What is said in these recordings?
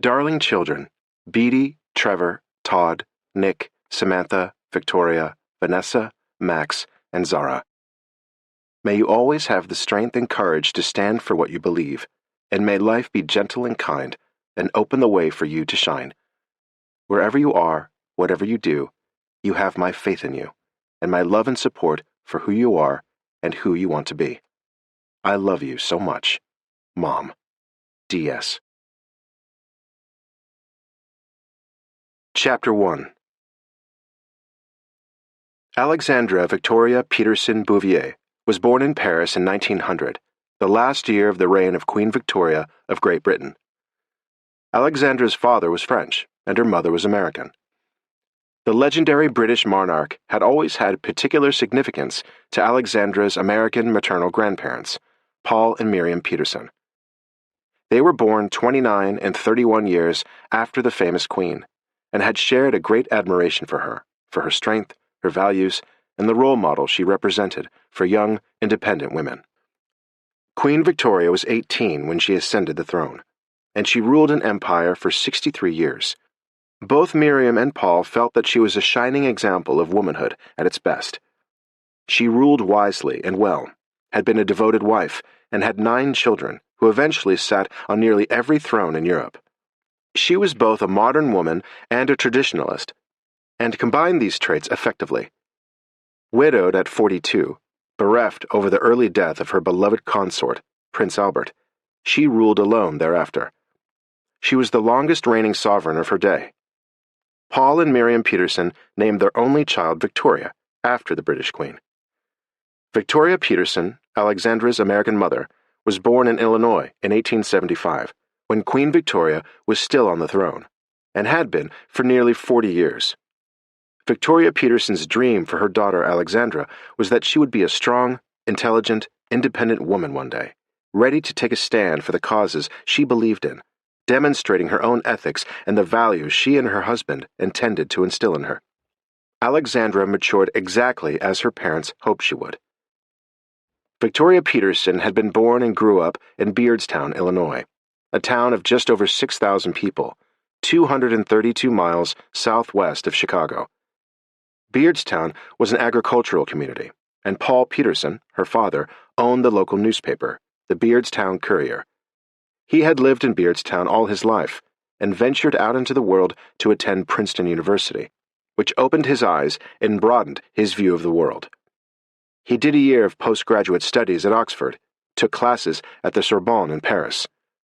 Darling children, Beatty, Trevor, Todd, Nick, Samantha, Victoria, Vanessa, Max, and Zara. May you always have the strength and courage to stand for what you believe, and may life be gentle and kind, and open the way for you to shine. Wherever you are, whatever you do, you have my faith in you, and my love and support for who you are and who you want to be. I love you so much. Mom. D.S. Chapter 1. Alexandra Victoria Peterson Bouvier was born in Paris in 1900, the last year of the reign of Queen Victoria of Great Britain. Alexandra's father was French, and her mother was American. The legendary British monarch had always had particular significance to Alexandra's American maternal grandparents, Paul and Miriam Peterson. They were born 29 and 31 years after the famous queen, and had shared a great admiration for her strength, her values, and the role model she represented for young, independent women. Queen Victoria was 18 when she ascended the throne, and she ruled an empire for 63 years. Both Miriam and Paul felt that she was a shining example of womanhood at its best. She ruled wisely and well, had been a devoted wife, and had 9 children, who eventually sat on nearly every throne in Europe. She was both a modern woman and a traditionalist, and combined these traits effectively. Widowed at 42, bereft over the early death of her beloved consort, Prince Albert, she ruled alone thereafter. She was the longest reigning sovereign of her day. Paul and Miriam Peterson named their only child Victoria, after the British Queen. Victoria Peterson, Alexandra's American mother, was born in Illinois in 1875, when Queen Victoria was still on the throne, and had been for nearly 40 years. Victoria Peterson's dream for her daughter Alexandra was that she would be a strong, intelligent, independent woman one day, ready to take a stand for the causes she believed in, demonstrating her own ethics and the values she and her husband intended to instill in her. Alexandra matured exactly as her parents hoped she would. Victoria Peterson had been born and grew up in Beardstown, Illinois, a town of just over 6,000 people, 232 miles southwest of Chicago. Beardstown was an agricultural community, and Paul Peterson, her father, owned the local newspaper, the Beardstown Courier. He had lived in Beardstown all his life, and ventured out into the world to attend Princeton University, which opened his eyes and broadened his view of the world. He did a year of postgraduate studies at Oxford, took classes at the Sorbonne in Paris,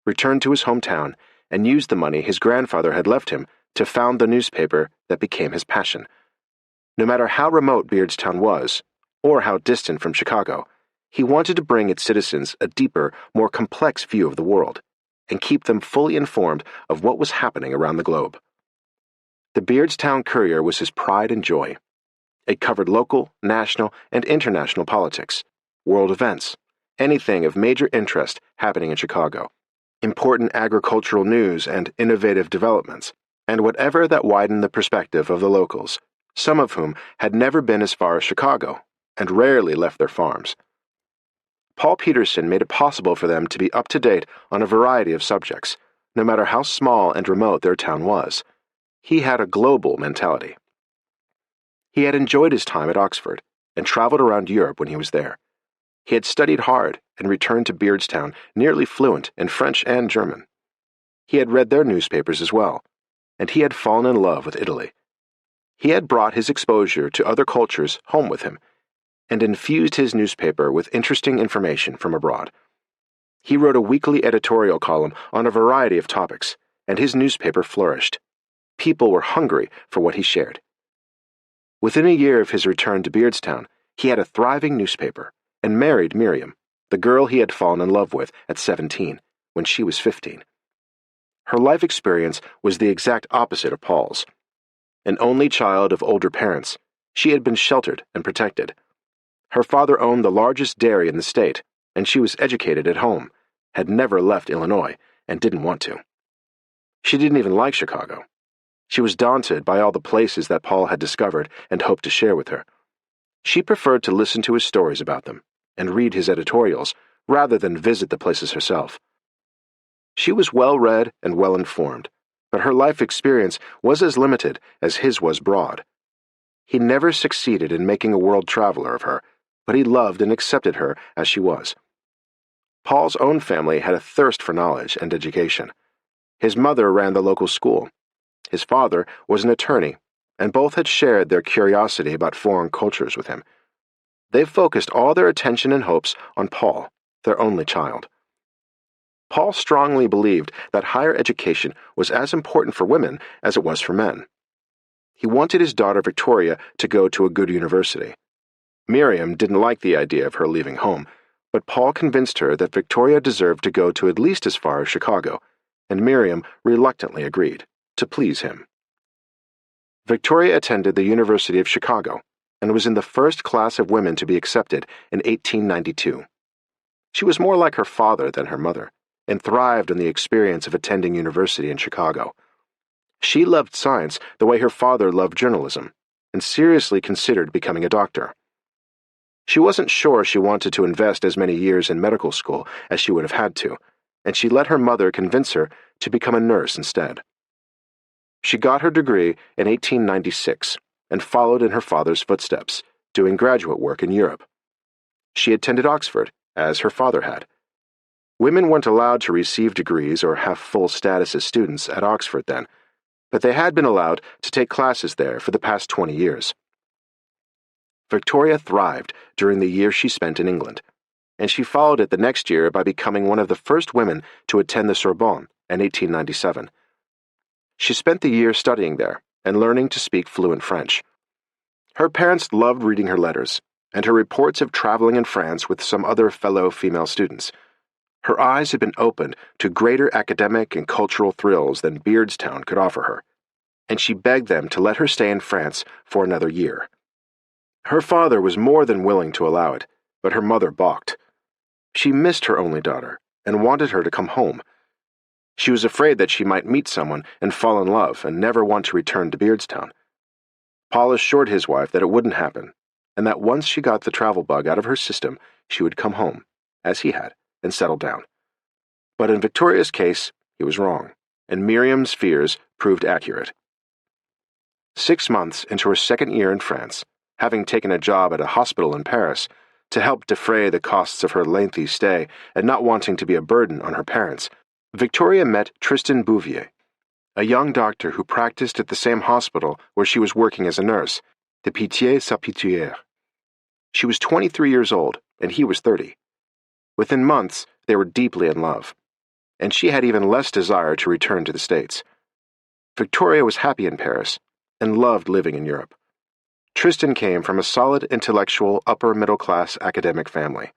returned to his hometown, and used the money his grandfather had left him to found the newspaper that became his passion. No matter how remote Beardstown was, or how distant from Chicago, he wanted to bring its citizens a deeper, more complex view of the world, and keep them fully informed of what was happening around the globe. The Beardstown Courier was his pride and joy. It covered local, national, and international politics, world events, anything of major interest happening in Chicago, important agricultural news and innovative developments, and whatever that widened the perspective of the locals, some of whom had never been as far as Chicago and rarely left their farms. Paul Peterson made it possible for them to be up to date on a variety of subjects, no matter how small and remote their town was. He had a global mentality. He had enjoyed his time at Oxford and traveled around Europe when he was there. He had studied hard and returned to Beardstown nearly fluent in French and German. He had read their newspapers as well, and he had fallen in love with Italy. He had brought his exposure to other cultures home with him, and infused his newspaper with interesting information from abroad. He wrote a weekly editorial column on a variety of topics, and his newspaper flourished. People were hungry for what he shared. Within a year of his return to Beardstown, he had a thriving newspaper, and married Miriam, the girl he had fallen in love with at 17, when she was 15. Her life experience was the exact opposite of Paul's. An only child of older parents, she had been sheltered and protected. Her father owned the largest dairy in the state, and she was educated at home, had never left Illinois, and didn't want to. She didn't even like Chicago. She was daunted by all the places that Paul had discovered and hoped to share with her. She preferred to listen to his stories about them and read his editorials rather than visit the places herself. She was well-read and well-informed, but her life experience was as limited as his was broad. He never succeeded in making a world traveler of her, but he loved and accepted her as she was. Paul's own family had a thirst for knowledge and education. His mother ran the local school. His father was an attorney, and both had shared their curiosity about foreign cultures with him. They focused all their attention and hopes on Paul, their only child. Paul strongly believed that higher education was as important for women as it was for men. He wanted his daughter Victoria to go to a good university. Miriam didn't like the idea of her leaving home, but Paul convinced her that Victoria deserved to go to at least as far as Chicago, and Miriam reluctantly agreed, to please him. Victoria attended the University of Chicago and was in the first class of women to be accepted in 1892. She was more like her father than her mother, and thrived on the experience of attending university in Chicago. She loved science the way her father loved journalism, and seriously considered becoming a doctor. She wasn't sure she wanted to invest as many years in medical school as she would have had to, and she let her mother convince her to become a nurse instead. She got her degree in 1896 and followed in her father's footsteps, doing graduate work in Europe. She attended Oxford, as her father had. Women weren't allowed to receive degrees or have full status as students at Oxford then, but they had been allowed to take classes there for the past 20 years. Victoria thrived during the year she spent in England, and she followed it the next year by becoming one of the first women to attend the Sorbonne in 1897. She spent the year studying there and learning to speak fluent French. Her parents loved reading her letters and her reports of traveling in France with some other fellow female students. Her eyes had been opened to greater academic and cultural thrills than Beardstown could offer her, and she begged them to let her stay in France for another year. Her father was more than willing to allow it, but her mother balked. She missed her only daughter and wanted her to come home. She was afraid that she might meet someone and fall in love and never want to return to Beardstown. Paul assured his wife that it wouldn't happen, and that once she got the travel bug out of her system, she would come home, as he had, and settle down. But in Victoria's case, he was wrong, and Miriam's fears proved accurate. 6 months into her second year in France, having taken a job at a hospital in Paris to help defray the costs of her lengthy stay and not wanting to be a burden on her parents, Victoria met Tristan Bouvier, a young doctor who practiced at the same hospital where she was working as a nurse, the Pitié-Salpêtrière. She was 23 years old, and he was 30. Within months, they were deeply in love, and she had even less desire to return to the States. Victoria was happy in Paris and loved living in Europe. Tristan came from a solid intellectual upper-middle-class academic family.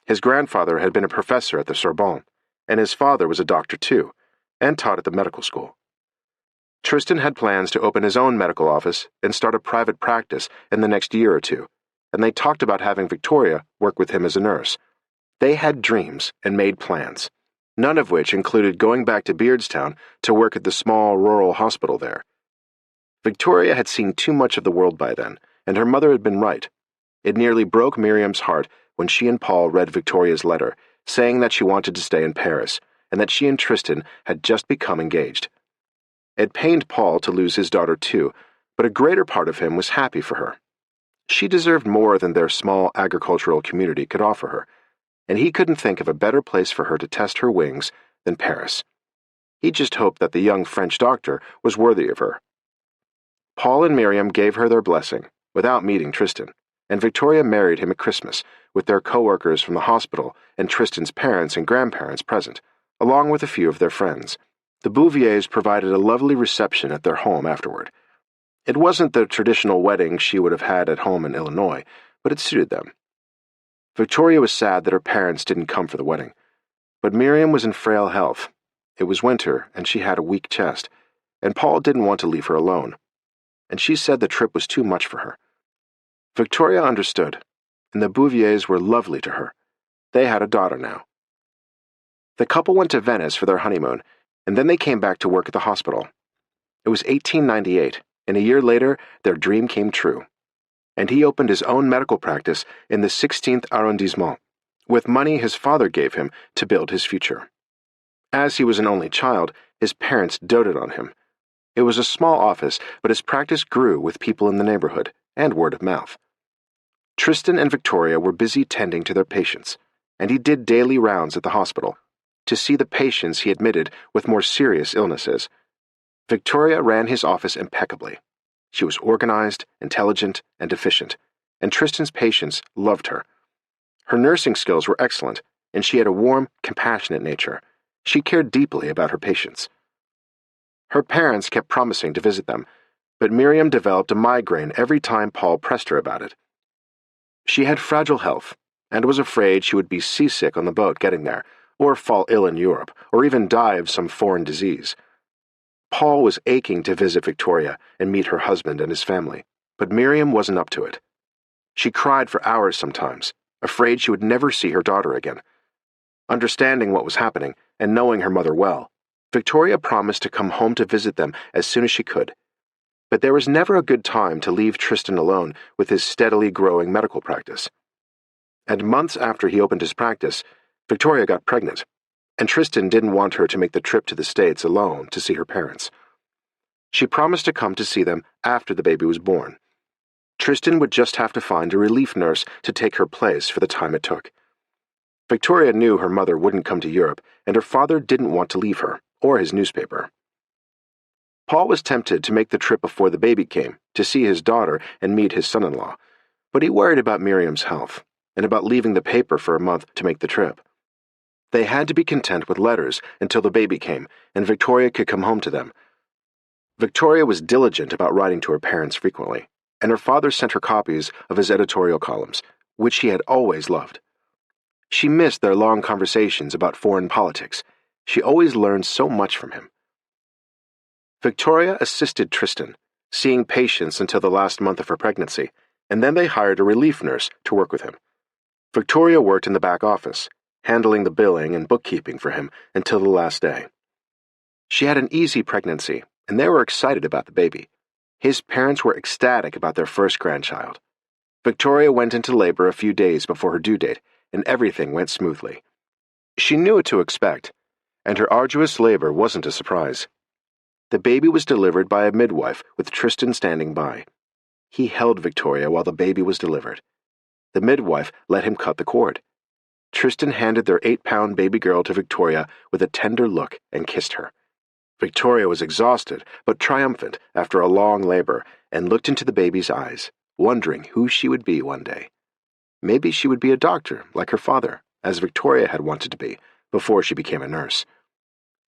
His grandfather had been a professor at the Sorbonne, and his father was a doctor too, and taught at the medical school. Tristan had plans to open his own medical office and start a private practice in the next year or two, and they talked about having Victoria work with him as a nurse. They had dreams and made plans, none of which included going back to Beardstown to work at the small rural hospital there. Victoria had seen too much of the world by then, and her mother had been right. It nearly broke Miriam's heart when she and Paul read Victoria's letter, saying that she wanted to stay in Paris, and that she and Tristan had just become engaged. It pained Paul to lose his daughter too, but a greater part of him was happy for her. She deserved more than their small agricultural community could offer her, and he couldn't think of a better place for her to test her wings than Paris. He just hoped that the young French doctor was worthy of her. Paul and Miriam gave her their blessing, without meeting Tristan, and Victoria married him at Christmas, with their co-workers from the hospital and Tristan's parents and grandparents present, along with a few of their friends. The Bouviers provided a lovely reception at their home afterward. It wasn't the traditional wedding she would have had at home in Illinois, but it suited them. Victoria was sad that her parents didn't come for the wedding, but Miriam was in frail health. It was winter, and she had a weak chest, and Paul didn't want to leave her alone, and she said the trip was too much for her. Victoria understood, and the Bouviers were lovely to her. They had a daughter now. The couple went to Venice for their honeymoon, and then they came back to work at the hospital. It was 1898, and a year later, their dream came true, and he opened his own medical practice in the 16th arrondissement, with money his father gave him to build his future. As he was an only child, His parents doted on him. It was a small office, but his practice grew with people in the neighborhood and word of mouth. Tristan and Victoria were busy tending to their patients, and he did daily rounds at the hospital to see the patients he admitted with more serious illnesses. Victoria ran his office impeccably. She was organized, intelligent, and efficient, and Tristan's patients loved her. Her nursing skills were excellent, and she had a warm, compassionate nature. She cared deeply about her patients. Her parents kept promising to visit them, but Miriam developed a migraine every time Paul pressed her about it. She had fragile health, and was afraid she would be seasick on the boat getting there, or fall ill in Europe, or even die of some foreign disease. Paul was aching to visit Victoria and meet her husband and his family, but Miriam wasn't up to it. She cried for hours sometimes, afraid she would never see her daughter again. Understanding what was happening, and knowing her mother well, Victoria promised to come home to visit them as soon as she could. But there was never a good time to leave Tristan alone with his steadily growing medical practice. And months after he opened his practice, Victoria got pregnant, and Tristan didn't want her to make the trip to the States alone to see her parents. She promised to come to see them after the baby was born. Tristan would just have to find a relief nurse to take her place for the time it took. Victoria knew her mother wouldn't come to Europe, and her father didn't want to leave her, or his newspaper. Paul was tempted to make the trip before the baby came, to see his daughter and meet his son-in-law, but he worried about Miriam's health, and about leaving the paper for a month to make the trip. They had to be content with letters until the baby came, and Victoria could come home to them. Victoria was diligent about writing to her parents frequently, and her father sent her copies of his editorial columns, which she had always loved. She missed their long conversations about foreign politics. She always learned so much from him. Victoria assisted Tristan, seeing patients until the last month of her pregnancy, and then they hired a relief nurse to work with him. Victoria worked in the back office, handling the billing and bookkeeping for him until the last day. She had an easy pregnancy, and they were excited about the baby. His parents were ecstatic about their first grandchild. Victoria went into labor a few days before her due date, and everything went smoothly. She knew what to expect, and her arduous labor wasn't a surprise. The baby was delivered by a midwife with Tristan standing by. He held Victoria while the baby was delivered. The midwife let him cut the cord. Tristan handed their 8-pound baby girl to Victoria with a tender look and kissed her. Victoria was exhausted but triumphant after a long labor and looked into the baby's eyes, wondering who she would be one day. Maybe she would be a doctor like her father, as Victoria had wanted to be before she became a nurse.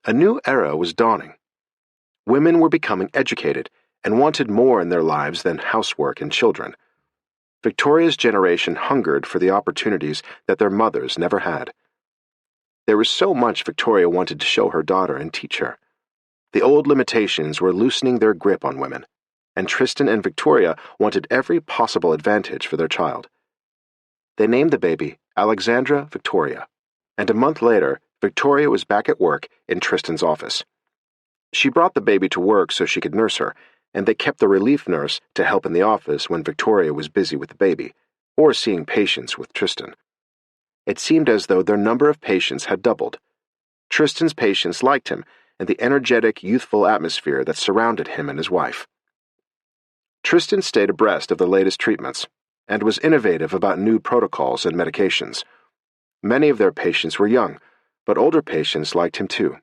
A new era was dawning. Women were becoming educated and wanted more in their lives than housework and children. Victoria's generation hungered for the opportunities that their mothers never had. There was so much Victoria wanted to show her daughter and teach her. The old limitations were loosening their grip on women, and Tristan and Victoria wanted every possible advantage for their child. They named the baby Alexandra Victoria, and a month later, Victoria was back at work in Tristan's office. She brought the baby to work so she could nurse her, and they kept the relief nurse to help in the office when Victoria was busy with the baby, or seeing patients with Tristan. It seemed as though their number of patients had doubled. Tristan's patients liked him and the energetic, youthful atmosphere that surrounded him and his wife. Tristan stayed abreast of the latest treatments and was innovative about new protocols and medications. Many of their patients were young, but older patients liked him too.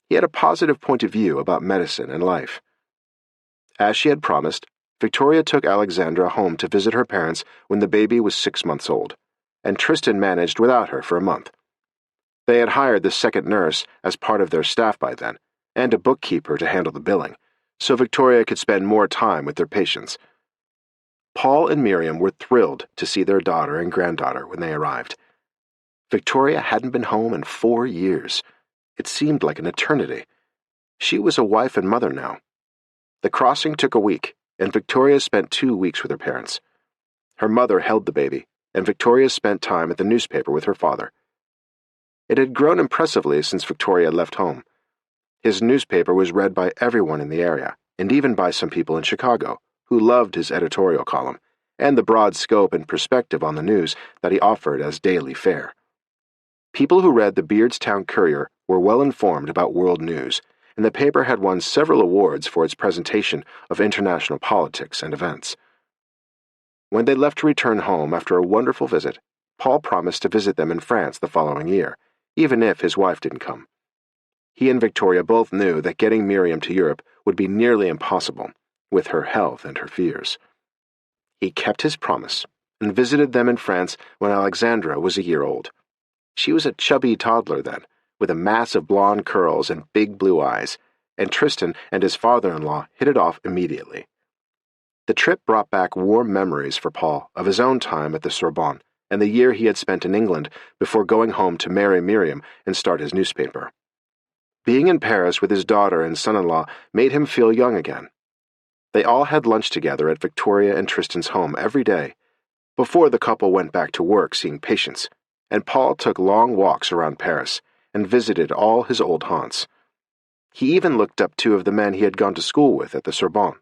He had a positive point of view about medicine and life. As she had promised, Victoria took Alexandra home to visit her parents when the baby was 6 months old, and Tristan managed without her for a month. They had hired the second nurse as part of their staff by then, and a bookkeeper to handle the billing, so Victoria could spend more time with their patients. Paul and Miriam were thrilled to see their daughter and granddaughter when they arrived. Victoria hadn't been home in 4 years. It seemed like an eternity. She was a wife and mother now. The crossing took a week, and Victoria spent 2 weeks with her parents. Her mother held the baby, and Victoria spent time at the newspaper with her father. It had grown impressively since Victoria left home. His newspaper was read by everyone in the area, and even by some people in Chicago, who loved his editorial column, and the broad scope and perspective on the news that he offered as daily fare. People who read the Beardstown Courier were well informed about world news, and the paper had won several awards for its presentation of international politics and events. When they left to return home after a wonderful visit, Paul promised to visit them in France the following year, even if his wife didn't come. He and Victoria both knew that getting Miriam to Europe would be nearly impossible, with her health and her fears. He kept his promise and visited them in France when Alexandra was a year old. She was a chubby toddler then, with a mass of blonde curls and big blue eyes, and Tristan and his father-in-law hit it off immediately. The trip brought back warm memories for Paul of his own time at the Sorbonne and the year he had spent in England before going home to marry Miriam and start his newspaper. Being in Paris with his daughter and son-in-law made him feel young again. They all had lunch together at Victoria and Tristan's home every day, before the couple went back to work seeing patients, and Paul took long walks around Paris and visited all his old haunts. He even looked up two of the men he had gone to school with at the Sorbonne.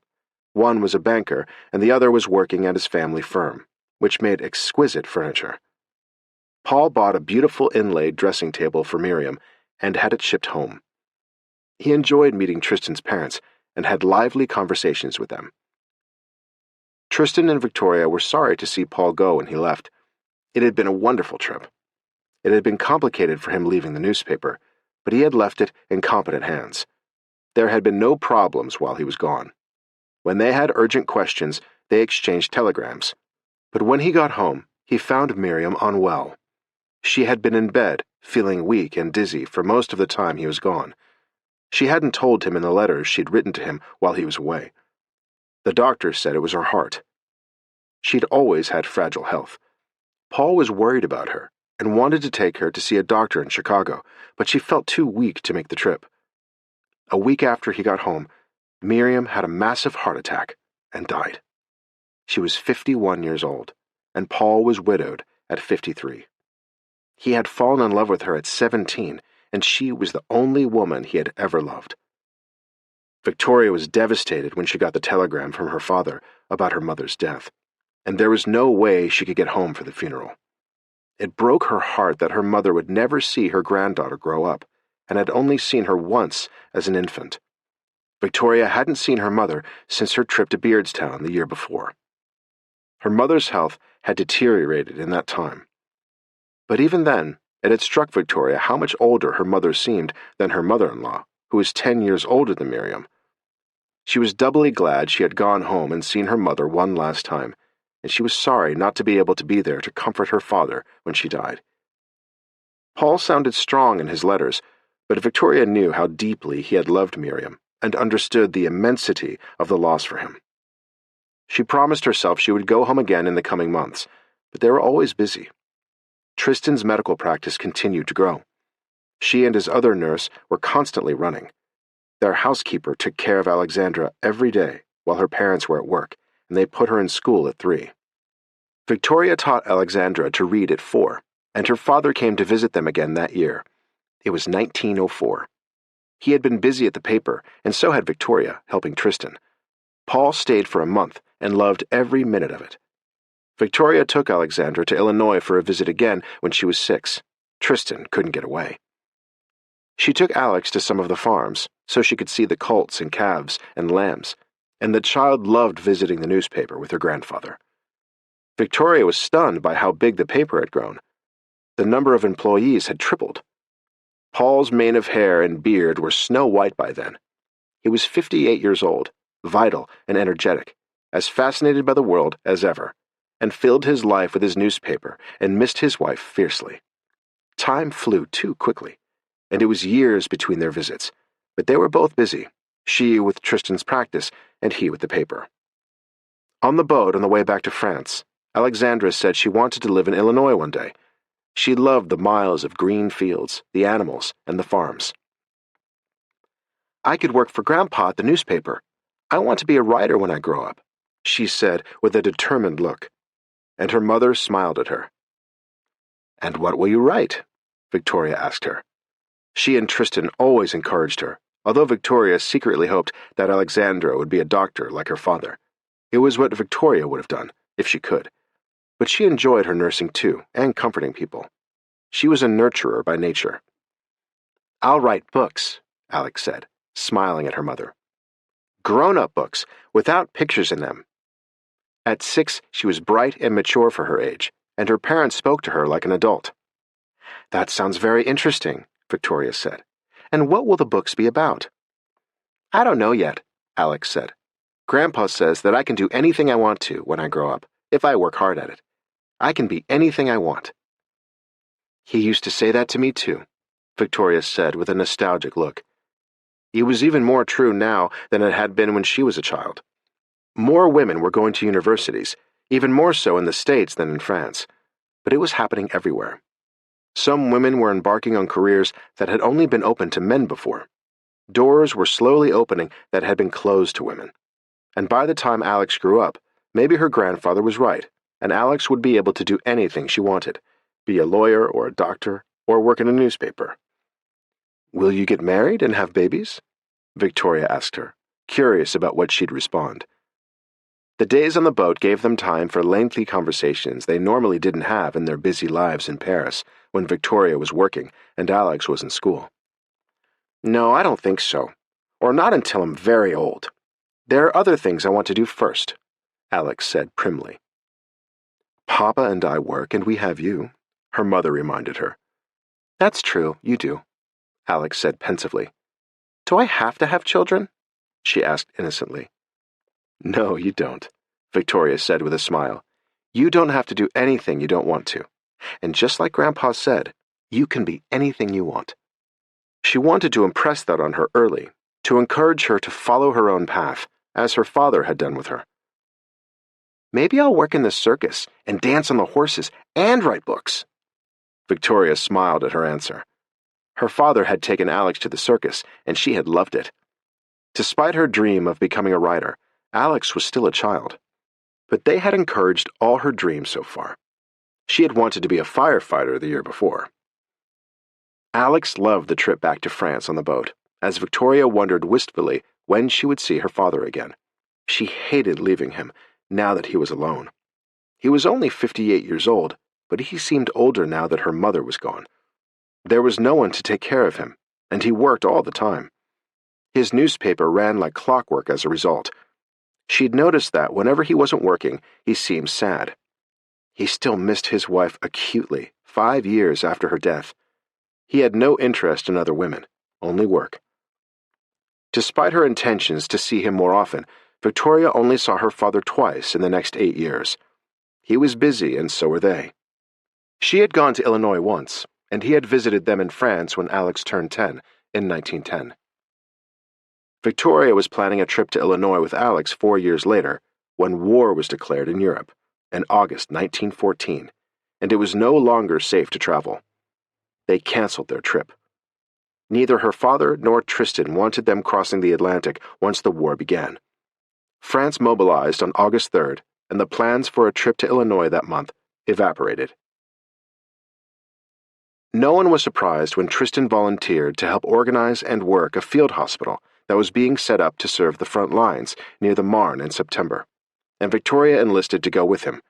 One was a banker, and the other was working at his family firm, which made exquisite furniture. Paul bought a beautiful inlaid dressing table for Miriam and had it shipped home. He enjoyed meeting Tristan's parents and had lively conversations with them. Tristan and Victoria were sorry to see Paul go when he left. It had been a wonderful trip. It had been complicated for him leaving the newspaper, but he had left it in competent hands. There had been no problems while he was gone. When they had urgent questions, they exchanged telegrams. But when he got home, he found Miriam unwell. She had been in bed, feeling weak and dizzy for most of the time he was gone. She hadn't told him in the letters she'd written to him while he was away. The doctor said it was her heart. She'd always had fragile health. Paul was worried about her and wanted to take her to see a doctor in Chicago, but she felt too weak to make the trip. A week after he got home, Miriam had a massive heart attack and died. She was 51 years old, and Paul was widowed at 53. He had fallen in love with her at 17, and she was the only woman he had ever loved. Victoria was devastated when she got the telegram from her father about her mother's death, and there was no way she could get home for the funeral. It broke her heart that her mother would never see her granddaughter grow up, and had only seen her once as an infant. Victoria hadn't seen her mother since her trip to Beardstown the year before. Her mother's health had deteriorated in that time. But even then, it had struck Victoria how much older her mother seemed than her mother-in-law, who was 10 years older than Miriam. She was doubly glad she had gone home and seen her mother one last time, and she was sorry not to be able to be there to comfort her father when she died. Paul sounded strong in his letters, but Victoria knew how deeply he had loved Miriam and understood the immensity of the loss for him. She promised herself she would go home again in the coming months, but they were always busy. Tristan's medical practice continued to grow. She and his other nurse were constantly running. Their housekeeper took care of Alexandra every day while her parents were at work, and they put her in school at 3. Victoria taught Alexandra to read at 4, and her father came to visit them again that year. It was 1904. He had been busy at the paper, and so had Victoria, helping Tristan. Paul stayed for a month and loved every minute of it. Victoria took Alexandra to Illinois for a visit again when she was 6. Tristan couldn't get away. She took Alex to some of the farms, so she could see the colts and calves and lambs, and the child loved visiting the newspaper with her grandfather. Victoria was stunned by how big the paper had grown. The number of employees had tripled. Paul's mane of hair and beard were snow white by then. He was 58 years old, vital and energetic, as fascinated by the world as ever, and filled his life with his newspaper and missed his wife fiercely. Time flew too quickly, and it was years between their visits, but they were both busy, she with Tristan's practice and he with the paper. On the boat on the way back to France, Alexandra said she wanted to live in Illinois one day. She loved the miles of green fields, the animals, and the farms. "I could work for Grandpa at the newspaper. I want to be a writer when I grow up," she said with a determined look, and her mother smiled at her. "And what will you write?" Victoria asked her. She and Tristan always encouraged her, although Victoria secretly hoped that Alexandra would be a doctor like her father. It was what Victoria would have done, if she could. But she enjoyed her nursing too, and comforting people. She was a nurturer by nature. "I'll write books," Alex said, smiling at her mother. Grown-up books, without pictures in them. At 6, she was bright and mature for her age, and her parents spoke to her like an adult. "That sounds very interesting," Victoria said. "And what will the books be about?" "I don't know yet," Alex said. "Grandpa says that I can do anything I want to when I grow up, if I work hard at it. I can be anything I want." "He used to say that to me too," Victoria said with a nostalgic look. It was even more true now than it had been when she was a child. More women were going to universities, even more so in the States than in France, but it was happening everywhere. Some women were embarking on careers that had only been open to men before. Doors were slowly opening that had been closed to women. And by the time Alex grew up, maybe her grandfather was right, and Alex would be able to do anything she wanted, be a lawyer or a doctor or work in a newspaper. "Will you get married and have babies?" Victoria asked her, curious about what she'd respond. The days on the boat gave them time for lengthy conversations they normally didn't have in their busy lives in Paris when Victoria was working and Alex was in school. "No, I don't think so. Or not until I'm very old. There are other things I want to do first," Alex said primly. "Papa and I work and we have you," her mother reminded her. "That's true, you do," Alex said pensively. "Do I have to have children?" she asked innocently. "No, you don't," Victoria said with a smile. "You don't have to do anything you don't want to. And just like Grandpa said, you can be anything you want." She wanted to impress that on her early, to encourage her to follow her own path, as her father had done with her. "Maybe I'll work in the circus and dance on the horses and write books." Victoria smiled at her answer. Her father had taken Alex to the circus, and she had loved it. Despite her dream of becoming a writer, Alex was still a child. But they had encouraged all her dreams so far. She had wanted to be a firefighter the year before. Alex loved the trip back to France on the boat, as Victoria wondered wistfully when she would see her father again. She hated leaving him, now that he was alone. He was only 58 years old, but he seemed older now that her mother was gone. There was no one to take care of him, and he worked all the time. His newspaper ran like clockwork as a result. She'd noticed that whenever he wasn't working, he seemed sad. He still missed his wife acutely, 5 years after her death. He had no interest in other women, only work. Despite her intentions to see him more often, Victoria only saw her father twice in the next 8 years. He was busy, and so were they. She had gone to Illinois once, and he had visited them in France when Alex turned 10 in 1910. Victoria was planning a trip to Illinois with Alex 4 years later, when war was declared in Europe, in August 1914, and it was no longer safe to travel. They canceled their trip. Neither her father nor Tristan wanted them crossing the Atlantic once the war began. France mobilized on August 3rd, and the plans for a trip to Illinois that month evaporated. No one was surprised when Tristan volunteered to help organize and work a field hospital that was being set up to serve the front lines near the Marne in September, and Victoria enlisted to go with him.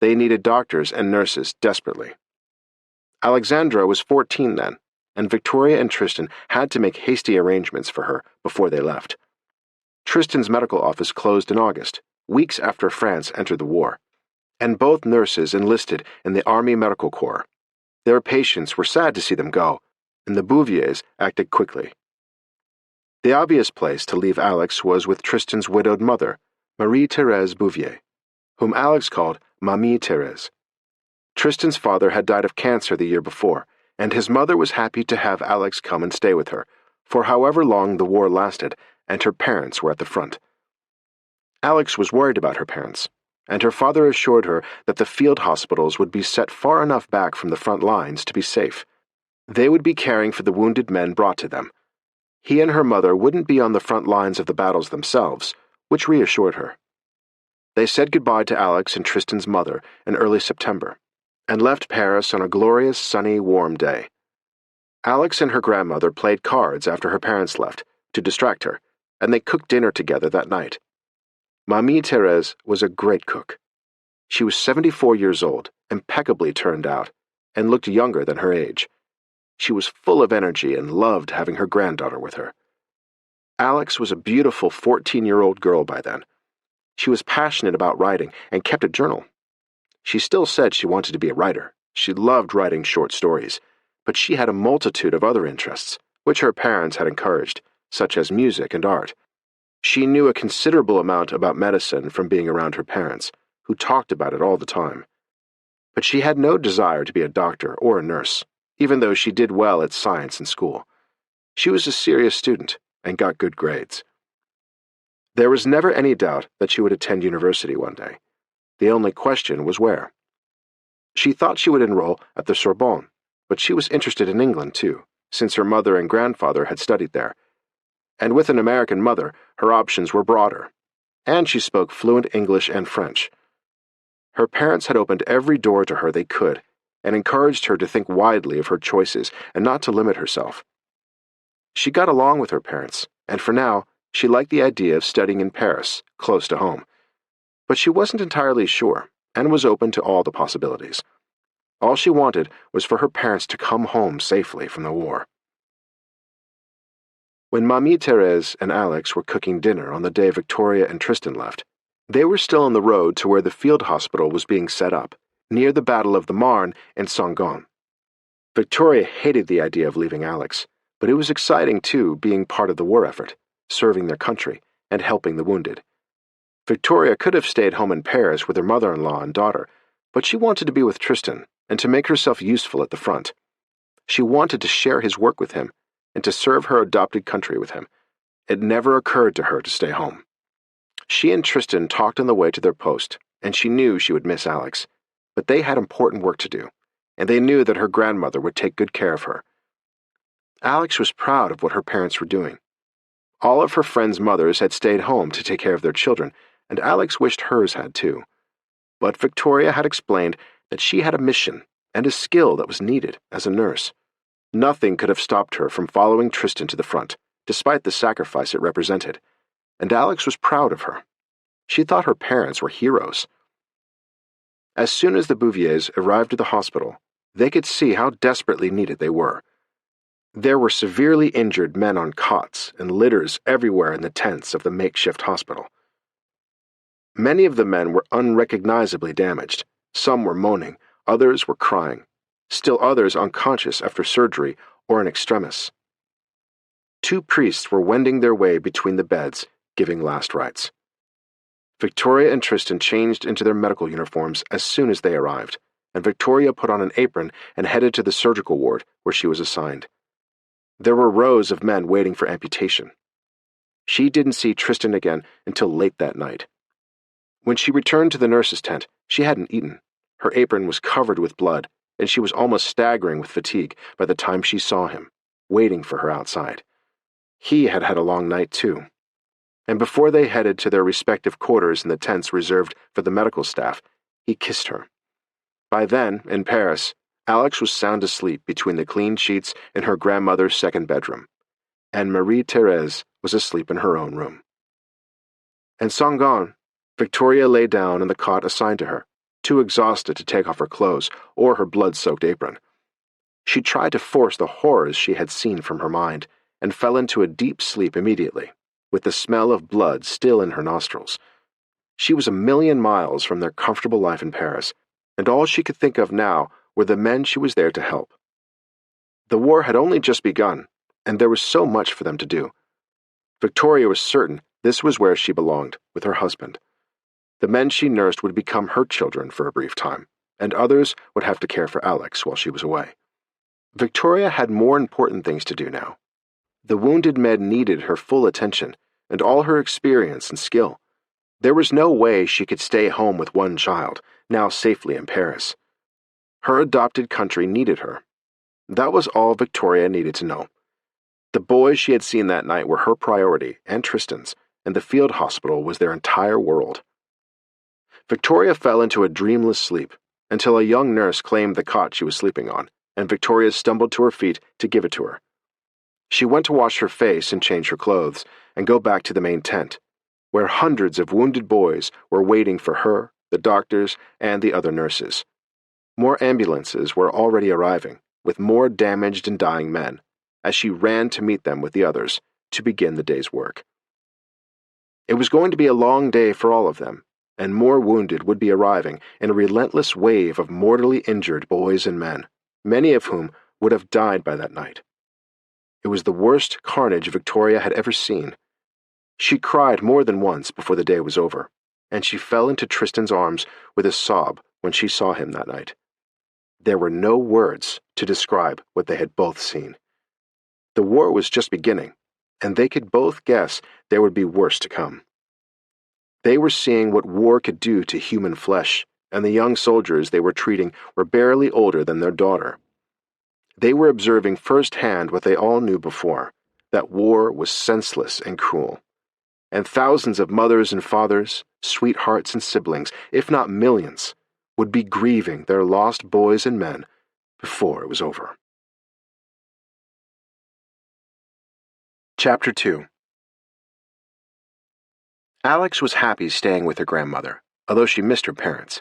They needed doctors and nurses desperately. Alexandra was 14 then, and Victoria and Tristan had to make hasty arrangements for her before they left. Tristan's medical office closed in August, weeks after France entered the war, and both nurses enlisted in the Army Medical Corps. Their patients were sad to see them go, and the Bouviers acted quickly. The obvious place to leave Alex was with Tristan's widowed mother, Marie-Thérèse Bouvier, whom Alex called Mamie Thérèse. Tristan's father had died of cancer the year before, and his mother was happy to have Alex come and stay with her, for however long the war lasted, and her parents were at the front. Alex was worried about her parents, and her father assured her that the field hospitals would be set far enough back from the front lines to be safe. They would be caring for the wounded men brought to them. He and her mother wouldn't be on the front lines of the battles themselves, which reassured her. They said goodbye to Alex and Tristan's mother in early September, and left Paris on a glorious, sunny, warm day. Alex and her grandmother played cards after her parents left, to distract her, and they cooked dinner together that night. Mamie Thérèse was a great cook. She was 74 years old, impeccably turned out, and looked younger than her age. She was full of energy and loved having her granddaughter with her. Alex was a beautiful 14-year-old girl by then. She was passionate about writing and kept a journal. She still said she wanted to be a writer. She loved writing short stories, but she had a multitude of other interests, which her parents had encouraged, such as music and art. She knew a considerable amount about medicine from being around her parents, who talked about it all the time. But she had no desire to be a doctor or a nurse, even though she did well at science in school. She was a serious student and got good grades. There was never any doubt that she would attend university one day. The only question was where. She thought she would enroll at the Sorbonne, but she was interested in England too, since her mother and grandfather had studied there. And with an American mother, her options were broader, and she spoke fluent English and French. Her parents had opened every door to her they could, and encouraged her to think widely of her choices and not to limit herself. She got along with her parents, and for now, she liked the idea of studying in Paris, close to home. But she wasn't entirely sure, and was open to all the possibilities. All she wanted was for her parents to come home safely from the war. When Mamie Thérèse and Alex were cooking dinner on the day Victoria and Tristan left, they were still on the road to where the field hospital was being set up, near the Battle of the Marne and Saint-Gond. Victoria hated the idea of leaving Alex, but it was exciting too, being part of the war effort, serving their country, and helping the wounded. Victoria could have stayed home in Paris with her mother-in-law and daughter, but she wanted to be with Tristan and to make herself useful at the front. She wanted to share his work with him and to serve her adopted country with him. It never occurred to her to stay home. She and Tristan talked on the way to their post, and she knew she would miss Alex, but they had important work to do, and they knew that her grandmother would take good care of her. Alex was proud of what her parents were doing. All of her friends' mothers had stayed home to take care of their children, and Alex wished hers had too. But Victoria had explained that she had a mission and a skill that was needed as a nurse. Nothing could have stopped her from following Tristan to the front, despite the sacrifice it represented, and Alex was proud of her. She thought her parents were heroes. As soon as the Bouviers arrived at the hospital, they could see how desperately needed they were. There were severely injured men on cots and litters everywhere in the tents of the makeshift hospital. Many of the men were unrecognizably damaged. Some were moaning, others were crying, still others unconscious after surgery or in extremis. 2 priests were wending their way between the beds, giving last rites. Victoria and Tristan changed into their medical uniforms as soon as they arrived, and Victoria put on an apron and headed to the surgical ward where she was assigned. There were rows of men waiting for amputation. She didn't see Tristan again until late that night. When she returned to the nurse's tent, she hadn't eaten. Her apron was covered with blood, and she was almost staggering with fatigue by the time she saw him, waiting for her outside. He had had a long night too. And before they headed to their respective quarters in the tents reserved for the medical staff, he kissed her. By then, in Paris, Alex was sound asleep between the clean sheets in her grandmother's second bedroom, and Marie-Thérèse was asleep in her own room. In Saint-Gond, Victoria lay down on the cot assigned to her, too exhausted to take off her clothes or her blood-soaked apron. She tried to force the horrors she had seen from her mind, and fell into a deep sleep immediately, with the smell of blood still in her nostrils. She was 1,000,000 miles from their comfortable life in Paris, and all she could think of now were the men she was there to help. The war had only just begun, and there was so much for them to do. Victoria was certain this was where she belonged, with her husband. The men she nursed would become her children for a brief time, and others would have to care for Alex while she was away. Victoria had more important things to do now. The wounded men needed her full attention and all her experience and skill. There was no way she could stay home with one child, now safely in Paris. Her adopted country needed her. That was all Victoria needed to know. The boys she had seen that night were her priority and Tristan's, and the field hospital was their entire world. Victoria fell into a dreamless sleep until a young nurse claimed the cot she was sleeping on, and Victoria stumbled to her feet to give it to her. She went to wash her face and change her clothes and go back to the main tent, where hundreds of wounded boys were waiting for her, the doctors, and the other nurses. More ambulances were already arriving, with more damaged and dying men, as she ran to meet them with the others, to begin the day's work. It was going to be a long day for all of them, and more wounded would be arriving in a relentless wave of mortally injured boys and men, many of whom would have died by that night. It was the worst carnage Victoria had ever seen. She cried more than once before the day was over, and she fell into Tristan's arms with a sob when she saw him that night. There were no words to describe what they had both seen. The war was just beginning, and they could both guess there would be worse to come. They were seeing what war could do to human flesh, and the young soldiers they were treating were barely older than their daughter. They were observing firsthand what they all knew before, that war was senseless and cruel. And thousands of mothers and fathers, sweethearts and siblings, if not millions, would be grieving their lost boys and men before it was over. Chapter 2. Alex was happy staying with her grandmother, although she missed her parents.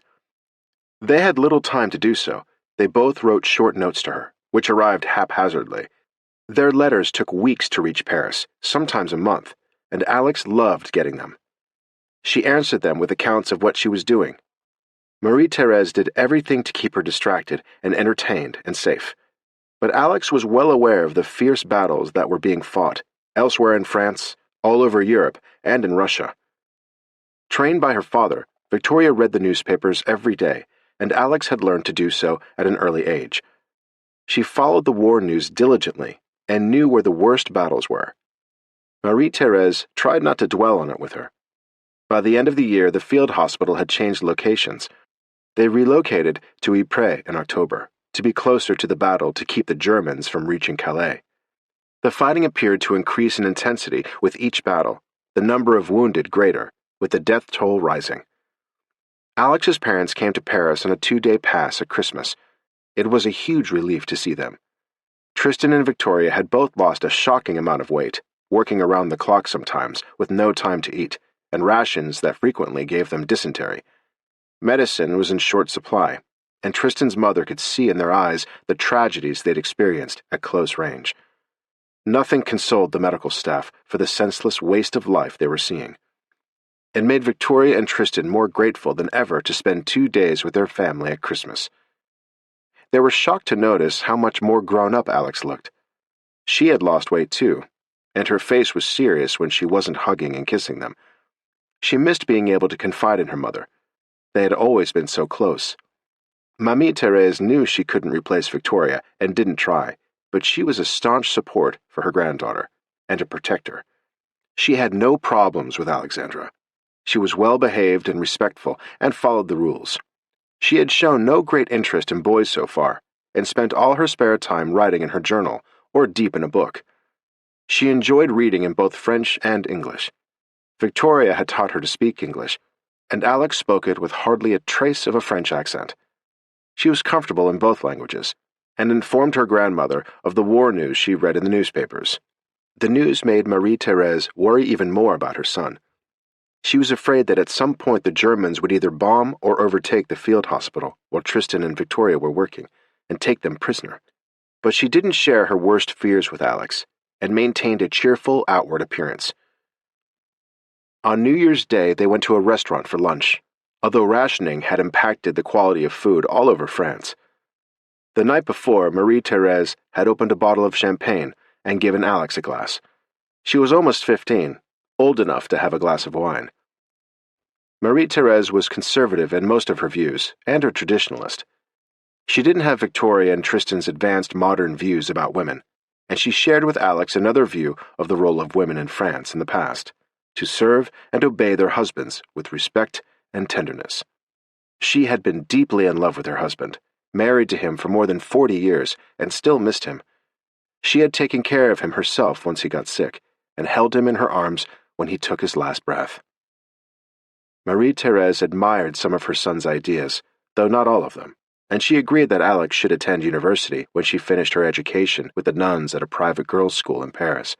They had little time to do so. They both wrote short notes to her, which arrived haphazardly. Their letters took weeks to reach Paris, sometimes a month, and Alex loved getting them. She answered them with accounts of what she was doing. Marie-Thérèse did everything to keep her distracted and entertained and safe. But Alex was well aware of the fierce battles that were being fought, elsewhere in France, all over Europe, and in Russia. Trained by her father, Victoria read the newspapers every day, and Alex had learned to do so at an early age. She followed the war news diligently and knew where the worst battles were. Marie-Thérèse tried not to dwell on it with her. By the end of the year, the field hospital had changed locations. They relocated to Ypres in October, to be closer to the battle to keep the Germans from reaching Calais. The fighting appeared to increase in intensity with each battle, the number of wounded greater, with the death toll rising. Alex's parents came to Paris on a 2-day pass at Christmas. It was a huge relief to see them. Tristan and Victoria had both lost a shocking amount of weight, working around the clock sometimes, with no time to eat, and rations that frequently gave them dysentery. Medicine was in short supply, and Tristan's mother could see in their eyes the tragedies they'd experienced at close range. Nothing consoled the medical staff for the senseless waste of life they were seeing. It made Victoria and Tristan more grateful than ever to spend 2 days with their family at Christmas. They were shocked to notice how much more grown-up Alex looked. She had lost weight too, and her face was serious when she wasn't hugging and kissing them. She missed being able to confide in her mother. They had always been so close. Mamie Thérèse knew she couldn't replace Victoria and didn't try, but she was a staunch support for her granddaughter and a protector. She had no problems with Alexandra. She was well-behaved and respectful and followed the rules. She had shown no great interest in boys so far and spent all her spare time writing in her journal or deep in a book. She enjoyed reading in both French and English. Victoria had taught her to speak English, and Alex spoke it with hardly a trace of a French accent. She was comfortable in both languages and informed her grandmother of the war news she read in the newspapers. The news made Marie-Thérèse worry even more about her son. She was afraid that at some point the Germans would either bomb or overtake the field hospital while Tristan and Victoria were working, and take them prisoner. But she didn't share her worst fears with Alex, and maintained a cheerful outward appearance. On New Year's Day, they went to a restaurant for lunch, although rationing had impacted the quality of food all over France. The night before, Marie-Thérèse had opened a bottle of champagne and given Alex a glass. She was almost 15, old enough to have a glass of wine. Marie-Thérèse was conservative in most of her views, and a traditionalist. She didn't have Victoria and Tristan's advanced modern views about women, and she shared with Alex another view of the role of women in France in the past, to serve and obey their husbands with respect and tenderness. She had been deeply in love with her husband, married to him for more than 40 years, and still missed him. She had taken care of him herself once he got sick, and held him in her arms when he took his last breath. Marie-Thérèse admired some of her son's ideas, though not all of them, and she agreed that Alex should attend university when she finished her education with the nuns at a private girls' school in Paris.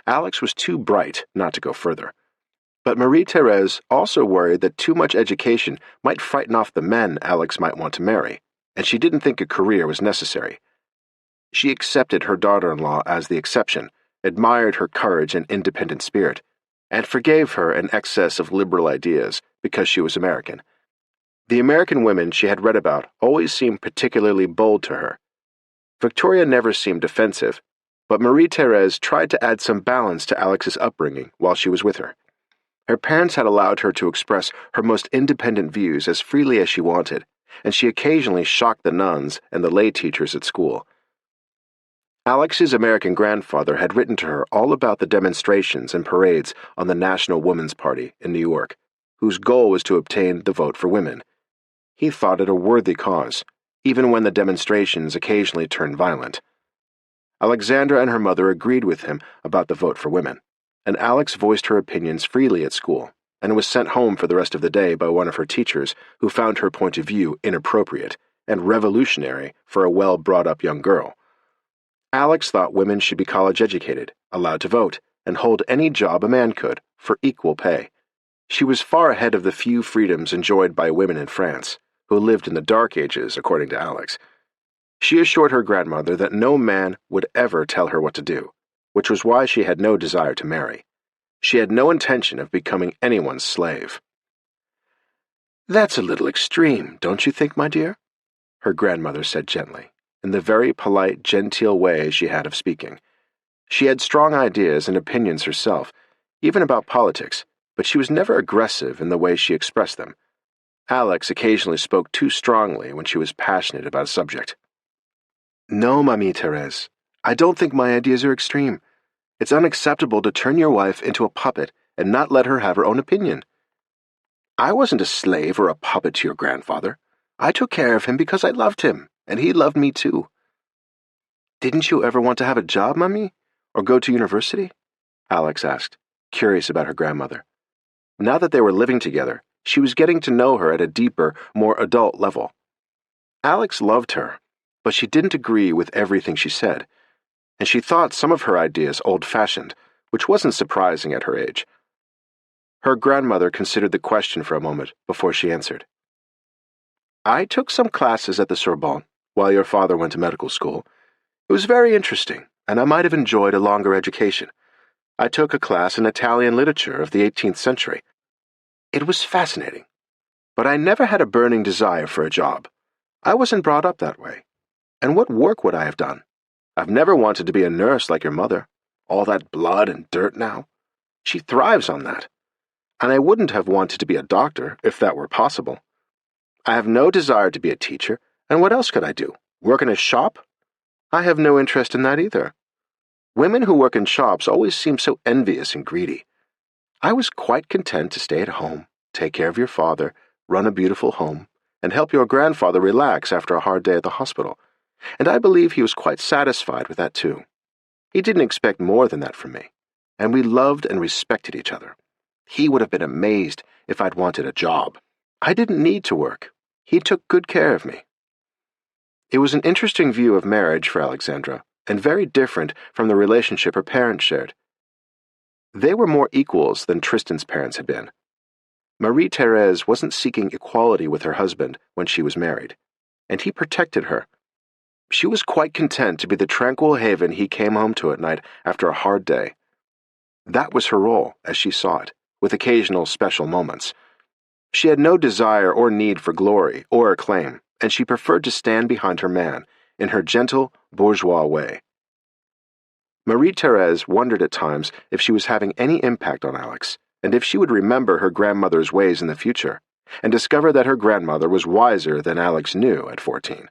Alex was too bright not to go further. But Marie-Thérèse also worried that too much education might frighten off the men Alex might want to marry, and she didn't think a career was necessary. She accepted her daughter-in-law as the exception, admired her courage and independent spirit, and forgave her an excess of liberal ideas because she was American. The American women she had read about always seemed particularly bold to her. Victoria never seemed offensive, but Marie-Thérèse tried to add some balance to Alex's upbringing while she was with her. Her parents had allowed her to express her most independent views as freely as she wanted, and she occasionally shocked the nuns and the lay teachers at school. Alex's American grandfather had written to her all about the demonstrations and parades on the National Woman's Party in New York, whose goal was to obtain the vote for women. He thought it a worthy cause, even when the demonstrations occasionally turned violent. Alexandra and her mother agreed with him about the vote for women, and Alex voiced her opinions freely at school and was sent home for the rest of the day by one of her teachers who found her point of view inappropriate and revolutionary for a well-brought-up young girl. Alex thought women should be college-educated, allowed to vote, and hold any job a man could, for equal pay. She was far ahead of the few freedoms enjoyed by women in France, who lived in the Dark Ages, according to Alex. She assured her grandmother that no man would ever tell her what to do, which was why she had no desire to marry. She had no intention of becoming anyone's slave. "That's a little extreme, don't you think, my dear?" her grandmother said gently, in the very polite, genteel way she had of speaking. She had strong ideas and opinions herself, even about politics, but she was never aggressive in the way she expressed them. Alex occasionally spoke too strongly when she was passionate about a subject. "No, Mamie Thérèse, I don't think my ideas are extreme. It's unacceptable to turn your wife into a puppet and not let her have her own opinion. I wasn't a slave or a puppet to your grandfather. I took care of him because I loved him, and he loved me too." "Didn't you ever want to have a job, Mamie, or go to university?" Alex asked, curious about her grandmother. Now that they were living together, she was getting to know her at a deeper, more adult level. Alex loved her, but she didn't agree with everything she said, and she thought some of her ideas old-fashioned, which wasn't surprising at her age. Her grandmother considered the question for a moment before she answered. "I took some classes at the Sorbonne while your father went to medical school. It was very interesting, and I might have enjoyed a longer education. I took a class in Italian literature of the 18th century. It was fascinating, but I never had a burning desire for a job. I wasn't brought up that way. And what work would I have done? I've never wanted to be a nurse like your mother. All that blood and dirt now. She thrives on that. And I wouldn't have wanted to be a doctor if that were possible. I have no desire to be a teacher, and what else could I do? Work in a shop? I have no interest in that either. Women who work in shops always seem so envious and greedy. I was quite content to stay at home, take care of your father, run a beautiful home, and help your grandfather relax after a hard day at the hospital. And I believe he was quite satisfied with that too. He didn't expect more than that from me, and we loved and respected each other. He would have been amazed if I'd wanted a job. I didn't need to work. He took good care of me." It was an interesting view of marriage for Alexandra, and very different from the relationship her parents shared. They were more equals than Tristan's parents had been. Marie-Thérèse wasn't seeking equality with her husband when she was married, and he protected her. She was quite content to be the tranquil haven he came home to at night after a hard day. That was her role, as she saw it, with occasional special moments. She had no desire or need for glory or acclaim, and she preferred to stand behind her man in her gentle, bourgeois way. Marie-Thérèse wondered at times if she was having any impact on Alex, and if she would remember her grandmother's ways in the future, and discover that her grandmother was wiser than Alex knew at 14.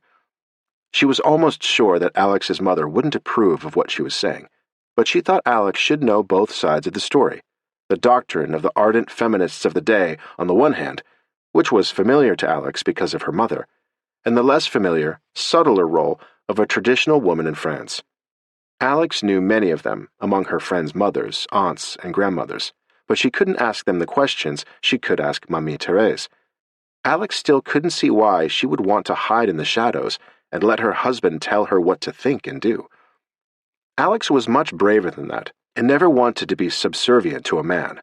She was almost sure that Alex's mother wouldn't approve of what she was saying, but she thought Alex should know both sides of the story, the doctrine of the ardent feminists of the day on the one hand, which was familiar to Alex because of her mother, and the less familiar, subtler role of a traditional woman in France. Alex knew many of them among her friends' mothers, aunts, and grandmothers, but she couldn't ask them the questions she could ask Mamie Thérèse. Alex still couldn't see why she would want to hide in the shadows and let her husband tell her what to think and do. Alex was much braver than that, and never wanted to be subservient to a man.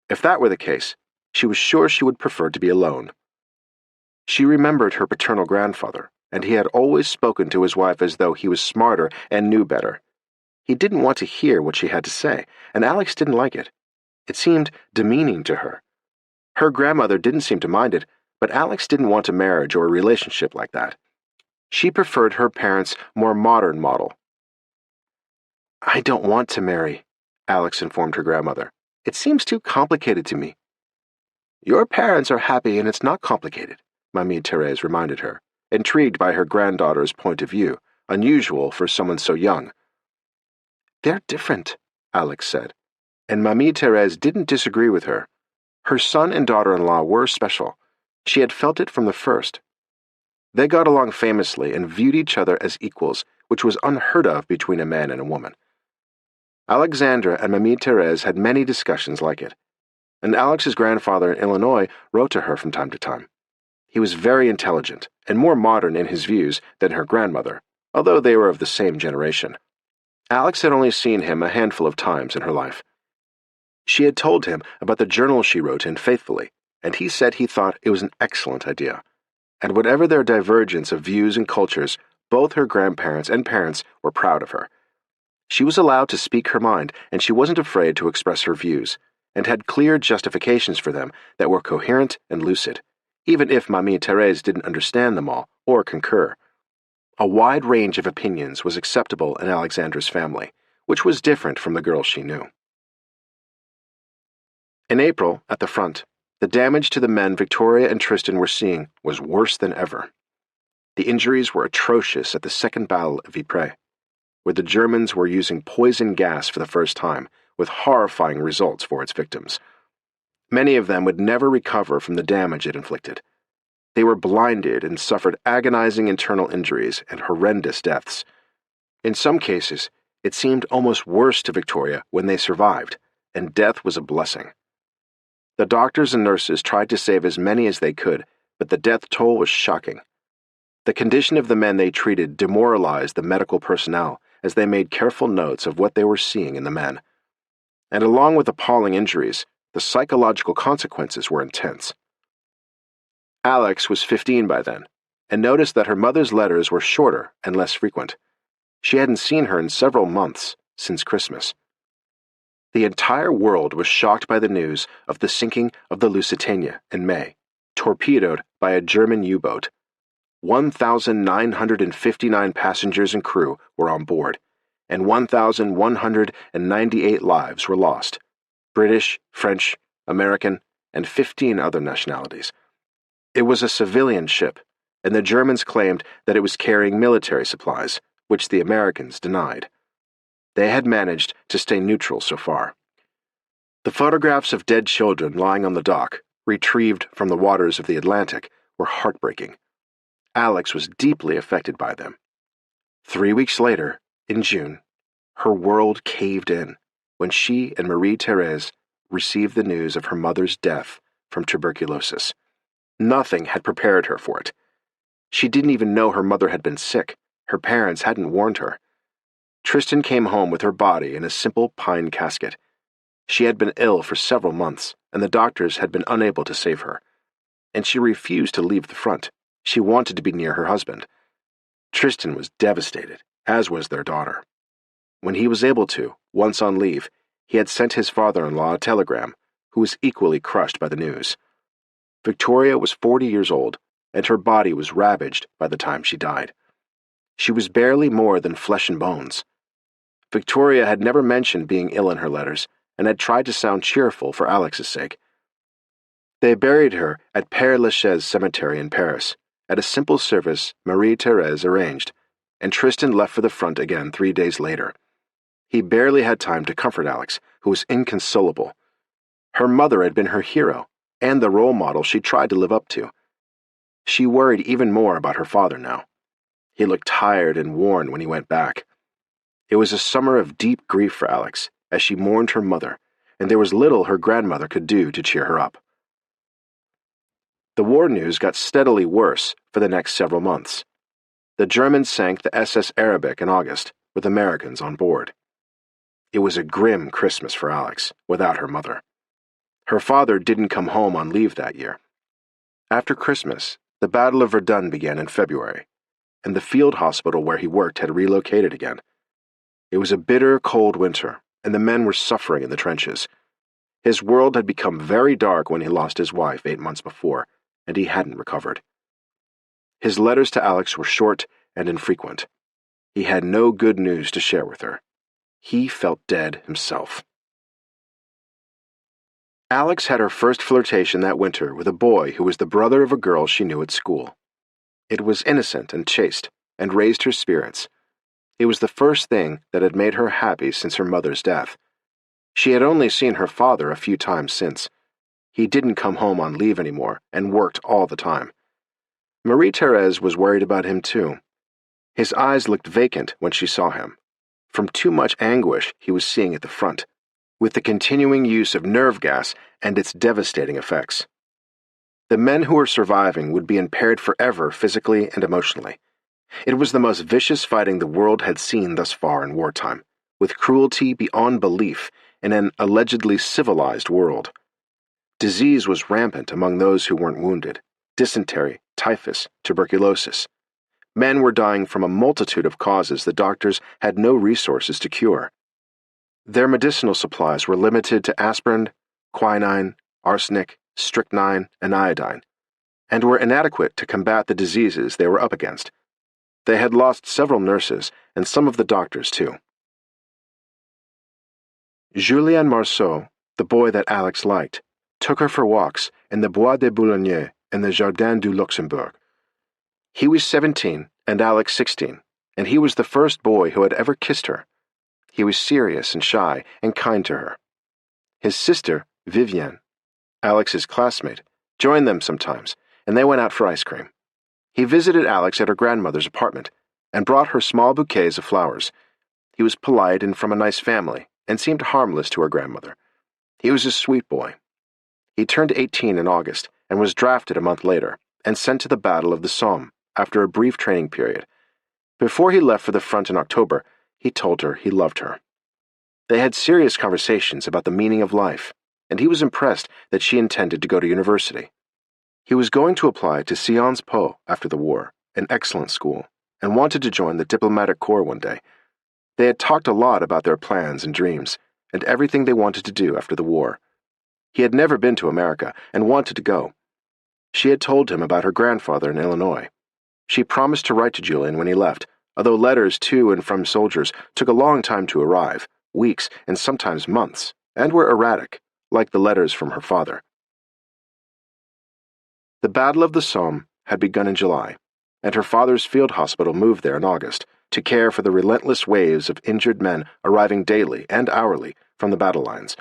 If that were the case, she was sure she would prefer to be alone. She remembered her paternal grandfather, and he had always spoken to his wife as though he was smarter and knew better. He didn't want to hear what she had to say, and Alex didn't like it. It seemed demeaning to her. Her grandmother didn't seem to mind it, but Alex didn't want a marriage or a relationship like that. She preferred her parents' more modern model. "I don't want to marry," Alex informed her grandmother. "It seems too complicated to me." "Your parents are happy and it's not complicated," Mamie Therese reminded her, intrigued by her granddaughter's point of view, unusual for someone so young. "They're different," Alex said, and Mamie Therese didn't disagree with her. Her son and daughter-in-law were special. She had felt it from the first. They got along famously and viewed each other as equals, which was unheard of between a man and a woman. Alexandra and Mamie Therese had many discussions like it, and Alex's grandfather in Illinois wrote to her from time to time. He was very intelligent and more modern in his views than her grandmother, although they were of the same generation. Alex had only seen him a handful of times in her life. She had told him about the journal she wrote in faithfully, and he said he thought it was an excellent idea. And whatever their divergence of views and cultures, both her grandparents and parents were proud of her. She was allowed to speak her mind, and she wasn't afraid to express her views, and had clear justifications for them that were coherent and lucid, even if Mamie Therese didn't understand them all or concur. A wide range of opinions was acceptable in Alexandra's family, which was different from the girls she knew. In April, at the front, the damage to the men Victoria and Tristan were seeing was worse than ever. The injuries were atrocious at the Second Battle of Ypres, where the Germans were using poison gas for the first time, with horrifying results for its victims. Many of them would never recover from the damage it inflicted. They were blinded and suffered agonizing internal injuries and horrendous deaths. In some cases, it seemed almost worse to Victoria when they survived, and death was a blessing. The doctors and nurses tried to save as many as they could, but the death toll was shocking. The condition of the men they treated demoralized the medical personnel as they made careful notes of what they were seeing in the men. And along with appalling injuries, the psychological consequences were intense. Alex was 15 by then, and noticed that her mother's letters were shorter and less frequent. She hadn't seen her in several months, since Christmas. The entire world was shocked by the news of the sinking of the Lusitania in May, torpedoed by a German U-boat. 1,959 passengers and crew were on board, and 1,198 lives were lost: British, French, American, and 15 other nationalities. It was a civilian ship, and the Germans claimed that it was carrying military supplies, which the Americans denied. They had managed to stay neutral so far. The photographs of dead children lying on the dock, retrieved from the waters of the Atlantic, were heartbreaking. Alex was deeply affected by them. 3 weeks later, in June, her world caved in when she and Marie Therese received the news of her mother's death from tuberculosis. Nothing had prepared her for it. She didn't even know her mother had been sick. Her parents hadn't warned her. Tristan came home with her body in a simple pine casket. She had been ill for several months, and the doctors had been unable to save her. And she refused to leave the front. She wanted to be near her husband. Tristan was devastated, as was their daughter. When he was able to, once on leave, he had sent his father-in-law a telegram, who was equally crushed by the news. Victoria was 40 years old, and her body was ravaged by the time she died. She was barely more than flesh and bones. Victoria had never mentioned being ill in her letters, and had tried to sound cheerful for Alex's sake. They buried her at Père Lachaise Cemetery in Paris, at a simple service Marie Therese arranged, and Tristan left for the front again 3 days later. He barely had time to comfort Alex, who was inconsolable. Her mother had been her hero, and the role model she tried to live up to. She worried even more about her father now. He looked tired and worn when he went back. It was a summer of deep grief for Alex, as she mourned her mother, and there was little her grandmother could do to cheer her up. The war news got steadily worse for the next several months. The Germans sank the SS Arabic in August, with Americans on board. It was a grim Christmas for Alex, without her mother. Her father didn't come home on leave that year. After Christmas, the Battle of Verdun began in February, and the field hospital where he worked had relocated again. It was a bitter, cold winter, and the men were suffering in the trenches. His world had become very dark when he lost his wife 8 months before, and he hadn't recovered. His letters to Alex were short and infrequent. He had no good news to share with her. He felt dead himself. Alex had her first flirtation that winter with a boy who was the brother of a girl she knew at school. It was innocent and chaste, and raised her spirits. It was the first thing that had made her happy since her mother's death. She had only seen her father a few times since. He didn't come home on leave anymore and worked all the time. Marie-Thérèse was worried about him too. His eyes looked vacant when she saw him, from too much anguish he was seeing at the front, with the continuing use of nerve gas and its devastating effects. The men who were surviving would be impaired forever physically and emotionally. It was the most vicious fighting the world had seen thus far in wartime, with cruelty beyond belief in an allegedly civilized world. Disease was rampant among those who weren't wounded: dysentery, typhus, tuberculosis. Men were dying from a multitude of causes the doctors had no resources to cure. Their medicinal supplies were limited to aspirin, quinine, arsenic, strychnine, and iodine, and were inadequate to combat the diseases they were up against. They had lost several nurses, and some of the doctors too. Julien Marceau, the boy that Alex liked, took her for walks in the Bois de Boulogne and the Jardin du Luxembourg. He was 17 and Alex 16, and he was the first boy who had ever kissed her. He was serious and shy and kind to her. His sister, Vivienne, Alex's classmate, joined them sometimes, and they went out for ice cream. He visited Alex at her grandmother's apartment and brought her small bouquets of flowers. He was polite and from a nice family and seemed harmless to her grandmother. He was a sweet boy. He turned 18 in August and was drafted a month later and sent to the Battle of the Somme after a brief training period. Before he left for the front in October, he told her he loved her. They had serious conversations about the meaning of life, and he was impressed that she intended to go to university. He was going to apply to Sciences Po after the war, an excellent school, and wanted to join the diplomatic corps one day. They had talked a lot about their plans and dreams, and everything they wanted to do after the war. He had never been to America and wanted to go. She had told him about her grandfather in Illinois. She promised to write to Julien when he left, although letters to and from soldiers took a long time to arrive, weeks and sometimes months, and were erratic, like the letters from her father. The Battle of the Somme had begun in July, and her father's field hospital moved there in August to care for the relentless waves of injured men arriving daily and hourly from the battle lines.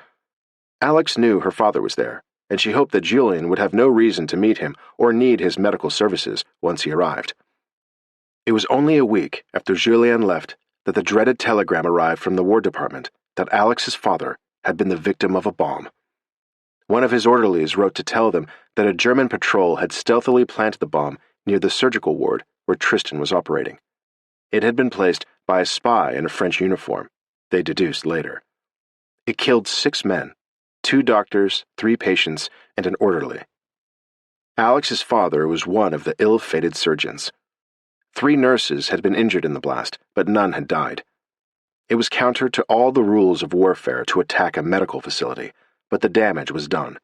Alex knew her father was there, and she hoped that Julien would have no reason to meet him or need his medical services once he arrived. It was only a week after Julien left that the dreaded telegram arrived from the War Department that Alex's father had been the victim of a bomb. One of his orderlies wrote to tell them that a German patrol had stealthily planted the bomb near the surgical ward where Tristan was operating. It had been placed by a spy in a French uniform, they deduced later. It killed 6 men, 2 doctors, 3 patients, and an orderly. Alex's father was one of the ill-fated surgeons. 3 nurses had been injured in the blast, but none had died. It was counter to all the rules of warfare to attack a medical facility, but the damage was done.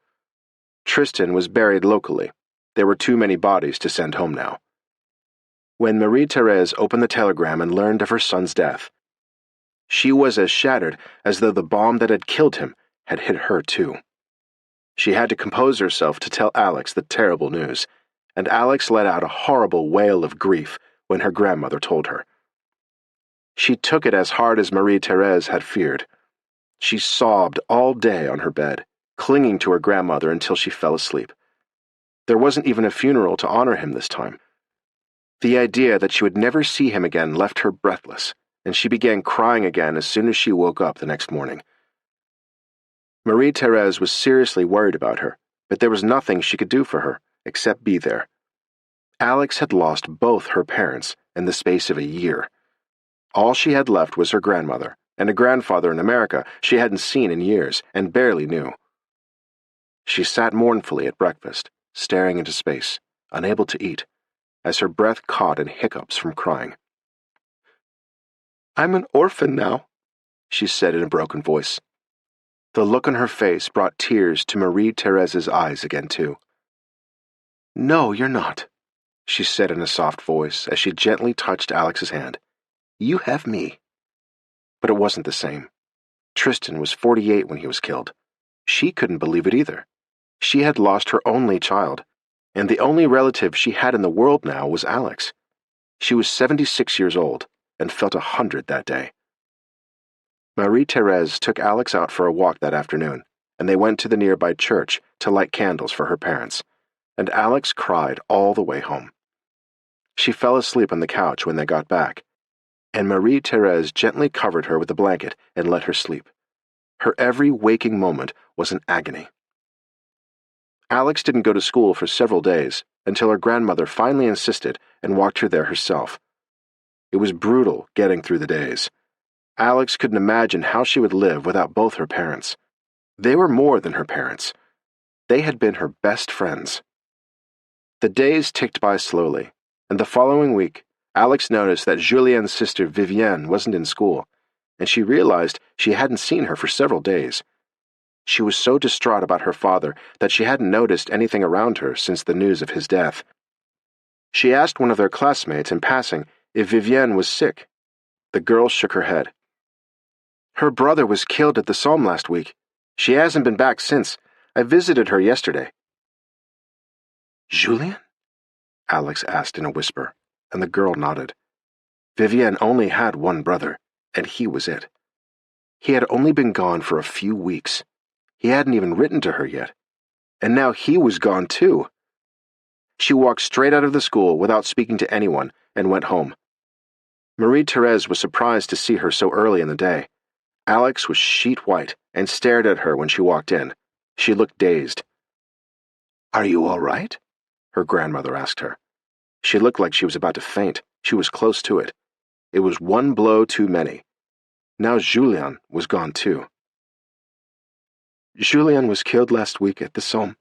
Tristan was buried locally. There were too many bodies to send home now. When Marie-Thérèse opened the telegram and learned of her son's death, she was as shattered as though the bomb that had killed him had hit her too. She had to compose herself to tell Alex the terrible news, and Alex let out a horrible wail of grief when her grandmother told her. She took it as hard as Marie-Thérèse had feared. She sobbed all day on her bed, clinging to her grandmother until she fell asleep. There wasn't even a funeral to honor him this time. The idea that she would never see him again left her breathless, and she began crying again as soon as she woke up the next morning. Marie-Thérèse was seriously worried about her, but there was nothing she could do for her except be there. Alex had lost both her parents in the space of a year. All she had left was her grandmother, and a grandfather in America she hadn't seen in years and barely knew. She sat mournfully at breakfast, staring into space, unable to eat, as her breath caught in hiccups from crying. "I'm an orphan now," she said in a broken voice. The look on her face brought tears to Marie-Thérèse's eyes again, too. "No, you're not," she said in a soft voice as she gently touched Alex's hand. "You have me." But it wasn't the same. Tristan was 48 when he was killed. She couldn't believe it either. She had lost her only child, and the only relative she had in the world now was Alex. She was 76 years old and felt 100 that day. Marie-Thérèse took Alex out for a walk that afternoon, and they went to the nearby church to light candles for her parents, and Alex cried all the way home. She fell asleep on the couch when they got back, and Marie-Thérèse gently covered her with a blanket and let her sleep. Her every waking moment was an agony. Alex didn't go to school for several days until her grandmother finally insisted and walked her there herself. It was brutal getting through the days. Alex couldn't imagine how she would live without both her parents. They were more than her parents. They had been her best friends. The days ticked by slowly, and the following week, Alex noticed that Julien's sister Vivienne wasn't in school, and she realized she hadn't seen her for several days. She was so distraught about her father that she hadn't noticed anything around her since the news of his death. She asked one of their classmates in passing if Vivienne was sick. The girl shook her head. "Her brother was killed at the Somme last week. She hasn't been back since. I visited her yesterday." "Julien?" Alex asked in a whisper, and the girl nodded. Vivienne only had one brother, and he was it. He had only been gone for a few weeks. He hadn't even written to her yet. And now he was gone too. She walked straight out of the school without speaking to anyone and went home. Marie-Thérèse was surprised to see her so early in the day. Alex was sheet white and stared at her when she walked in. She looked dazed. "Are you all right?" her grandmother asked her. She looked like she was about to faint. She was close to it. It was one blow too many. Now Julien was gone too. "Julien was killed last week at the Somme,"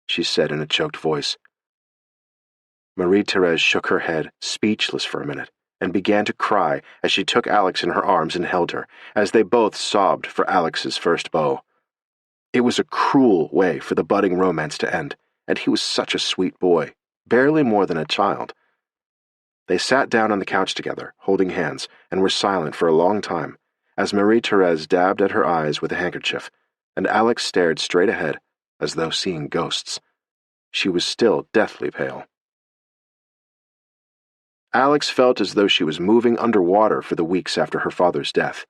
she said in a choked voice. Marie-Thérèse shook her head, speechless for a minute, and began to cry as she took Alex in her arms and held her, as they both sobbed for Alex's first beau. It was a cruel way for the budding romance to end, and he was such a sweet boy, barely more than a child. They sat down on the couch together, holding hands, and were silent for a long time, as Marie-Thérèse dabbed at her eyes with a handkerchief, and Alex stared straight ahead, as though seeing ghosts. She was still deathly pale. Alex felt as though she was moving underwater for the weeks after her father's death.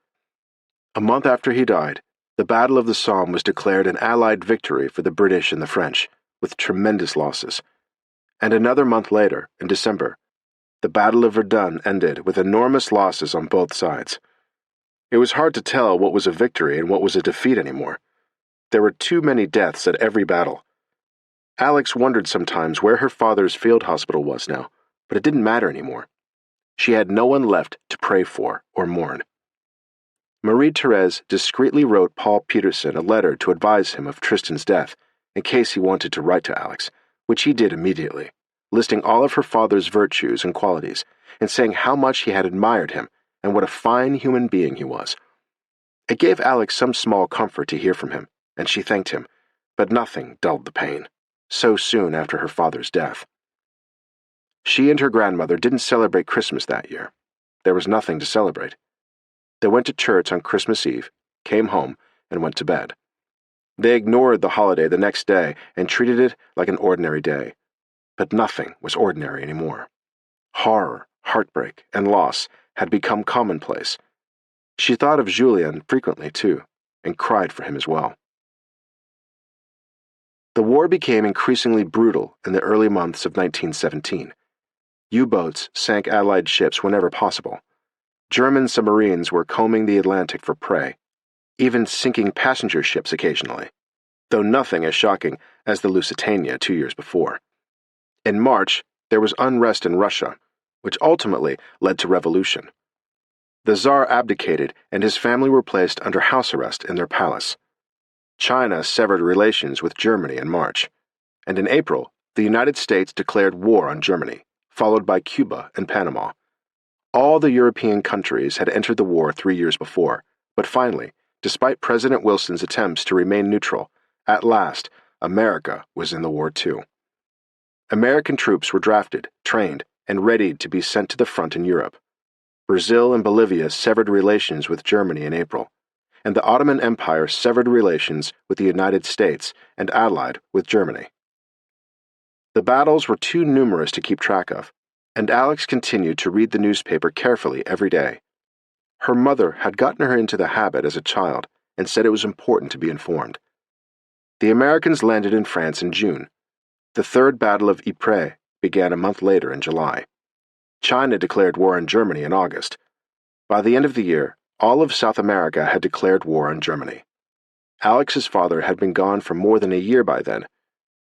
A month after he died, the Battle of the Somme was declared an Allied victory for the British and the French, with tremendous losses. And another month later, in December, the Battle of Verdun ended with enormous losses on both sides. It was hard to tell what was a victory and what was a defeat anymore. There were too many deaths at every battle. Alex wondered sometimes where her father's field hospital was now, but it didn't matter anymore. She had no one left to pray for or mourn. Marie-Thérèse discreetly wrote Paul Peterson a letter to advise him of Tristan's death, in case he wanted to write to Alex, which he did immediately, listing all of her father's virtues and qualities, and saying how much he had admired him and what a fine human being he was. It gave Alex some small comfort to hear from him, and she thanked him, but nothing dulled the pain, so soon after her father's death. She and her grandmother didn't celebrate Christmas that year. There was nothing to celebrate. They went to church on Christmas Eve, came home, and went to bed. They ignored the holiday the next day and treated it like an ordinary day. But nothing was ordinary anymore. Horror, heartbreak, and loss had become commonplace. She thought of Julien frequently, too, and cried for him as well. The war became increasingly brutal in the early months of 1917. U-boats sank Allied ships whenever possible. German submarines were combing the Atlantic for prey, even sinking passenger ships occasionally, though nothing as shocking as the Lusitania 2 years before. In March, there was unrest in Russia, which ultimately led to revolution. The Tsar abdicated and his family were placed under house arrest in their palace. China severed relations with Germany in March, and in April, the United States declared war on Germany, followed by Cuba and Panama. All the European countries had entered the war 3 years before, But finally, despite President Wilson's attempts to remain neutral, at last, America was in the war too. American troops were drafted, trained, and readied to be sent to the front in Europe. Brazil and Bolivia severed relations with Germany in April, and the Ottoman Empire severed relations with the United States and allied with Germany. The battles were too numerous to keep track of, and Alex continued to read the newspaper carefully every day. Her mother had gotten her into the habit as a child and said it was important to be informed. The Americans landed in France in June. The Third Battle of Ypres began a month later in July. China declared war on Germany in August. By the end of the year, all of South America had declared war on Germany. Alex's father had been gone for more than a year by then.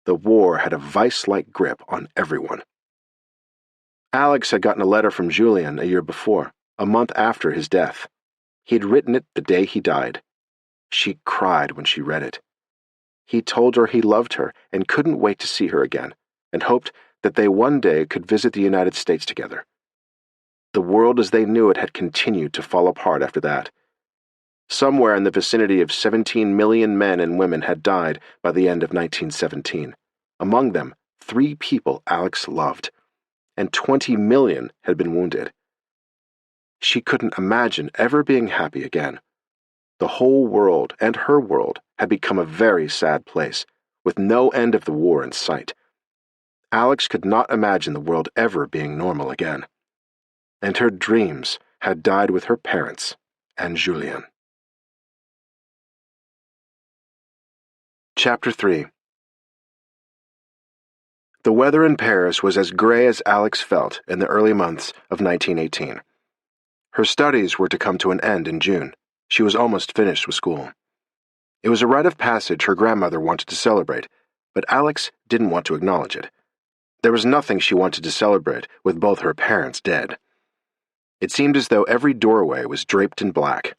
The war had a vice-like grip on everyone. Alex had gotten a letter from Julien a year before, a month after his death. He had written it the day he died. She cried when she read it. He told her he loved her and couldn't wait to see her again, and hoped that they one day could visit the United States together. The world as they knew it had continued to fall apart after that. Somewhere in the vicinity of 17 million men and women had died by the end of 1917. Among them, 3 people Alex loved, and 20 million had been wounded. She couldn't imagine ever being happy again. The whole world and her world had become a very sad place, with no end of the war in sight. Alex could not imagine the world ever being normal again. And her dreams had died with her parents and Julien. Chapter 3. The weather in Paris was as gray as Alex felt in the early months of 1918. Her studies were to come to an end in June. She was almost finished with school. It was a rite of passage her grandmother wanted to celebrate, but Alex didn't want to acknowledge it. There was nothing she wanted to celebrate with both her parents dead. It seemed as though every doorway was draped in black.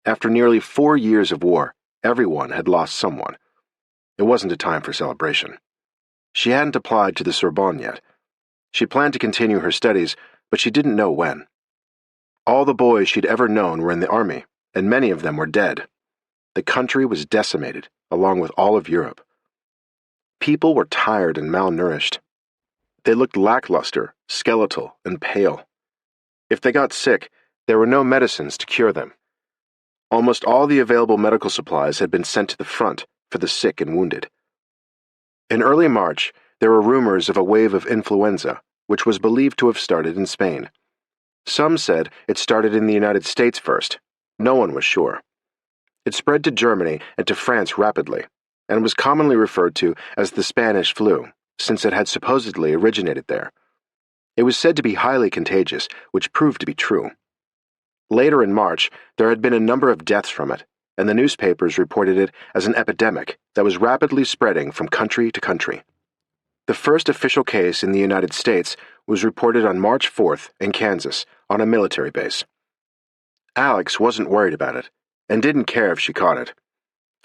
After nearly 4 years of war, everyone had lost someone. It wasn't a time for celebration. She hadn't applied to the Sorbonne yet. She planned to continue her studies, but she didn't know when. All the boys she'd ever known were in the army, and many of them were dead. The country was decimated, along with all of Europe. People were tired and malnourished. They looked lackluster, skeletal, and pale. If they got sick, there were no medicines to cure them. Almost all the available medical supplies had been sent to the front for the sick and wounded. In early March, there were rumors of a wave of influenza, which was believed to have started in Spain. Some said it started in the United States first. No one was sure. It spread to Germany and to France rapidly, and was commonly referred to as the Spanish flu, since it had supposedly originated there. It was said to be highly contagious, which proved to be true. Later in March, there had been a number of deaths from it, and the newspapers reported it as an epidemic that was rapidly spreading from country to country. The first official case in the United States was reported on March 4th in Kansas on a military base. Alex wasn't worried about it, and didn't care if she caught it.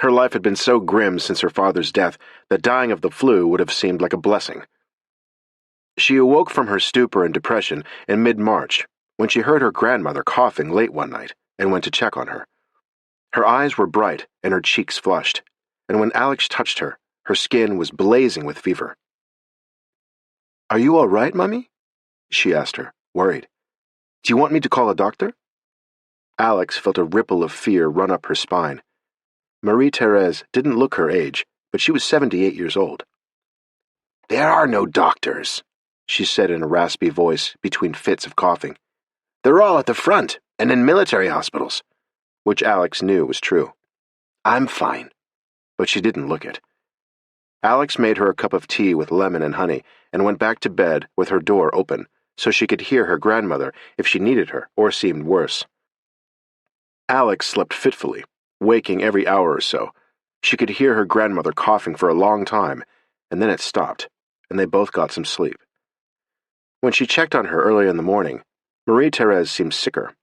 Her life had been so grim since her father's death that dying of the flu would have seemed like a blessing. She awoke from her stupor and depression in mid-March when she heard her grandmother coughing late one night and went to check on her. Her eyes were bright and her cheeks flushed, and when Alex touched her, her skin was blazing with fever. "Are you all right, Mummy?" she asked her, worried. "Do you want me to call a doctor?" Alex felt a ripple of fear run up her spine. Marie-Thérèse didn't look her age, but she was 78 years old. "There are no doctors," she said in a raspy voice between fits of coughing. "They're all at the front and in military hospitals," which Alex knew was true. "I'm fine," but she didn't look it. Alex made her a cup of tea with lemon and honey and went back to bed with her door open so she could hear her grandmother if she needed her or seemed worse. Alex slept fitfully, waking every hour or so. She could hear her grandmother coughing for a long time, and then it stopped, and they both got some sleep. When she checked on her early in the morning, Marie-Thérèse seemed sicker.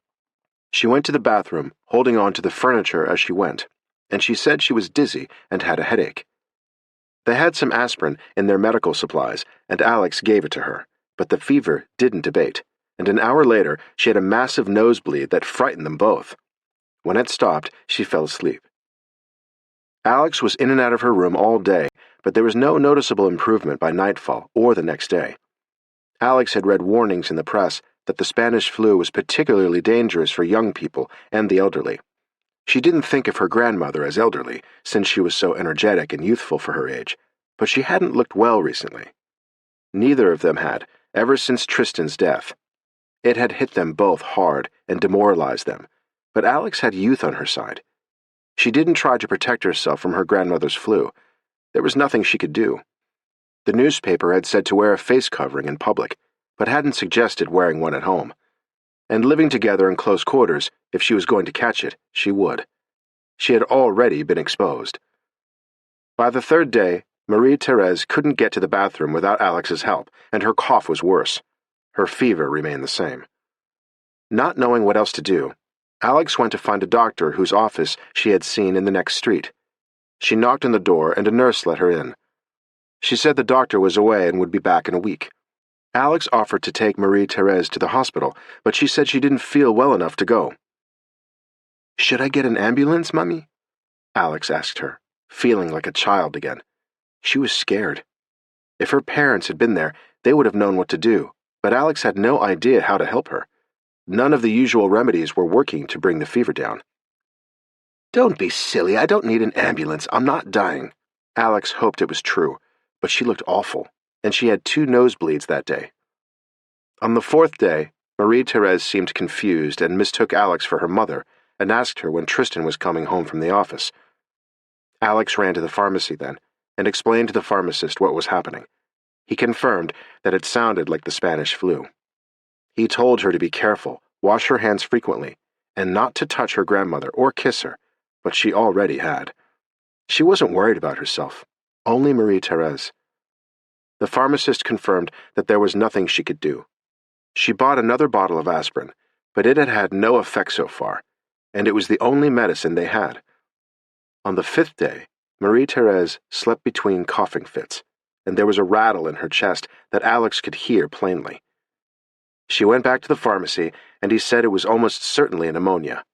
She went to the bathroom, holding on to the furniture as she went, and she said she was dizzy and had a headache. They had some aspirin in their medical supplies, and Alex gave it to her, but the fever didn't abate, and an hour later she had a massive nosebleed that frightened them both. When it stopped, she fell asleep. Alex was in and out of her room all day, but there was no noticeable improvement by nightfall or the next day. Alex had read warnings in the press that the Spanish flu was particularly dangerous for young people and the elderly. She didn't think of her grandmother as elderly, since she was so energetic and youthful for her age, but she hadn't looked well recently. Neither of them had, ever since Tristan's death. It had hit them both hard and demoralized them, but Alex had youth on her side. She didn't try to protect herself from her grandmother's flu. There was nothing she could do. The newspaper had said to wear a face covering in public, but hadn't suggested wearing one at home. And living together in close quarters, if she was going to catch it, she would. She had already been exposed. By the third day, Marie-Thérèse couldn't get to the bathroom without Alex's help, and her cough was worse. Her fever remained the same. Not knowing what else to do, Alex went to find a doctor whose office she had seen in the next street. She knocked on the door, and a nurse let her in. She said the doctor was away and would be back in a week. Alex offered to take Marie-Thérèse to the hospital, but she said she didn't feel well enough to go. "Should I get an ambulance, Mummy?" Alex asked her, feeling like a child again. She was scared. If her parents had been there, they would have known what to do, but Alex had no idea how to help her. None of the usual remedies were working to bring the fever down. "Don't be silly. I don't need an ambulance. I'm not dying." Alex hoped it was true, but she looked awful, and she had 2 nosebleeds that day. On the 4th day, Marie-Thérèse seemed confused and mistook Alex for her mother and asked her when Tristan was coming home from the office. Alex ran to the pharmacy then and explained to the pharmacist what was happening. He confirmed that it sounded like the Spanish flu. He told her to be careful, wash her hands frequently, and not to touch her grandmother or kiss her, but she already had. She wasn't worried about herself, only Marie-Thérèse. The pharmacist confirmed that there was nothing she could do. She bought another bottle of aspirin, but it had had no effect so far, and it was the only medicine they had. On the 5th day, Marie-Thérèse slept between coughing fits, and there was a rattle in her chest that Alex could hear plainly. She went back to the pharmacy, and he said it was almost certainly pneumonia.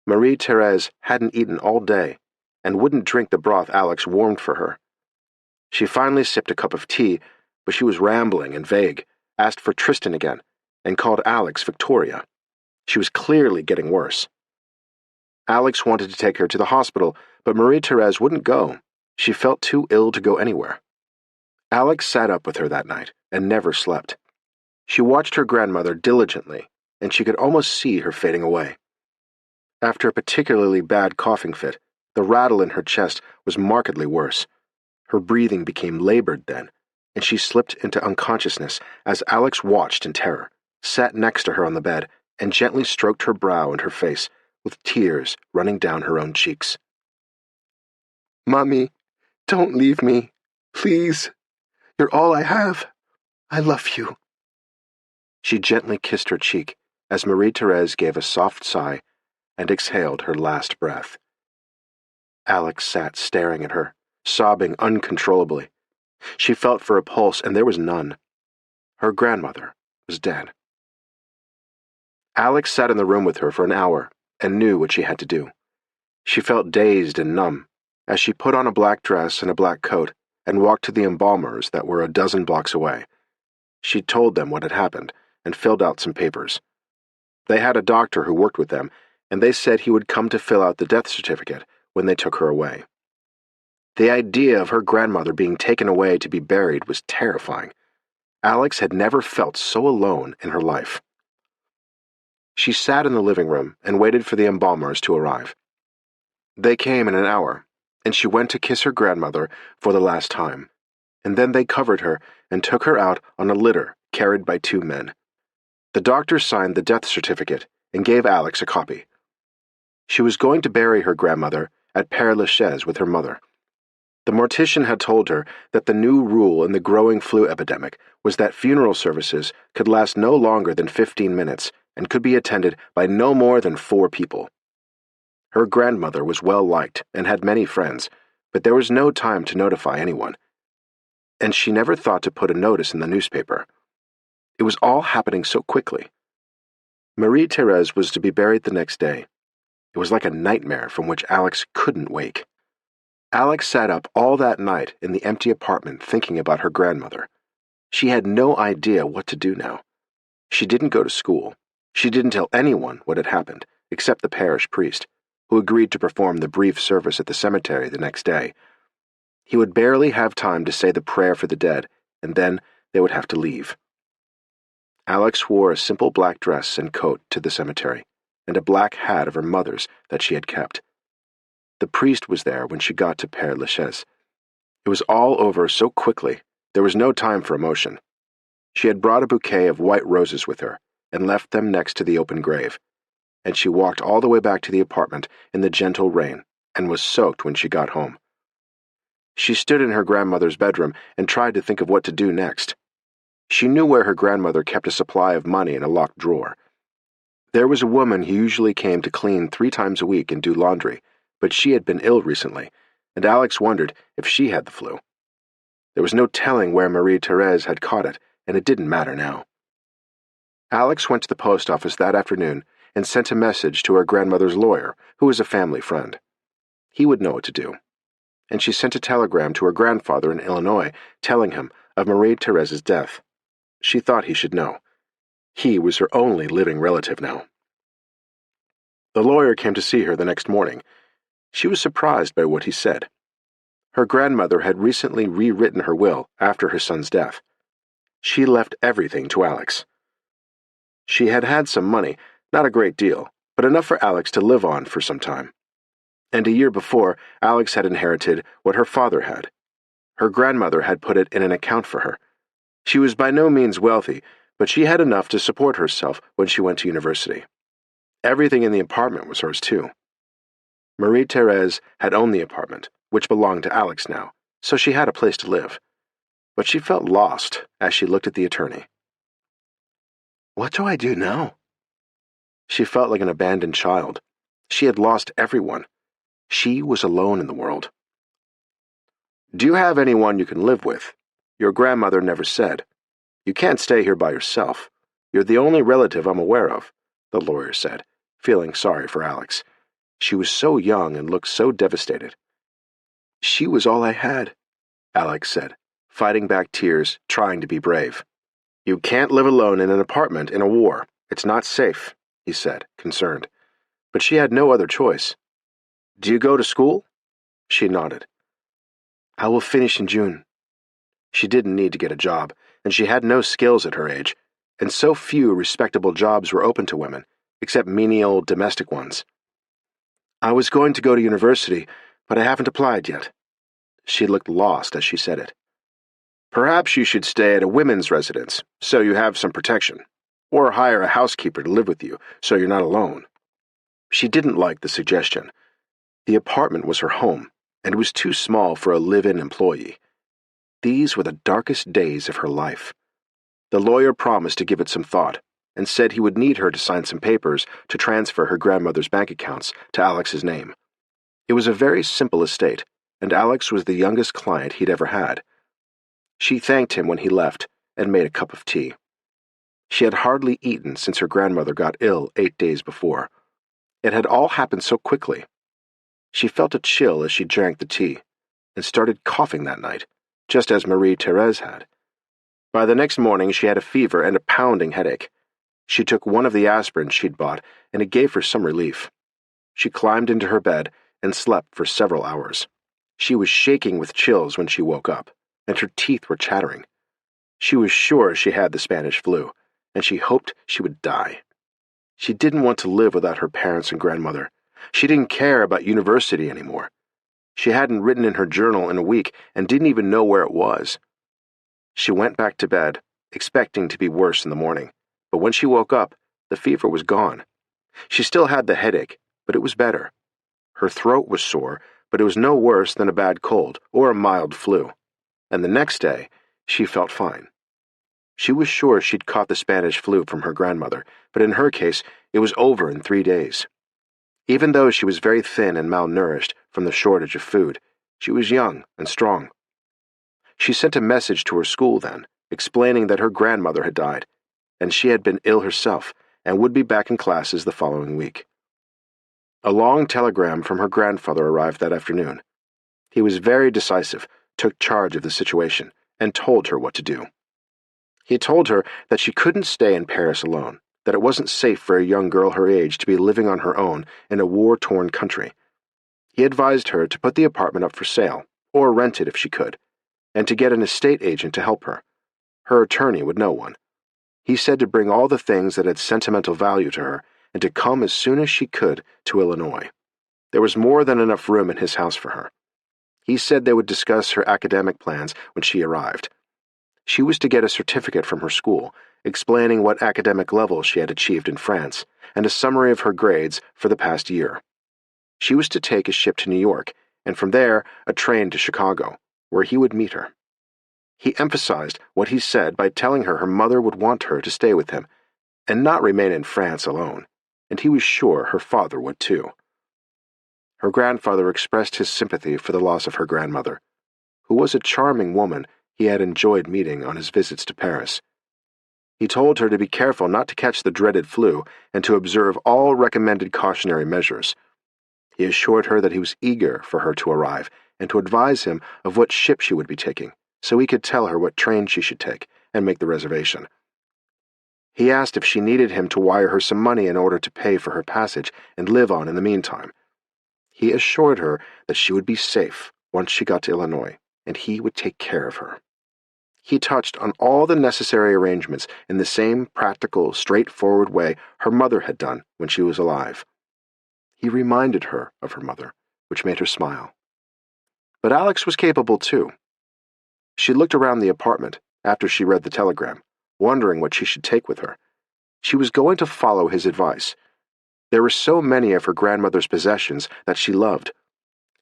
Marie-Thérèse hadn't eaten all day, and wouldn't drink the broth Alex warmed for her. She finally sipped a cup of tea, but she was rambling and vague, asked for Tristan again, and called Alex Victoria. She was clearly getting worse. Alex wanted to take her to the hospital, but Marie-Thérèse wouldn't go. She felt too ill to go anywhere. Alex sat up with her that night and never slept. She watched her grandmother diligently, and she could almost see her fading away. After a particularly bad coughing fit, the rattle in her chest was markedly worse. Her breathing became labored then, and she slipped into unconsciousness as Alex watched in terror, sat next to her on the bed, and gently stroked her brow and her face, with tears running down her own cheeks. "Mommy, don't leave me. Please. You're all I have. I love you." She gently kissed her cheek as Marie-Thérèse gave a soft sigh and exhaled her last breath. Alex sat staring at her, sobbing uncontrollably. She felt for a pulse, and there was none. Her grandmother was dead. Alex sat in the room with her for an hour and knew what she had to do. She felt dazed and numb as she put on a black dress and a black coat and walked to the embalmers that were a dozen blocks away. She told them what had happened and filled out some papers. They had a doctor who worked with them, and they said he would come to fill out the death certificate when they took her away. The idea of her grandmother being taken away to be buried was terrifying. Alex had never felt so alone in her life. She sat in the living room and waited for the embalmers to arrive. They came in an hour, and she went to kiss her grandmother for the last time, and then they covered her and took her out on a litter carried by 2 men. The doctor signed the death certificate and gave Alex a copy. She was going to bury her grandmother at Père Lachaise with her mother. The mortician had told her that the new rule in the growing flu epidemic was that funeral services could last no longer than 15 minutes and could be attended by no more than 4 people. Her grandmother was well liked and had many friends, but there was no time to notify anyone. And she never thought to put a notice in the newspaper. It was all happening so quickly. Marie-Thérèse was to be buried the next day. It was like a nightmare from which Alex couldn't wake. Alex sat up all that night in the empty apartment thinking about her grandmother. She had no idea what to do now. She didn't go to school. She didn't tell anyone what had happened, except the parish priest, who agreed to perform the brief service at the cemetery the next day. He would barely have time to say the prayer for the dead, and then they would have to leave. Alex wore a simple black dress and coat to the cemetery, and a black hat of her mother's that she had kept. The priest was there when she got to Père Lachaise. It was all over so quickly, there was no time for emotion. She had brought a bouquet of white roses with her, and left them next to the open grave, and she walked all the way back to the apartment in the gentle rain, and was soaked when she got home. She stood in her grandmother's bedroom and tried to think of what to do next. She knew where her grandmother kept a supply of money in a locked drawer. There was a woman who usually came to clean 3 times a week and do laundry, but she had been ill recently, and Alex wondered if she had the flu. There was no telling where Marie-Thérèse had caught it, and it didn't matter now. Alex went to the post office that afternoon and sent a message to her grandmother's lawyer, who was a family friend. He would know what to do. And she sent a telegram to her grandfather in Illinois telling him of Marie-Thérèse's death. She thought he should know. He was her only living relative now. The lawyer came to see her the next morning. She was surprised by what he said. Her grandmother had recently rewritten her will after her son's death. She left everything to Alex. She had had some money, not a great deal, but enough for Alex to live on for some time. And a year before, Alex had inherited what her father had. Her grandmother had put it in an account for her. She was by no means wealthy, but she had enough to support herself when she went to university. Everything in the apartment was hers too. Marie-Thérèse had owned the apartment, which belonged to Alex now, so she had a place to live. But she felt lost as she looked at the attorney. What do I do now? She felt like an abandoned child. She had lost everyone. She was alone in the world. Do you have anyone you can live with? Your grandmother never said. You can't stay here by yourself. You're the only relative I'm aware of, the lawyer said, feeling sorry for Alex. She was so young and looked so devastated. She was all I had, Alex said, fighting back tears, trying to be brave. You can't live alone in an apartment in a war. It's not safe, he said, concerned. But she had no other choice. Do you go to school? She nodded. I will finish in June. She didn't need to get a job, and she had no skills at her age, and so few respectable jobs were open to women, except menial domestic ones. I was going to go to university, but I haven't applied yet. She looked lost as she said it. Perhaps you should stay at a women's residence, so you have some protection, or hire a housekeeper to live with you, so you're not alone. She didn't like the suggestion. The apartment was her home, and it was too small for a live-in employee. These were the darkest days of her life. The lawyer promised to give it some thought, and said he would need her to sign some papers to transfer her grandmother's bank accounts to Alex's name. It was a very simple estate, and Alex was the youngest client he'd ever had. She thanked him when he left and made a cup of tea. She had hardly eaten since her grandmother got ill 8 days before. It had all happened so quickly. She felt a chill as she drank the tea, and started coughing that night, just as Marie-Thérèse had. By the next morning she had a fever and a pounding headache. She took one of the aspirins she'd bought, and it gave her some relief. She climbed into her bed and slept for several hours. She was shaking with chills when she woke up, and her teeth were chattering. She was sure she had the Spanish flu, and she hoped she would die. She didn't want to live without her parents and grandmother. She didn't care about university anymore. She hadn't written in her journal in a week and didn't even know where it was. She went back to bed, expecting to be worse in the morning, but when she woke up, the fever was gone. She still had the headache, but it was better. Her throat was sore, but it was no worse than a bad cold or a mild flu. And the next day, she felt fine. She was sure she'd caught the Spanish flu from her grandmother, but in her case, it was over in 3 days. Even though she was very thin and malnourished from the shortage of food, she was young and strong. She sent a message to her school then, explaining that her grandmother had died, and she had been ill herself and would be back in classes the following week. A long telegram from her grandfather arrived that afternoon. He was very decisive, took charge of the situation, and told her what to do. He told her that she couldn't stay in Paris alone, that it wasn't safe for a young girl her age to be living on her own in a war-torn country. He advised her to put the apartment up for sale, or rent it if she could, and to get an estate agent to help her. Her attorney would know one. He said to bring all the things that had sentimental value to her and to come as soon as she could to Illinois. There was more than enough room in his house for her. He said they would discuss her academic plans when she arrived. She was to get a certificate from her school, explaining what academic level she had achieved in France, and a summary of her grades for the past year. She was to take a ship to New York, and from there a train to Chicago, where he would meet her. He emphasized what he said by telling her mother would want her to stay with him, and not remain in France alone, and he was sure her father would too. Her grandfather expressed his sympathy for the loss of her grandmother, who was a charming woman he had enjoyed meeting on his visits to Paris. He told her to be careful not to catch the dreaded flu and to observe all recommended cautionary measures. He assured her that he was eager for her to arrive and to advise him of what ship she would be taking, so he could tell her what train she should take and make the reservation. He asked if she needed him to wire her some money in order to pay for her passage and live on in the meantime. He assured her that she would be safe once she got to Illinois, and he would take care of her. He touched on all the necessary arrangements in the same practical, straightforward way her mother had done when she was alive. He reminded her of her mother, which made her smile. But Alex was capable too. She looked around the apartment after she read the telegram, wondering what she should take with her. She was going to follow his advice. There were so many of her grandmother's possessions that she loved.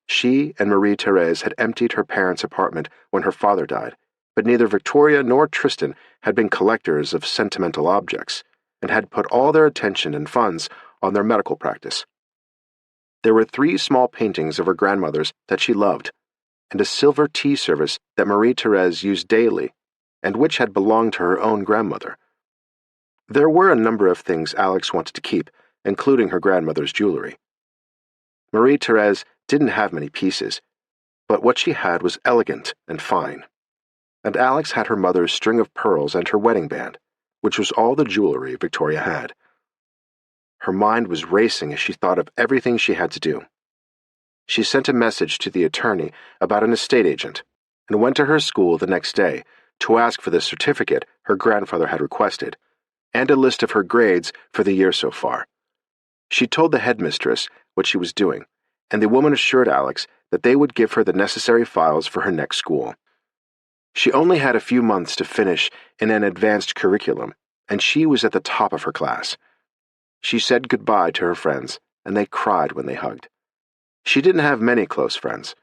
She and Marie-Thérèse had emptied her parents' apartment when her father died, but neither Victoria nor Tristan had been collectors of sentimental objects and had put all their attention and funds on their medical practice. There were 3 small paintings of her grandmother's that she loved, and a silver tea service that Marie-Thérèse used daily and which had belonged to her own grandmother. There were a number of things Alex wanted to keep, including her grandmother's jewelry. Marie-Thérèse didn't have many pieces, but what she had was elegant and fine. And Alex had her mother's string of pearls and her wedding band, which was all the jewelry Victoria had. Her mind was racing as she thought of everything she had to do. She sent a message to the attorney about an estate agent and went to her school the next day to ask for the certificate her grandfather had requested and a list of her grades for the year so far. She told the headmistress what she was doing, and the woman assured Alex that they would give her the necessary files for her next school. She only had a few months to finish in an advanced curriculum, and she was at the top of her class. She said goodbye to her friends, and they cried when they hugged. She didn't have many close friends.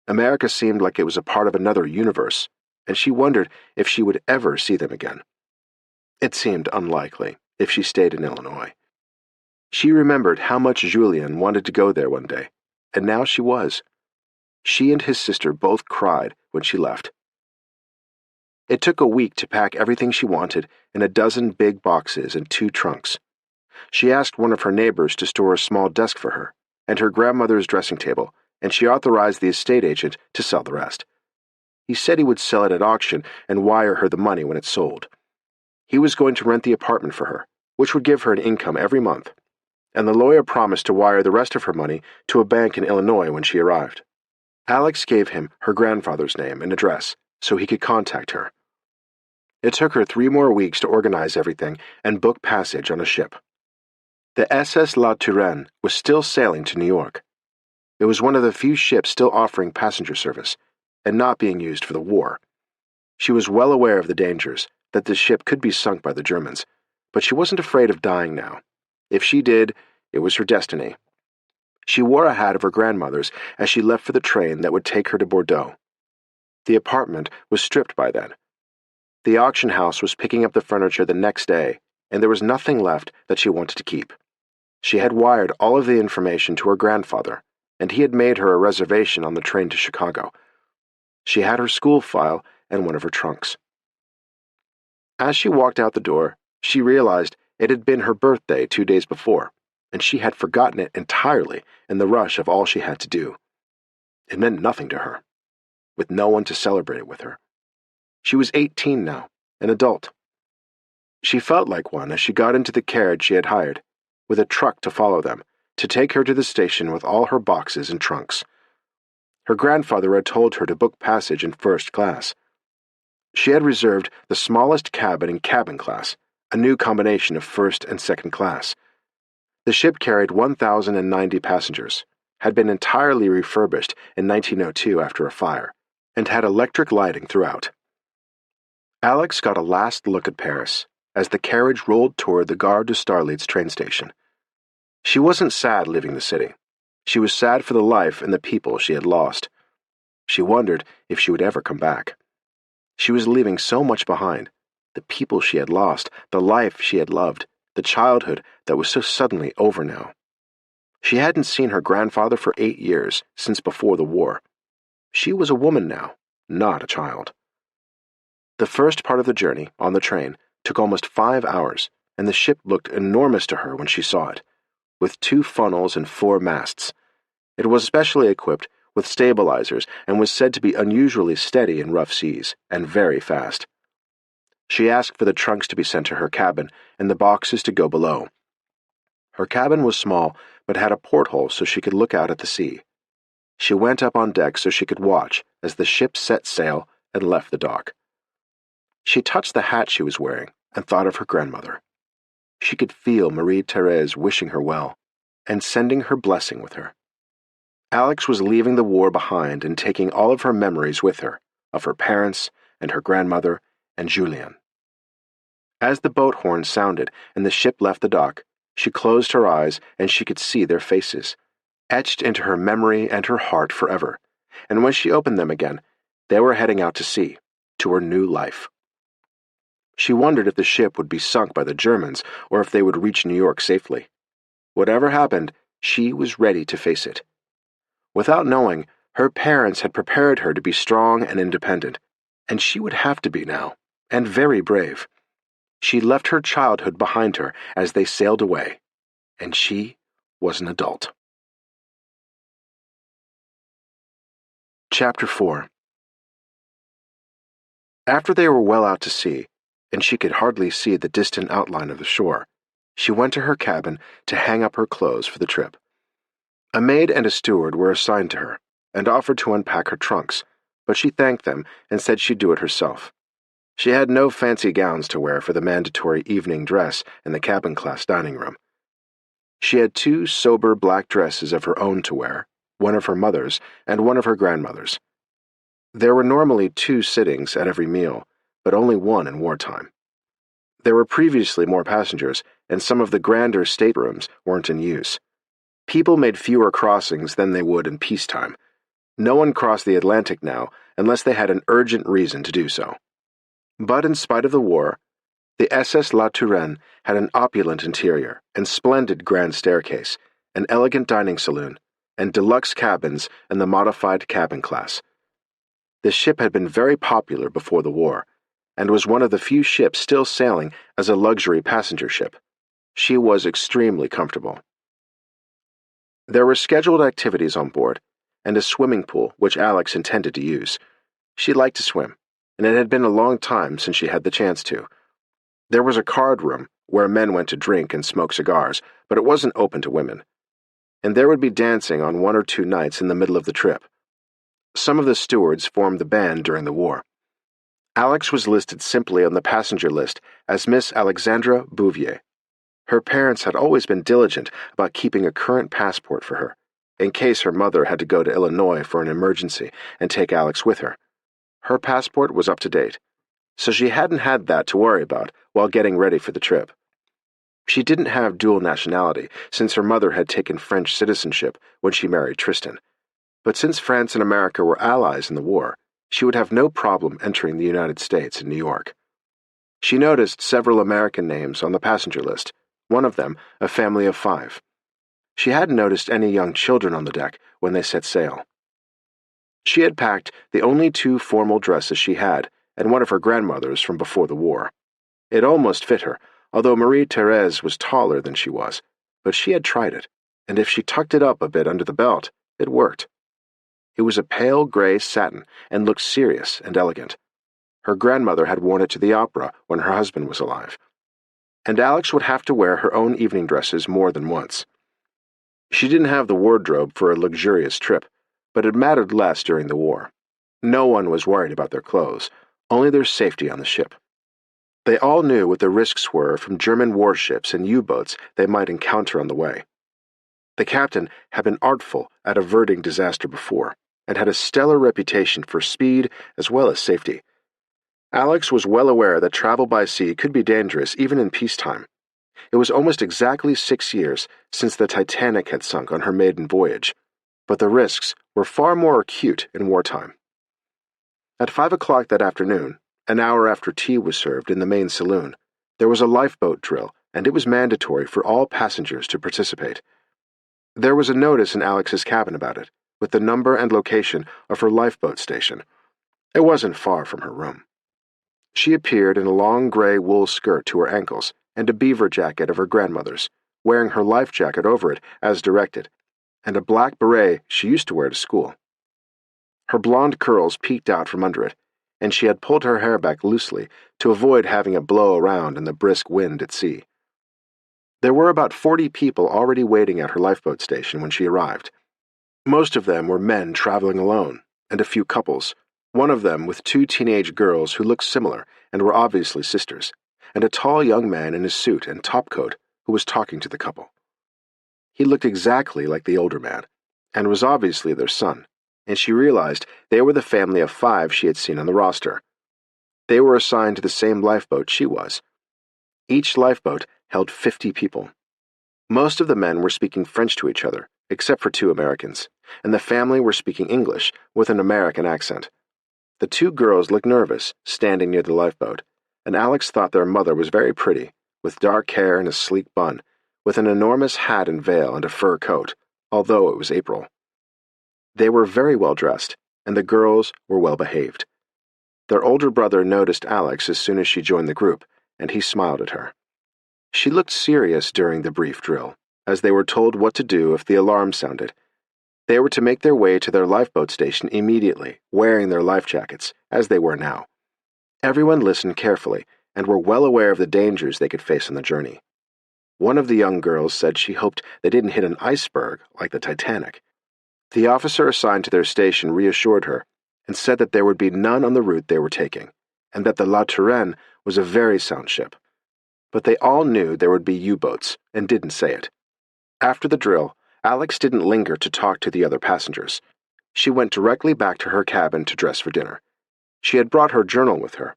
America seemed like it was a part of another universe, and she wondered if she would ever see them again. It seemed unlikely if she stayed in Illinois. She remembered how much Julien wanted to go there one day, and now she was. She and his sister both cried when she left. It took a week to pack everything she wanted in a dozen big boxes and 2 trunks. She asked one of her neighbors to store a small desk for her and her grandmother's dressing table, and she authorized the estate agent to sell the rest. He said he would sell it at auction and wire her the money when it sold. He was going to rent the apartment for her, which would give her an income every month, and the lawyer promised to wire the rest of her money to a bank in Illinois when she arrived. Alex gave him her grandfather's name and address so he could contact her. It took her 3 more weeks to organize everything and book passage on a ship. The SS La Touraine was still sailing to New York. It was one of the few ships still offering passenger service, and not being used for the war. She was well aware of the dangers, that the ship could be sunk by the Germans, but she wasn't afraid of dying now. If she did, it was her destiny. She wore a hat of her grandmother's as she left for the train that would take her to Bordeaux. The apartment was stripped by then. The auction house was picking up the furniture the next day, and there was nothing left that she wanted to keep. She had wired all of the information to her grandfather, and he had made her a reservation on the train to Chicago. She had her school file and one of her trunks. As she walked out the door, she realized it had been her birthday 2 days before, and she had forgotten it entirely in the rush of all she had to do. It meant nothing to her, with no one to celebrate it with her. She was 18 now, an adult. She felt like one as she got into the carriage she had hired, with a truck to follow them, to take her to the station with all her boxes and trunks. Her grandfather had told her to book passage in first class. She had reserved the smallest cabin in cabin class, a new combination of first and second class. The ship carried 1,090 passengers, had been entirely refurbished in 1902 after a fire, and had electric lighting throughout. Alex got a last look at Paris as the carriage rolled toward the Gare de Starlitz train station. She wasn't sad leaving the city. She was sad for the life and the people she had lost. She wondered if she would ever come back. She was leaving so much behind: the people she had lost, the life she had loved, the childhood that was so suddenly over now. She hadn't seen her grandfather for 8 years, since before the war. She was a woman now, not a child. The first part of the journey, on the train, took almost 5 hours, and the ship looked enormous to her when she saw it, with 2 funnels and 4 masts. It was specially equipped with stabilizers and was said to be unusually steady in rough seas, and very fast. She asked for the trunks to be sent to her cabin and the boxes to go below. Her cabin was small, but had a porthole so she could look out at the sea. She went up on deck so she could watch as the ship set sail and left the dock. She touched the hat she was wearing and thought of her grandmother. She could feel Marie-Thérèse wishing her well and sending her blessing with her. Alex was leaving the war behind and taking all of her memories with her, of her parents and her grandmother and Julien. As the boat horn sounded and the ship left the dock, she closed her eyes and she could see their faces, etched into her memory and her heart forever, and when she opened them again, they were heading out to sea, to her new life. She wondered if the ship would be sunk by the Germans or if they would reach New York safely. Whatever happened, she was ready to face it. Without knowing, her parents had prepared her to be strong and independent, and she would have to be now, and very brave. She left her childhood behind her as they sailed away, and she was an adult. Chapter 4. After they were well out to sea, and she could hardly see the distant outline of the shore, she went to her cabin to hang up her clothes for the trip. A maid and a steward were assigned to her, and offered to unpack her trunks, but she thanked them and said she'd do it herself. She had no fancy gowns to wear for the mandatory evening dress in the cabin-class dining room. She had 2 sober black dresses of her own to wear, one of her mother's and one of her grandmother's. There were normally 2 sittings at every meal, but only 1 in wartime. There were previously more passengers, and some of the grander staterooms weren't in use. People made fewer crossings than they would in peacetime. No one crossed the Atlantic now unless they had an urgent reason to do so. But in spite of the war, the SS La Touraine had an opulent interior and splendid grand staircase, an elegant dining saloon, and deluxe cabins in the modified cabin class. The ship had been very popular before the war, and was one of the few ships still sailing as a luxury passenger ship. She was extremely comfortable. There were scheduled activities on board, and a swimming pool which Alex intended to use. She liked to swim, and it had been a long time since she had the chance to. There was a card room where men went to drink and smoke cigars, but it wasn't open to women. And there would be dancing on 1 or 2 nights in the middle of the trip. Some of the stewards formed the band during the war. Alex was listed simply on the passenger list as Miss Alexandra Bouvier. Her parents had always been diligent about keeping a current passport for her, in case her mother had to go to Illinois for an emergency and take Alex with her. Her passport was up to date, so she hadn't had that to worry about while getting ready for the trip. She didn't have dual nationality, since her mother had taken French citizenship when she married Tristan. But since France and America were allies in the war, she would have no problem entering the United States in New York. She noticed several American names on the passenger list, one of them a family of 5. She hadn't noticed any young children on the deck when they set sail. She had packed the only 2 formal dresses she had, and one of her grandmother's from before the war. It almost fit her, although Marie-Thérèse was taller than she was. but she had tried it, and if she tucked it up a bit under the belt, it worked. It was a pale gray satin and looked serious and elegant. Her grandmother had worn it to the opera when her husband was alive, and Alex would have to wear her own evening dresses more than once. She didn't have the wardrobe for a luxurious trip, but it mattered less during the war. No one was worried about their clothes, only their safety on the ship. They all knew what the risks were from German warships and U-boats they might encounter on the way. The captain had been artful at averting disaster before, and had a stellar reputation for speed as well as safety. Alex was well aware that travel by sea could be dangerous even in peacetime. It was almost exactly 6 years since the Titanic had sunk on her maiden voyage, but the risks were far more acute in wartime. At 5 o'clock that afternoon, an hour after tea was served in the main saloon, there was a lifeboat drill, and it was mandatory for all passengers to participate. There was a notice in Alex's cabin about it, with the number and location of her lifeboat station. It wasn't far from her room. She appeared in a long gray wool skirt to her ankles and a beaver jacket of her grandmother's, wearing her life jacket over it as directed, and a black beret she used to wear to school. Her blonde curls peeked out from under it, and she had pulled her hair back loosely to avoid having it blow around in the brisk wind at sea. There were about 40 people already waiting at her lifeboat station when she arrived. Most of them were men traveling alone, and a few couples, one of them with 2 teenage girls who looked similar and were obviously sisters, and a tall young man in his suit and topcoat who was talking to the couple. He looked exactly like the older man, and was obviously their son, and she realized they were the family of 5 she had seen on the roster. They were assigned to the same lifeboat she was. Each lifeboat held 50 people. Most of the men were speaking French to each other, except for 2 Americans, and the family were speaking English with an American accent. The 2 girls looked nervous, standing near the lifeboat, and Alex thought their mother was very pretty, with dark hair and a sleek bun, with an enormous hat and veil and a fur coat, although it was April. They were very well dressed, and the girls were well behaved. Their older brother noticed Alex as soon as she joined the group, and he smiled at her. She looked serious during the brief drill, as they were told what to do if the alarm sounded. They were to make their way to their lifeboat station immediately, wearing their life jackets, as they were now. Everyone listened carefully, and were well aware of the dangers they could face on the journey. One of the young girls said she hoped they didn't hit an iceberg like the Titanic. The officer assigned to their station reassured her, and said that there would be none on the route they were taking, and that the La Touraine was a very sound ship. But they all knew there would be U-boats, and didn't say it. After the drill, Alex didn't linger to talk to the other passengers. She went directly back to her cabin to dress for dinner. She had brought her journal with her.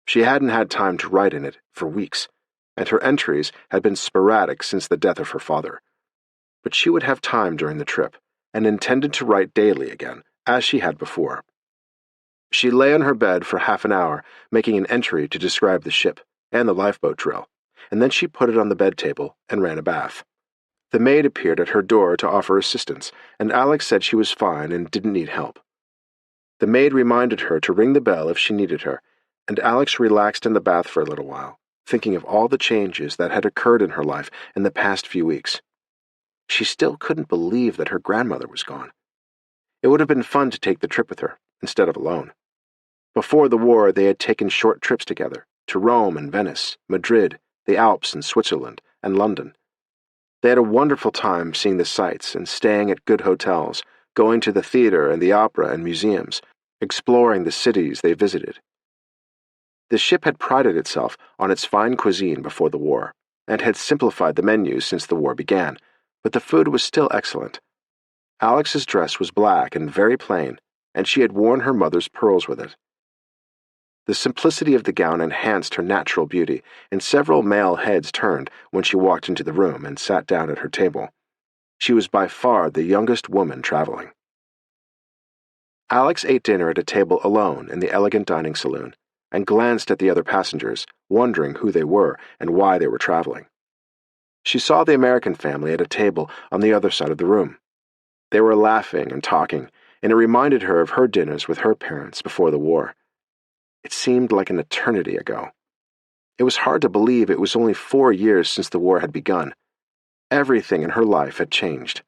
She hadn't had time to write in it for weeks, and her entries had been sporadic since the death of her father. But she would have time during the trip, and intended to write daily again, as she had before. She lay on her bed for half an hour, making an entry to describe the ship and the lifeboat drill, and then she put it on the bed table and ran a bath. The maid appeared at her door to offer assistance, and Alex said she was fine and didn't need help. The maid reminded her to ring the bell if she needed her, and Alex relaxed in the bath for a little while, thinking of all the changes that had occurred in her life in the past few weeks. She still couldn't believe that her grandmother was gone. It would have been fun to take the trip with her, instead of alone. Before the war, they had taken short trips together, to Rome and Venice, Madrid, the Alps and Switzerland, and London. They had a wonderful time seeing the sights and staying at good hotels, going to the theater and the opera and museums, exploring the cities they visited. The ship had prided itself on its fine cuisine before the war, and had simplified the menus since the war began, but the food was still excellent. Alex's dress was black and very plain, and she had worn her mother's pearls with it. The simplicity of the gown enhanced her natural beauty, and several male heads turned when she walked into the room and sat down at her table. She was by far the youngest woman traveling. Alex ate dinner at a table alone in the elegant dining saloon, and glanced at the other passengers, wondering who they were and why they were traveling. She saw the American family at a table on the other side of the room. They were laughing and talking, and it reminded her of her dinners with her parents before the war. It seemed like an eternity ago. It was hard to believe it was only 4 years since the war had begun. Everything in her life had changed.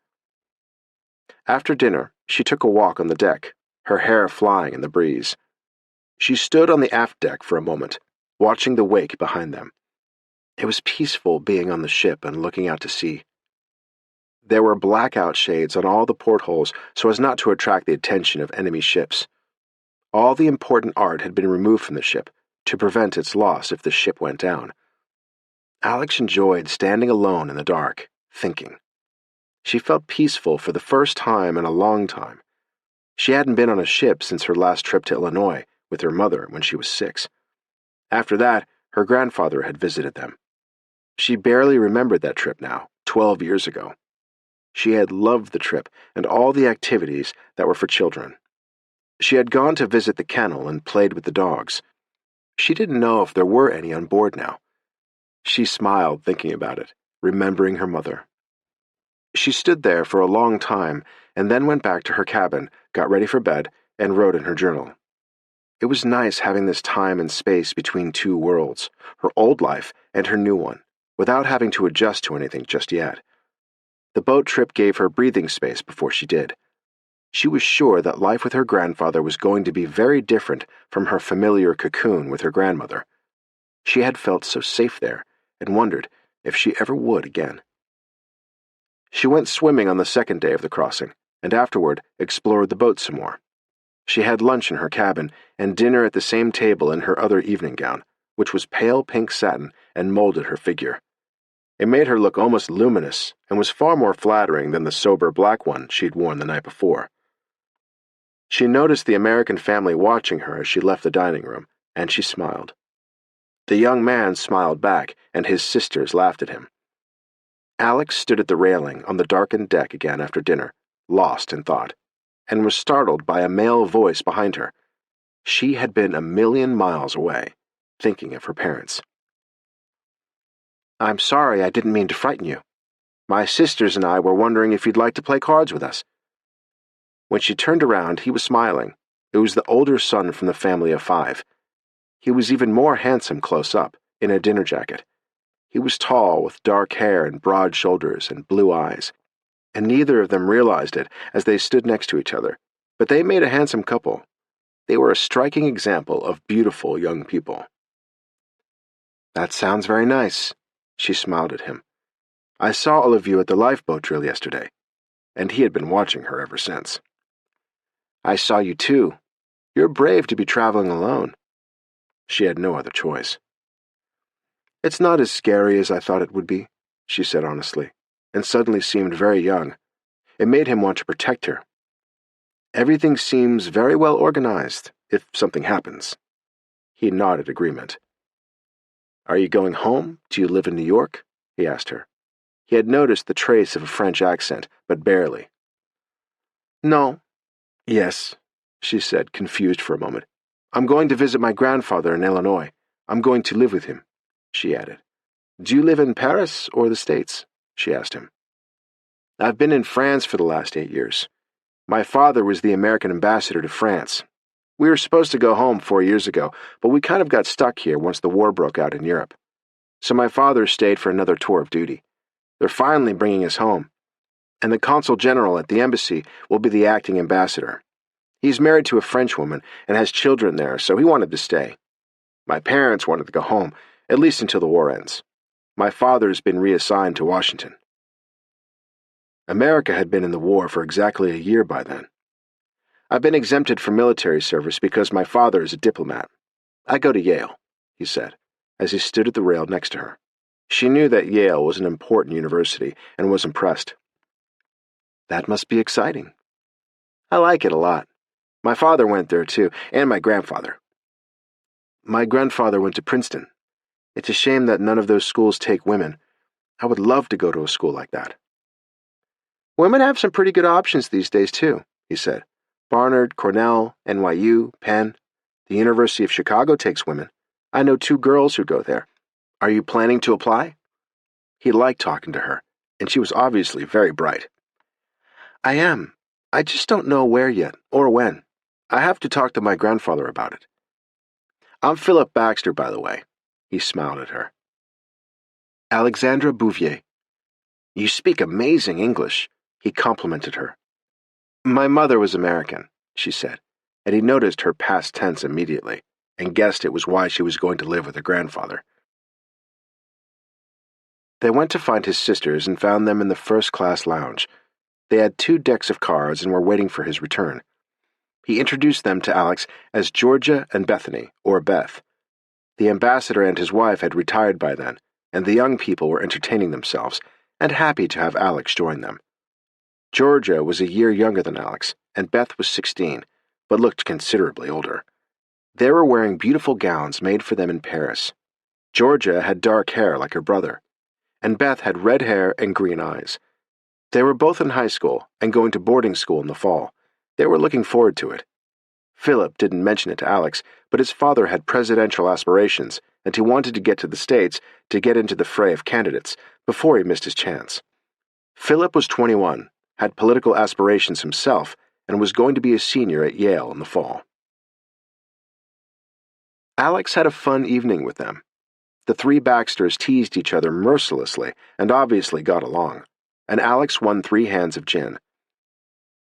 After dinner, she took a walk on the deck, her hair flying in the breeze. She stood on the aft deck for a moment, watching the wake behind them. It was peaceful being on the ship and looking out to sea. There were blackout shades on all the portholes so as not to attract the attention of enemy ships. All the important art had been removed from the ship to prevent its loss if the ship went down. Alex enjoyed standing alone in the dark, thinking. She felt peaceful for the first time in a long time. She hadn't been on a ship since her last trip to Illinois with her mother when she was 6. After that, her grandfather had visited them. She barely remembered that trip now, 12 years ago. She had loved the trip and all the activities that were for children. She had gone to visit the kennel and played with the dogs. She didn't know if there were any on board now. She smiled thinking about it, remembering her mother. She stood there for a long time and then went back to her cabin, got ready for bed, and wrote in her journal. It was nice having this time and space between two worlds, her old life and her new one, without having to adjust to anything just yet. The boat trip gave her breathing space before she did. She was sure that life with her grandfather was going to be very different from her familiar cocoon with her grandmother. She had felt so safe there and wondered if she ever would again. She went swimming on the second day of the crossing, and afterward explored the boat some more. She had lunch in her cabin and dinner at the same table in her other evening gown, which was pale pink satin and molded her figure. It made her look almost luminous and was far more flattering than the sober black one she'd worn the night before. She noticed the American family watching her as she left the dining room, and she smiled. The young man smiled back, and his sisters laughed at him. Alex stood at the railing on the darkened deck again after dinner, lost in thought, and was startled by a male voice behind her. She had been a million miles away, thinking of her parents. "I'm sorry, I didn't mean to frighten you. My sisters and I were wondering if you'd like to play cards with us." When she turned around, he was smiling. It was the older son from the family of 5. He was even more handsome close up, in a dinner jacket. He was tall, with dark hair and broad shoulders and blue eyes, and neither of them realized it as they stood next to each other, but they made a handsome couple. They were a striking example of beautiful young people. "That sounds very nice," she smiled at him. "I saw all of you at the lifeboat drill yesterday," and he had been watching her ever since. "I saw you too. You're brave to be traveling alone." She had no other choice. "It's not as scary as I thought it would be," she said honestly, and suddenly seemed very young. It made him want to protect her. "Everything seems very well organized, if something happens." He nodded agreement. "Are you going home? Do you live in New York?" he asked her. He had noticed the trace of a French accent, but barely. "No." "Yes," she said, confused for a moment. "I'm going to visit my grandfather in Illinois. I'm going to live with him," she added. "Do you live in Paris or the States?" she asked him. "I've been in France for the last 8 years. My father was the American ambassador to France. We were supposed to go home 4 years ago, but we kind of got stuck here once the war broke out in Europe. So my father stayed for another tour of duty. They're finally bringing us home. And the consul general at the embassy will be the acting ambassador. He's married to a French woman and has children there, so he wanted to stay. My parents wanted to go home, at least until the war ends. My father's been reassigned to Washington." America had been in the war for exactly a year by then. "I've been exempted from military service because my father is a diplomat. I go to Yale," he said, as he stood at the rail next to her. She knew that Yale was an important university and was impressed. "That must be exciting." "I like it a lot. My father went there too, and my grandfather." "My grandfather went to Princeton. It's a shame that none of those schools take women. I would love to go to a school like that." "Women have some pretty good options these days too," he said. "Barnard, Cornell, NYU, Penn. The University of Chicago takes women. I know 2 girls who go there. Are you planning to apply?" He liked talking to her, and she was obviously very bright. "I am. I just don't know where yet, or when. I have to talk to my grandfather about it." "I'm Philip Baxter, by the way." He smiled at her. Alexandra Bouvier. "You speak amazing English," he complimented her. "My mother was American," she said, and he noticed her past tense immediately and guessed it was why she was going to live with her grandfather. They went to find his sisters and found them in the first-class lounge. They had 2 decks of cards and were waiting for his return. He introduced them to Alex as Georgia and Bethany, or Beth. The ambassador and his wife had retired by then, and the young people were entertaining themselves and happy to have Alex join them. Georgia was a year younger than Alex, and Beth was 16, but looked considerably older. They were wearing beautiful gowns made for them in Paris. Georgia had dark hair like her brother, and Beth had red hair and green eyes. They were both in high school and going to boarding school in the fall. They were looking forward to it. Philip didn't mention it to Alex, but his father had presidential aspirations, and he wanted to get to the States to get into the fray of candidates before he missed his chance. Philip was 21, had political aspirations himself, and was going to be a senior at Yale in the fall. Alex had a fun evening with them. The 3 Baxters teased each other mercilessly and obviously got along, and Alex won 3 hands of gin.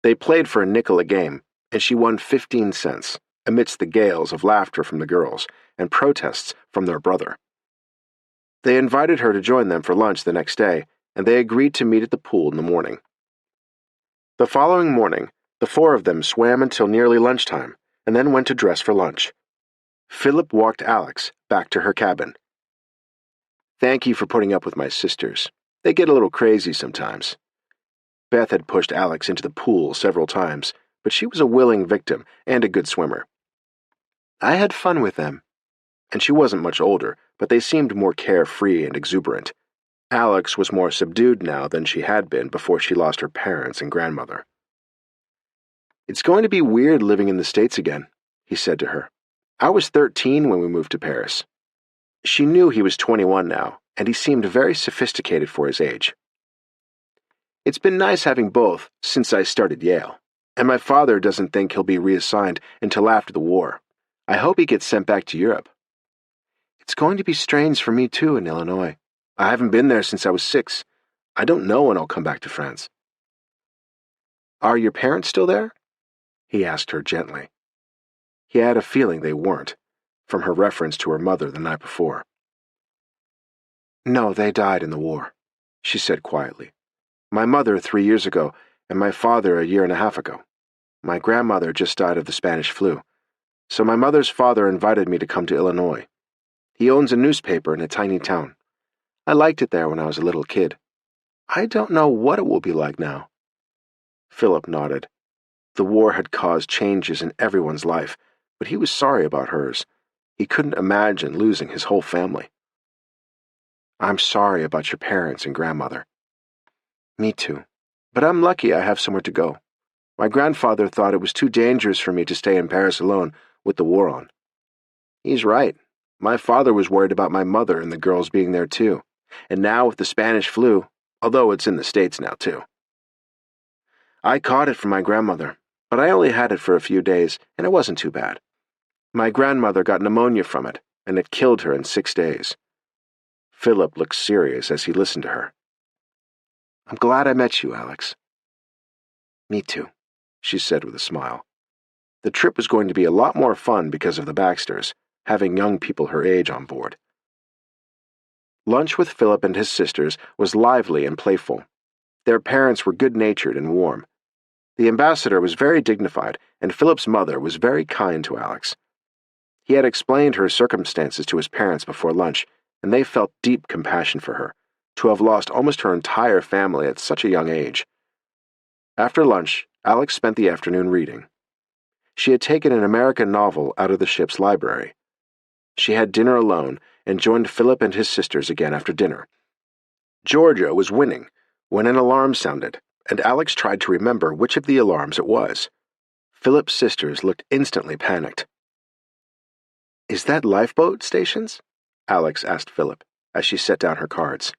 They played for a nickel a game, and she won 15 cents, amidst the gales of laughter from the girls and protests from their brother. They invited her to join them for lunch the next day, and they agreed to meet at the pool in the morning. The following morning, the 4 of them swam until nearly lunchtime, and then went to dress for lunch. Philip walked Alex back to her cabin. "Thank you for putting up with my sisters. They get a little crazy sometimes." Beth had pushed Alex into the pool several times, but she was a willing victim and a good swimmer. "I had fun with them." And she wasn't much older, but they seemed more carefree and exuberant. Alex was more subdued now than she had been before she lost her parents and grandmother. "It's going to be weird living in the States again," he said to her. "I was 13 when we moved to Paris." She knew he was 21 now, and he seemed very sophisticated for his age. "It's been nice having both since I started Yale, and my father doesn't think he'll be reassigned until after the war. I hope he gets sent back to Europe." "It's going to be strange for me too in Illinois. I haven't been there since I was 6. I don't know when I'll come back to France." "Are your parents still there?" he asked her gently. He had a feeling they weren't, from her reference to her mother the night before. "No, they died in the war," she said quietly. "My mother 3 years ago, and my father a year and a half ago. My grandmother just died of the Spanish flu, so my mother's father invited me to come to Illinois. He owns a newspaper in a tiny town. I liked it there when I was a little kid. I don't know what it will be like now." Philip nodded. The war had caused changes in everyone's life, but he was sorry about hers. He couldn't imagine losing his whole family. "I'm sorry about your parents and grandmother." "Me too. But I'm lucky I have somewhere to go. My grandfather thought it was too dangerous for me to stay in Paris alone with the war on." "He's right. My father was worried about my mother and the girls being there too. And now with the Spanish flu, although it's in the States now too. I caught it from my grandmother, but I only had it for a few days, and it wasn't too bad. My grandmother got pneumonia from it, and it killed her in 6 days." Philip looked serious as he listened to her. "I'm glad I met you, Alex." "Me too," she said with a smile. The trip was going to be a lot more fun because of the Baxters, having young people her age on board. Lunch with Philip and his sisters was lively and playful. Their parents were good-natured and warm. The ambassador was very dignified, and Philip's mother was very kind to Alex. He had explained her circumstances to his parents before lunch, and they felt deep compassion for her, to have lost almost her entire family at such a young age. After lunch, Alex spent the afternoon reading. She had taken an American novel out of the ship's library. She had dinner alone and joined Philip and his sisters again after dinner. Georgia was winning when an alarm sounded, and Alex tried to remember which of the alarms it was. Philip's sisters looked instantly panicked. "Is that lifeboat stations?" Alex asked Philip, as she set down her cards.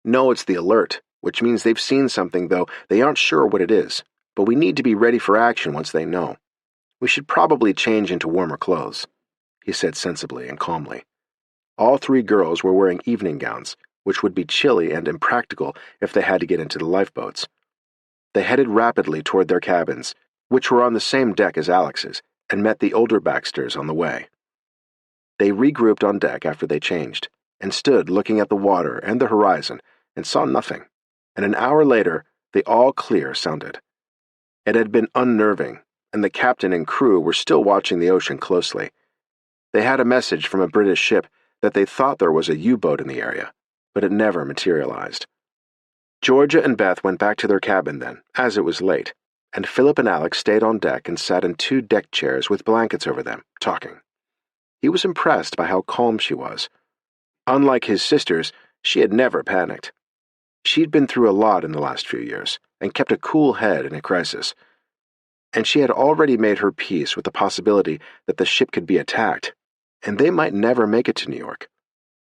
"No, it's the alert, which means they've seen something, though they aren't sure what it is, but we need to be ready for action once they know. We should probably change into warmer clothes," he said sensibly and calmly. All 3 girls were wearing evening gowns, which would be chilly and impractical if they had to get into the lifeboats. They headed rapidly toward their cabins, which were on the same deck as Alex's, and met the older Baxters on the way. They regrouped on deck after they changed, and stood looking at the water and the horizon, and saw nothing, and an hour later, the all clear sounded. It had been unnerving, and the captain and crew were still watching the ocean closely. They had a message from a British ship that they thought there was a U-boat in the area, but it never materialized. Georgia and Beth went back to their cabin then, as it was late, and Philip and Alex stayed on deck and sat in 2 deck chairs with blankets over them, talking. He was impressed by how calm she was. Unlike his sisters, she had never panicked. She'd been through a lot in the last few years, and kept a cool head in a crisis. And she had already made her peace with the possibility that the ship could be attacked, and they might never make it to New York.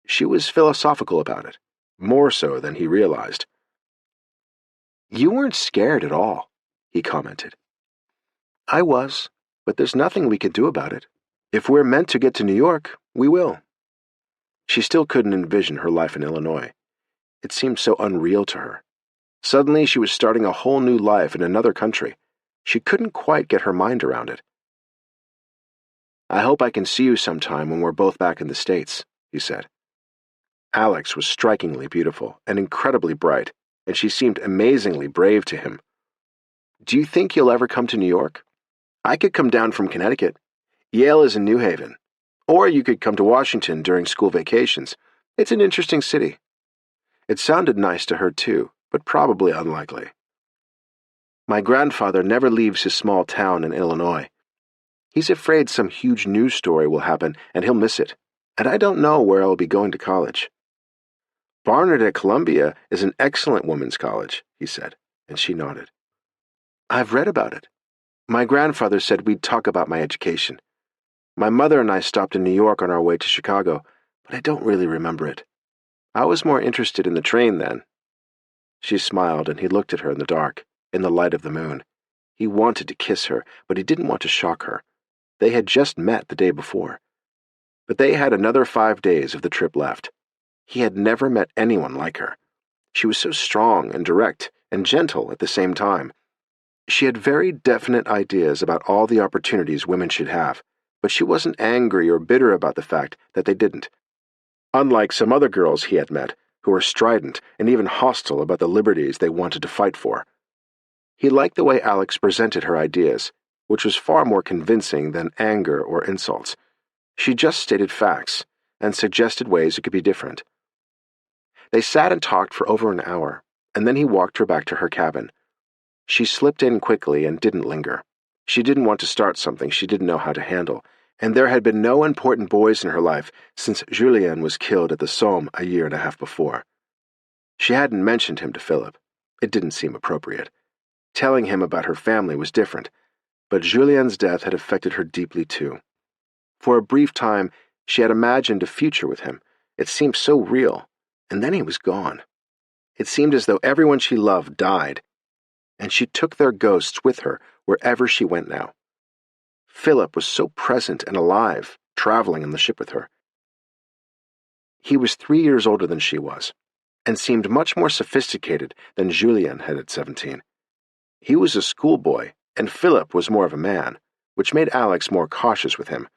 She was philosophical about it, more so than he realized. "You weren't scared at all," he commented. "I was, but there's nothing we can do about it. If we're meant to get to New York, we will." She still couldn't envision her life in Illinois. It seemed so unreal to her. Suddenly she was starting a whole new life in another country. She couldn't quite get her mind around it. "I hope I can see you sometime when we're both back in the States," he said. Alex was strikingly beautiful and incredibly bright, and she seemed amazingly brave to him. "Do you think you'll ever come to New York? I could come down from Connecticut. Yale is in New Haven. Or you could come to Washington during school vacations. It's an interesting city." It sounded nice to her too, but probably unlikely. "My grandfather never leaves his small town in Illinois. He's afraid some huge news story will happen and he'll miss it, and I don't know where I'll be going to college." "Barnard at Columbia is an excellent women's college," he said, and she nodded. "I've read about it. My grandfather said we'd talk about my education. My mother and I stopped in New York on our way to Chicago, but I don't really remember it. I was more interested in the train then." She smiled, and he looked at her in the dark, in the light of the moon. He wanted to kiss her, but he didn't want to shock her. They had just met the day before. But they had another 5 days of the trip left. He had never met anyone like her. She was so strong and direct and gentle at the same time. She had very definite ideas about all the opportunities women should have, but she wasn't angry or bitter about the fact that they didn't. Unlike some other girls he had met, who were strident and even hostile about the liberties they wanted to fight for. He liked the way Alex presented her ideas, which was far more convincing than anger or insults. She just stated facts and suggested ways it could be different. They sat and talked for over an hour, and then he walked her back to her cabin. She slipped in quickly and didn't linger. She didn't want to start something she didn't know how to handle, and there had been no important boys in her life since Julien was killed at the Somme a year and a half before. She hadn't mentioned him to Philip. It didn't seem appropriate. Telling him about her family was different, but Julien's death had affected her deeply too. For a brief time, she had imagined a future with him. It seemed so real, and then he was gone. It seemed as though everyone she loved died, and she took their ghosts with her wherever she went now. Philip was so present and alive, traveling on the ship with her. He was 3 years older than she was, and seemed much more sophisticated than Julien had at 17. He was a schoolboy, and Philip was more of a man, which made Alex more cautious with him.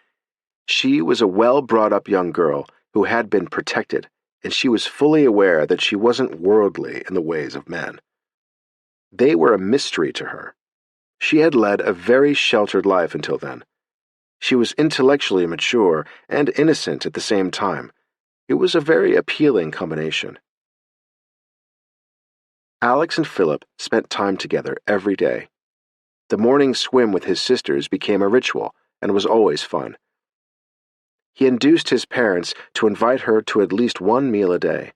She was a well-brought-up young girl who had been protected, and she was fully aware that she wasn't worldly in the ways of men. They were a mystery to her. She had led a very sheltered life until then. She was intellectually mature and innocent at the same time. It was a very appealing combination. Alex and Philip spent time together every day. The morning swim with his sisters became a ritual and was always fun. He induced his parents to invite her to at least one meal a day.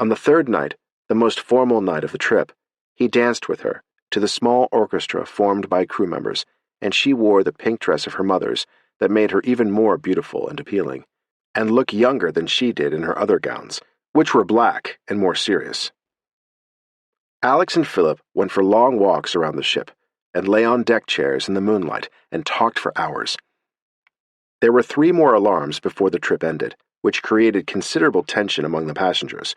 On the third night, the most formal night of the trip, he danced with her to the small orchestra formed by crew members, and she wore the pink dress of her mother's that made her even more beautiful and appealing, and looked younger than she did in her other gowns, which were black and more serious. Alex and Philip went for long walks around the ship, and lay on deck chairs in the moonlight and talked for hours. There were 3 more alarms before the trip ended, which created considerable tension among the passengers.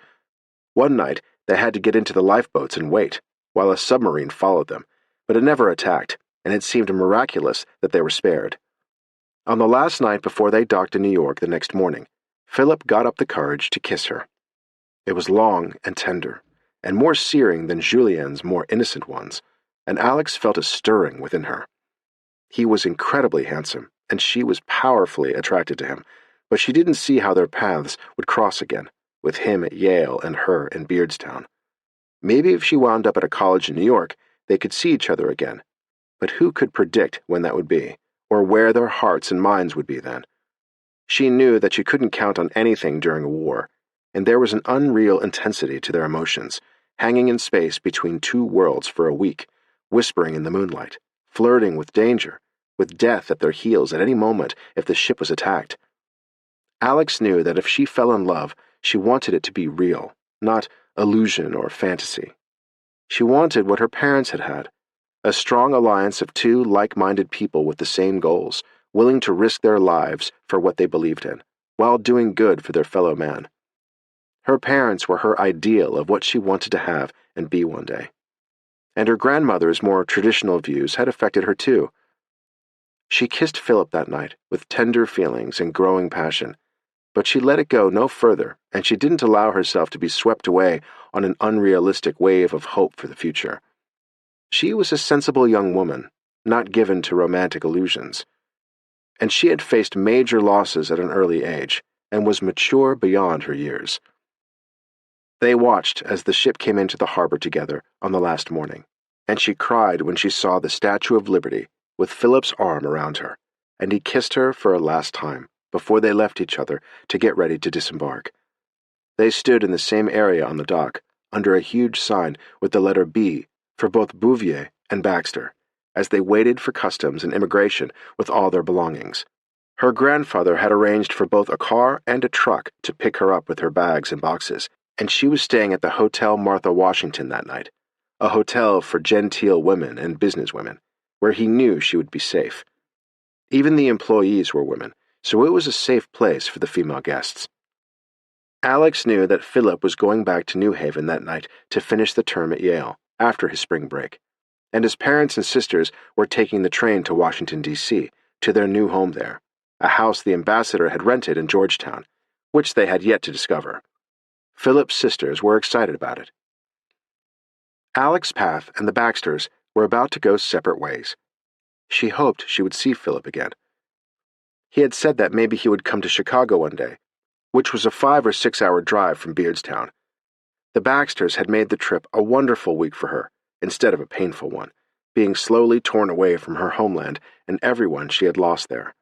One night, they had to get into the lifeboats and wait, while a submarine followed them, but it never attacked, and it seemed miraculous that they were spared. On the last night before they docked in New York the next morning, Philip got up the courage to kiss her. It was long and tender, and more searing than Julien's more innocent ones, and Alex felt a stirring within her. He was incredibly handsome, and she was powerfully attracted to him, but she didn't see how their paths would cross again, with him at Yale and her in Beardstown. Maybe if she wound up at a college in New York, they could see each other again, but who could predict when that would be, or where their hearts and minds would be then? She knew that she couldn't count on anything during a war, and there was an unreal intensity to their emotions, hanging in space between two worlds for a week, whispering in the moonlight, flirting with danger, with death at their heels at any moment if the ship was attacked. Alex knew that if she fell in love, she wanted it to be real, not illusion or fantasy. She wanted what her parents had had, a strong alliance of two like-minded people with the same goals, willing to risk their lives for what they believed in, while doing good for their fellow man. Her parents were her ideal of what she wanted to have and be one day. And her grandmother's more traditional views had affected her too. She kissed Philip that night with tender feelings and growing passion, but she let it go no further, and she didn't allow herself to be swept away on an unrealistic wave of hope for the future. She was a sensible young woman, not given to romantic illusions. And she had faced major losses at an early age, and was mature beyond her years. They watched as the ship came into the harbor together on the last morning, and she cried when she saw the Statue of Liberty with Philip's arm around her, and he kissed her for a last time before they left each other to get ready to disembark. They stood in the same area on the dock, under a huge sign with the letter B for both Bouvier and Baxter, as they waited for customs and immigration with all their belongings. Her grandfather had arranged for both a car and a truck to pick her up with her bags and boxes, and she was staying at the Hotel Martha Washington that night, a hotel for genteel women and businesswomen, where he knew she would be safe. Even the employees were women, so it was a safe place for the female guests. Alex knew that Philip was going back to New Haven that night to finish the term at Yale after his spring break, and his parents and sisters were taking the train to Washington, D.C., to their new home there, a house the ambassador had rented in Georgetown, which they had yet to discover. Philip's sisters were excited about it. Alex's path and the Baxters were about to go separate ways. She hoped she would see Philip again. He had said that maybe he would come to Chicago one day, which was a 5 or 6 hour drive from Beardstown. The Baxters had made the trip a wonderful week for her, instead of a painful one, being slowly torn away from her homeland and everyone she had lost there.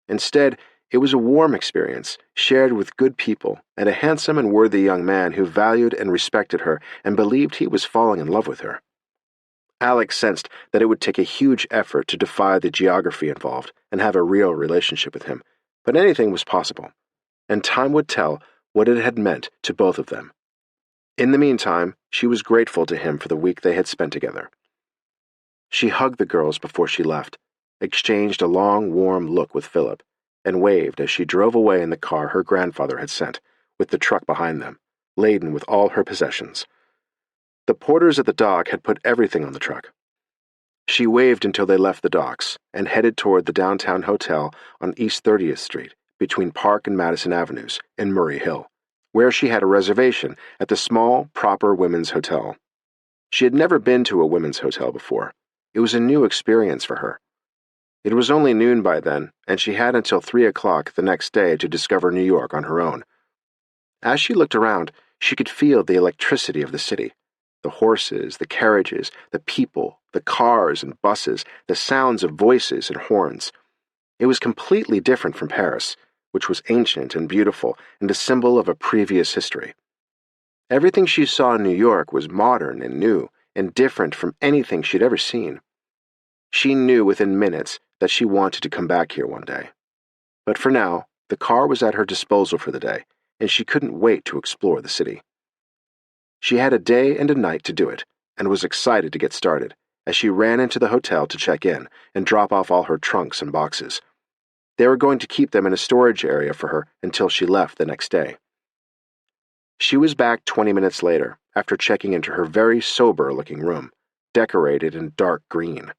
Instead, it was a warm experience, shared with good people and a handsome and worthy young man who valued and respected her and believed he was falling in love with her. Alex sensed that it would take a huge effort to defy the geography involved and have a real relationship with him, but anything was possible, and time would tell what it had meant to both of them. In the meantime, she was grateful to him for the week they had spent together. She hugged the girls before she left, exchanged a long, warm look with Philip, and waved as she drove away in the car her grandfather had sent, with the truck behind them, laden with all her possessions. The porters at the dock had put everything on the truck. She waved until they left the docks and headed toward the downtown hotel on East 30th Street, between Park and Madison Avenues, in Murray Hill, where she had a reservation at the small, proper women's hotel. She had never been to a women's hotel before. It was a new experience for her. It was only noon by then, and she had until 3 o'clock the next day to discover New York on her own. As she looked around, she could feel the electricity of the city. The horses, the carriages, the people, the cars and buses, the sounds of voices and horns. It was completely different from Paris, which was ancient and beautiful and a symbol of a previous history. Everything she saw in New York was modern and new and different from anything she'd ever seen. She knew within minutes that she wanted to come back here one day. But for now, the car was at her disposal for the day, and she couldn't wait to explore the city. She had a day and a night to do it, and was excited to get started, as she ran into the hotel to check in and drop off all her trunks and boxes. They were going to keep them in a storage area for her until she left the next day. She was back 20 minutes later, after checking into her very sober-looking room, decorated in dark green.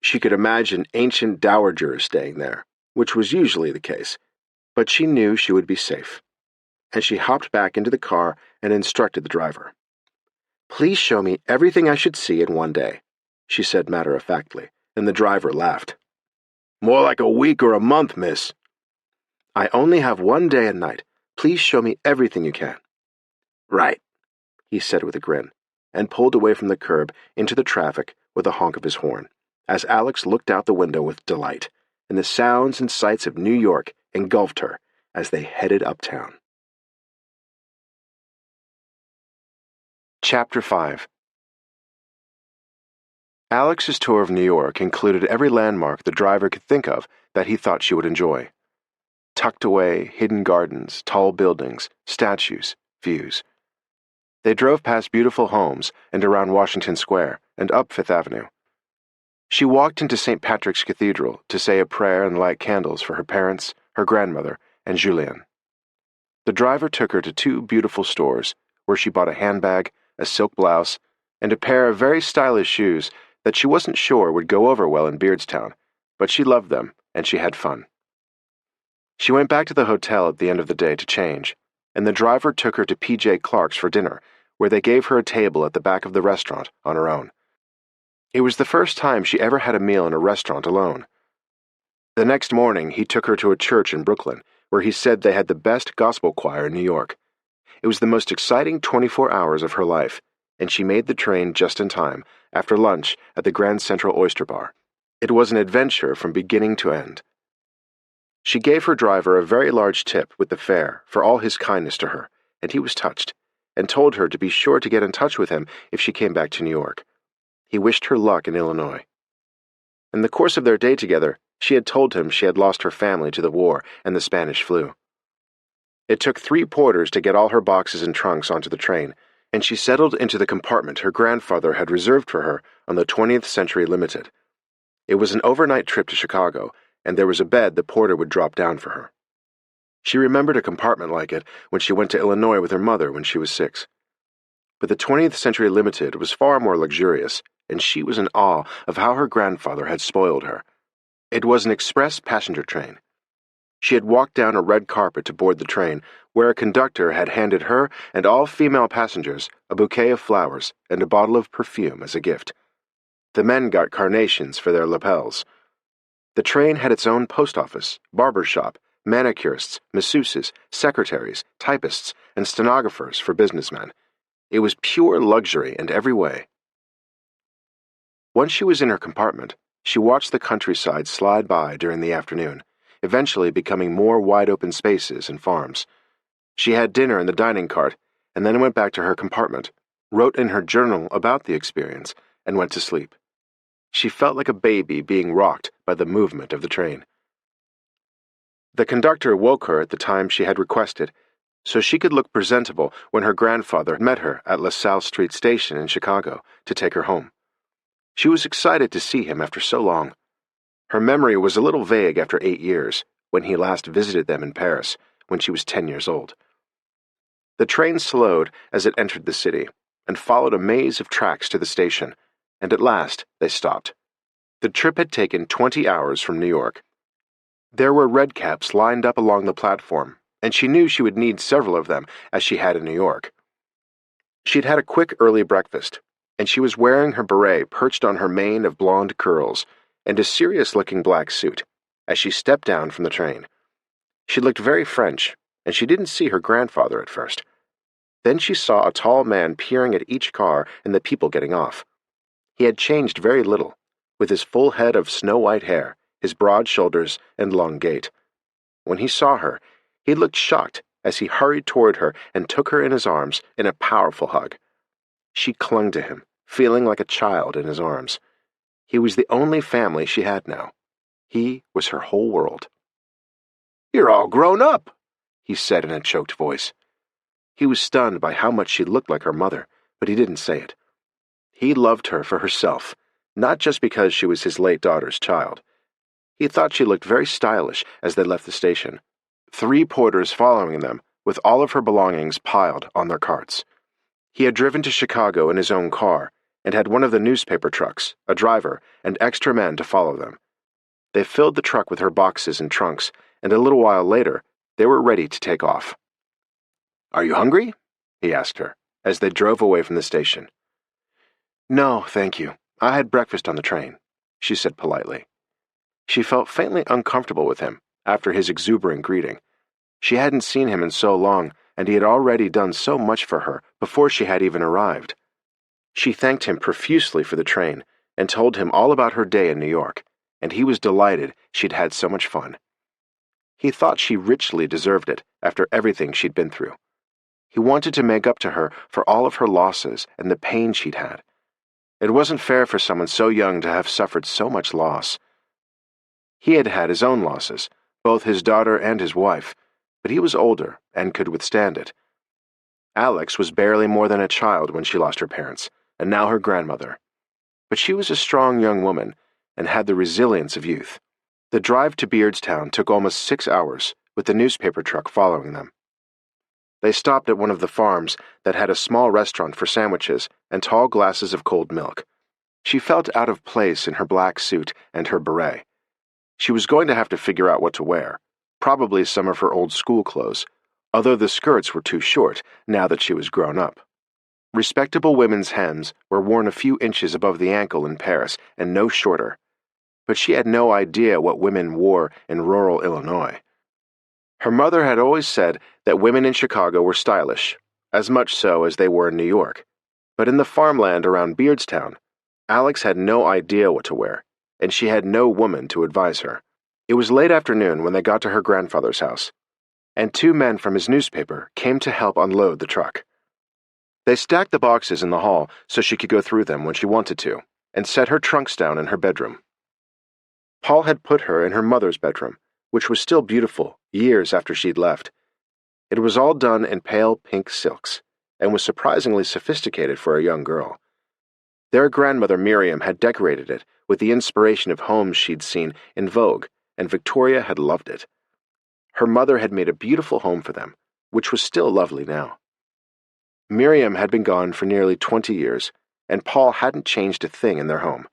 She could imagine ancient dowagers staying there, which was usually the case, but she knew she would be safe. And she hopped back into the car and instructed the driver. "Please show me everything I should see in one day," she said matter-of-factly, and the driver laughed. "More like a week or a month, miss." "I only have one day and night. Please show me everything you can." "Right," he said with a grin, and pulled away from the curb into the traffic with a honk of his horn, as Alex looked out the window with delight, and the sounds and sights of New York engulfed her as they headed uptown. Chapter 5. Alex's tour of New York included every landmark the driver could think of that he thought she would enjoy. Tucked away, hidden gardens, tall buildings, statues, views. They drove past beautiful homes and around Washington Square and up Fifth Avenue. She walked into St. Patrick's Cathedral to say a prayer and light candles for her parents, her grandmother, and Julien. The driver took her to two beautiful stores where she bought a handbag, a silk blouse, and a pair of very stylish shoes that she wasn't sure would go over well in Beardstown, but she loved them and she had fun. She went back to the hotel at the end of the day to change, and the driver took her to P.J. Clark's for dinner, where they gave her a table at the back of the restaurant on her own. It was the first time she ever had a meal in a restaurant alone. The next morning, he took her to a church in Brooklyn, where he said they had the best gospel choir in New York. It was the most exciting 24 hours of her life, and she made the train just in time, after lunch at the Grand Central Oyster Bar. It was an adventure from beginning to end. She gave her driver a very large tip with the fare for all his kindness to her, and he was touched, and told her to be sure to get in touch with him if she came back to New York. He wished her luck in Illinois. In the course of their day together, she had told him she had lost her family to the war and the Spanish flu. It took 3 porters to get all her boxes and trunks onto the train, and she settled into the compartment her grandfather had reserved for her on the 20th Century Limited. It was an overnight trip to Chicago, and there was a bed the porter would drop down for her. She remembered a compartment like it when she went to Illinois with her mother when she was 6. But the 20th Century Limited was far more luxurious, and she was in awe of how her grandfather had spoiled her. It was an express passenger train. She had walked down a red carpet to board the train, where a conductor had handed her and all female passengers a bouquet of flowers and a bottle of perfume as a gift. The men got carnations for their lapels. The train had its own post office, barber shop, manicurists, masseuses, secretaries, typists, and stenographers for businessmen. It was pure luxury in every way. Once she was in her compartment, she watched the countryside slide by during the afternoon, eventually becoming more wide-open spaces and farms. She had dinner in the dining cart, and then went back to her compartment, wrote in her journal about the experience, and went to sleep. She felt like a baby being rocked by the movement of the train. The conductor woke her at the time she had requested, so she could look presentable when her grandfather met her at LaSalle Street Station in Chicago to take her home. She was excited to see him after so long. Her memory was a little vague after 8 years, when he last visited them in Paris, when she was 10 years old. The train slowed as it entered the city, and followed a maze of tracks to the station, and at last they stopped. The trip had taken 20 hours from New York. There were redcaps lined up along the platform, and she knew she would need several of them, as she had in New York. She'd had a quick early breakfast, and she was wearing her beret perched on her mane of blonde curls, and a serious-looking black suit, as she stepped down from the train. She looked very French, and she didn't see her grandfather at first. Then she saw a tall man peering at each car and the people getting off. He had changed very little, with his full head of snow-white hair, his broad shoulders, and long gait. When he saw her, he looked shocked as he hurried toward her and took her in his arms in a powerful hug. She clung to him, feeling like a child in his arms. He was the only family she had now. He was her whole world. "You're all grown up," he said in a choked voice. He was stunned by how much she looked like her mother, but he didn't say it. He loved her for herself, not just because she was his late daughter's child. He thought she looked very stylish as they left the station, 3 porters following them with all of her belongings piled on their carts. He had driven to Chicago in his own car and had one of the newspaper trucks, a driver, and extra men to follow them. They filled the truck with her boxes and trunks, and a little while later, they were ready to take off. "Are you hungry?" he asked her, as they drove away from the station. "No, thank you. I had breakfast on the train," she said politely. She felt faintly uncomfortable with him after his exuberant greeting. She hadn't seen him in so long, and he had already done so much for her before she had even arrived. She thanked him profusely for the train and told him all about her day in New York, and he was delighted she'd had so much fun. He thought she richly deserved it after everything she'd been through. He wanted to make up to her for all of her losses and the pain she'd had. It wasn't fair for someone so young to have suffered so much loss. He had had his own losses, both his daughter and his wife, but he was older and could withstand it. Alex was barely more than a child when she lost her parents, and now her grandmother. But she was a strong young woman and had the resilience of youth. The drive to Beardstown took almost 6 hours, with the newspaper truck following them. They stopped at one of the farms that had a small restaurant for sandwiches and tall glasses of cold milk. She felt out of place in her black suit and her beret. She was going to have to figure out what to wear, probably some of her old school clothes, although the skirts were too short now that she was grown up. Respectable women's hems were worn a few inches above the ankle in Paris and no shorter, but she had no idea what women wore in rural Illinois. Her mother had always said that women in Chicago were stylish, as much so as they were in New York, but in the farmland around Beardstown, Alex had no idea what to wear, and she had no woman to advise her. It was late afternoon when they got to her grandfather's house, and 2 men from his newspaper came to help unload the truck. They stacked the boxes in the hall so she could go through them when she wanted to, and set her trunks down in her bedroom. Paul had put her in her mother's bedroom, which was still beautiful years after she'd left. It was all done in pale pink silks, and was surprisingly sophisticated for a young girl. Their grandmother Miriam had decorated it with the inspiration of homes she'd seen in Vogue, and Victoria had loved it. Her mother had made a beautiful home for them, which was still lovely now. Miriam had been gone for nearly 20 years, and Paul hadn't changed a thing in their home.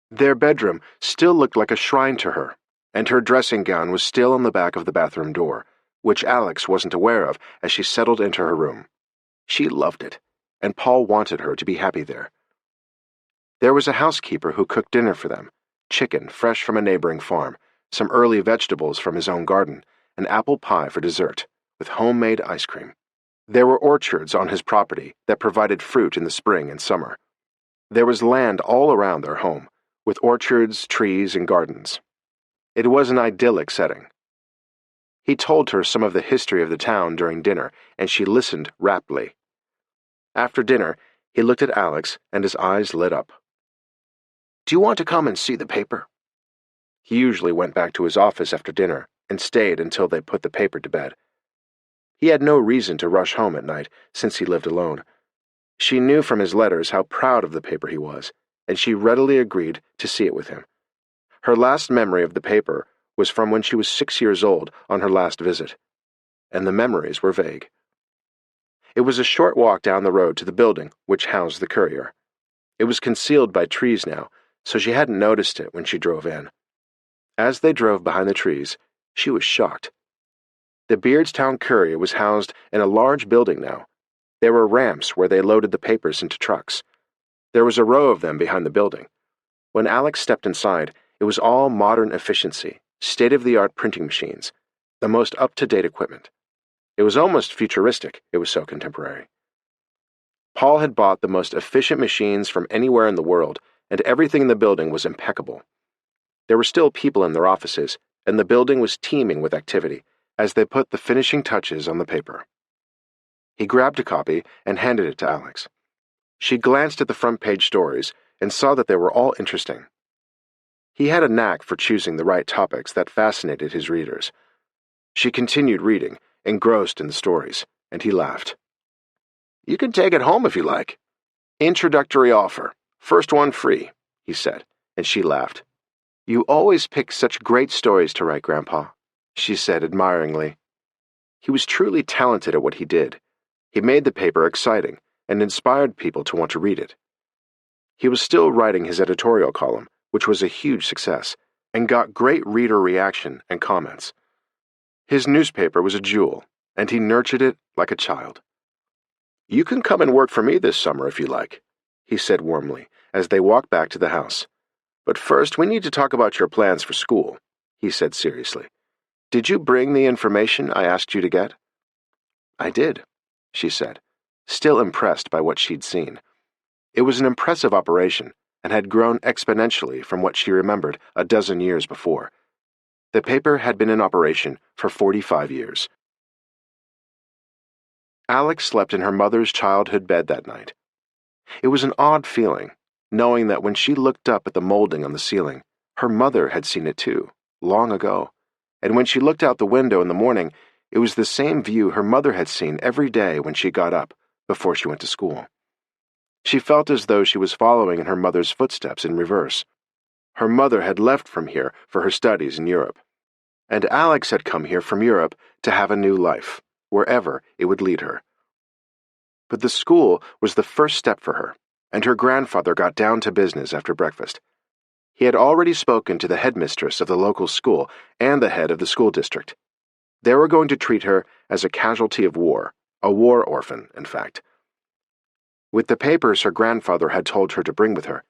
Their bedroom still looked like a shrine to her, and her dressing gown was still on the back of the bathroom door, which Alex wasn't aware of as she settled into her room. She loved it, and Paul wanted her to be happy there. There was a housekeeper who cooked dinner for them, chicken fresh from a neighboring farm, some early vegetables from his own garden, and apple pie for dessert, with homemade ice cream. There were orchards on his property that provided fruit in the spring and summer. There was land all around their home, with orchards, trees, and gardens. It was an idyllic setting. He told her some of the history of the town during dinner, and she listened raptly. After dinner, he looked at Alex, and his eyes lit up. "Do you want to come and see the paper?" He usually went back to his office after dinner and stayed until they put the paper to bed. He had no reason to rush home at night, since he lived alone. She knew from his letters how proud of the paper he was, and she readily agreed to see it with him. Her last memory of the paper was from when she was 6 years old on her last visit, and the memories were vague. It was a short walk down the road to the building which housed the Courier. It was concealed by trees now, so she hadn't noticed it when she drove in. As they drove behind the trees, she was shocked. The Beardstown Courier was housed in a large building now. There were ramps where they loaded the papers into trucks. There was a row of them behind the building. When Alex stepped inside, it was all modern efficiency, state-of-the-art printing machines, the most up-to-date equipment. It was almost futuristic, it was so contemporary. Paul had bought the most efficient machines from anywhere in the world, and everything in the building was impeccable. There were still people in their offices, and the building was teeming with activity as they put the finishing touches on the paper. He grabbed a copy and handed it to Alex. She glanced at the front-page stories and saw that they were all interesting. He had a knack for choosing the right topics that fascinated his readers. She continued reading, engrossed in the stories, and he laughed. "You can take it home if you like. Introductory offer. First one free," he said, and she laughed. "You always pick such great stories to write, Grandpa," she said admiringly. He was truly talented at what he did. He made the paper exciting and inspired people to want to read it. He was still writing his editorial column, which was a huge success, and got great reader reaction and comments. His newspaper was a jewel, and he nurtured it like a child. "You can come and work for me this summer if you like," he said warmly as they walked back to the house. "But first, we need to talk about your plans for school," he said seriously. "Did you bring the information I asked you to get?" "I did," she said, still impressed by what she'd seen. It was an impressive operation and had grown exponentially from what she remembered a dozen years before. The paper had been in operation for 45 years. Alex slept in her mother's childhood bed that night. It was an odd feeling, knowing that when she looked up at the molding on the ceiling, her mother had seen it too, long ago. And when she looked out the window in the morning, it was the same view her mother had seen every day when she got up, before she went to school. She felt as though she was following in her mother's footsteps in reverse. Her mother had left from here for her studies in Europe, and Alex had come here from Europe to have a new life, wherever it would lead her. But the school was the first step for her, and her grandfather got down to business after breakfast. He had already spoken to the headmistress of the local school and the head of the school district. They were going to treat her as a casualty of war, a war orphan, in fact. With the papers her grandfather had told her to bring with her,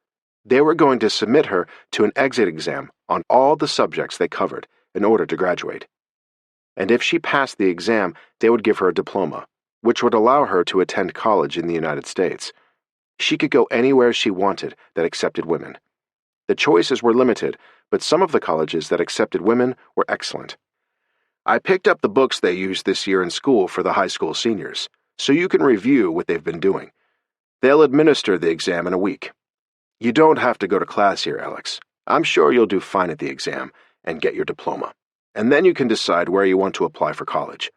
they were going to submit her to an exit exam on all the subjects they covered in order to graduate. And if she passed the exam, they would give her a diploma, which would allow her to attend college in the United States. She could go anywhere she wanted that accepted women. The choices were limited, but some of the colleges that accepted women were excellent. "I picked up the books they used this year in school for the high school seniors, so you can review what they've been doing. They'll administer the exam in a week. You don't have to go to class here, Alex. I'm sure you'll do fine at the exam and get your diploma, and then you can decide where you want to apply for college."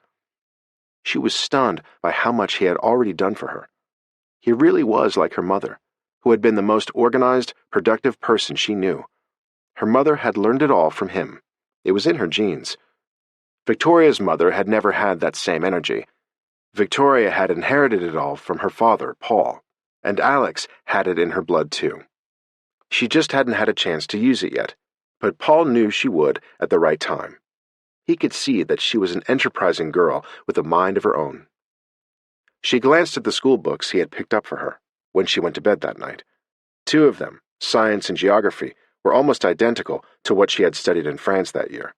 She was stunned by how much he had already done for her. He really was like her mother, who had been the most organized, productive person she knew. Her mother had learned it all from him. It was in her genes. Victoria's mother had never had that same energy. Victoria had inherited it all from her father, Paul, and Alex had it in her blood too. She just hadn't had a chance to use it yet, but Paul knew she would at the right time. He could see that she was an enterprising girl with a mind of her own. She glanced at the school books he had picked up for her when she went to bed that night. Two of them, science and geography, were almost identical to what she had studied in France that year.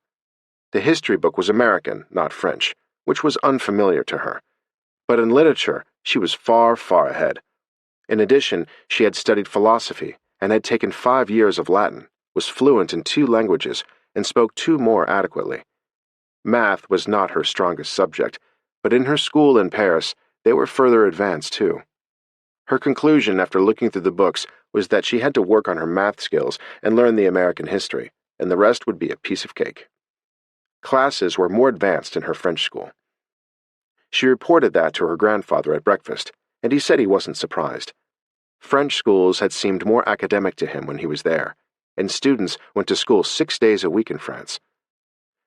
The history book was American, not French, which was unfamiliar to her. But in literature, she was far, far ahead. In addition, she had studied philosophy and had taken 5 years of Latin, was fluent in 2 languages, and spoke 2 more adequately. Math was not her strongest subject, but in her school in Paris, they were further advanced too. Her conclusion after looking through the books was that she had to work on her math skills and learn the American history, and the rest would be a piece of cake. Classes were more advanced in her French school. She reported that to her grandfather at breakfast, and he said he wasn't surprised. French schools had seemed more academic to him when he was there, and students went to school 6 days a week in France.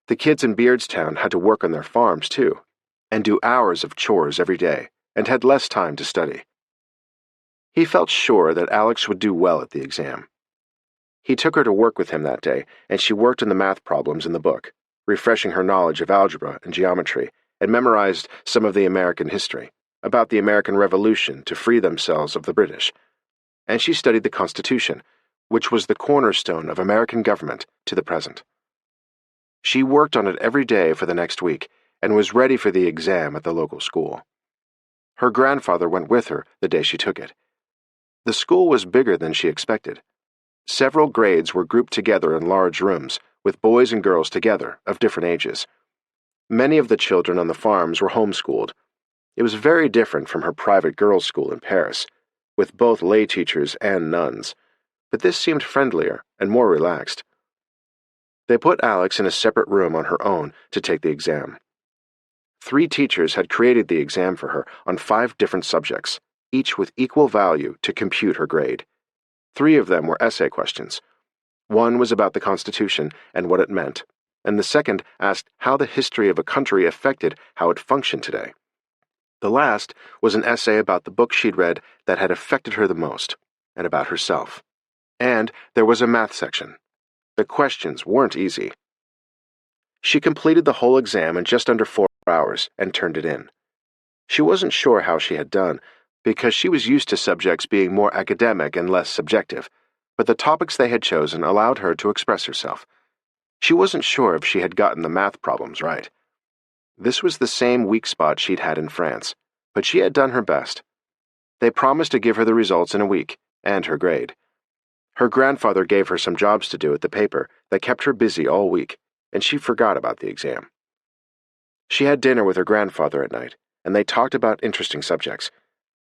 The kids in Beardstown had to work on their farms too, and do hours of chores every day, and had less time to study. He felt sure that Alex would do well at the exam. He took her to work with him that day, and she worked on the math problems in the book, refreshing her knowledge of algebra and geometry, and memorized some of the American history, about the American Revolution to free themselves of the British. And she studied the Constitution, which was the cornerstone of American government to the present. She worked on it every day for the next week, and was ready for the exam at the local school. Her grandfather went with her the day she took it. The school was bigger than she expected. Several grades were grouped together in large rooms, with boys and girls together, of different ages. Many of the children on the farms were homeschooled. It was very different from her private girls' school in Paris, with both lay teachers and nuns, but this seemed friendlier and more relaxed. They put Alex in a separate room on her own to take the exam. 3 teachers had created the exam for her on 5 different subjects, each with equal value to compute her grade. 3 of them were essay questions. One was about the Constitution and what it meant, and the second asked how the history of a country affected how it functioned today. The last was an essay about the book she'd read that had affected her the most, and about herself. And there was a math section. The questions weren't easy. She completed the whole exam in just under 4 hours and turned it in. She wasn't sure how she had done, because she was used to subjects being more academic and less subjective, but the topics they had chosen allowed her to express herself. She wasn't sure if she had gotten the math problems right. This was the same weak spot she'd had in France, but she had done her best. They promised to give her the results in a week, and her grade. Her grandfather gave her some jobs to do at the paper that kept her busy all week, and she forgot about the exam. She had dinner with her grandfather at night, and they talked about interesting subjects.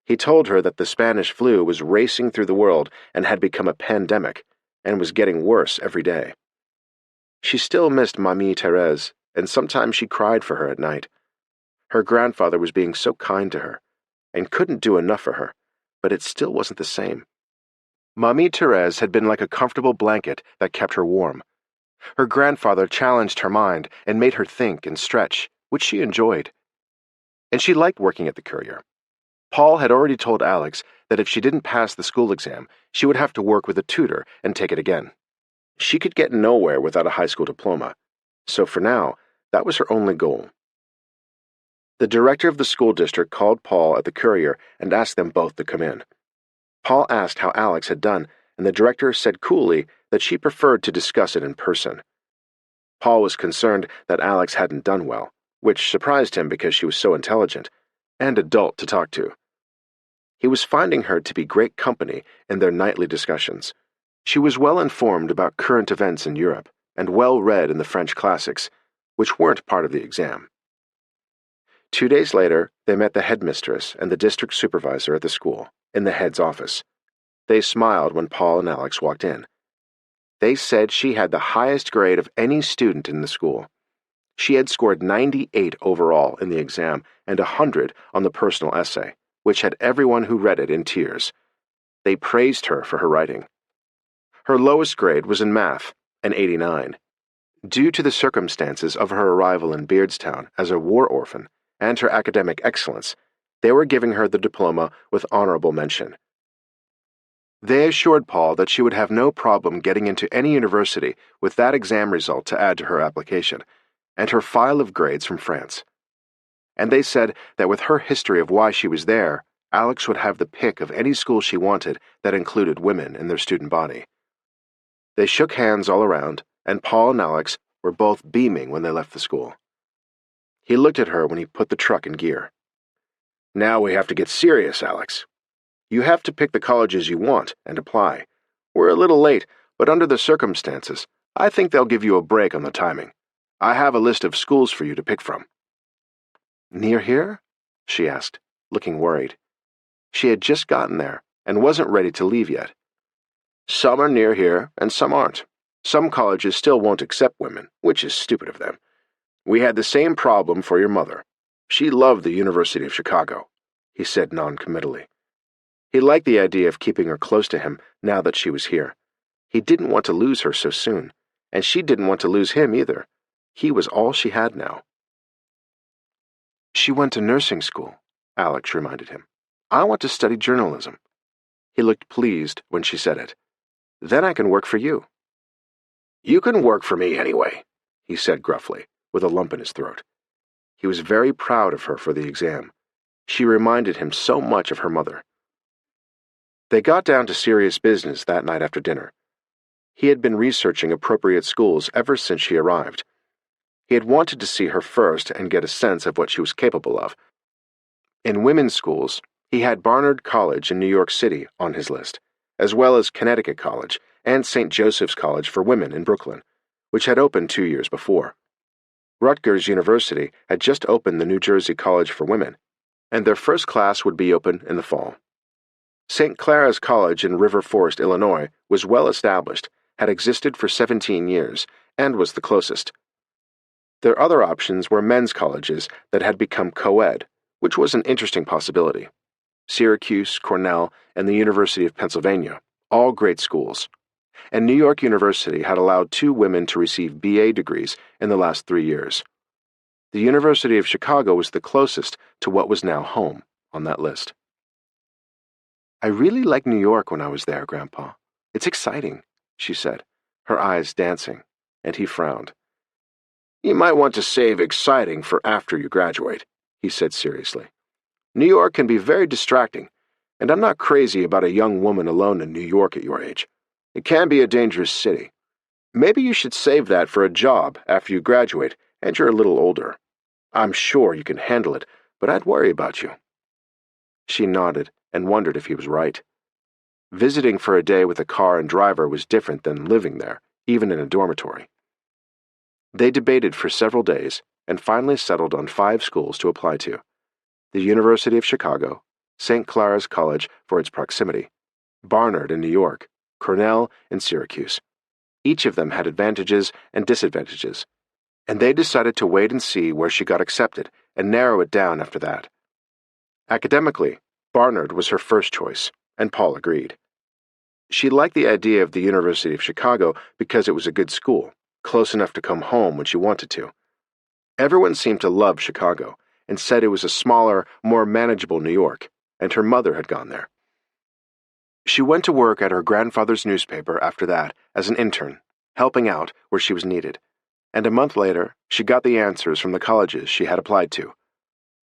He told her that the Spanish flu was racing through the world and had become a pandemic, and was getting worse every day. She still missed Mamie Thérèse, and sometimes she cried for her at night. Her grandfather was being so kind to her, and couldn't do enough for her, but it still wasn't the same. Mamie Thérèse had been like a comfortable blanket that kept her warm. Her grandfather challenged her mind and made her think and stretch, which she enjoyed. And she liked working at the Courier. Paul had already told Alex that if she didn't pass the school exam, she would have to work with a tutor and take it again. She could get nowhere without a high school diploma, so for now, that was her only goal. The director of the school district called Paul at the Courier and asked them both to come in. Paul asked how Alex had done, and the director said coolly that she preferred to discuss it in person. Paul was concerned that Alex hadn't done well, which surprised him because she was so intelligent and adult to talk to. He was finding her to be great company in their nightly discussions. She was well informed about current events in Europe and well read in the French classics, which weren't part of the exam. 2 days later, they met the headmistress and the district supervisor at the school, in the head's office. They smiled when Paul and Alex walked in. They said she had the highest grade of any student in the school. She had scored 98 overall in the exam and 100 on the personal essay, which had everyone who read it in tears. They praised her for her writing. Her lowest grade was in math, an 89. Due to the circumstances of her arrival in Beardstown as a war orphan and her academic excellence, they were giving her the diploma with honorable mention. They assured Paul that she would have no problem getting into any university with that exam result to add to her application, and her file of grades from France. And they said that with her history of why she was there, Alex would have the pick of any school she wanted that included women in their student body. They shook hands all around, and Paul and Alex were both beaming when they left the school. He looked at her when he put the truck in gear. "Now we have to get serious, Alex. You have to pick the colleges you want and apply. We're a little late, but under the circumstances, I think they'll give you a break on the timing. I have a list of schools for you to pick from." "Near here?" she asked, looking worried. She had just gotten there and wasn't ready to leave yet. "Some are near here and some aren't. Some colleges still won't accept women, which is stupid of them. We had the same problem for your mother. She loved the University of Chicago," he said noncommittally. He liked the idea of keeping her close to him now that she was here. He didn't want to lose her so soon, and she didn't want to lose him either. He was all she had now. "She went to nursing school," Alex reminded him. "I want to study journalism." He looked pleased when she said it. "Then I can work for you." "You can work for me anyway," he said gruffly, with a lump in his throat. He was very proud of her for the exam. She reminded him so much of her mother. They got down to serious business that night after dinner. He had been researching appropriate schools ever since she arrived. He had wanted to see her first and get a sense of what she was capable of. In women's schools, he had Barnard College in New York City on his list, as well as Connecticut College and St. Joseph's College for Women in Brooklyn, which had opened 2 years before. Rutgers University had just opened the New Jersey College for Women, and their first class would be open in the fall. St. Clara's College in River Forest, Illinois, was well established, had existed for 17 years, and was the closest. Their other options were men's colleges that had become co-ed, which was an interesting possibility. Syracuse, Cornell, and the University of Pennsylvania, all great schools. and New York University had allowed 2 women to receive BA degrees in the last 3 years. The University of Chicago was the closest to what was now home on that list. "I really liked New York when I was there, Grandpa. It's exciting," she said, her eyes dancing, and he frowned. "You might want to save exciting for after you graduate," he said seriously. "New York can be very distracting, and I'm not crazy about a young woman alone in New York at your age. It can be a dangerous city. Maybe you should save that for a job after you graduate and you're a little older. I'm sure you can handle it, but I'd worry about you." She nodded and wondered if he was right. Visiting for a day with a car and driver was different than living there, even in a dormitory. They debated for several days and finally settled on 5 schools to apply to: the University of Chicago, St. Clara's College for its proximity, Barnard in New York, Cornell in Syracuse. Each of them had advantages and disadvantages, and they decided to wait and see where she got accepted and narrow it down after that. Academically, Barnard was her first choice, and Paul agreed. She liked the idea of the University of Chicago because it was a good school, close enough to come home when she wanted to. Everyone seemed to love Chicago and said it was a smaller, more manageable New York, and her mother had gone there. She went to work at her grandfather's newspaper after that as an intern, helping out where she was needed, and a month later she got the answers from the colleges she had applied to.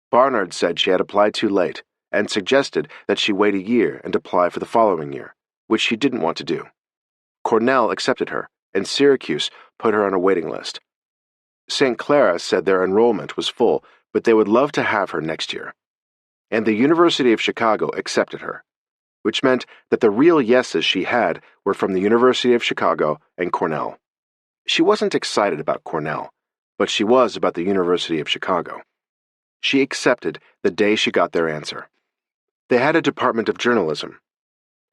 Barnard said she had applied too late and suggested that she wait a year and apply for the following year, which she didn't want to do. Cornell accepted her, and Syracuse put her on a waiting list. St. Clara said their enrollment was full, but they would love to have her next year. And the University of Chicago accepted her, which meant that the real yeses she had were from the University of Chicago and Cornell. She wasn't excited about Cornell, but she was about the University of Chicago. She accepted the day she got their answer. They had a department of journalism.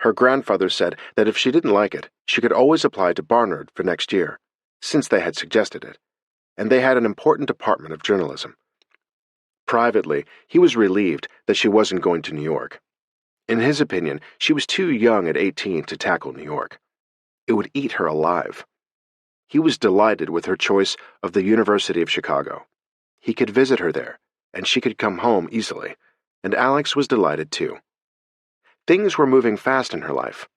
Her grandfather said that if she didn't like it, she could always apply to Barnard for next year, since they had suggested it, and they had an important department of journalism. Privately, he was relieved that she wasn't going to New York. In his opinion, she was too young at 18 to tackle New York. It would eat her alive. He was delighted with her choice of the University of Chicago. He could visit her there, and she could come home easily, and Alex was delighted too. Things were moving fast in her life.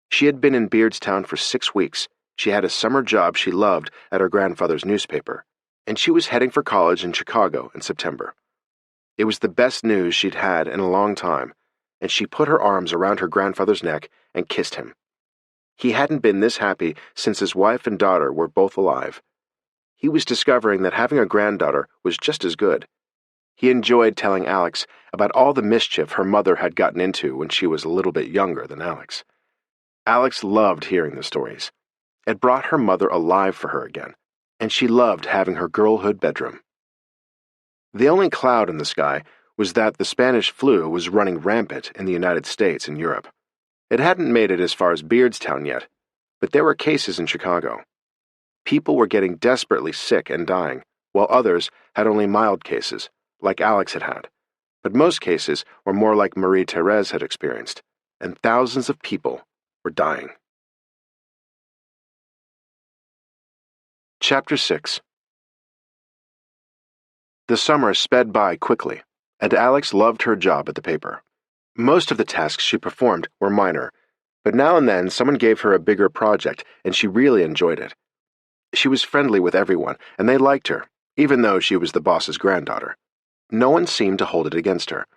She had been in Beardstown for 6 weeks. She had a summer job she loved at her grandfather's newspaper, and she was heading for college in Chicago in September. It was the best news she'd had in a long time, and she put her arms around her grandfather's neck and kissed him. He hadn't been this happy since his wife and daughter were both alive. He was discovering that having a granddaughter was just as good. He enjoyed telling Alex about all the mischief her mother had gotten into when she was a little bit younger than Alex. Alex loved hearing the stories. It brought her mother alive for her again, and she loved having her girlhood bedroom. The only cloud in the sky was that the Spanish flu was running rampant in the United States and Europe. It hadn't made it as far as Beardstown yet, but there were cases in Chicago. People were getting desperately sick and dying, while others had only mild cases, like Alex had had. But most cases were more like Marie-Thérèse had experienced, and thousands of people were dying. Chapter 6. The summer sped by quickly, and Alex loved her job at the paper. Most of the tasks she performed were minor, but now and then someone gave her a bigger project, and she really enjoyed it. She was friendly with everyone, and they liked her, even though she was the boss's granddaughter. No one seemed to hold it against her.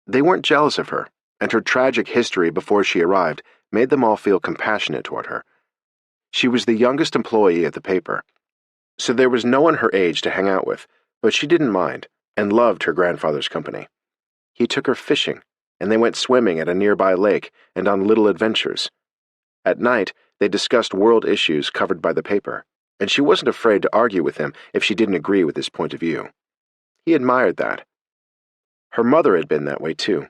They weren't jealous of her, and her tragic history before she arrived made them all feel compassionate toward her. She was the youngest employee at the paper, so there was no one her age to hang out with, but she didn't mind and loved her grandfather's company. He took her fishing, and they went swimming at a nearby lake and on little adventures. At night, they discussed world issues covered by the paper, and she wasn't afraid to argue with him if she didn't agree with his point of view. He admired that. Her mother had been that way too.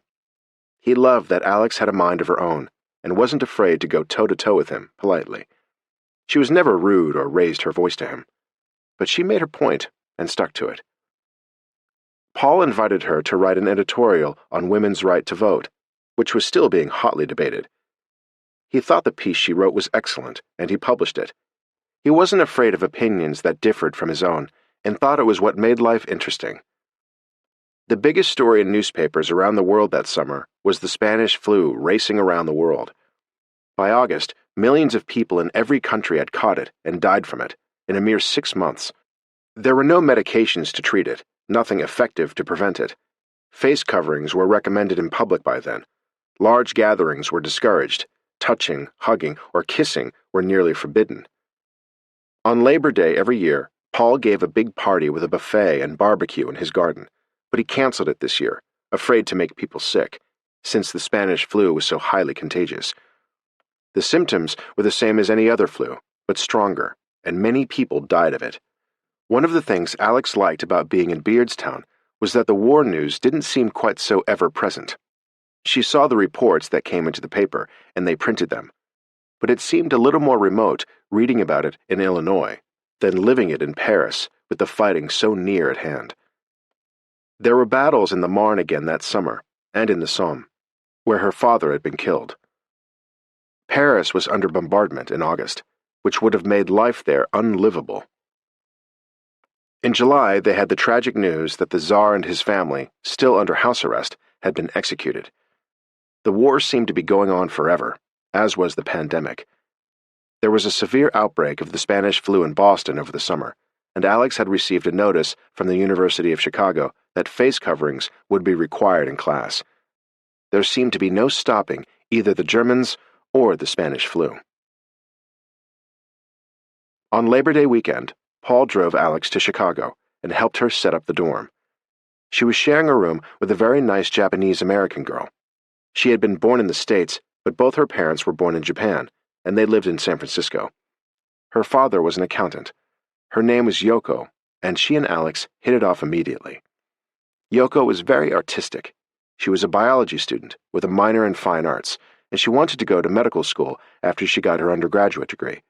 He loved that Alex had a mind of her own and wasn't afraid to go toe-to-toe with him politely. She was never rude or raised her voice to him, but she made her point and stuck to it. Paul invited her to write an editorial on women's right to vote, which was still being hotly debated. He thought the piece she wrote was excellent, and he published it. He wasn't afraid of opinions that differed from his own, and thought it was what made life interesting. The biggest story in newspapers around the world that summer was the Spanish flu racing around the world. By August, millions of people in every country had caught it and died from it in a mere 6 months. There were no medications to treat it, nothing effective to prevent it. Face coverings were recommended in public by then. Large gatherings were discouraged. Touching, hugging, or kissing were nearly forbidden. On Labor Day every year, Paul gave a big party with a buffet and barbecue in his garden, but he canceled it this year, afraid to make people sick, since the Spanish flu was so highly contagious. The symptoms were the same as any other flu, but stronger, and many people died of it. One of the things Alex liked about being in Beardstown was that the war news didn't seem quite so ever-present. She saw the reports that came into the paper, and they printed them. But it seemed a little more remote reading about it in Illinois than living it in Paris with the fighting so near at hand. There were battles in the Marne again that summer, and in the Somme, where her father had been killed. Paris was under bombardment in August, which would have made life there unlivable. In July, they had the tragic news that the Tsar and his family, still under house arrest, had been executed. The war seemed to be going on forever, as was the pandemic. There was a severe outbreak of the Spanish flu in Boston over the summer, and Alex had received a notice from the University of Chicago that face coverings would be required in class. There seemed to be no stopping either the Germans or the Spanish flu. On Labor Day weekend, Paul drove Alex to Chicago and helped her set up the dorm. She was sharing a room with a very nice Japanese-American girl. She had been born in the States, but both her parents were born in Japan, and they lived in San Francisco. Her father was an accountant. Her name was Yoko, and she and Alex hit it off immediately. Yoko was very artistic. She was a biology student with a minor in fine arts, and she wanted to go to medical school after she got her undergraduate degree.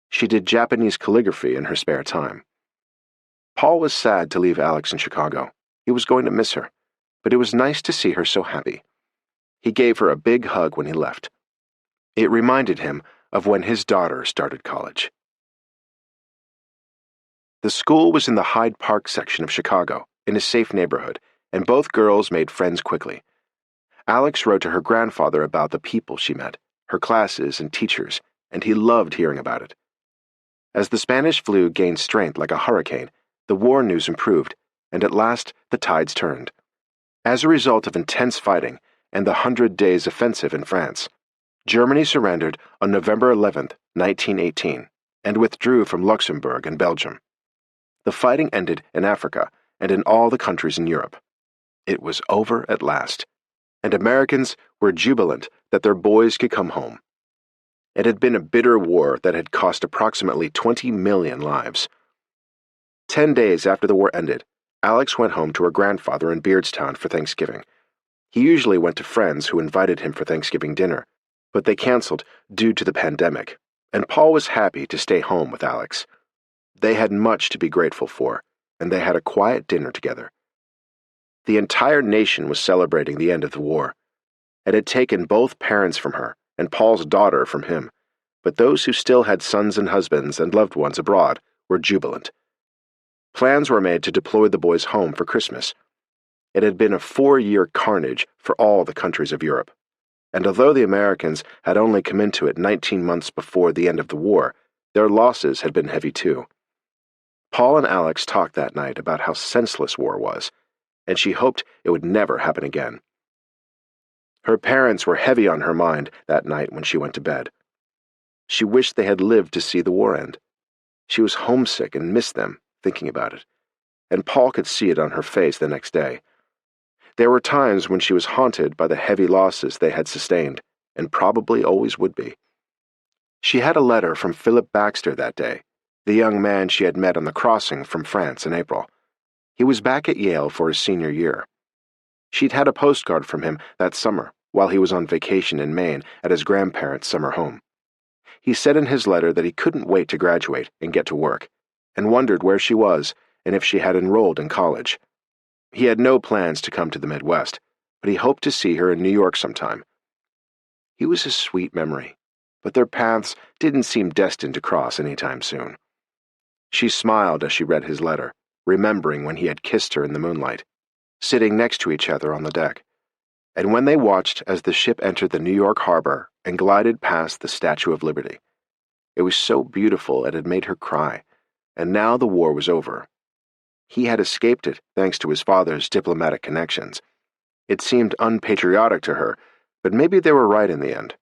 She did Japanese calligraphy in her spare time. Paul was sad to leave Alex in Chicago. He was going to miss her, but it was nice to see her so happy. He gave her a big hug when he left. It reminded him of when his daughter started college. The school was in the Hyde Park section of Chicago, in a safe neighborhood, and both girls made friends quickly. Alex wrote to her grandfather about the people she met, her classes and teachers, and he loved hearing about it. As the Spanish flu gained strength like a hurricane, the war news improved, and at last the tides turned. As a result of intense fighting and the 100 Days Offensive in France, Germany surrendered on November 11, 1918, and withdrew from Luxembourg and Belgium. The fighting ended in Africa and in all the countries in Europe. It was over at last, and Americans were jubilant that their boys could come home. It had been a bitter war that had cost approximately 20 million lives. 10 days after the war ended, Alex went home to her grandfather in Beardstown for Thanksgiving. He usually went to friends who invited him for Thanksgiving dinner, but they canceled due to the pandemic, and Paul was happy to stay home with Alex. They had much to be grateful for, and they had a quiet dinner together. The entire nation was celebrating the end of the war. It had taken both parents from her, and Paul's daughter from him, but those who still had sons and husbands and loved ones abroad were jubilant. Plans were made to deploy the boys home for Christmas. It had been a 4-year carnage for all the countries of Europe, and although the Americans had only come into it 19 months before the end of the war, their losses had been heavy too. Paul and Alex talked that night about how senseless war was, and she hoped it would never happen again. Her parents were heavy on her mind that night when she went to bed. She wished they had lived to see the war end. She was homesick and missed them, thinking about it, and Paul could see it on her face the next day. There were times when she was haunted by the heavy losses they had sustained, and probably always would be. She had a letter from Philip Baxter that day, the young man she had met on the crossing from France in April. He was back at Yale for his senior year. She'd had a postcard from him that summer while he was on vacation in Maine at his grandparents' summer home. He said in his letter that he couldn't wait to graduate and get to work, and wondered where she was and if she had enrolled in college. He had no plans to come to the Midwest, but he hoped to see her in New York sometime. He was a sweet memory, but their paths didn't seem destined to cross anytime soon. She smiled as she read his letter, remembering when he had kissed her in the moonlight, sitting next to each other on the deck, and when they watched as the ship entered the New York harbor and glided past the Statue of Liberty. It was so beautiful it had made her cry, and now the war was over. He had escaped it thanks to his father's diplomatic connections. It seemed unpatriotic to her, but maybe they were right in the end.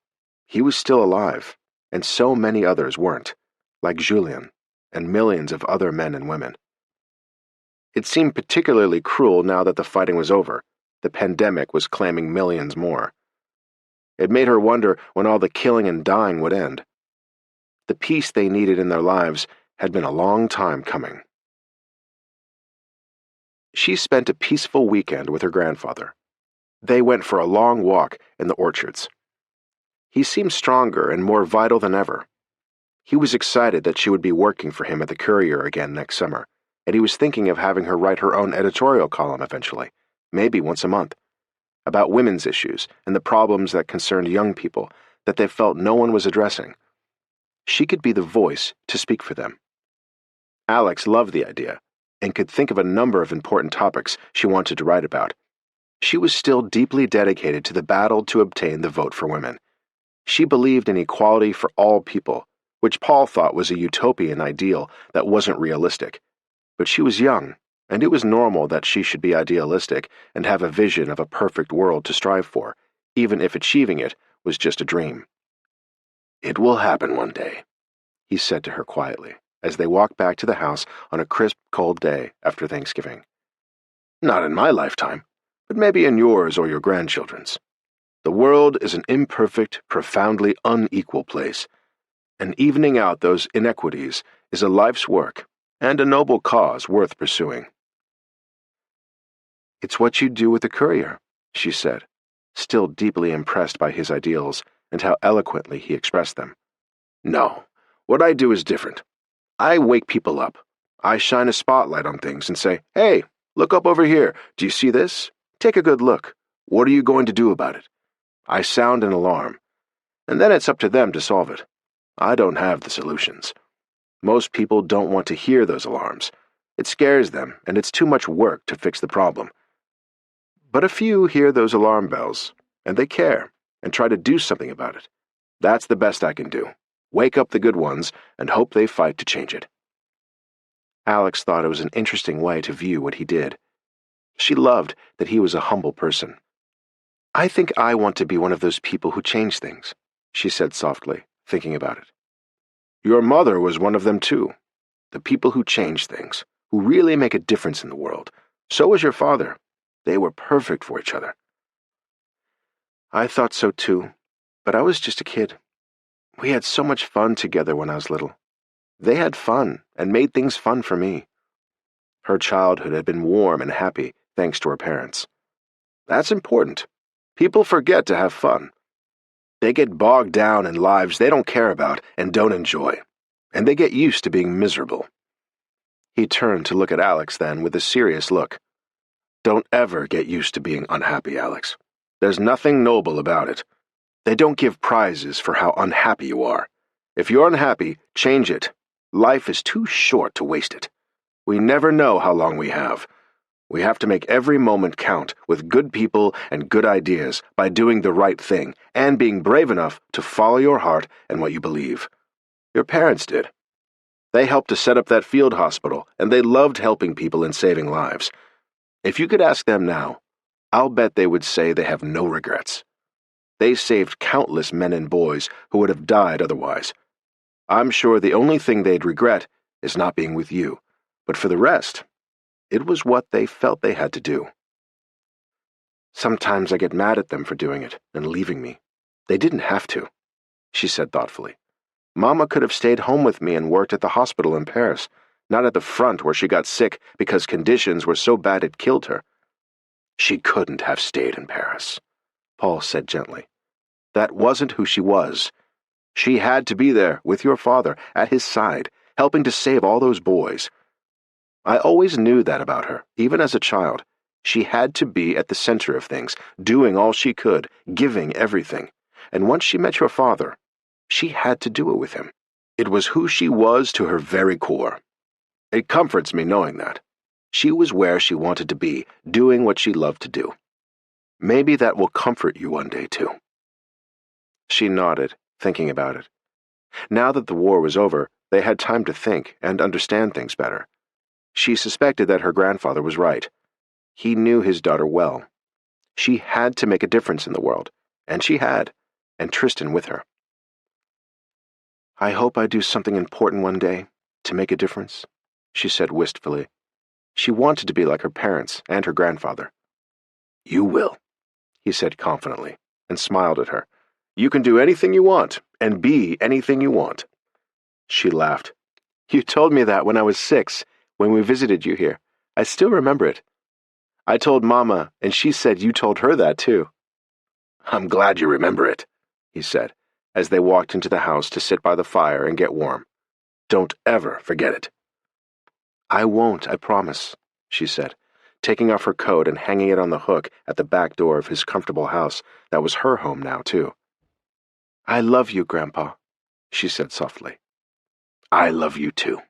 He was still alive, and so many others weren't, like Julien and millions of other men and women. It seemed particularly cruel now that the fighting was over. The pandemic was claiming millions more. It made her wonder when all the killing and dying would end. The peace they needed in their lives had been a long time coming. She spent a peaceful weekend with her grandfather. They went for a long walk in the orchards. He seemed stronger and more vital than ever. He was excited that she would be working for him at the Courier again next summer, and he was thinking of having her write her own editorial column eventually, maybe once a month, about women's issues and the problems that concerned young people that they felt no one was addressing. She could be the voice to speak for them. Alex loved the idea and could think of a number of important topics she wanted to write about. She was still deeply dedicated to the battle to obtain the vote for women. She believed in equality for all people, which Paul thought was a utopian ideal that wasn't realistic. But she was young, and it was normal that she should be idealistic and have a vision of a perfect world to strive for, even if achieving it was just a dream. "It will happen one day," he said to her quietly, as they walked back to the house on a crisp, cold day after Thanksgiving. "Not in my lifetime, but maybe in yours or your grandchildren's. The world is an imperfect, profoundly unequal place, and evening out those inequities is a life's work and a noble cause worth pursuing." "It's what you do with the Courier," she said, still deeply impressed by his ideals and how eloquently he expressed them. "No, what I do is different. I wake people up. I shine a spotlight on things and say, 'Hey, look up over here. Do you see this? Take a good look. What are you going to do about it?' I sound an alarm, and then it's up to them to solve it. I don't have the solutions. Most people don't want to hear those alarms. It scares them, and it's too much work to fix the problem. But a few hear those alarm bells, and they care, and try to do something about it. That's the best I can do. Wake up the good ones, and hope they fight to change it." Alex thought it was an interesting way to view what he did. She loved that he was a humble person. "I think I want to be one of those people who change things," she said softly, thinking about it. "Your mother was one of them too. The people who change things, who really make a difference in the world. So was your father. They were perfect for each other." "I thought so too, but I was just a kid. We had so much fun together when I was little. They had fun and made things fun for me." Her childhood had been warm and happy thanks to her parents. That's important. People forget to have fun. They get bogged down in lives they don't care about and don't enjoy, and they get used to being miserable. He turned to look at Alex then with a serious look. "Don't ever get used to being unhappy, Alex. There's nothing noble about it. They don't give prizes for how unhappy you are. If you're unhappy, change it. Life is too short to waste it. We never know how long we have. We have to make every moment count with good people and good ideas by doing the right thing and being brave enough to follow your heart and what you believe. Your parents did. They helped to set up that field hospital, and they loved helping people and saving lives. If you could ask them now, I'll bet they would say they have no regrets. They saved countless men and boys who would have died otherwise. I'm sure the only thing they'd regret is not being with you, but for the rest, it was what they felt they had to do. Sometimes I get mad at them for doing it and leaving me. They didn't have to," she said thoughtfully. "Mama could have stayed home with me and worked at the hospital in Paris, not at the front where she got sick because conditions were so bad it killed her." "She couldn't have stayed in Paris," Paul said gently. "That wasn't who she was. She had to be there with your father, at his side, helping to save all those boys. I always knew that about her, even as a child. She had to be at the center of things, doing all she could, giving everything. And once she met your father, She had to do it with him. It was who she was to her very core. It comforts me knowing that. She was where she wanted to be, doing what she loved to do. Maybe that will comfort you one day, too. She nodded, thinking about it. Now that the war was over, they had time to think and understand things better. She suspected that her grandfather was right. He knew his daughter well. She had to make a difference in the world, and she had, and Tristan with her. "I hope I do something important one day, to make a difference," she said wistfully. She wanted to be like her parents and her grandfather. "You will," he said confidently, and smiled at her. "You can do anything you want, and be anything you want." She laughed. "You told me that when I was 6, when we visited you here. I still remember it. I told Mama, and she said you told her that too." "I'm glad you remember it," he said, as they walked into the house to sit by the fire and get warm. "Don't ever forget it." "I won't, I promise," she said, taking off her coat and hanging it on the hook at the back door of his comfortable house that was her home now, too. "I love you, Grandpa," she said softly. "I love you, too.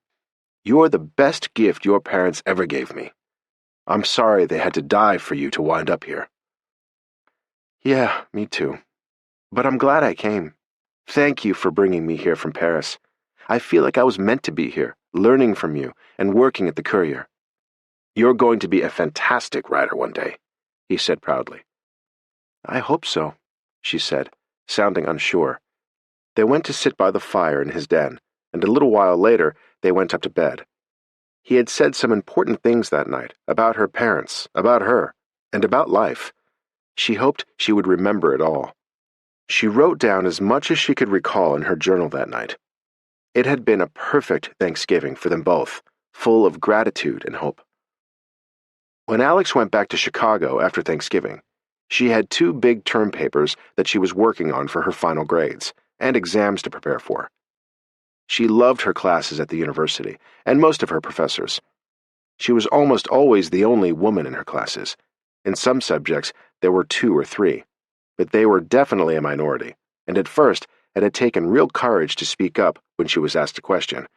You're the best gift your parents ever gave me. I'm sorry they had to die for you to wind up here." "Yeah, me too. But I'm glad I came. Thank you for bringing me here from Paris. I feel like I was meant to be here, learning from you and working at the Courier." "You're going to be a fantastic writer one day," he said proudly. "I hope so," she said, sounding unsure. They went to sit by the fire in his den, and a little while later they went up to bed. He had said some important things that night, about her parents, about her, and about life. She hoped she would remember it all. She wrote down as much as she could recall in her journal that night. It had been a perfect Thanksgiving for them both, full of gratitude and hope. When Alex went back to Chicago after Thanksgiving, she had 2 big term papers that she was working on for her final grades, and exams to prepare for. She loved her classes at the university, and most of her professors. She was almost always the only woman in her classes. In some subjects, there were 2 or 3, but they were definitely a minority, and at first it had taken real courage to speak up when she was asked a question.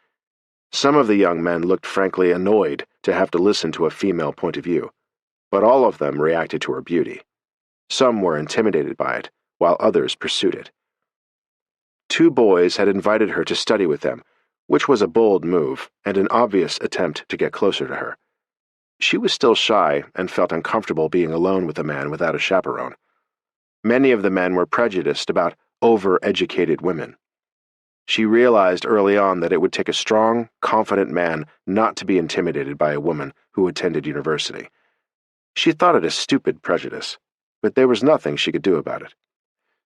Some of the young men looked frankly annoyed to have to listen to a female point of view, but all of them reacted to her beauty. Some were intimidated by it, while others pursued it. 2 boys had invited her to study with them, which was a bold move and an obvious attempt to get closer to her. She was still shy and felt uncomfortable being alone with a man without a chaperone. Many of the men were prejudiced about over-educated women. She realized early on that it would take a strong, confident man not to be intimidated by a woman who attended university. She thought it a stupid prejudice, but there was nothing she could do about it.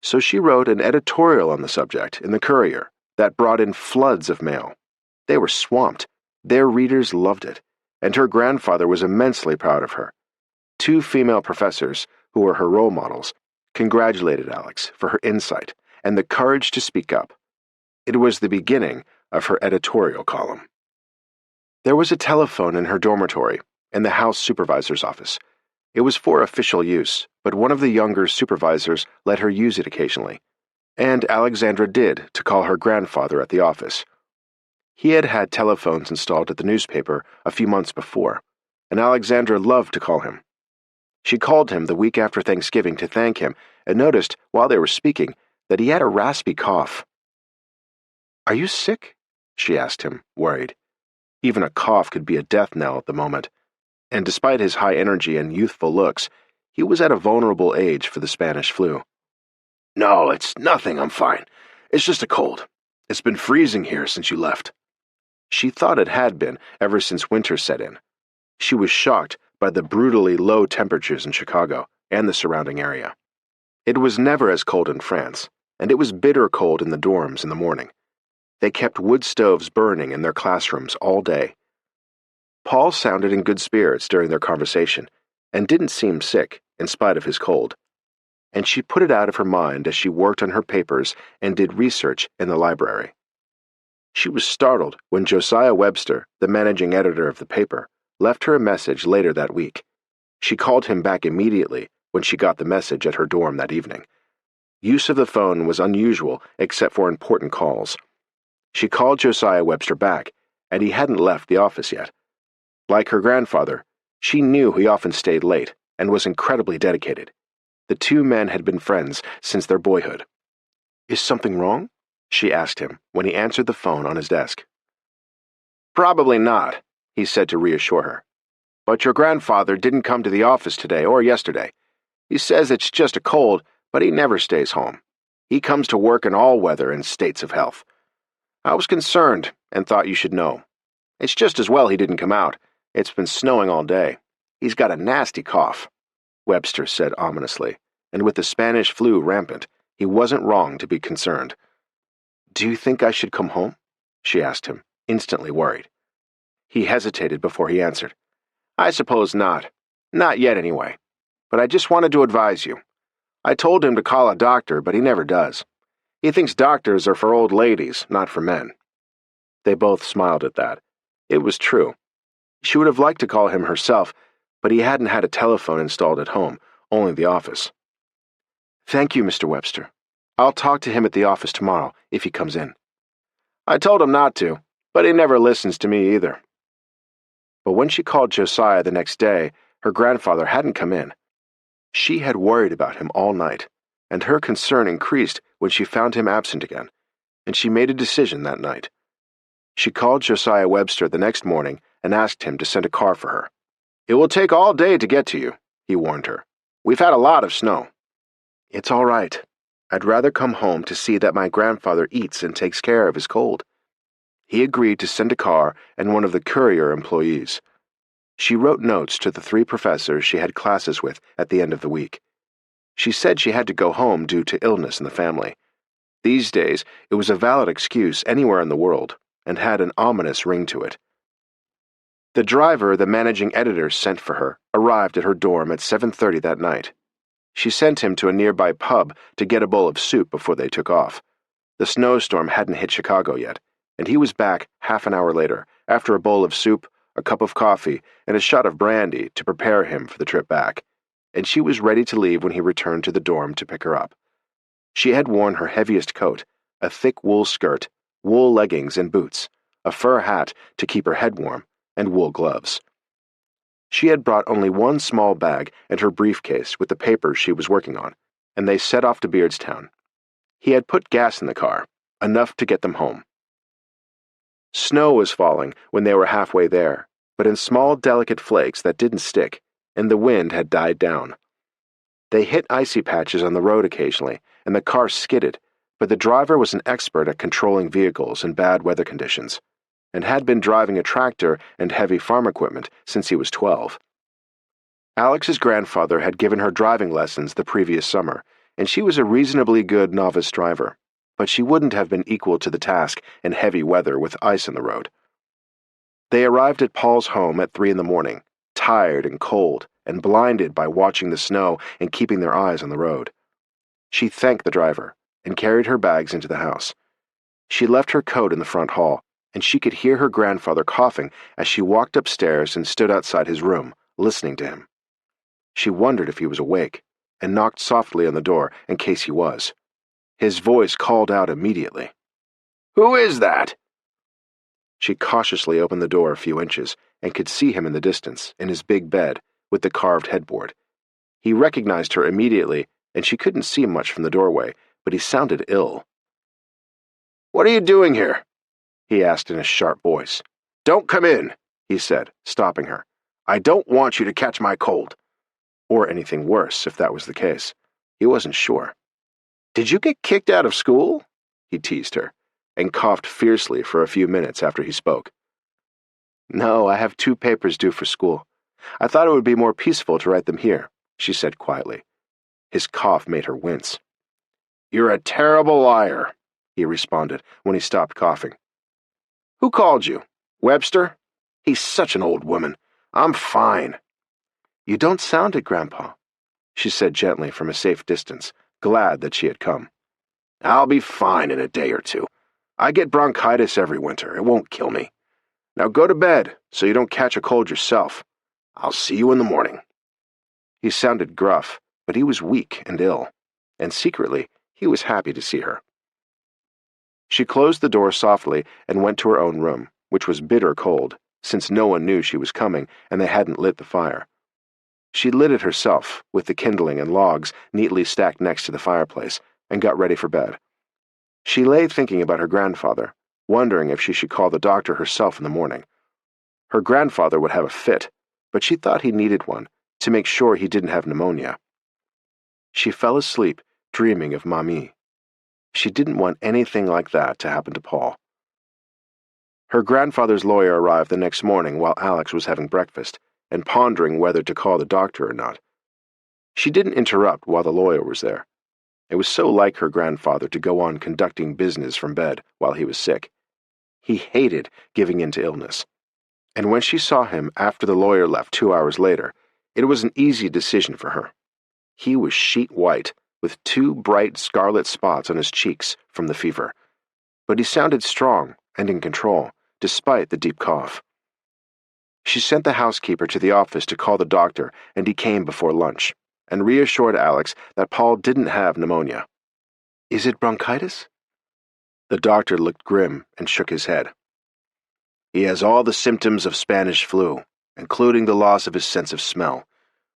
So she wrote an editorial on the subject in the Courier that brought in floods of mail. They were swamped. Their readers loved it, and her grandfather was immensely proud of her. 2 female professors, who were her role models, congratulated Alex for her insight and the courage to speak up. It was the beginning of her editorial column. There was a telephone in her dormitory, in the house supervisor's office. It was for official use, but one of the younger supervisors let her use it occasionally, and Alexandra did to call her grandfather at the office. He had had telephones installed at the newspaper a few months before, and Alexandra loved to call him. She called him the week after Thanksgiving to thank him and noticed, while they were speaking, that he had a raspy cough. "Are you sick?" she asked him, worried. Even a cough could be a death knell at the moment, and despite his high energy and youthful looks, he was at a vulnerable age for the Spanish flu. "No, it's nothing, I'm fine. It's just a cold. It's been freezing here since you left." She thought it had been ever since winter set in. She was shocked by the brutally low temperatures in Chicago and the surrounding area. It was never as cold in France, and it was bitter cold in the dorms in the morning. They kept wood stoves burning in their classrooms all day. Paul sounded in good spirits during their conversation, and didn't seem sick, in spite of his cold. And she put it out of her mind as she worked on her papers and did research in the library. She was startled when Josiah Webster, the managing editor of the paper, left her a message later that week. She called him back immediately when she got the message at her dorm that evening. Use of the phone was unusual except for important calls. She called Josiah Webster back, and he hadn't left the office yet. Like her grandfather, she knew he often stayed late and was incredibly dedicated. The two men had been friends since their boyhood. "Is something wrong?" she asked him when he answered the phone on his desk. "Probably not," he said to reassure her. "But your grandfather didn't come to the office today or yesterday. He says it's just a cold, but he never stays home. He comes to work in all weather and states of health. I was concerned and thought you should know. It's just as well he didn't come out. It's been snowing all day. He's got a nasty cough," Webster said ominously, and with the Spanish flu rampant, he wasn't wrong to be concerned. "Do you think I should come home?" she asked him, instantly worried. He hesitated before he answered. "I suppose not. Not yet, anyway. But I just wanted to advise you. I told him to call a doctor, but he never does. He thinks doctors are for old ladies, not for men." They both smiled at that. It was true. She would have liked to call him herself, but he hadn't had a telephone installed at home, only the office. "Thank you, Mr. Webster. I'll talk to him at the office tomorrow, if he comes in." "I told him not to, but he never listens to me either." But when she called Josiah the next day, her grandfather hadn't come in. She had worried about him all night, and her concern increased when she found him absent again, and she made a decision that night. She called Josiah Webster the next morning and asked him to send a car for her. "It will take all day to get to you," he warned her. "We've had a lot of snow." "It's all right. I'd rather come home to see that my grandfather eats and takes care of his cold." He agreed to send a car and one of the courier employees. She wrote notes to the 3 professors she had classes with at the end of the week. She said she had to go home due to illness in the family. These days, it was a valid excuse anywhere in the world, and had an ominous ring to it. The driver the managing editor sent for her arrived at her dorm at 7:30 that night. She sent him to a nearby pub to get a bowl of soup before they took off. The snowstorm hadn't hit Chicago yet, and he was back half an hour later, after a bowl of soup, a cup of coffee, and a shot of brandy to prepare him for the trip back, and she was ready to leave when he returned to the dorm to pick her up. She had worn her heaviest coat, a thick wool skirt, wool leggings and boots, a fur hat to keep her head warm, and wool gloves. She had brought only one small bag and her briefcase with the papers she was working on, and they set off to Beardstown. He had put gas in the car, enough to get them home. Snow was falling when they were halfway there, but in small, delicate flakes that didn't stick, and the wind had died down. They hit icy patches on the road occasionally, and the car skidded, but the driver was an expert at controlling vehicles in bad weather conditions, and had been driving a tractor and heavy farm equipment since he was 12. Alex's grandfather had given her driving lessons the previous summer, and she was a reasonably good novice driver, but she wouldn't have been equal to the task in heavy weather with ice on the road. They arrived at Paul's home at 3 in the morning, tired and cold, and blinded by watching the snow and keeping their eyes on the road. She thanked the driver and carried her bags into the house. She left her coat in the front hall, and she could hear her grandfather coughing as she walked upstairs and stood outside his room, listening to him. She wondered if he was awake, and knocked softly on the door in case he was. His voice called out immediately. "Who is that?" She cautiously opened the door a few inches and could see him in the distance, in his big bed, with the carved headboard. He recognized her immediately, and she couldn't see much from the doorway, but he sounded ill. "What are you doing here?" he asked in a sharp voice. "Don't come in," he said, stopping her. "I don't want you to catch my cold." Or anything worse, if that was the case. He wasn't sure. "Did you get kicked out of school?" he teased her, and coughed fiercely for a few minutes after he spoke. "No, I have 2 papers due for school. I thought it would be more peaceful to write them here," she said quietly. His cough made her wince. "You're a terrible liar," he responded when he stopped coughing. "Who called you? Webster? He's such an old woman. I'm fine." "You don't sound it, Grandpa," she said gently from a safe distance, glad that she had come. "I'll be fine in a day or 2. I get bronchitis every winter. It won't kill me. Now go to bed so you don't catch a cold yourself. I'll see you in the morning." He sounded gruff, but he was weak and ill, and secretly He was happy to see her. She closed the door softly and went to her own room, which was bitter cold, since no one knew she was coming and they hadn't lit the fire. She lit it herself, with the kindling and logs neatly stacked next to the fireplace, and got ready for bed. She lay thinking about her grandfather, wondering if she should call the doctor herself in the morning. Her grandfather would have a fit, but she thought he needed one to make sure he didn't have pneumonia. She fell asleep, dreaming of Mamie. She didn't want anything like that to happen to Paul. Her grandfather's lawyer arrived the next morning while Alex was having breakfast and pondering whether to call the doctor or not. She didn't interrupt while the lawyer was there. It was so like her grandfather to go on conducting business from bed while he was sick. He hated giving in to illness. And when she saw him after the lawyer left 2 hours later, it was an easy decision for her. He was sheet white, with 2 bright scarlet spots on his cheeks from the fever. But he sounded strong and in control, despite the deep cough. She sent the housekeeper to the office to call the doctor, and he came before lunch, and reassured Alex that Paul didn't have pneumonia. "Is it bronchitis?" The doctor looked grim and shook his head. "He has all the symptoms of Spanish flu, including the loss of his sense of smell.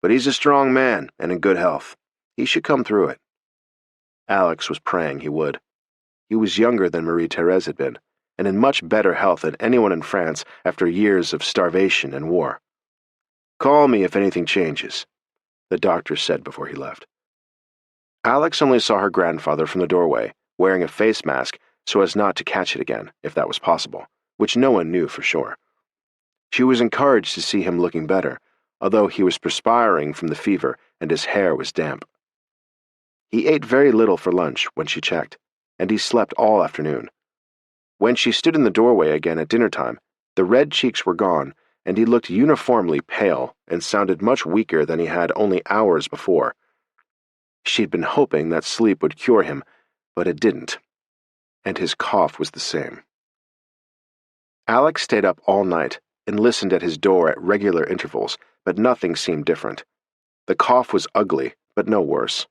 But he's a strong man and in good health. He should come through it." Alex was praying he would. He was younger than Marie-Thérèse had been, and in much better health than anyone in France after years of starvation and war. "Call me if anything changes," the doctor said before he left. Alex only saw her grandfather from the doorway, wearing a face mask so as not to catch it again, if that was possible, which no one knew for sure. She was encouraged to see him looking better, although he was perspiring from the fever and his hair was damp. He ate very little for lunch when she checked, and he slept all afternoon. When she stood in the doorway again at dinner time, the red cheeks were gone, and he looked uniformly pale and sounded much weaker than he had only hours before. She'd been hoping that sleep would cure him, but it didn't, and his cough was the same. Alex stayed up all night and listened at his door at regular intervals, but nothing seemed different. The cough was ugly, but no worse.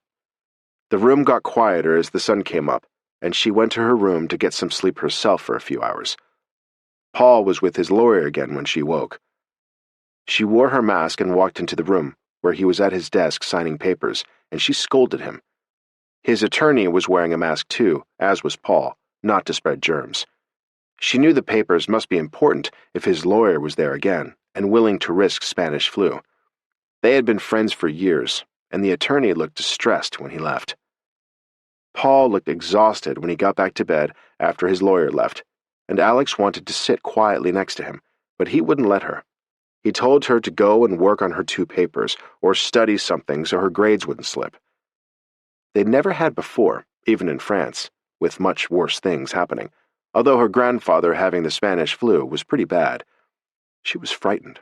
The room got quieter as the sun came up, and she went to her room to get some sleep herself for a few hours. Paul was with his lawyer again when she woke. She wore her mask and walked into the room, where he was at his desk signing papers, and she scolded him. His attorney was wearing a mask too, as was Paul, not to spread germs. She knew the papers must be important if his lawyer was there again, and willing to risk Spanish flu. They had been friends for years, and the attorney looked distressed when he left. Paul looked exhausted when he got back to bed after his lawyer left, and Alex wanted to sit quietly next to him, but he wouldn't let her. He told her to go and work on her 2 papers, or study something so her grades wouldn't slip. They'd never had before, even in France, with much worse things happening, although her grandfather having the Spanish flu was pretty bad. She was frightened.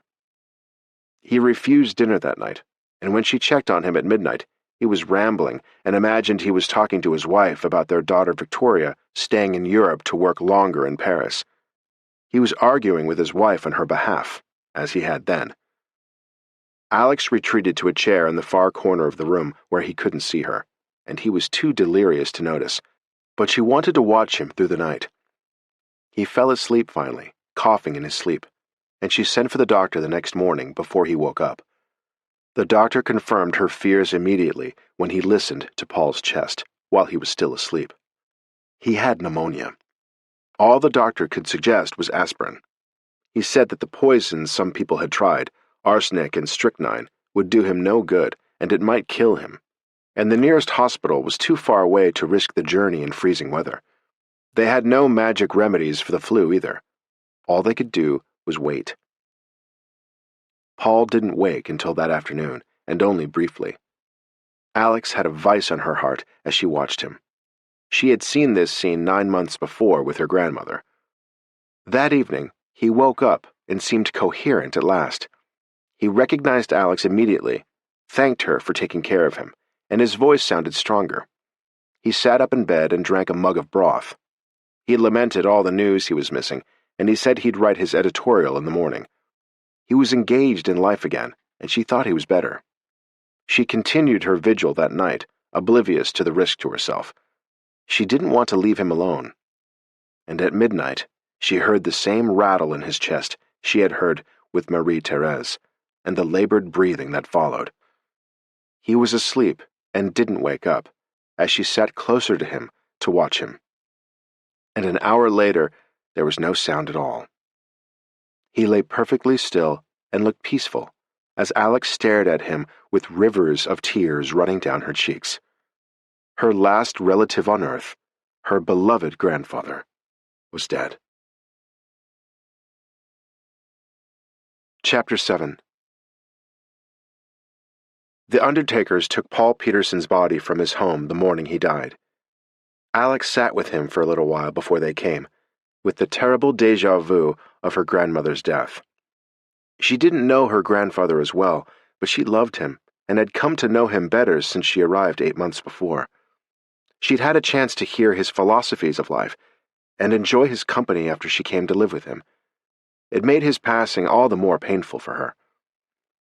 He refused dinner that night, and when she checked on him at midnight, he was rambling and imagined he was talking to his wife about their daughter Victoria staying in Europe to work longer in Paris. He was arguing with his wife on her behalf, as he had then. Alex retreated to a chair in the far corner of the room where he couldn't see her, and he was too delirious to notice, but she wanted to watch him through the night. He fell asleep finally, coughing in his sleep, and she sent for the doctor the next morning before he woke up. The doctor confirmed her fears immediately when he listened to Paul's chest while he was still asleep. He had pneumonia. All the doctor could suggest was aspirin. He said that the poisons some people had tried, arsenic and strychnine, would do him no good, and it might kill him. And the nearest hospital was too far away to risk the journey in freezing weather. They had no magic remedies for the flu either. All they could do was wait. Paul didn't wake until that afternoon, and only briefly. Alex had a vice on her heart as she watched him. She had seen this scene 9 months before with her grandmother. That evening, he woke up and seemed coherent at last. He recognized Alex immediately, thanked her for taking care of him, and his voice sounded stronger. He sat up in bed and drank a mug of broth. He lamented all the news he was missing, and he said he'd write his editorial in the morning. He was engaged in life again, and she thought he was better. She continued her vigil that night, oblivious to the risk to herself, She didn't want to leave him alone. And at midnight, she heard the same rattle in his chest she had heard with Marie-Thérèse, and the labored breathing that followed. He was asleep and didn't wake up, as she sat closer to him to watch him. And an hour later, there was no sound at all. He lay perfectly still and looked peaceful, as Alex stared at him with rivers of tears running down her cheeks. Her last relative on earth, her beloved grandfather, was dead. Chapter 7. The undertakers took Paul Peterson's body from his home the morning he died. Alex sat with him for a little while before they came, with the terrible déjà vu of her grandmother's death. She didn't know her grandfather as well, but she loved him and had come to know him better since she arrived 8 months before. She'd had a chance to hear his philosophies of life and enjoy his company after she came to live with him. It made his passing all the more painful for her.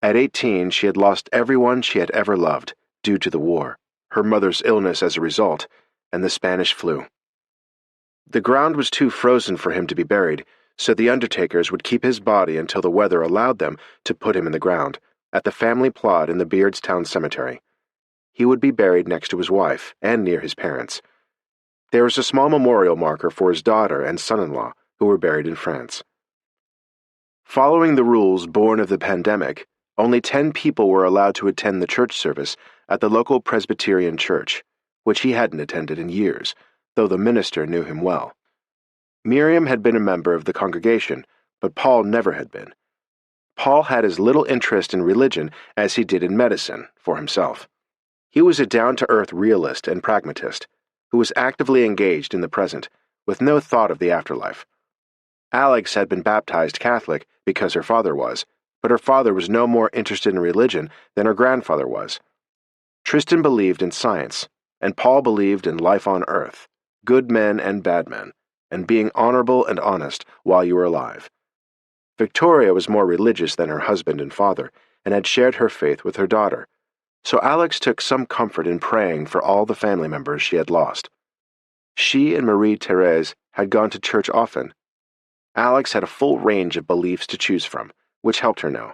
At 18, she had lost everyone she had ever loved due to the war, her mother's illness as a result, and the Spanish flu. The ground was too frozen for him to be buried, so the undertakers would keep his body until the weather allowed them to put him in the ground, at the family plot in the Beardstown Cemetery. He would be buried next to his wife and near his parents. There was a small memorial marker for his daughter and son-in-law, who were buried in France. Following the rules born of the pandemic, only 10 people were allowed to attend the church service at the local Presbyterian church, which he hadn't attended in years, though the minister knew him well. Miriam had been a member of the congregation, but Paul never had been. Paul had as little interest in religion as he did in medicine for himself. He was a down-to-earth realist and pragmatist, who was actively engaged in the present, with no thought of the afterlife. Alex had been baptized Catholic because her father was, but her father was no more interested in religion than her grandfather was. Tristan believed in science, and Paul believed in life on earth, good men and bad men, and being honorable and honest while you were alive. Victoria was more religious than her husband and father, and had shared her faith with her daughter, so Alex took some comfort in praying for all the family members she had lost. She and Marie-Thérèse had gone to church often. Alex had a full range of beliefs to choose from, which helped her know.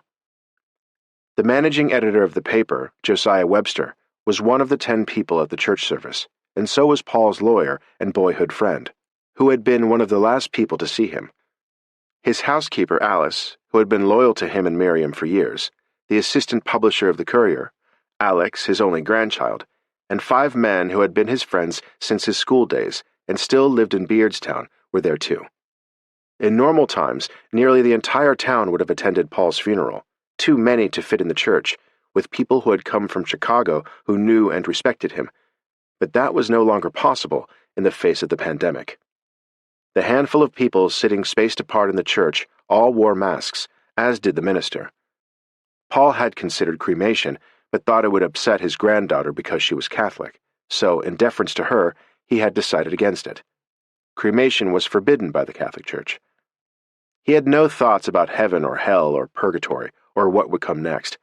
The managing editor of the paper, Josiah Webster, was one of the 10 people at the church service, and so was Paul's lawyer and boyhood friend, who had been one of the last people to see him. His housekeeper, Alice, who had been loyal to him and Miriam for years, the assistant publisher of the Courier, Alex, his only grandchild, and 5 men who had been his friends since his school days and still lived in Beardstown were there too. In normal times, nearly the entire town would have attended Paul's funeral, too many to fit in the church, with people who had come from Chicago who knew and respected him. But that was no longer possible in the face of the pandemic. The handful of people sitting spaced apart in the church all wore masks, as did the minister. Paul had considered cremation, but thought it would upset his granddaughter because she was Catholic, so in deference to her, he had decided against it. Cremation was forbidden by the Catholic Church. He had no thoughts about heaven or hell or purgatory or what would come next.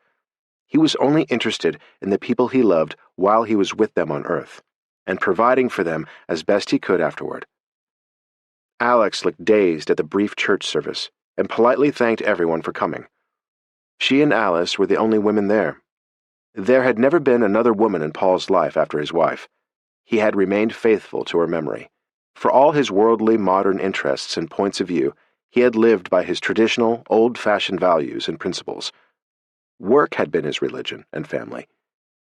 He was only interested in the people he loved while he was with them on earth, and providing for them as best he could afterward. Alex looked dazed at the brief church service and politely thanked everyone for coming. She and Alice were the only women there. There had never been another woman in Paul's life after his wife. He had remained faithful to her memory. For all his worldly modern interests and points of view, he had lived by his traditional, old-fashioned values and principles. Work had been his religion and family.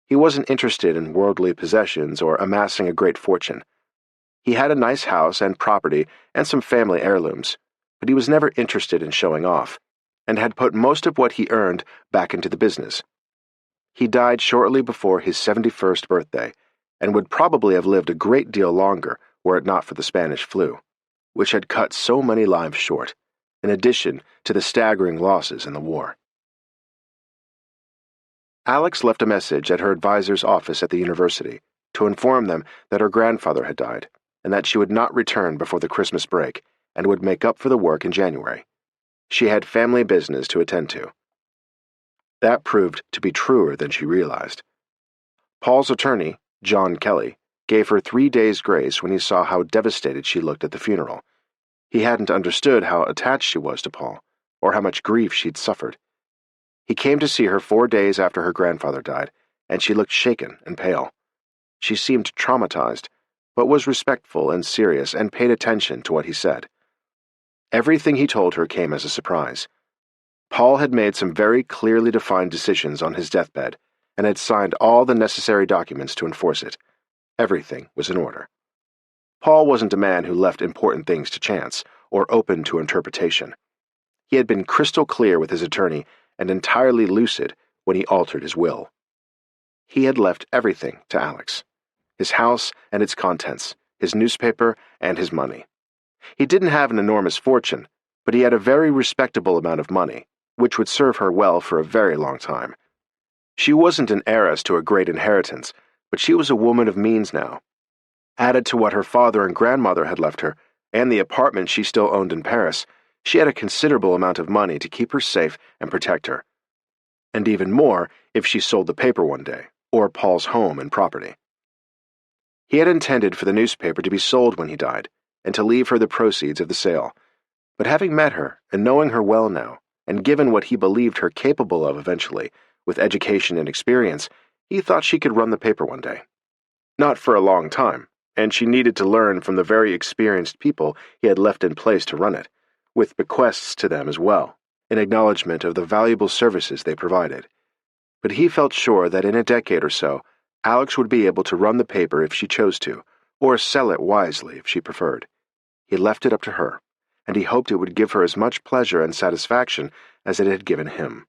He wasn't interested in worldly possessions or amassing a great fortune. He had a nice house and property and some family heirlooms, but he was never interested in showing off, and had put most of what he earned back into the business. He died shortly before his 71st birthday, and would probably have lived a great deal longer were it not for the Spanish flu, which had cut so many lives short, in addition to the staggering losses in the war. Alex left a message at her advisor's office at the university to inform them that her grandfather had died, and that she would not return before the Christmas break and would make up for the work in January. She had family business to attend to. That proved to be truer than she realized. Paul's attorney, John Kelly, gave her 3 days' grace when he saw how devastated she looked at the funeral. He hadn't understood how attached she was to Paul, or how much grief she'd suffered. He came to see her 4 days after her grandfather died, and she looked shaken and pale. She seemed traumatized, but was respectful and serious and paid attention to what he said. Everything he told her came as a surprise. Paul had made some very clearly defined decisions on his deathbed and had signed all the necessary documents to enforce it. Everything was in order. Paul wasn't a man who left important things to chance or open to interpretation. He had been crystal clear with his attorney and entirely lucid when he altered his will. He had left everything to Alex: his house and its contents, his newspaper, and his money. He didn't have an enormous fortune, but he had a very respectable amount of money, which would serve her well for a very long time. She wasn't an heiress to a great inheritance, but she was a woman of means now. Added to what her father and grandmother had left her, and the apartment she still owned in Paris, she had a considerable amount of money to keep her safe and protect her. And even more if she sold the paper one day, or Paul's home and property. He had intended for the newspaper to be sold when he died, and to leave her the proceeds of the sale. But having met her, and knowing her well now, and given what he believed her capable of eventually, with education and experience, he thought she could run the paper one day. Not for a long time, and she needed to learn from the very experienced people he had left in place to run it, with bequests to them as well, in acknowledgement of the valuable services they provided. But he felt sure that in a decade or so, Alex would be able to run the paper if she chose to, or sell it wisely if she preferred. He left it up to her, and he hoped it would give her as much pleasure and satisfaction as it had given him.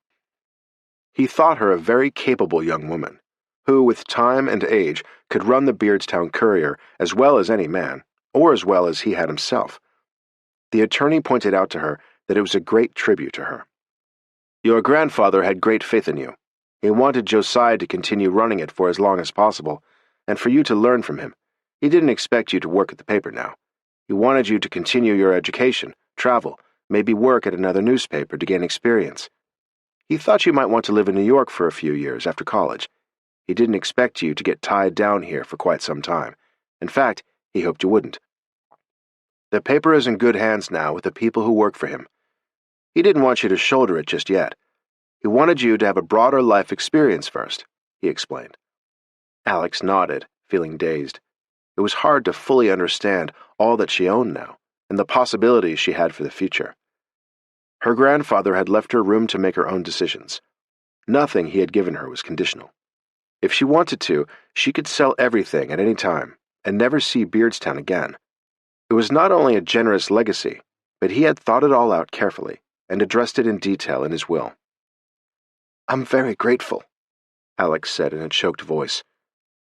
He thought her a very capable young woman, who, with time and age, could run the Beardstown Courier as well as any man, or as well as he had himself. The attorney pointed out to her that it was a great tribute to her. "Your grandfather had great faith in you. He wanted Josiah to continue running it for as long as possible, and for you to learn from him. He didn't expect you to work at the paper now. He wanted you to continue your education, travel, maybe work at another newspaper to gain experience. He thought you might want to live in New York for a few years after college. He didn't expect you to get tied down here for quite some time. In fact, he hoped you wouldn't. The paper is in good hands now with the people who work for him. He didn't want you to shoulder it just yet. He wanted you to have a broader life experience first," he explained. Alex nodded, feeling dazed. It was hard to fully understand all that she owned now, and the possibilities she had for the future. Her grandfather had left her room to make her own decisions. Nothing he had given her was conditional. If she wanted to, she could sell everything at any time, and never see Beardstown again. It was not only a generous legacy, but he had thought it all out carefully, and addressed it in detail in his will. "I'm very grateful," Alex said in a choked voice.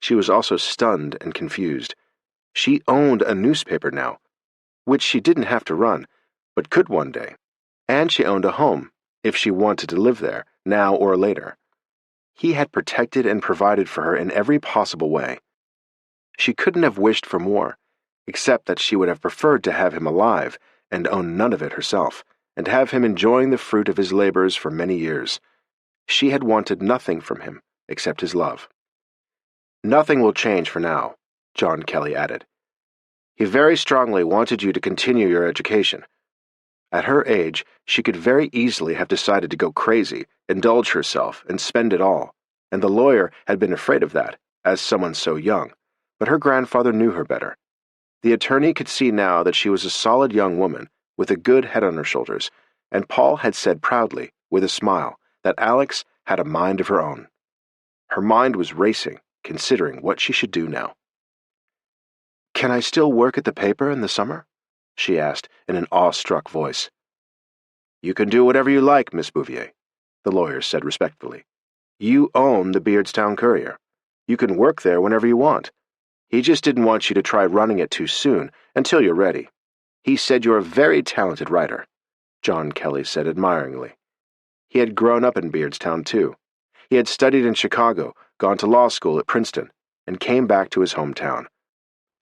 She was also stunned and confused. She owned a newspaper now, which she didn't have to run, but could one day. And she owned a home, if she wanted to live there, now or later. He had protected and provided for her in every possible way. She couldn't have wished for more, except that she would have preferred to have him alive and own none of it herself, and have him enjoying the fruit of his labors for many years. She had wanted nothing from him except his love. "Nothing will change for now," John Kelly added. "He very strongly wanted you to continue your education. At her age, she could very easily have decided to go crazy, indulge herself, and spend it all, and the lawyer had been afraid of that, as someone so young, but her grandfather knew her better. The attorney could see now that she was a solid young woman, with a good head on her shoulders, and Paul had said proudly, with a smile, that Alex had a mind of her own. Her mind was racing, considering what she should do now. "Can I still work at the paper in the summer?" she asked in an awestruck voice. "You can do whatever you like, Miss Bouvier," the lawyer said respectfully. "You own the Beardstown Courier. You can work there whenever you want. He just didn't want you to try running it too soon, until you're ready. He said you're a very talented writer," John Kelly said admiringly. He had grown up in Beardstown, too. He had studied in Chicago, gone to law school at Princeton, and came back to his hometown.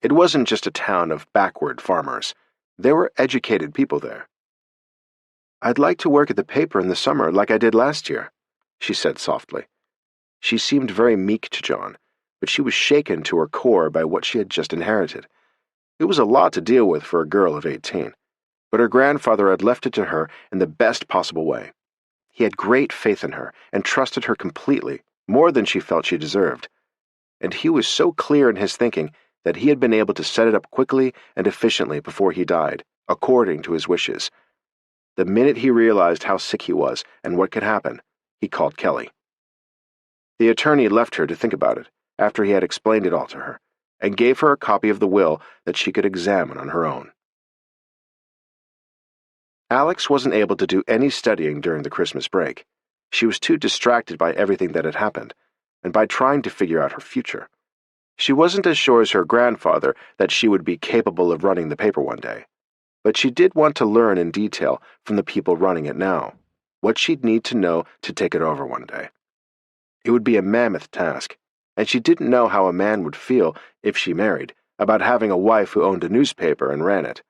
It wasn't just a town of backward farmers. There were educated people there. "I'd like to work at the paper in the summer like I did last year," she said softly. She seemed very meek to John, but she was shaken to her core by what she had just inherited. It was a lot to deal with for a girl of 18, but her grandfather had left it to her in the best possible way. He had great faith in her and trusted her completely, more than she felt she deserved. And he was so clear in his thinking that he had been able to set it up quickly and efficiently before he died, according to his wishes. The minute he realized how sick he was and what could happen, he called Kelly. The attorney left her to think about it after he had explained it all to her, and gave her a copy of the will that she could examine on her own. Alex wasn't able to do any studying during the Christmas break. She was too distracted by everything that had happened, and by trying to figure out her future. She wasn't as sure as her grandfather that she would be capable of running the paper one day, but she did want to learn in detail from the people running it now, what she'd need to know to take it over one day. It would be a mammoth task, and she didn't know how a man would feel if she married about having a wife who owned a newspaper and ran it.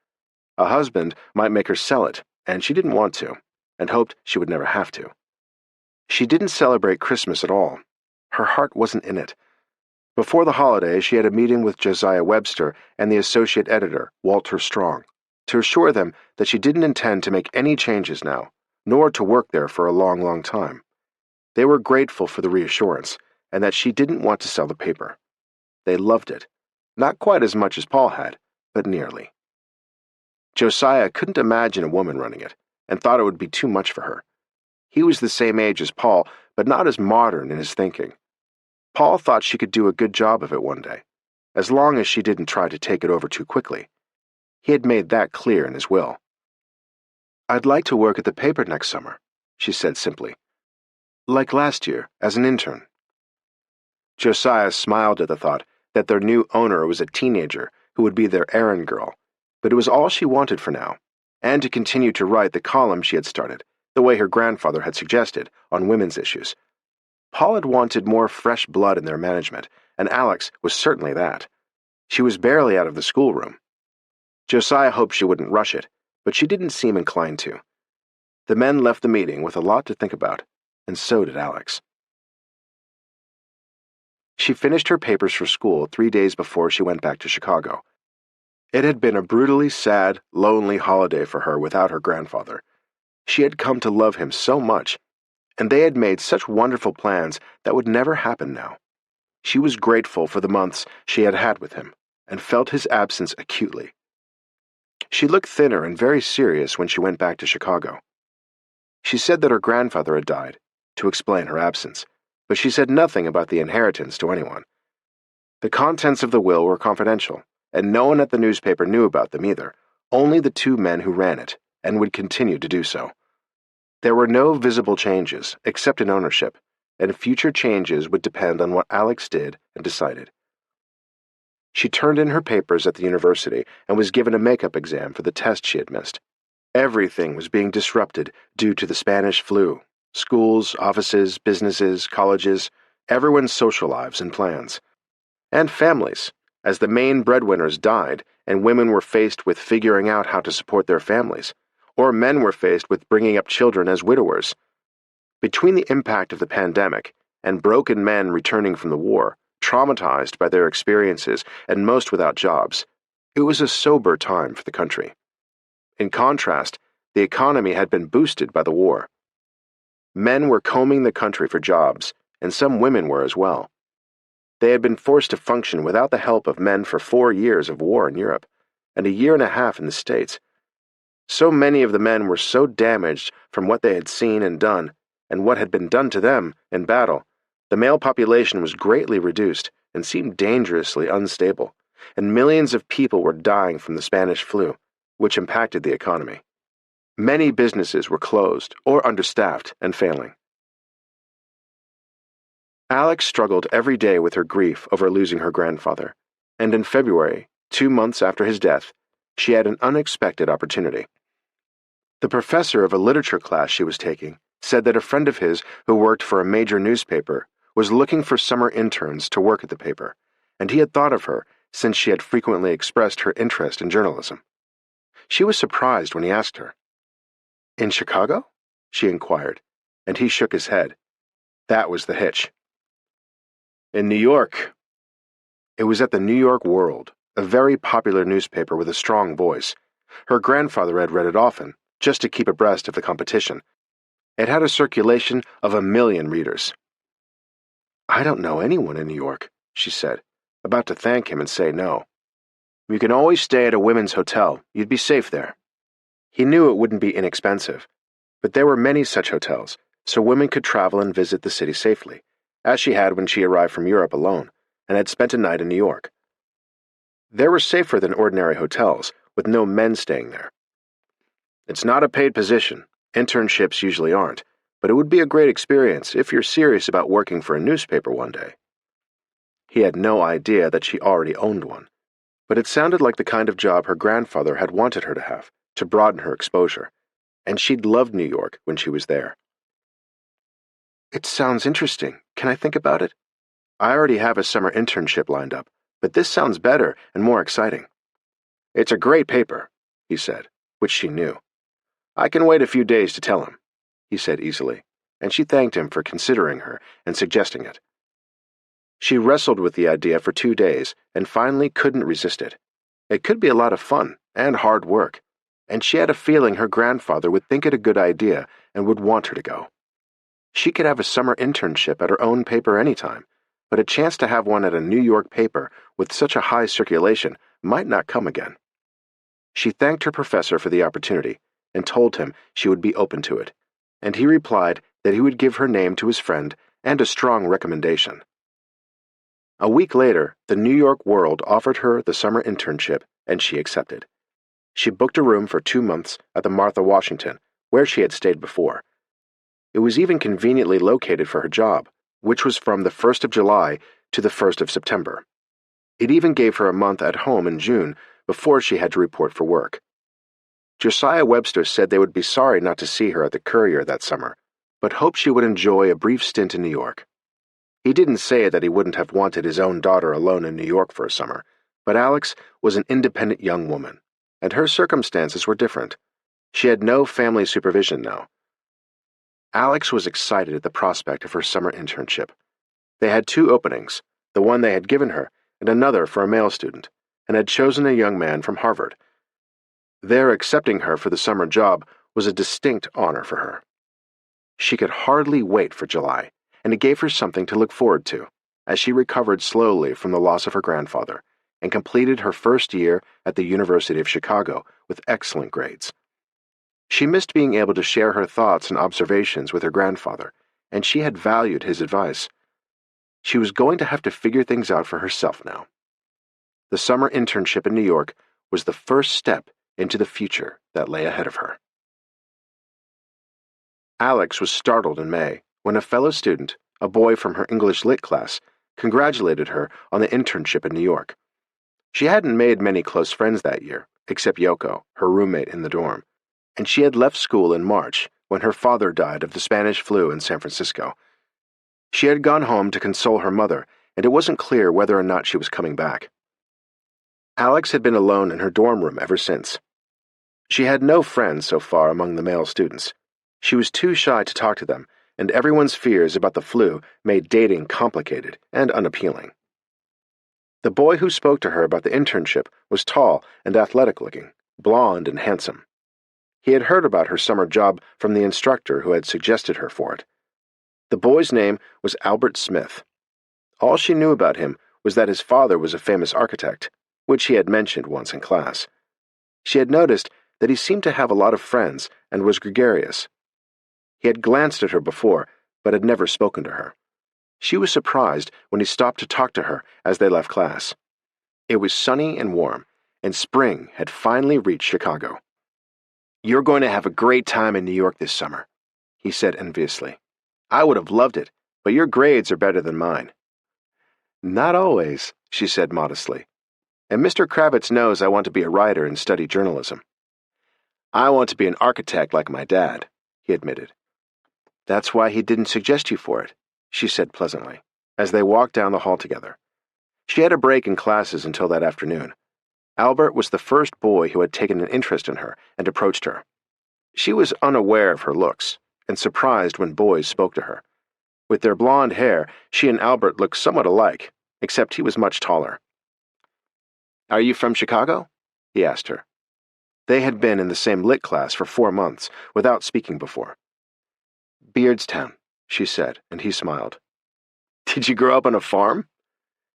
A husband might make her sell it, and she didn't want to, and hoped she would never have to. She didn't celebrate Christmas at all. Her heart wasn't in it. Before the holidays, she had a meeting with Josiah Webster and the associate editor, Walter Strong, to assure them that she didn't intend to make any changes now, nor to work there for a long, long time. They were grateful for the reassurance, and that she didn't want to sell the paper. They loved it. Not quite as much as Paul had, but nearly. Josiah couldn't imagine a woman running it, and thought it would be too much for her. He was the same age as Paul, but not as modern in his thinking. Paul thought she could do a good job of it one day, as long as she didn't try to take it over too quickly. He had made that clear in his will. "I'd like to work at the paper next summer," she said simply. "Like last year, as an intern." Josiah smiled at the thought that their new owner was a teenager who would be their errand girl, but it was all she wanted for now, and to continue to write the column she had started, the way her grandfather had suggested, on women's issues. Paul had wanted more fresh blood in their management, and Alex was certainly that. She was barely out of the schoolroom. Josiah hoped she wouldn't rush it, but she didn't seem inclined to. The men left the meeting with a lot to think about, and so did Alex. She finished her papers for school 3 days before she went back to Chicago. It had been a brutally sad, lonely holiday for her without her grandfather. She had come to love him so much, and they had made such wonderful plans that would never happen now. She was grateful for the months she had had with him, and felt his absence acutely. She looked thinner and very serious when she went back to Chicago. She said that her grandfather had died, to explain her absence, but she said nothing about the inheritance to anyone. The contents of the will were confidential, and no one at the newspaper knew about them either, only the 2 men who ran it, and would continue to do so. There were no visible changes, except in ownership, and future changes would depend on what Alex did and decided. She turned in her papers at the university and was given a makeup exam for the test she had missed. Everything was being disrupted due to the Spanish flu. Schools, offices, businesses, colleges, everyone's social lives and plans. And families, as the main breadwinners died and women were faced with figuring out how to support their families, or men were faced with bringing up children as widowers. Between the impact of the pandemic and broken men returning from the war, traumatized by their experiences and most without jobs, it was a sober time for the country. In contrast, the economy had been boosted by the war. Men were combing the country for jobs, and some women were as well. They had been forced to function without the help of men for 4 years of war in Europe, and a year and a half in the States. So many of the men were so damaged from what they had seen and done, and what had been done to them in battle, the male population was greatly reduced and seemed dangerously unstable, and millions of people were dying from the Spanish flu, which impacted the economy. Many businesses were closed or understaffed and failing. Alex struggled every day with her grief over losing her grandfather, and in February, 2 months after his death, she had an unexpected opportunity. The professor of a literature class she was taking said that a friend of his who worked for a major newspaper was looking for summer interns to work at the paper, and he had thought of her since she had frequently expressed her interest in journalism. She was surprised when he asked her. "In Chicago?" she inquired, and he shook his head. That was the hitch. "In New York. It was at the New York World, a very popular newspaper with a strong voice. Her grandfather had read it often, just to keep abreast of the competition. It had a circulation of 1 million readers. "I don't know anyone in New York," she said, about to thank him and say no. "You can always stay at a women's hotel. You'd be safe there." He knew it wouldn't be inexpensive, but there were many such hotels, so women could travel and visit the city safely, as she had when she arrived from Europe alone, and had spent a night in New York. They were safer than ordinary hotels, with no men staying there. "It's not a paid position. Internships usually aren't, but it would be a great experience if you're serious about working for a newspaper one day." He had no idea that she already owned one, but it sounded like the kind of job her grandfather had wanted her to have, to broaden her exposure, and she'd loved New York when she was there. "It sounds interesting. Can I think about it? I already have a summer internship lined up, but this sounds better and more exciting." "It's a great paper," he said, which she knew. "I can wait a few days to tell him," he said easily, and she thanked him for considering her and suggesting it. She wrestled with the idea for 2 days and finally couldn't resist it. It could be a lot of fun and hard work, and she had a feeling her grandfather would think it a good idea and would want her to go. She could have a summer internship at her own paper anytime, but a chance to have one at a New York paper with such a high circulation might not come again. She thanked her professor for the opportunity and told him she would be open to it, and he replied that he would give her name to his friend and a strong recommendation. A week later, the New York World offered her the summer internship, and she accepted. She booked a room for 2 months at the Martha Washington, where she had stayed before. It was even conveniently located for her job, which was from the 1st of July to the 1st of September. It even gave her a month at home in June before she had to report for work. Josiah Webster said they would be sorry not to see her at the Courier that summer, but hoped she would enjoy a brief stint in New York. He didn't say that he wouldn't have wanted his own daughter alone in New York for a summer, but Alex was an independent young woman, and her circumstances were different. She had no family supervision now. Alex was excited at the prospect of her summer internship. They had 2 openings, the one they had given her and another for a male student, and had chosen a young man from Harvard. Their accepting her for the summer job was a distinct honor for her. She could hardly wait for July, and it gave her something to look forward to, as she recovered slowly from the loss of her grandfather and completed her first year at the University of Chicago with excellent grades. She missed being able to share her thoughts and observations with her grandfather, and she had valued his advice. She was going to have to figure things out for herself now. The summer internship in New York was the first step into the future that lay ahead of her. Alex was startled in May when a fellow student, a boy from her English Lit class, congratulated her on the internship in New York. She hadn't made many close friends that year, except Yoko, her roommate in the dorm, and she had left school in March when her father died of the Spanish flu in San Francisco. She had gone home to console her mother, and it wasn't clear whether or not she was coming back. Alex had been alone in her dorm room ever since. She had no friends so far among the male students. She was too shy to talk to them, and everyone's fears about the flu made dating complicated and unappealing. The boy who spoke to her about the internship was tall and athletic-looking, blond and handsome. He had heard about her summer job from the instructor who had suggested her for it. The boy's name was Albert Smith. All she knew about him was that his father was a famous architect, which he had mentioned once in class. She had noticed that he seemed to have a lot of friends and was gregarious. He had glanced at her before, but had never spoken to her. She was surprised when he stopped to talk to her as they left class. It was sunny and warm, and spring had finally reached Chicago. "You're going to have a great time in New York this summer," he said enviously. "I would have loved it, but your grades are better than mine." "Not always," she said modestly. "And Mr. Kravitz knows I want to be a writer and study journalism." "I want to be an architect like my dad," he admitted. "That's why he didn't suggest you for it," she said pleasantly, as they walked down the hall together. She had a break in classes until that afternoon. Albert was the first boy who had taken an interest in her and approached her. She was unaware of her looks, and surprised when boys spoke to her. With their blonde hair, she and Albert looked somewhat alike, except he was much taller. Are you from Chicago? He asked her. They had been in the same lit class for 4 months, without speaking before. Beardstown, she said, and he smiled. Did you grow up on a farm?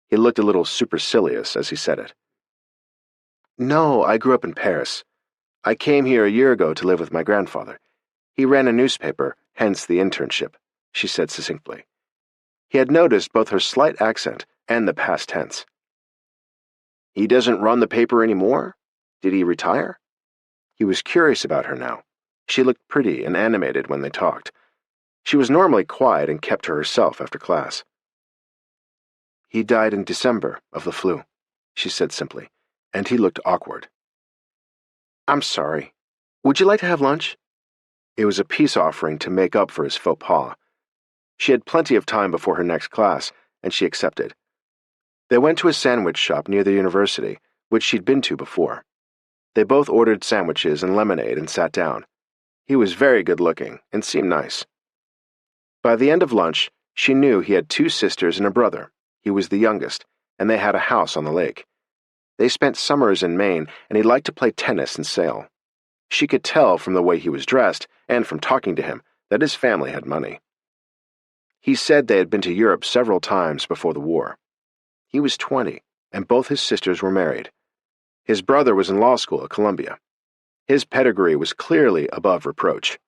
He looked a little supercilious as he said it. No, I grew up in Paris. I came here a year ago to live with my grandfather. He ran a newspaper, hence the internship, she said succinctly. He had noticed both her slight accent and the past tense. He doesn't run the paper anymore? Did he retire? He was curious about her now. She looked pretty and animated when they talked. She was normally quiet and kept to herself after class. He died in December of the flu, she said simply, and he looked awkward. I'm sorry. Would you like to have lunch? It was a peace offering to make up for his faux pas. She had plenty of time before her next class, and she accepted. They went to a sandwich shop near the university, which she'd been to before. They both ordered sandwiches and lemonade and sat down. He was very good-looking and seemed nice. By the end of lunch, she knew he had 2 sisters and a brother. He was the youngest, and they had a house on the lake. They spent summers in Maine, and he liked to play tennis and sail. She could tell from the way he was dressed and from talking to him that his family had money. He said they had been to Europe several times before the war. He was 20, and both his sisters were married. His brother was in law school at Columbia. His pedigree was clearly above reproach.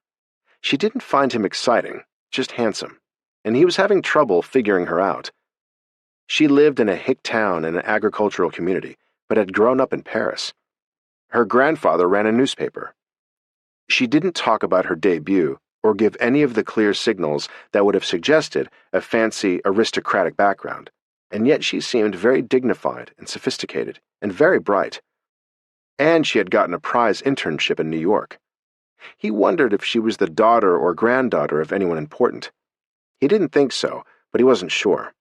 She didn't find him exciting, just handsome, and he was having trouble figuring her out. She lived in a hick town in an agricultural community, but had grown up in Paris. Her grandfather ran a newspaper. She didn't talk about her debut or give any of the clear signals that would have suggested a fancy, aristocratic background, and yet she seemed very dignified and sophisticated and very bright. And she had gotten a prize internship in New York. He wondered if she was the daughter or granddaughter of anyone important. He didn't think so, but he wasn't sure.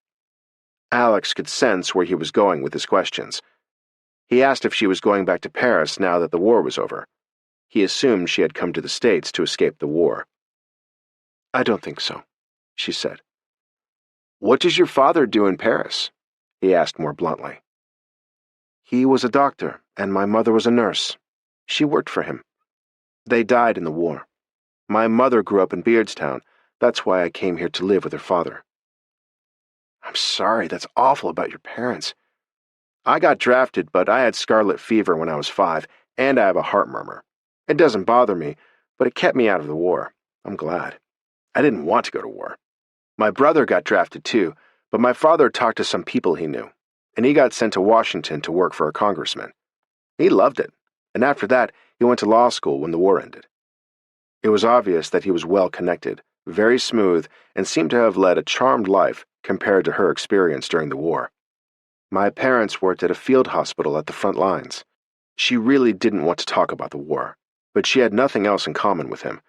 Alex could sense where he was going with his questions. He asked if she was going back to Paris now that the war was over. He assumed she had come to the States to escape the war. I don't think so, she said. What does your father do in Paris? He asked more bluntly. He was a doctor, and my mother was a nurse. She worked for him. They died in the war. My mother grew up in Beardstown. That's why I came here to live with her father. I'm sorry, that's awful about your parents. I got drafted, but I had scarlet fever when I was 5, and I have a heart murmur. It doesn't bother me, but it kept me out of the war. I'm glad. I didn't want to go to war. My brother got drafted too, but my father talked to some people he knew, and he got sent to Washington to work for a congressman. He loved it, and after that, he went to law school when the war ended. It was obvious that he was well-connected, very smooth, and seemed to have led a charmed life compared to her experience during the war. My parents worked at a field hospital at the front lines. She really didn't want to talk about the war, but she had nothing else in common with him.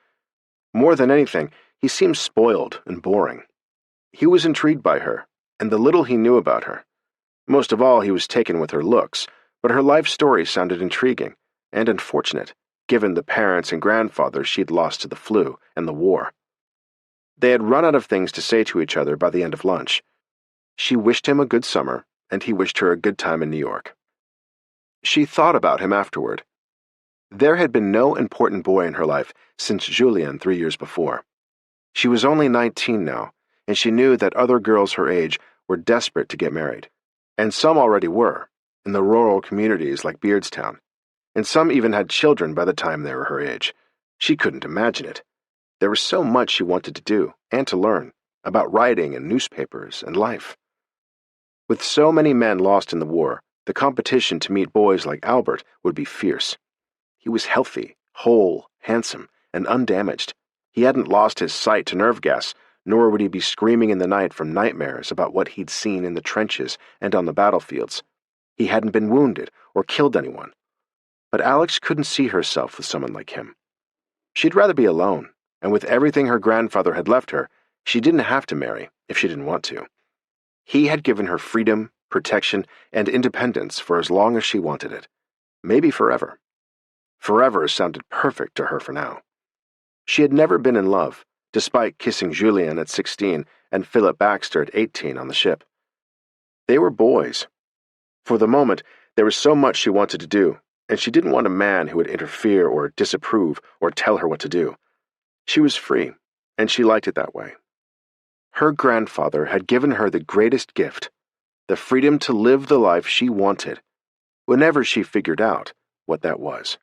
More than anything, he seemed spoiled and boring. He was intrigued by her, and the little he knew about her. Most of all, he was taken with her looks, but her life story sounded intriguing and unfortunate, given the parents and grandfather she'd lost to the flu and the war. They had run out of things to say to each other by the end of lunch. She wished him a good summer, and he wished her a good time in New York. She thought about him afterward. There had been no important boy in her life since Julien 3 years before. She was only 19 now, and she knew that other girls her age were desperate to get married. And some already were, in the rural communities like Beardstown. And some even had children by the time they were her age. She couldn't imagine it. There was so much she wanted to do and to learn about writing and newspapers and life. With so many men lost in the war, the competition to meet boys like Albert would be fierce. He was healthy, whole, handsome, and undamaged. He hadn't lost his sight to nerve gas, nor would he be screaming in the night from nightmares about what he'd seen in the trenches and on the battlefields. He hadn't been wounded or killed anyone. But Alex couldn't see herself with someone like him. She'd rather be alone, and with everything her grandfather had left her, she didn't have to marry if she didn't want to. He had given her freedom, protection, and independence for as long as she wanted it. Maybe forever. Forever sounded perfect to her for now. She had never been in love, despite kissing Julien at 16 and Philip Baxter at 18 on the ship. They were boys. For the moment, There was so much she wanted to do, and she didn't want a man who would interfere or disapprove or tell her what to do. She was free, and she liked it that way. Her grandfather had given her the greatest gift, the freedom to live the life she wanted, whenever she figured out what that was.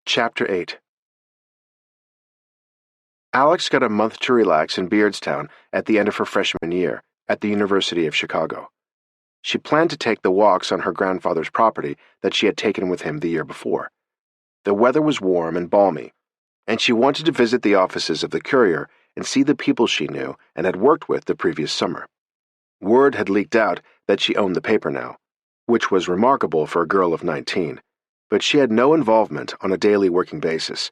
Chapter 8. Alex got a month to relax in Beardstown at the end of her freshman year at the University of Chicago. She planned to take the walks on her grandfather's property that she had taken with him the year before. The weather was warm and balmy, and she wanted to visit the offices of the Courier and see the people she knew and had worked with the previous summer. Word had leaked out that she owned the paper now, which was remarkable for a girl of 19, but she had no involvement on a daily working basis,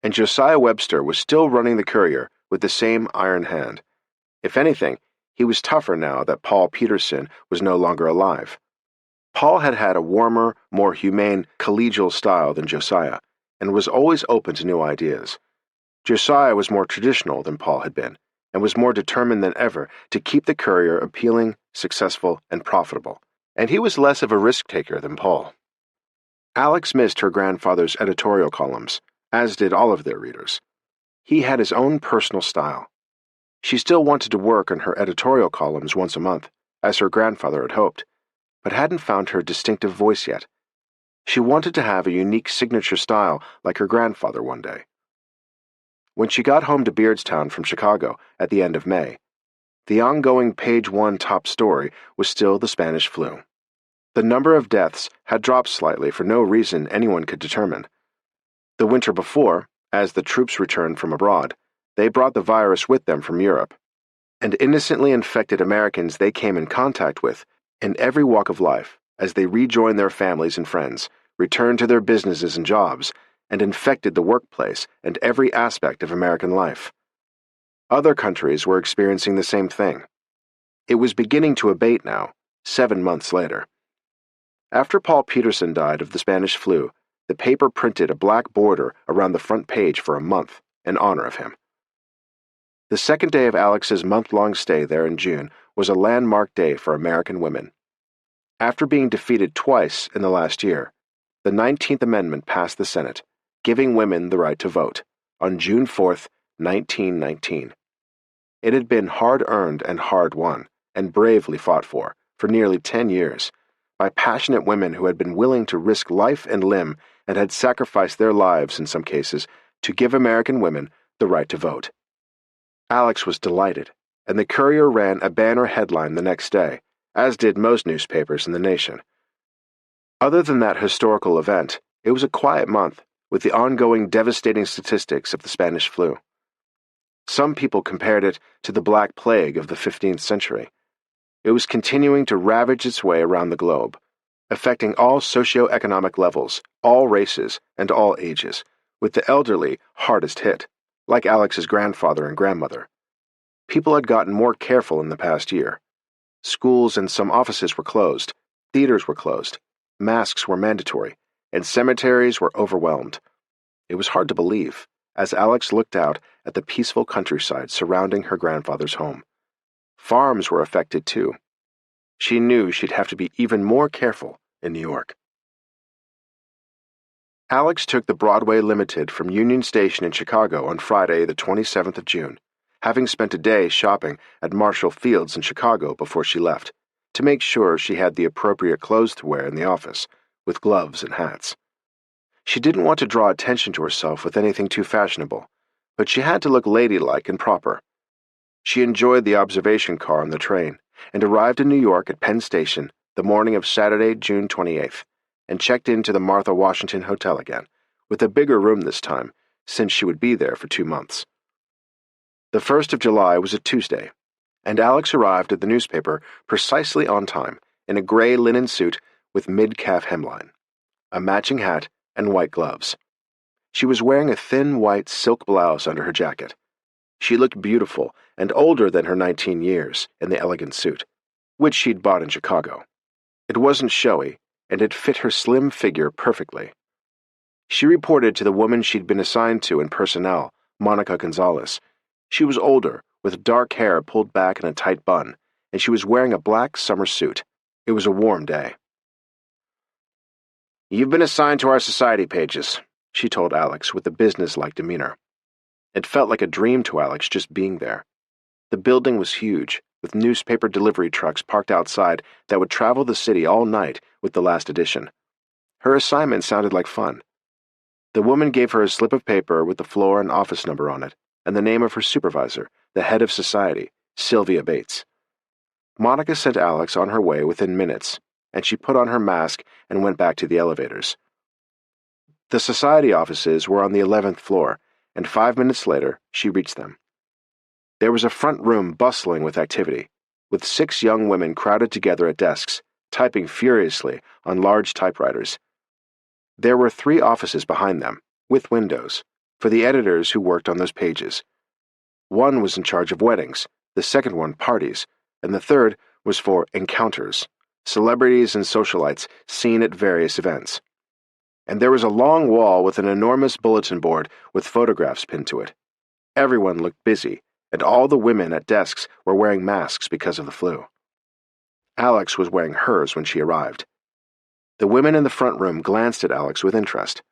and Josiah Webster was still running the Courier with the same iron hand. If anything, he was tougher now that Paul Peterson was no longer alive. Paul had had a warmer, more humane, collegial style than Josiah, and was always open to new ideas. Josiah was more traditional than Paul had been, and was more determined than ever to keep the Courier appealing, successful, and profitable, and he was less of a risk-taker than Paul. Alex missed her grandfather's editorial columns, as did all of their readers. He had his own personal style. She still wanted to work on her editorial columns once a month, as her grandfather had hoped, but hadn't found her distinctive voice yet. She wanted to have a unique signature style like her grandfather one day. When she got home to Beardstown from Chicago at the end of May, the ongoing page 1 top story was still the Spanish flu. The number of deaths had dropped slightly for no reason anyone could determine. The winter before, as the troops returned from abroad, they brought the virus with them from Europe, and innocently infected Americans they came in contact with in every walk of life as they rejoined their families and friends, returned to their businesses and jobs, and infected the workplace and every aspect of American life. Other countries were experiencing the same thing. It was beginning to abate now, 7 months later. After Paul Peterson died of the Spanish flu, the paper printed a black border around the front page for a month in honor of him. The second day of Alex's month-long stay there in June was a landmark day for American women. After being defeated twice in the last year, the 19th Amendment passed the Senate, giving women the right to vote, on June 4, 1919. It had been hard-earned and hard-won, and bravely fought for nearly 10 years, by passionate women who had been willing to risk life and limb and had sacrificed their lives in some cases to give American women the right to vote. Alex was delighted, and the Courier ran a banner headline the next day, as did most newspapers in the nation. Other than that historical event, it was a quiet month, with the ongoing devastating statistics of the Spanish flu. Some people compared it to the Black Plague of the 15th century. It was continuing to ravage its way around the globe, affecting all socioeconomic levels, all races, and all ages, with the elderly hardest hit, like Alex's grandfather and grandmother. People had gotten more careful in the past year. Schools and some offices were closed, theaters were closed, masks were mandatory, and cemeteries were overwhelmed. It was hard to believe, as Alex looked out at the peaceful countryside surrounding her grandfather's home. Farms were affected too. She knew she'd have to be even more careful in New York. Alex took the Broadway Limited from Union Station in Chicago on Friday, the 27th of June, having spent a day shopping at Marshall Field's in Chicago before she left, to make sure she had the appropriate clothes to wear in the office, with gloves and hats. She didn't want to draw attention to herself with anything too fashionable, but she had to look ladylike and proper. She enjoyed the observation car on the train, and arrived in New York at Penn Station the morning of Saturday, June 28th, and checked into the Martha Washington Hotel again, with a bigger room this time, since she would be there for 2 months. The 1st of July was a Tuesday, and Alex arrived at the newspaper precisely on time, in a gray linen suit with mid-calf hemline, a matching hat, and white gloves. She was wearing a thin white silk blouse under her jacket. She looked beautiful and older than her 19 years in the elegant suit, which she'd bought in Chicago. It wasn't showy, and it fit her slim figure perfectly. She reported to the woman she'd been assigned to in personnel, Monica Gonzalez. She was older, with dark hair pulled back in a tight bun, and she was wearing a black summer suit. It was a warm day. "You've been assigned to our society pages," she told Alex with a business-like demeanor. It felt like a dream to Alex just being there. The building was huge, with newspaper delivery trucks parked outside that would travel the city all night with the last edition. Her assignment sounded like fun. The woman gave her a slip of paper with the floor and office number on it, and the name of her supervisor, the head of society, Sylvia Bates. Monica sent Alex on her way within minutes, and she put on her mask and went back to the elevators. The society offices were on the 11th floor, and 5 minutes later, she reached them. There was a front room bustling with activity, with 6 young women crowded together at desks, typing furiously on large typewriters. There were 3 offices behind them, with windows, for the editors who worked on those pages. One was in charge of weddings, the second one parties, and the third was for encounters, celebrities and socialites seen at various events. And there was a long wall with an enormous bulletin board with photographs pinned to it. Everyone looked busy, and all the women at desks were wearing masks because of the flu. Alex was wearing hers when she arrived. The women in the front room glanced at Alex with interest.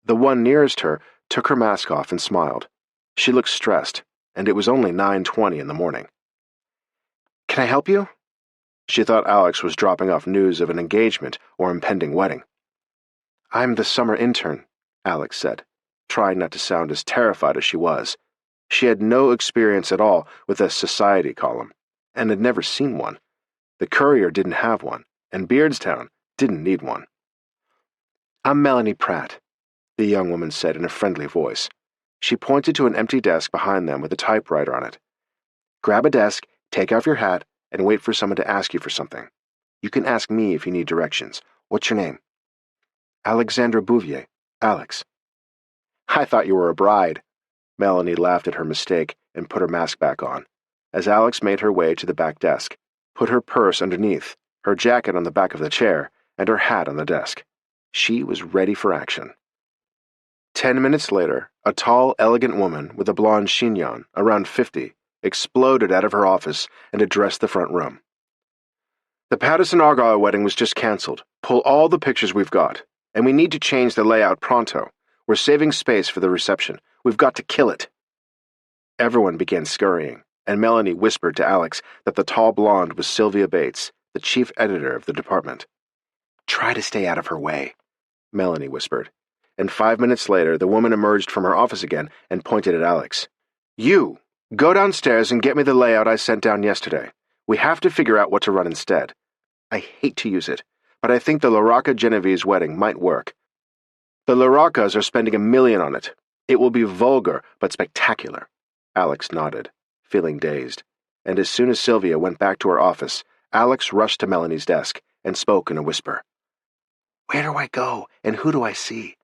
The one nearest her took her mask off and smiled. She looked stressed, and it was only 9:20 in the morning. "Can I help you?" She thought Alex was dropping off news of an engagement or impending wedding. "I'm the summer intern," Alex said, trying not to sound as terrified as she was. She had no experience at all with a society column, and had never seen one. The Courier didn't have one, and Beardstown didn't need one. "I'm Melanie Pratt," the young woman said in a friendly voice. She pointed to an empty desk behind them with a typewriter on it. "Grab a desk, take off your hat, and wait for someone to ask you for something. You can ask me if you need directions. What's your name?" "Alexandra Bouvier. Alex." "I thought you were a bride." Melanie laughed at her mistake and put her mask back on, as Alex made her way to the back desk, put her purse underneath, her jacket on the back of the chair, and her hat on the desk. She was ready for action. 10 minutes later, a tall, elegant woman with a blonde chignon, around 50, exploded out of her office and addressed the front room. "The Patterson-Argyle wedding was just cancelled. Pull all the pictures we've got, and we need to change the layout pronto. We're saving space for the reception. We've got to kill it." Everyone began scurrying, and Melanie whispered to Alex that the tall blonde was Sylvia Bates, the chief editor of the department. "Try to stay out of her way," Melanie whispered, and 5 minutes later the woman emerged from her office again and pointed at Alex. "You, go downstairs and get me the layout I sent down yesterday. We have to figure out what to run instead. I hate to use it, but I think the LaRocca-Genovese wedding might work. The LaRoccas are spending $1 million on it. It will be vulgar but spectacular." Alex nodded, feeling dazed, and as soon as Sylvia went back to her office, Alex rushed to Melanie's desk and spoke in a whisper. "Where do I go, and who do I see?"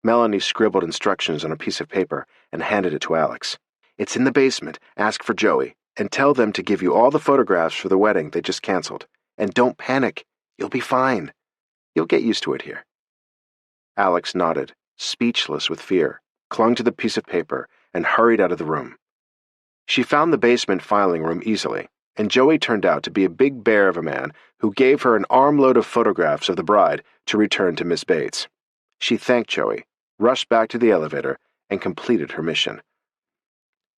Melanie scribbled instructions on a piece of paper and handed it to Alex. "It's in the basement. Ask for Joey, and tell them to give you all the photographs for the wedding they just canceled. And don't panic. You'll be fine. You'll get used to it here." Alex nodded, speechless with fear, clung to the piece of paper, and hurried out of the room. She found the basement filing room easily, and Joey turned out to be a big bear of a man who gave her an armload of photographs of the bride to return to Miss Bates. She thanked Joey, rushed back to the elevator, and completed her mission.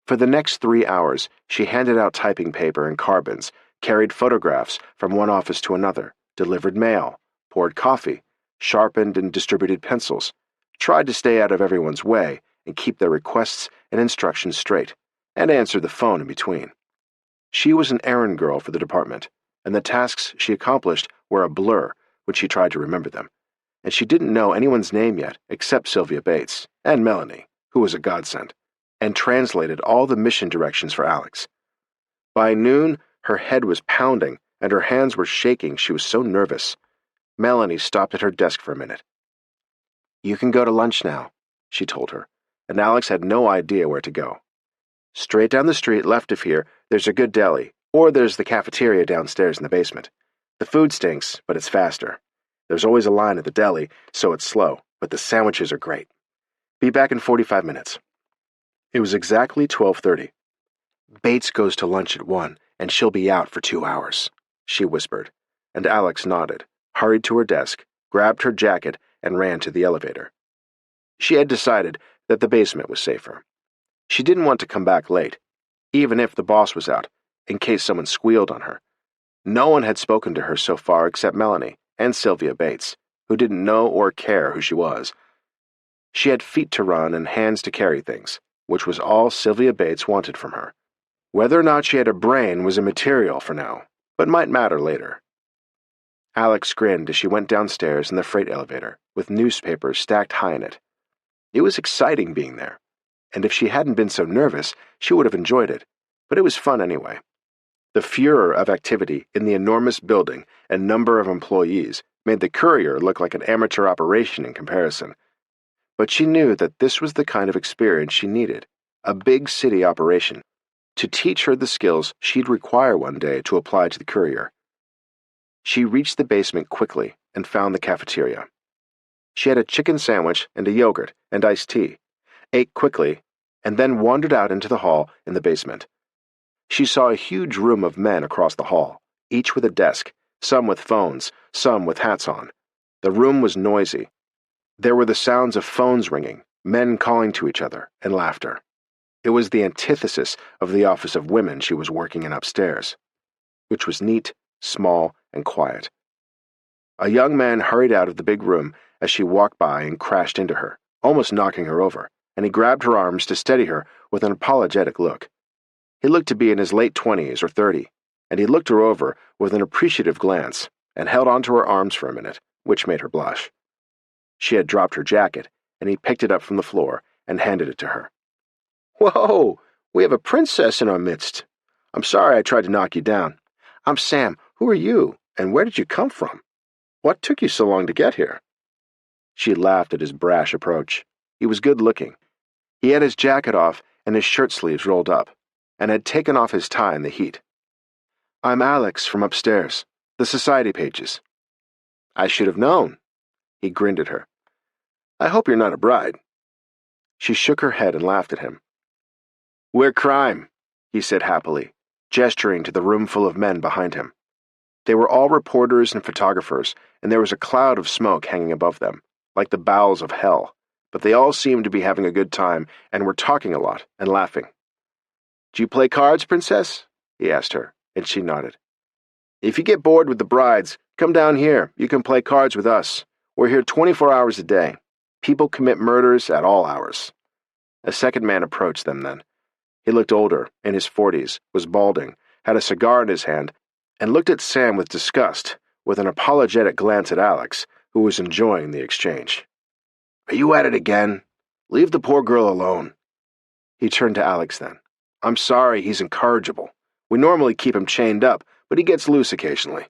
For the next 3 hours, she handed out typing paper and carbons, carried photographs from one office to another, delivered mail, poured coffee, sharpened and distributed pencils, tried to stay out of everyone's way and keep their requests and instructions straight, and answered the phone in between. She was an errand girl for the department, and the tasks she accomplished were a blur when she tried to remember them, and she didn't know anyone's name yet except Sylvia Bates and Melanie, who was a godsend, and translated all the mission directions for Alex. By noon, her head was pounding and her hands were shaking. She was so nervous. Melanie stopped at her desk for a minute. "You can go to lunch now," she told her, and Alex had no idea where to go. "Straight down the street left of here, there's a good deli, or there's the cafeteria downstairs in the basement. The food stinks, but it's faster. There's always a line at the deli, so it's slow, but the sandwiches are great. Be back in 45 minutes. It was exactly 12:30. "Bates goes to lunch at 1, and she'll be out for 2 hours," she whispered, and Alex nodded, hurried to her desk, grabbed her jacket, and ran to the elevator. She had decided that the basement was safer. She didn't want to come back late, even if the boss was out, in case someone squealed on her. No one had spoken to her so far except Melanie and Sylvia Bates, who didn't know or care who she was. She had feet to run and hands to carry things, which was all Sylvia Bates wanted from her. Whether or not she had a brain was immaterial for now, but might matter later. Alex grinned as she went downstairs in the freight elevator, with newspapers stacked high in it. It was exciting being there, and if she hadn't been so nervous, she would have enjoyed it, but it was fun anyway. The furor of activity in the enormous building and number of employees made the courier look like an amateur operation in comparison. But she knew that this was the kind of experience she needed, a big city operation, to teach her the skills she'd require one day to apply to the courier. She reached the basement quickly and found the cafeteria. She had a chicken sandwich and a yogurt and iced tea, ate quickly, and then wandered out into the hall in the basement. She saw a huge room of men across the hall, each with a desk, some with phones, some with hats on. The room was noisy. There were the sounds of phones ringing, men calling to each other, and laughter. It was the antithesis of the office of women she was working in upstairs, which was neat, small, and quiet. A young man hurried out of the big room as she walked by and crashed into her, almost knocking her over, and he grabbed her arms to steady her with an apologetic look. He looked to be in his late 20s or 30, and he looked her over with an appreciative glance and held onto her arms for a minute, which made her blush. She had dropped her jacket, and he picked it up from the floor and handed it to her. "Whoa, we have a princess in our midst. I'm sorry I tried to knock you down. I'm Sam. Who are you, and where did you come from? What took you so long to get here?" She laughed at his brash approach. He was good-looking. He had his jacket off and his shirt sleeves rolled up, and had taken off his tie in the heat. "I'm Alex from upstairs, the society pages." "I should have known." He grinned at her. "I hope you're not a bride." She shook her head and laughed at him. "We're crime," he said happily, gesturing to the room full of men behind him. They were all reporters and photographers, and there was a cloud of smoke hanging above them, like the bowels of hell, but they all seemed to be having a good time and were talking a lot and laughing. "Do you play cards, Princess?" he asked her, and she nodded. "If you get bored with the brides, come down here. You can play cards with us. We're here 24 hours a day. People commit murders at all hours." A second man approached them then. He looked older, in his 40s, was balding, had a cigar in his hand, and looked at Sam with disgust, with an apologetic glance at Alex, who was enjoying the exchange. "Are you at it again? Leave the poor girl alone." He turned to Alex then. "I'm sorry, he's incorrigible. We normally keep him chained up, but he gets loose occasionally."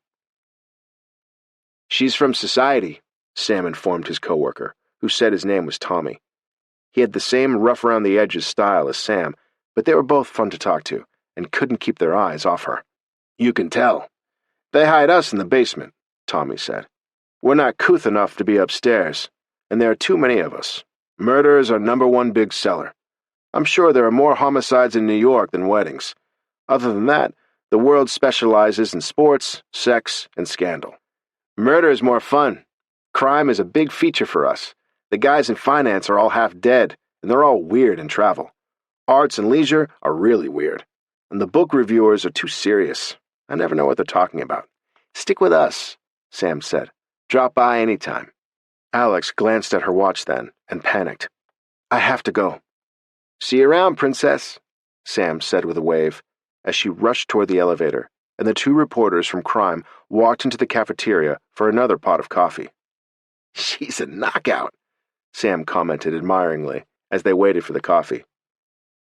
"She's from society," Sam informed his coworker, who said his name was Tommy. He had the same rough-around-the-edges style as Sam, but they were both fun to talk to, and couldn't keep their eyes off her. "You can tell. They hide us in the basement," Tommy said. "We're not couth enough to be upstairs, and there are too many of us. Murder is our #1 big seller. I'm sure there are more homicides in New York than weddings. Other than that, the world specializes in sports, sex, and scandal. Murder is more fun. Crime is a big feature for us. The guys in finance are all half dead, and they're all weird in travel. Arts and leisure are really weird, and the book reviewers are too serious. I never know what they're talking about. Stick with us," Sam said. "Drop by any time." Alex glanced at her watch then and panicked. "I have to go." "See you around, Princess," Sam said with a wave, as she rushed toward the elevator, and the two reporters from crime walked into the cafeteria for another pot of coffee. "She's a knockout," Sam commented admiringly as they waited for the coffee.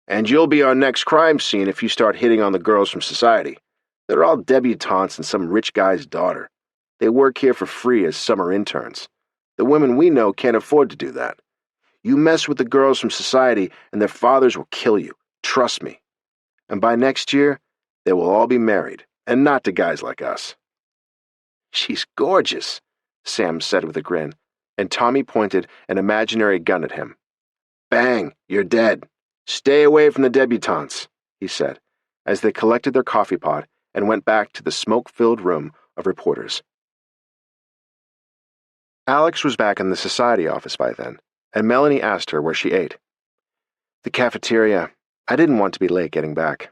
"And you'll be our next crime scene if you start hitting on the girls from society. They're all debutantes and some rich guy's daughter. They work here for free as summer interns. The women we know can't afford to do that. You mess with the girls from society and their fathers will kill you, trust me. And by next year, they will all be married, and not to guys like us." "She's gorgeous," Sam said with a grin, and Tommy pointed an imaginary gun at him. "Bang, you're dead. Stay away from the debutantes," he said, as they collected their coffee pot and went back to the smoke-filled room of reporters. Alex was back in the society office by then, and Melanie asked her where she ate. "The cafeteria. I didn't want to be late getting back."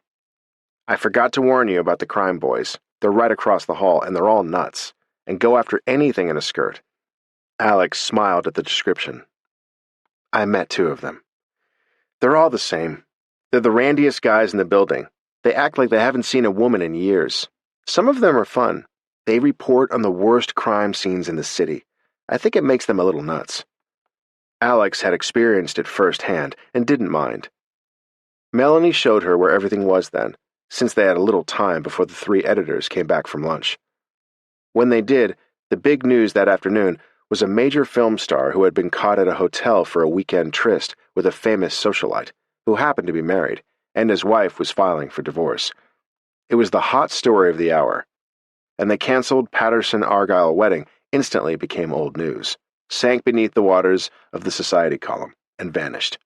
"I forgot to warn you about the crime boys. They're right across the hall, and they're all nuts, and go after anything in a skirt." Alex smiled at the description. "I met 2 of them. They're all the same. They're the randiest guys in the building. They act like they haven't seen a woman in years. Some of them are fun. They report on the worst crime scenes in the city. I think it makes them a little nuts." Alex had experienced it firsthand and didn't mind. Melanie showed her where everything was then, since they had a little time before the 3 editors came back from lunch. When they did, the big news that afternoon was a major film star who had been caught at a hotel for a weekend tryst with a famous socialite, who happened to be married, and his wife was filing for divorce. It was the hot story of the hour, and the canceled Patterson-Argyle wedding instantly became old news, sank beneath the waters of the society column, and vanished.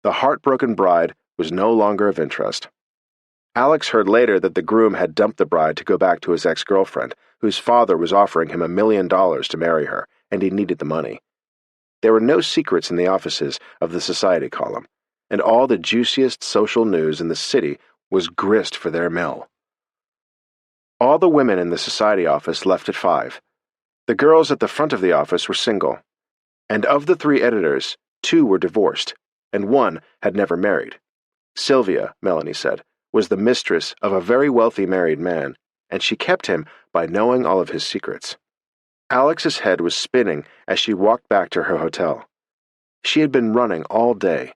The heartbroken bride was no longer of interest. Alex heard later that the groom had dumped the bride to go back to his ex-girlfriend, whose father was offering him $1 million to marry her, and he needed the money. There were no secrets in the offices of the society column, and all the juiciest social news in the city was grist for their mill. All the women in the society office left at 5. The girls at the front of the office were single, and of the 3 editors, 2 were divorced, and 1 had never married. Sylvia, Melanie said, was the mistress of a very wealthy married man, and she kept him by knowing all of his secrets. Alex's head was spinning as she walked back to her hotel. She had been running all day.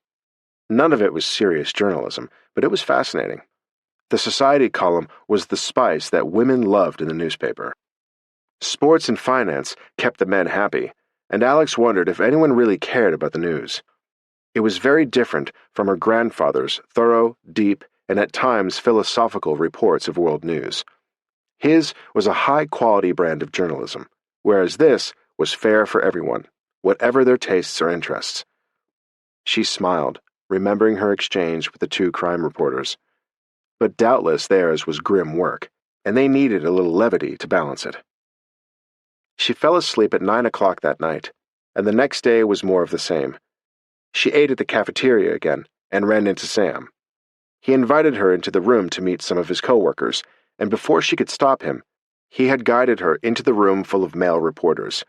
None of it was serious journalism, but it was fascinating. The society column was the spice that women loved in the newspaper. Sports and finance kept the men happy, and Alex wondered if anyone really cared about the news. It was very different from her grandfather's thorough, deep, and at times philosophical reports of world news. His was a high-quality brand of journalism, whereas this was fair for everyone, whatever their tastes or interests. She smiled, remembering her exchange with the 2 crime reporters. But doubtless theirs was grim work, and they needed a little levity to balance it. She fell asleep at 9 o'clock that night, and the next day was more of the same. She ate at the cafeteria again and ran into Sam. He invited her into the room to meet some of his co-workers, and before she could stop him, he had guided her into the room full of male reporters.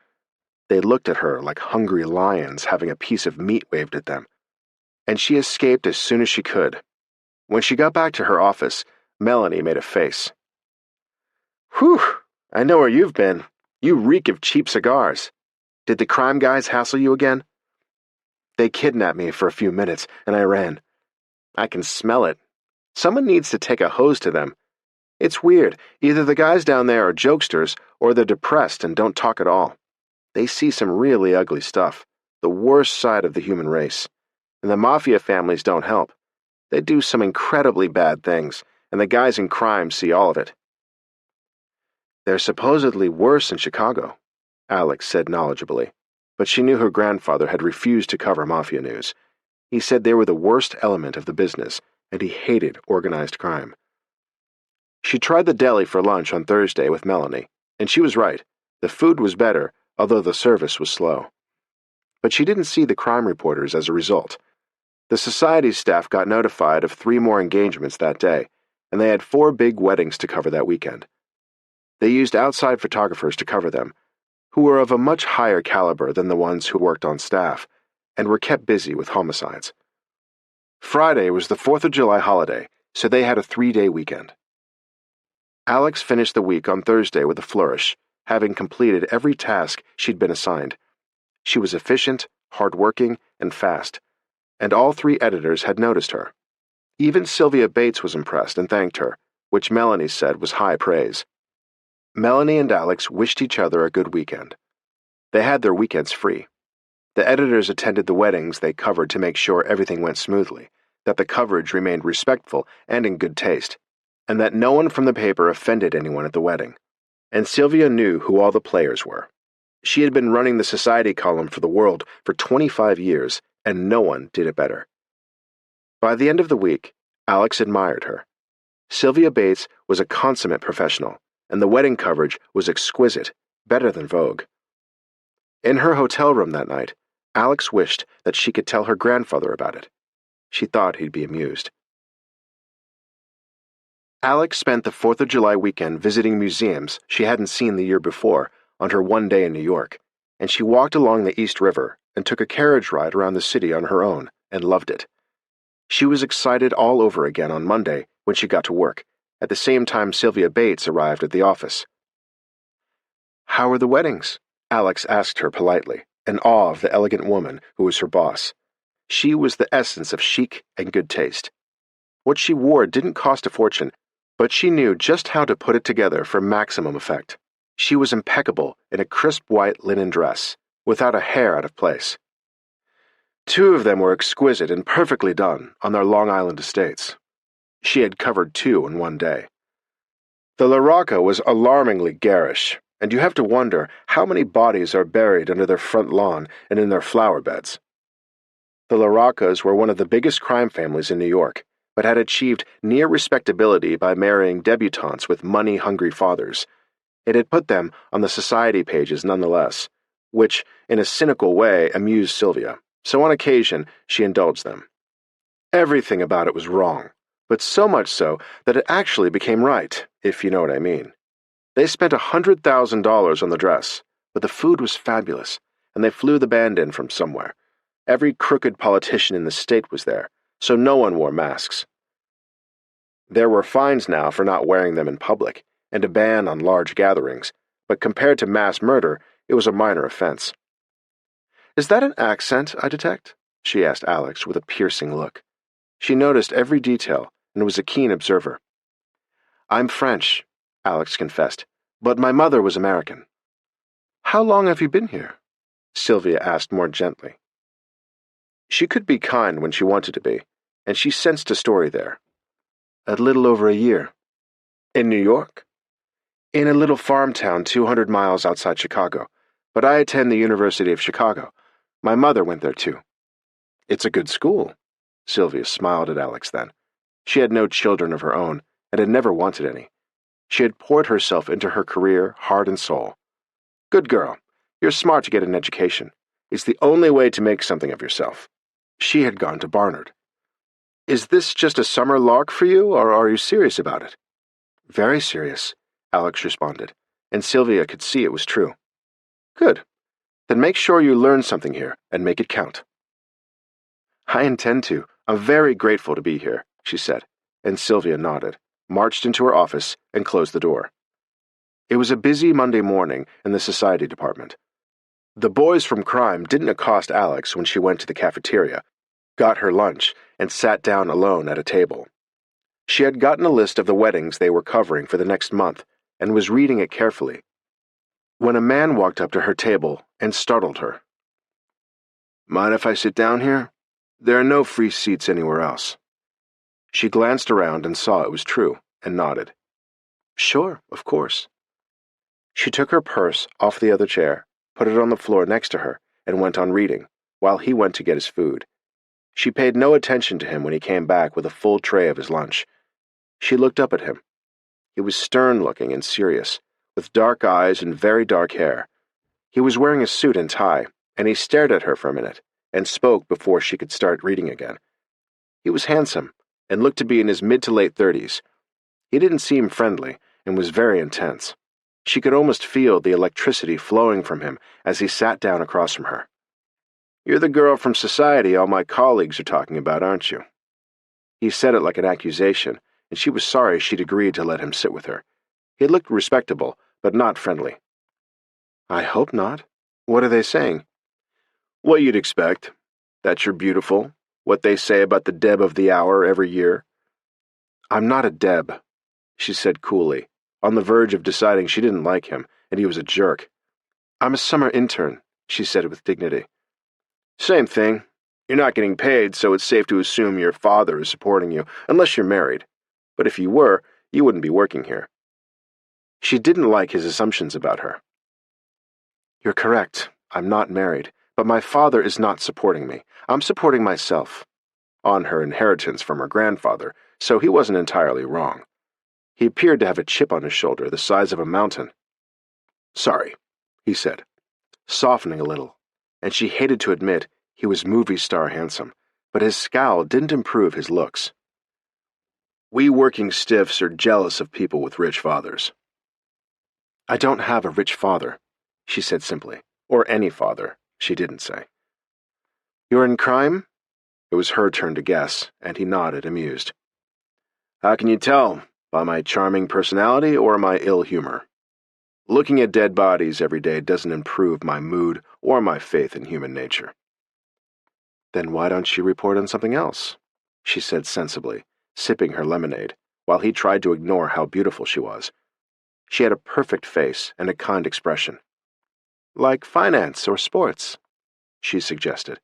They looked at her like hungry lions having a piece of meat waved at them, and she escaped as soon as she could. When she got back to her office, Melanie made a face. "Whew, I know where you've been. You reek of cheap cigars. Did the crime guys hassle you again?" "They kidnapped me for a few minutes, and I ran. I can smell it. Someone needs to take a hose to them. It's weird. Either the guys down there are jokesters, or they're depressed and don't talk at all. They see some really ugly stuff, the worst side of the human race. And the mafia families don't help. They do some incredibly bad things, and the guys in crime see all of it." "They're supposedly worse in Chicago," Alex said knowledgeably, but she knew her grandfather had refused to cover mafia news. He said they were the worst element of the business, and he hated organized crime. She tried the deli for lunch on Thursday with Melanie, and she was right. The food was better, although the service was slow. But she didn't see the crime reporters as a result. The society's staff got notified of 3 more engagements that day, and they had 4 big weddings to cover that weekend. They used outside photographers to cover them, who were of a much higher caliber than the ones who worked on staff, and were kept busy with homicides. Friday was the 4th of July holiday, so they had a 3-day weekend. Alex finished the week on Thursday with a flourish, having completed every task she'd been assigned. She was efficient, hard-working, and fast, and all 3 editors had noticed her. Even Sylvia Bates was impressed and thanked her, which Melanie said was high praise. Melanie and Alex wished each other a good weekend. They had their weekends free. The editors attended the weddings they covered to make sure everything went smoothly, that the coverage remained respectful and in good taste, and that no one from the paper offended anyone at the wedding. And Sylvia knew who all the players were. She had been running the society column for the World for 25 years, and no one did it better. By the end of the week, Alex admired her. Sylvia Bates was a consummate professional, and the wedding coverage was exquisite, better than Vogue. In her hotel room that night, Alex wished that she could tell her grandfather about it. She thought he'd be amused. Alex spent the 4th of July weekend visiting museums she hadn't seen the year before on her one day in New York, and she walked along the East River and took a carriage ride around the city on her own and loved it. She was excited all over again on Monday when she got to work, at the same time Sylvia Bates arrived at the office. "How are the weddings?" Alex asked her politely, in awe of the elegant woman who was her boss. She was the essence of chic and good taste. What she wore didn't cost a fortune, but she knew just how to put it together for maximum effect. She was impeccable in a crisp white linen dress, without a hair out of place. 2 of them were exquisite and perfectly done on their Long Island estates. She had covered 2 in one day. The La Rocca was alarmingly garish, and you have to wonder how many bodies are buried under their front lawn and in their flower beds. The La Roccas were one of the biggest crime families in New York, but had achieved near respectability by marrying debutantes with money-hungry fathers. It had put them on the society pages nonetheless, which, in a cynical way, amused Sylvia, so on occasion she indulged them. Everything about it was wrong, but so much so that it actually became right, if you know what I mean. They spent $100,000 on the dress, but the food was fabulous, and they flew the band in from somewhere. Every crooked politician in the state was there, so no one wore masks. There were fines now for not wearing them in public, and a ban on large gatherings, but compared to mass murder, it was a minor offense. "Is that an accent I detect?" she asked Alex with a piercing look. She noticed every detail and was a keen observer. "I'm French," Alex confessed, "but my mother was American." "How long have you been here?" Sylvia asked more gently. She could be kind when she wanted to be, and she sensed a story there. "A little over a year." "In New York?" "In a little farm town 200 miles outside Chicago, but I attend the University of Chicago. My mother went there too." "It's a good school." Sylvia smiled at Alex then. She had no children of her own, and had never wanted any. She had poured herself into her career, heart and soul. "Good girl. You're smart to get an education. It's the only way to make something of yourself." She had gone to Barnard. "Is this just a summer lark for you, or are you serious about it?" "Very serious," Alex responded, and Sylvia could see it was true. "Good. Then make sure you learn something here, and make it count." "I intend to. I'm very grateful to be here," she said, and Sylvia nodded, marched into her office, and closed the door. It was a busy Monday morning in the society department. The boys from crime didn't accost Alex when she went to the cafeteria, got her lunch, and sat down alone at a table. She had gotten a list of the weddings they were covering for the next month and was reading it carefully, when a man walked up to her table and startled her. "Mind if I sit down here? There are no free seats anywhere else." She glanced around and saw it was true, and nodded. "Sure, of course." She took her purse off the other chair, put it on the floor next to her, and went on reading, while he went to get his food. She paid no attention to him when he came back with a full tray of his lunch. She looked up at him. He was stern-looking and serious, with dark eyes and very dark hair. He was wearing a suit and tie, and he stared at her for a minute, and spoke before she could start reading again. He was handsome, and looked to be in his mid to late 30s. He didn't seem friendly, and was very intense. She could almost feel the electricity flowing from him as he sat down across from her. "You're the girl from society all my colleagues are talking about, aren't you?" He said it like an accusation, and she was sorry she'd agreed to let him sit with her. He looked respectable, but not friendly. "I hope not. What are they saying?" "What you'd expect. That you're beautiful. What they say about the Deb of the hour every year." "I'm not a Deb," she said coolly, on the verge of deciding she didn't like him, and he was a jerk. "I'm a summer intern," she said with dignity. "Same thing. You're not getting paid, so it's safe to assume your father is supporting you, unless you're married. But if you were, you wouldn't be working here." She didn't like his assumptions about her. "You're correct. I'm not married, but my father is not supporting me. I'm supporting myself." On her inheritance from her grandfather, so he wasn't entirely wrong. He appeared to have a chip on his shoulder the size of a mountain. "Sorry," he said, softening a little, and she hated to admit he was movie star handsome, but his scowl didn't improve his looks. "We working stiffs are jealous of people with rich fathers." "I don't have a rich father," she said simply. Or any father, she didn't say. "You're in crime?" It was her turn to guess, and he nodded, amused. "How can you tell? By my charming personality or my ill humor? Looking at dead bodies every day doesn't improve my mood or my faith in human nature." "Then why don't you report on something else?" she said sensibly, sipping her lemonade, while he tried to ignore how beautiful she was. She had a perfect face and a kind expression. "Like finance or sports," she suggested.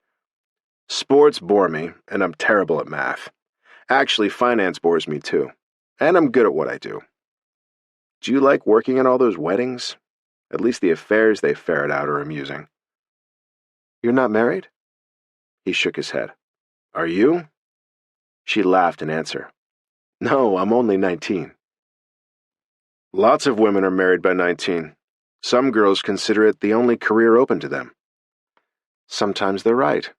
"Sports bore me, and I'm terrible at math. Actually, finance bores me too, and I'm good at what I do. Do you like working at all those weddings? At least the affairs they ferret out are amusing." "You're not married?" He shook his head. "Are you?" She laughed in answer. "No, I'm only 19. Lots of women are married by 19. Some girls consider it the only career open to them." "Sometimes they're right.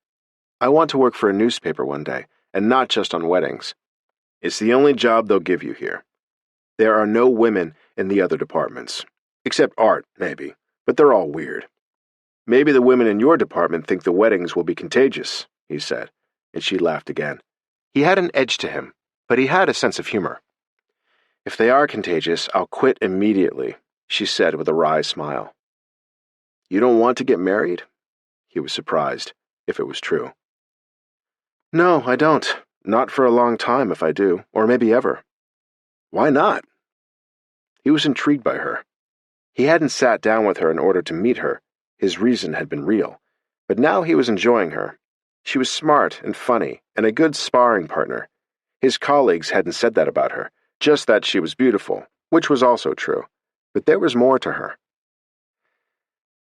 I want to work for a newspaper one day, and not just on weddings." "It's the only job they'll give you here. There are no women in the other departments. Except art, maybe, but they're all weird. Maybe the women in your department think the weddings will be contagious," he said, and she laughed again. He had an edge to him, but he had a sense of humor. "If they are contagious, I'll quit immediately," she said with a wry smile. "You don't want to get married?" He was surprised, if it was true. "No, I don't. Not for a long time, if I do, or maybe ever." "Why not?" He was intrigued by her. He hadn't sat down with her in order to meet her. His reason had been real. But now he was enjoying her. She was smart and funny, and a good sparring partner. His colleagues hadn't said that about her, just that she was beautiful, which was also true. But there was more to her.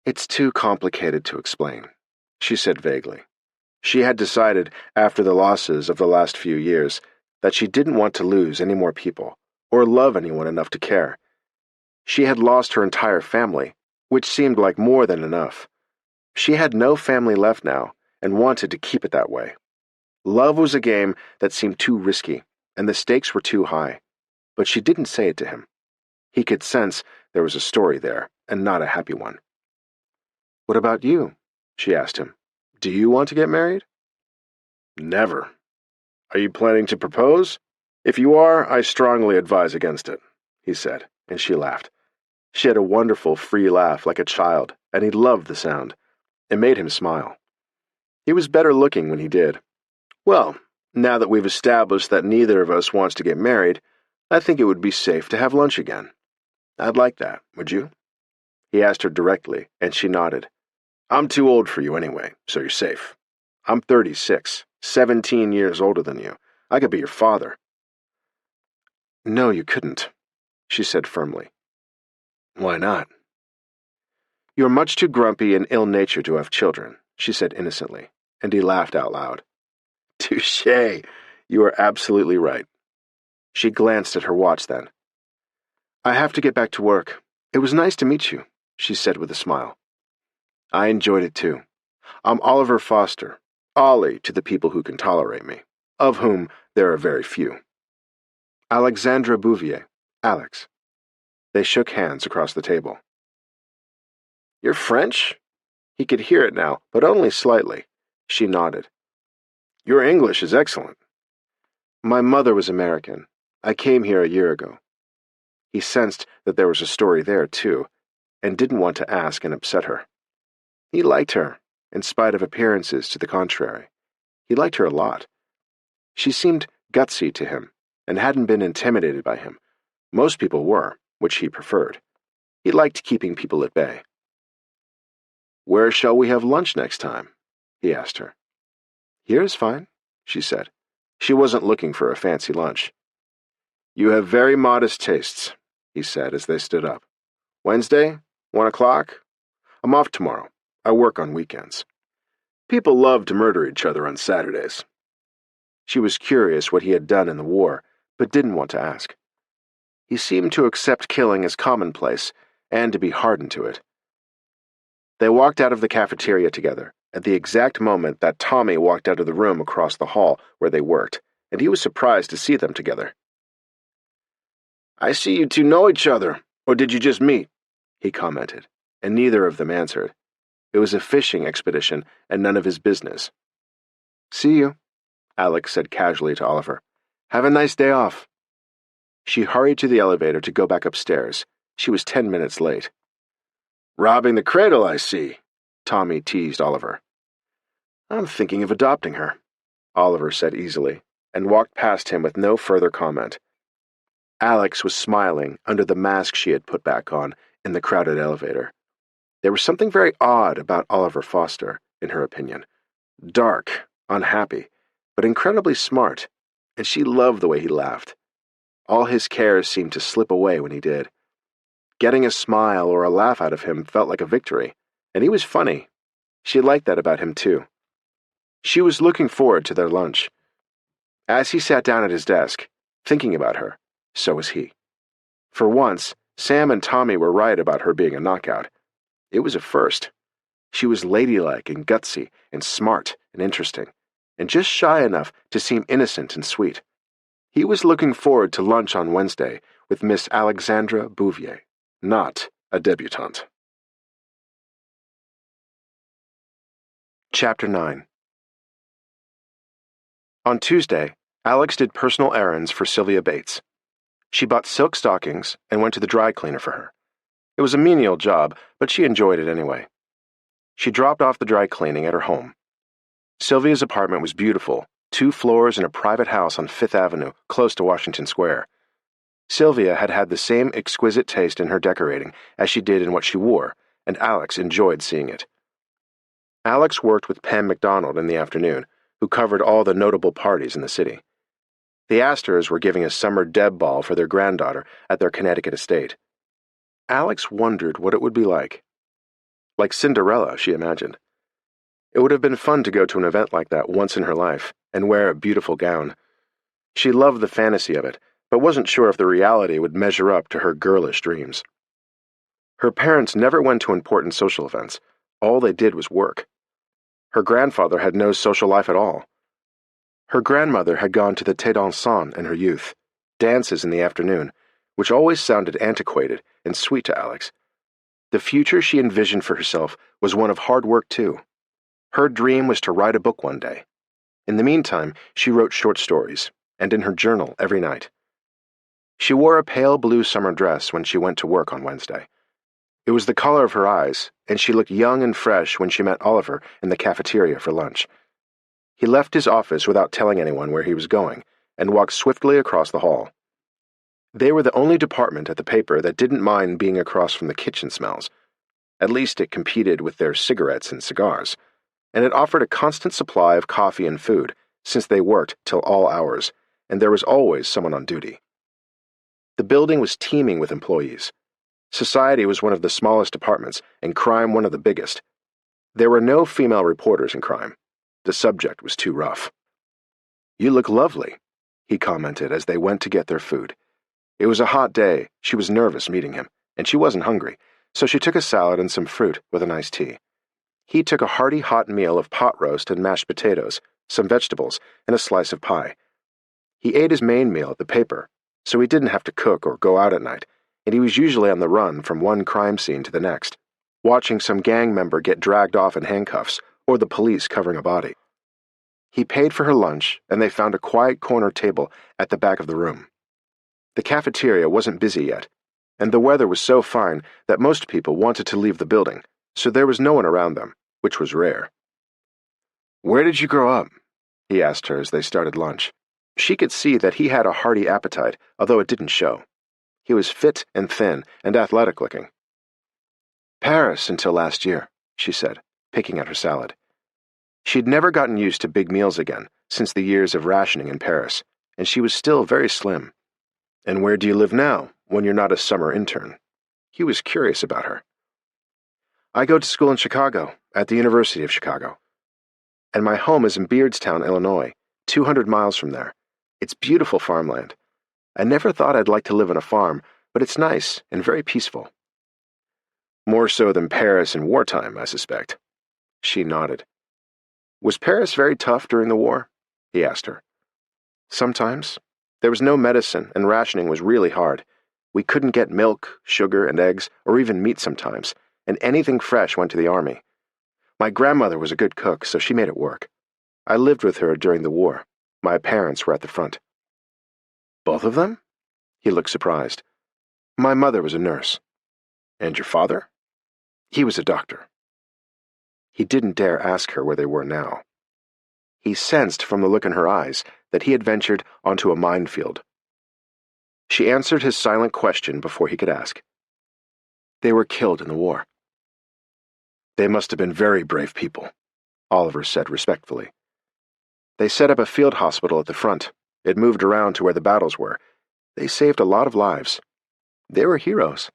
"It's too complicated to explain," she said vaguely. She had decided, after the losses of the last few years, that she didn't want to lose any more people, or love anyone enough to care. She had lost her entire family, which seemed like more than enough. She had no family left now, and wanted to keep it that way. Love was a game that seemed too risky, and the stakes were too high. But she didn't say it to him. He could sense there was a story there, and not a happy one. "What about you?" she asked him. "Do you want to get married?" "Never." "Are you planning to propose?" "If you are, I strongly advise against it," he said, and she laughed. She had a wonderful free laugh like a child, and he loved the sound. It made him smile. He was better looking when he did. "Well, now that we've established that neither of us wants to get married, I think it would be safe to have lunch again. I'd like that, would you?" He asked her directly, and she nodded. "I'm too old for you anyway, so you're safe. I'm 36, 17 years older than you. I could be your father." "No, you couldn't," she said firmly. "Why not?" "You're much too grumpy and ill-natured to have children," she said innocently, and he laughed out loud. "Touché! You are absolutely right." She glanced at her watch then. "I have to get back to work. It was nice to meet you," she said with a smile. "I enjoyed it too. I'm Oliver Foster, Ollie to the people who can tolerate me, of whom there are very few. Alexandra Bouvier, Alex." They shook hands across the table. "You're French?" He could hear it now, but only slightly. She nodded. "Your English is excellent." "My mother was American. I came here a year ago." He sensed that there was a story there, too, and didn't want to ask and upset her. He liked her, in spite of appearances to the contrary. He liked her a lot. She seemed gutsy to him, and hadn't been intimidated by him. Most people were, which he preferred. He liked keeping people at bay. "Where shall we have lunch next time?" he asked her. "Here is fine," she said. She wasn't looking for a fancy lunch. "You have very modest tastes," he said as they stood up. "Wednesday, 1 o'clock? I'm off tomorrow. I work on weekends. People love to murder each other on Saturdays." She was curious what he had done in the war, but didn't want to ask. He seemed to accept killing as commonplace and to be hardened to it. They walked out of the cafeteria together at the exact moment that Tommy walked out of the room across the hall where they worked, and he was surprised to see them together. "I see you two know each other, or did you just meet?" he commented, and neither of them answered. It was a fishing expedition and none of his business. "See you," Alex said casually to Oliver. "Have a nice day off." She hurried to the elevator to go back upstairs. She was 10 minutes late. "Robbing the cradle, I see," Tommy teased Oliver. "I'm thinking of adopting her," Oliver said easily, and walked past him with no further comment. Alex was smiling under the mask she had put back on in the crowded elevator. There was something very odd about Oliver Foster, in her opinion. Dark, unhappy, but incredibly smart, and she loved the way he laughed. All his cares seemed to slip away when he did. Getting a smile or a laugh out of him felt like a victory, and he was funny. She liked that about him, too. She was looking forward to their lunch. As he sat down at his desk, thinking about her, so was he. For once, Sam and Tommy were right about her being a knockout. It was a first. She was ladylike and gutsy and smart and interesting, and just shy enough to seem innocent and sweet. He was looking forward to lunch on Wednesday with Miss Alexandra Bouvier, not a debutante. Chapter 9. On Tuesday, Alex did personal errands for Sylvia Bates. She bought silk stockings and went to the dry cleaner for her. It was a menial job, but she enjoyed it anyway. She dropped off the dry cleaning at her home. Sylvia's apartment was beautiful, 2 floors in a private house on Fifth Avenue, close to Washington Square. Sylvia had had the same exquisite taste in her decorating as she did in what she wore, and Alex enjoyed seeing it. Alex worked with Pam McDonald in the afternoon, who covered all the notable parties in the city. The Astors were giving a summer Deb ball for their granddaughter at their Connecticut estate. Alex wondered what it would be like. Like Cinderella, she imagined. It would have been fun to go to an event like that once in her life and wear a beautiful gown. She loved the fantasy of it, but wasn't sure if the reality would measure up to her girlish dreams. Her parents never went to important social events. All they did was work. Her grandfather had no social life at all. Her grandmother had gone to the thé dansant in her youth, dances in the afternoon, which always sounded antiquated and sweet to Alex. The future she envisioned for herself was one of hard work, too. Her dream was to write a book one day. In the meantime, she wrote short stories, and in her journal every night. She wore a pale blue summer dress when she went to work on Wednesday. It was the color of her eyes, and she looked young and fresh when she met Oliver in the cafeteria for lunch. He left his office without telling anyone where he was going, and walked swiftly across the hall. They were the only department at the paper that didn't mind being across from the kitchen smells. At least it competed with their cigarettes and cigars, and it offered a constant supply of coffee and food, since they worked till all hours, and there was always someone on duty. The building was teeming with employees. Society was one of the smallest departments, and crime one of the biggest. There were no female reporters in crime. The subject was too rough. "You look lovely," he commented as they went to get their food. It was a hot day, she was nervous meeting him, and she wasn't hungry, so she took a salad and some fruit with an iced tea. He took a hearty hot meal of pot roast and mashed potatoes, some vegetables, and a slice of pie. He ate his main meal at the paper, so he didn't have to cook or go out at night, and he was usually on the run from one crime scene to the next, watching some gang member get dragged off in handcuffs or the police covering a body. He paid for her lunch, and they found a quiet corner table at the back of the room. The cafeteria wasn't busy yet, and the weather was so fine that most people wanted to leave the building, so there was no one around them, which was rare. "Where did you grow up?" he asked her as they started lunch. She could see that he had a hearty appetite, although it didn't show. He was fit and thin and athletic-looking. "Paris until last year," she said, picking at her salad. She'd never gotten used to big meals again since the years of rationing in Paris, and she was still very slim. "And where do you live now, when you're not a summer intern?" He was curious about her. "I go to school in Chicago, at the University of Chicago. And my home is in Beardstown, Illinois, 200 miles from there. It's beautiful farmland. I never thought I'd like to live on a farm, but it's nice and very peaceful." "More so than Paris in wartime, I suspect." She nodded. "Was Paris very tough during the war?" he asked her. "Sometimes. There was no medicine, and rationing was really hard. We couldn't get milk, sugar, and eggs, or even meat sometimes, and anything fresh went to the army. My grandmother was a good cook, so she made it work. I lived with her during the war. My parents were at the front." "Both of them?" He looked surprised. "My mother was a nurse." "And your father?" "He was a doctor." He didn't dare ask her where they were now. He sensed from the look in her eyes that he had ventured onto a minefield. She answered his silent question before he could ask. "They were killed in the war." "They must have been very brave people," Oliver said respectfully. "They set up a field hospital at the front. It moved around to where the battles were. They saved a lot of lives. They were heroes,"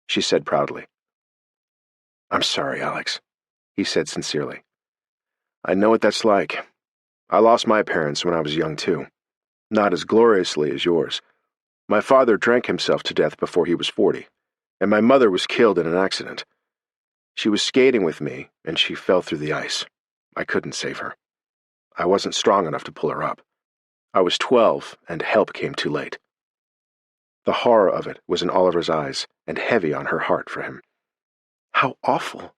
she said proudly. "I'm sorry, Alex," he said sincerely. "I know what that's like. I lost my parents when I was young, too. Not as gloriously as yours. My father drank himself to death before he was 40, and my mother was killed in an accident. She was skating with me, and she fell through the ice. I couldn't save her. I wasn't strong enough to pull her up. I was 12, and help came too late." The horror of it was in Oliver's eyes and heavy on her heart for him. How awful!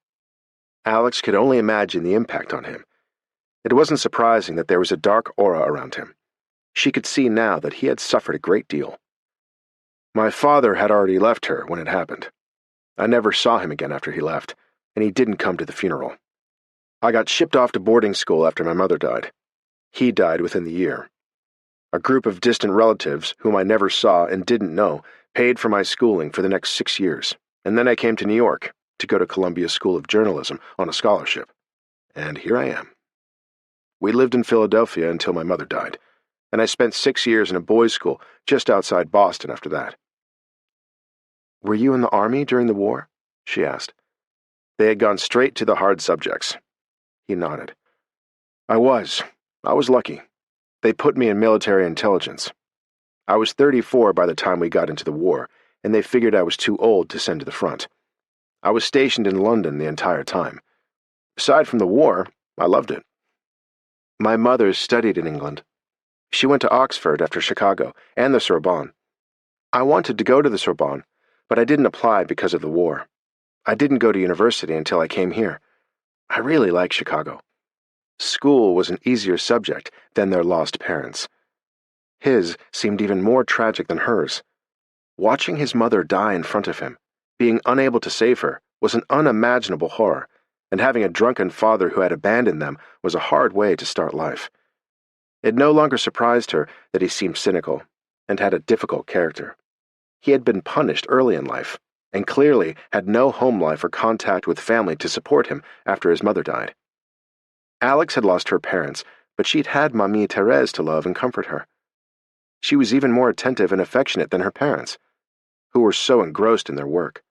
Alex could only imagine the impact on him. It wasn't surprising that there was a dark aura around him. She could see now that he had suffered a great deal. "My father had already left her when it happened. I never saw him again after he left, and he didn't come to the funeral. I got shipped off to boarding school after my mother died. He died within the year. A group of distant relatives, whom I never saw and didn't know, paid for my schooling for the next 6 years, and then I came to New York to go to Columbia School of Journalism on a scholarship. And here I am. We lived in Philadelphia until my mother died, and I spent 6 years in a boys' school just outside Boston after that." "Were you in the Army during the war?" she asked. They had gone straight to the hard subjects. He nodded. I was lucky. They put me in military intelligence. I was 34 by the time we got into the war, and they figured I was too old to send to the front. I was stationed in London the entire time. Aside from the war, I loved it. My mother studied in England. She went to Oxford after Chicago, and the Sorbonne. I wanted to go to the Sorbonne, but I didn't apply because of the war. I didn't go to university until I came here. I really like Chicago. School was an easier subject than their lost parents. His seemed even more tragic than hers. Watching his mother die in front of him, being unable to save her, was an unimaginable horror, and having a drunken father who had abandoned them was a hard way to start life. It no longer surprised her that he seemed cynical and had a difficult character. He had been punished early in life, and clearly had no home life or contact with family to support him after his mother died. Alex had lost her parents, but she'd had Mamie Thérèse to love and comfort her. She was even more attentive and affectionate than her parents, who were so engrossed in their work.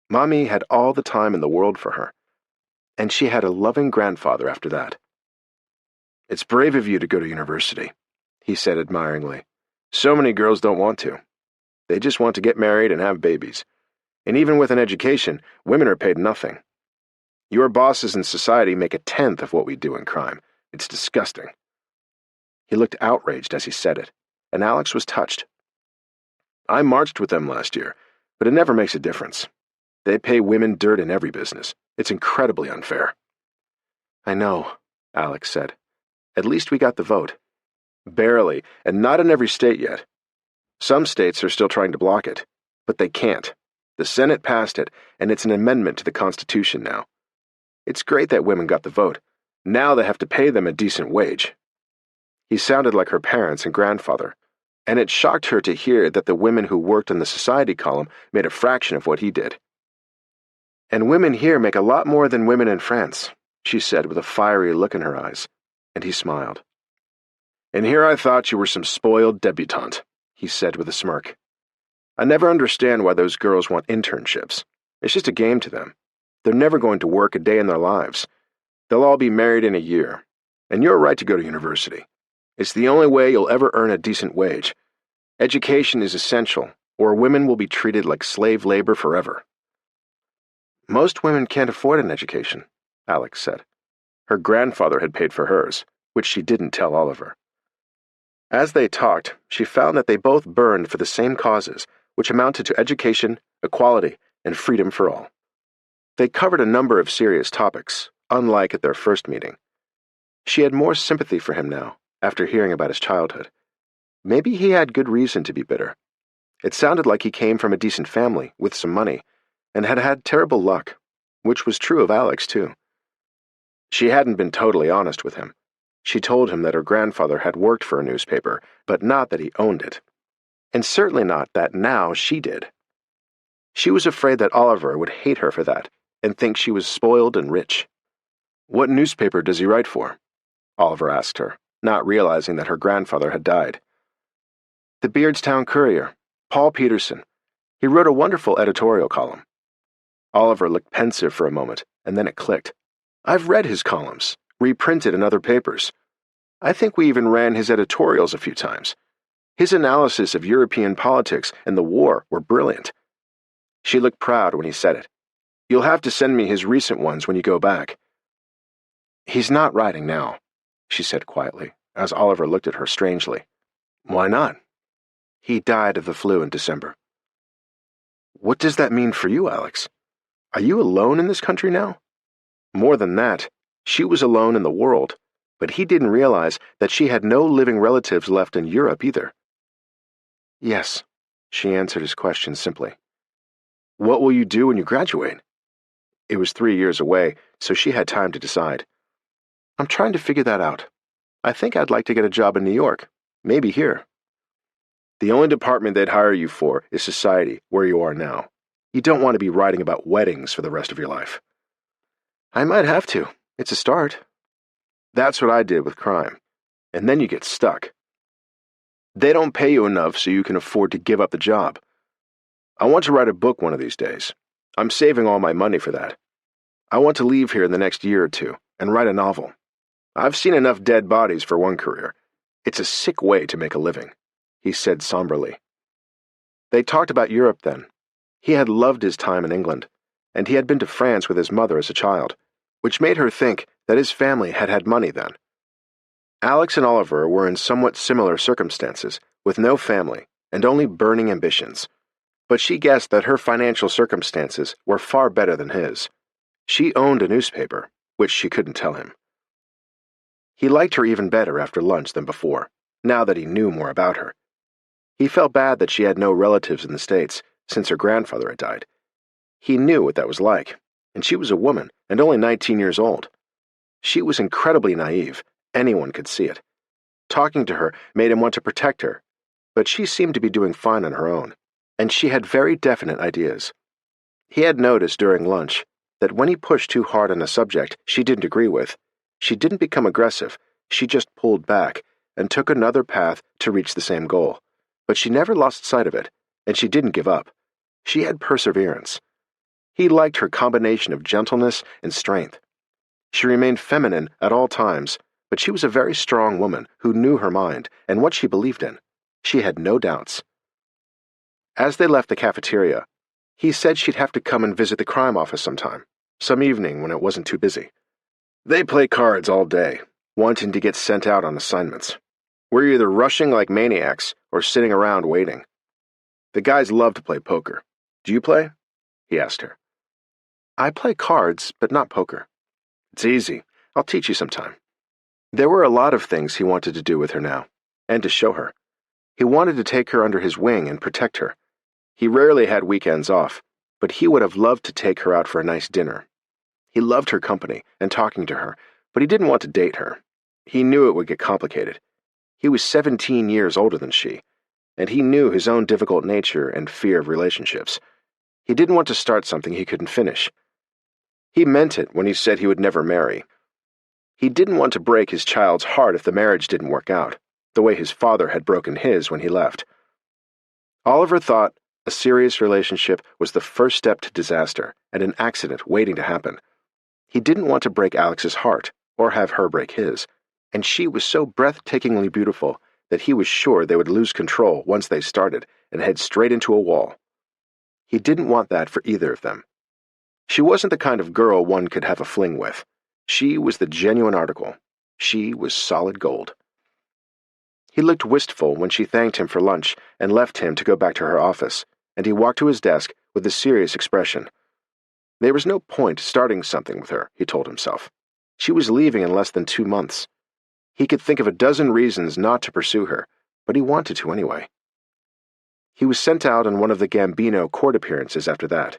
Mamie had all the time in the world for her, and she had a loving grandfather after that. It's brave of you to go to university, he said admiringly. So many girls don't want to. They just want to get married and have babies. And even with an education, women are paid nothing. Your bosses in society make a tenth of what we do in crime. It's disgusting. He looked outraged as he said it, and Alex was touched. I marched with them last year, but it never makes a difference. They pay women dirt in every business. It's incredibly unfair. I know, Alex said. At least we got the vote. Barely, and not in every state yet. Some states are still trying to block it, but they can't. The Senate passed it, and it's an amendment to the Constitution now. It's great that women got the vote. Now they have to pay them a decent wage. He sounded like her parents and grandfather, and it shocked her to hear that the women who worked on the society column made a fraction of what he did. And women here make a lot more than women in France, she said with a fiery look in her eyes, and he smiled. And here I thought you were some spoiled debutante, he said with a smirk. I never understand why those girls want internships. It's just a game to them. They're never going to work a day in their lives. They'll all be married in a year. And you're right to go to university. It's the only way you'll ever earn a decent wage. Education is essential, or women will be treated like slave labor forever. Most women can't afford an education, Alex said. Her grandfather had paid for hers, which she didn't tell Oliver. As they talked, she found that they both burned for the same causes, which amounted to education, equality, and freedom for all. They covered a number of serious topics, unlike at their first meeting. She had more sympathy for him now, after hearing about his childhood. Maybe he had good reason to be bitter. It sounded like he came from a decent family, with some money, and had had terrible luck, which was true of Alex, too. She hadn't been totally honest with him. She told him that her grandfather had worked for a newspaper, but not that he owned it. And certainly not that now she did. She was afraid that Oliver would hate her for that, and think she was spoiled and rich. "What newspaper does he write for?" Oliver asked her, not realizing that her grandfather had died. "The Beardstown Courier, Paul Peterson. He wrote a wonderful editorial column." Oliver looked pensive for a moment, and then it clicked. "I've read his columns, reprinted in other papers. I think we even ran his editorials a few times. His analysis of European politics and the war were brilliant." She looked proud when he said it. "You'll have to send me his recent ones when you go back." "He's not writing now," she said quietly, as Oliver looked at her strangely. "Why not?" "He died of the flu in December." "What does that mean for you, Alex? Are you alone in this country now?" More than that, she was alone in the world, but he didn't realize that she had no living relatives left in Europe either. "Yes," she answered his question simply. "What will you do when you graduate?" It was 3 years away, so she had time to decide. "I'm trying to figure that out. I think I'd like to get a job in New York, maybe here." "The only department they'd hire you for is society, where you are now. You don't want to be writing about weddings for the rest of your life." "I might have to. It's a start." "That's what I did with crime. And then you get stuck. They don't pay you enough so you can afford to give up the job. I want to write a book one of these days. I'm saving all my money for that. I want to leave here in the next year or two and write a novel. I've seen enough dead bodies for one career. It's a sick way to make a living," he said somberly. They talked about Europe then. He had loved his time in England, and he had been to France with his mother as a child, which made her think that his family had had money then. Alex and Oliver were in somewhat similar circumstances, with no family and only burning ambitions. But she guessed that her financial circumstances were far better than his. She owned a newspaper, which she couldn't tell him. He liked her even better after lunch than before, now that he knew more about her. He felt bad that she had no relatives in the States, since her grandfather had died. He knew what that was like, and she was a woman and only 19 years old. She was incredibly naive. Anyone could see it. Talking to her made him want to protect her, but she seemed to be doing fine on her own, and she had very definite ideas. He had noticed during lunch that when he pushed too hard on a subject she didn't agree with, she didn't become aggressive, she just pulled back and took another path to reach the same goal. But she never lost sight of it, and she didn't give up. She had perseverance. He liked her combination of gentleness and strength. She remained feminine at all times, but she was a very strong woman who knew her mind and what she believed in. She had no doubts. As they left the cafeteria, he said she'd have to come and visit the crime office sometime, some evening when it wasn't too busy. "They play cards all day, wanting to get sent out on assignments. We're either rushing like maniacs or sitting around waiting. The guys love to play poker. Do you play?" he asked her. "I play cards, but not poker." "It's easy. I'll teach you sometime." There were a lot of things he wanted to do with her now, and to show her. He wanted to take her under his wing and protect her. He rarely had weekends off, but he would have loved to take her out for a nice dinner. He loved her company and talking to her, but he didn't want to date her. He knew it would get complicated. He was 17 years older than she, and he knew his own difficult nature and fear of relationships. He didn't want to start something he couldn't finish. He meant it when he said he would never marry. He didn't want to break his child's heart if the marriage didn't work out, the way his father had broken his when he left. Oliver thought a serious relationship was the first step to disaster and an accident waiting to happen. He didn't want to break Alex's heart or have her break his, and she was so breathtakingly beautiful that he was sure they would lose control once they started and head straight into a wall. He didn't want that for either of them. She wasn't the kind of girl one could have a fling with. She was the genuine article. She was solid gold. He looked wistful when she thanked him for lunch and left him to go back to her office, and he walked to his desk with a serious expression. There was no point starting something with her, he told himself. She was leaving in less than 2 months. He could think of a dozen reasons not to pursue her, but he wanted to anyway. He was sent out on one of the Gambino court appearances after that.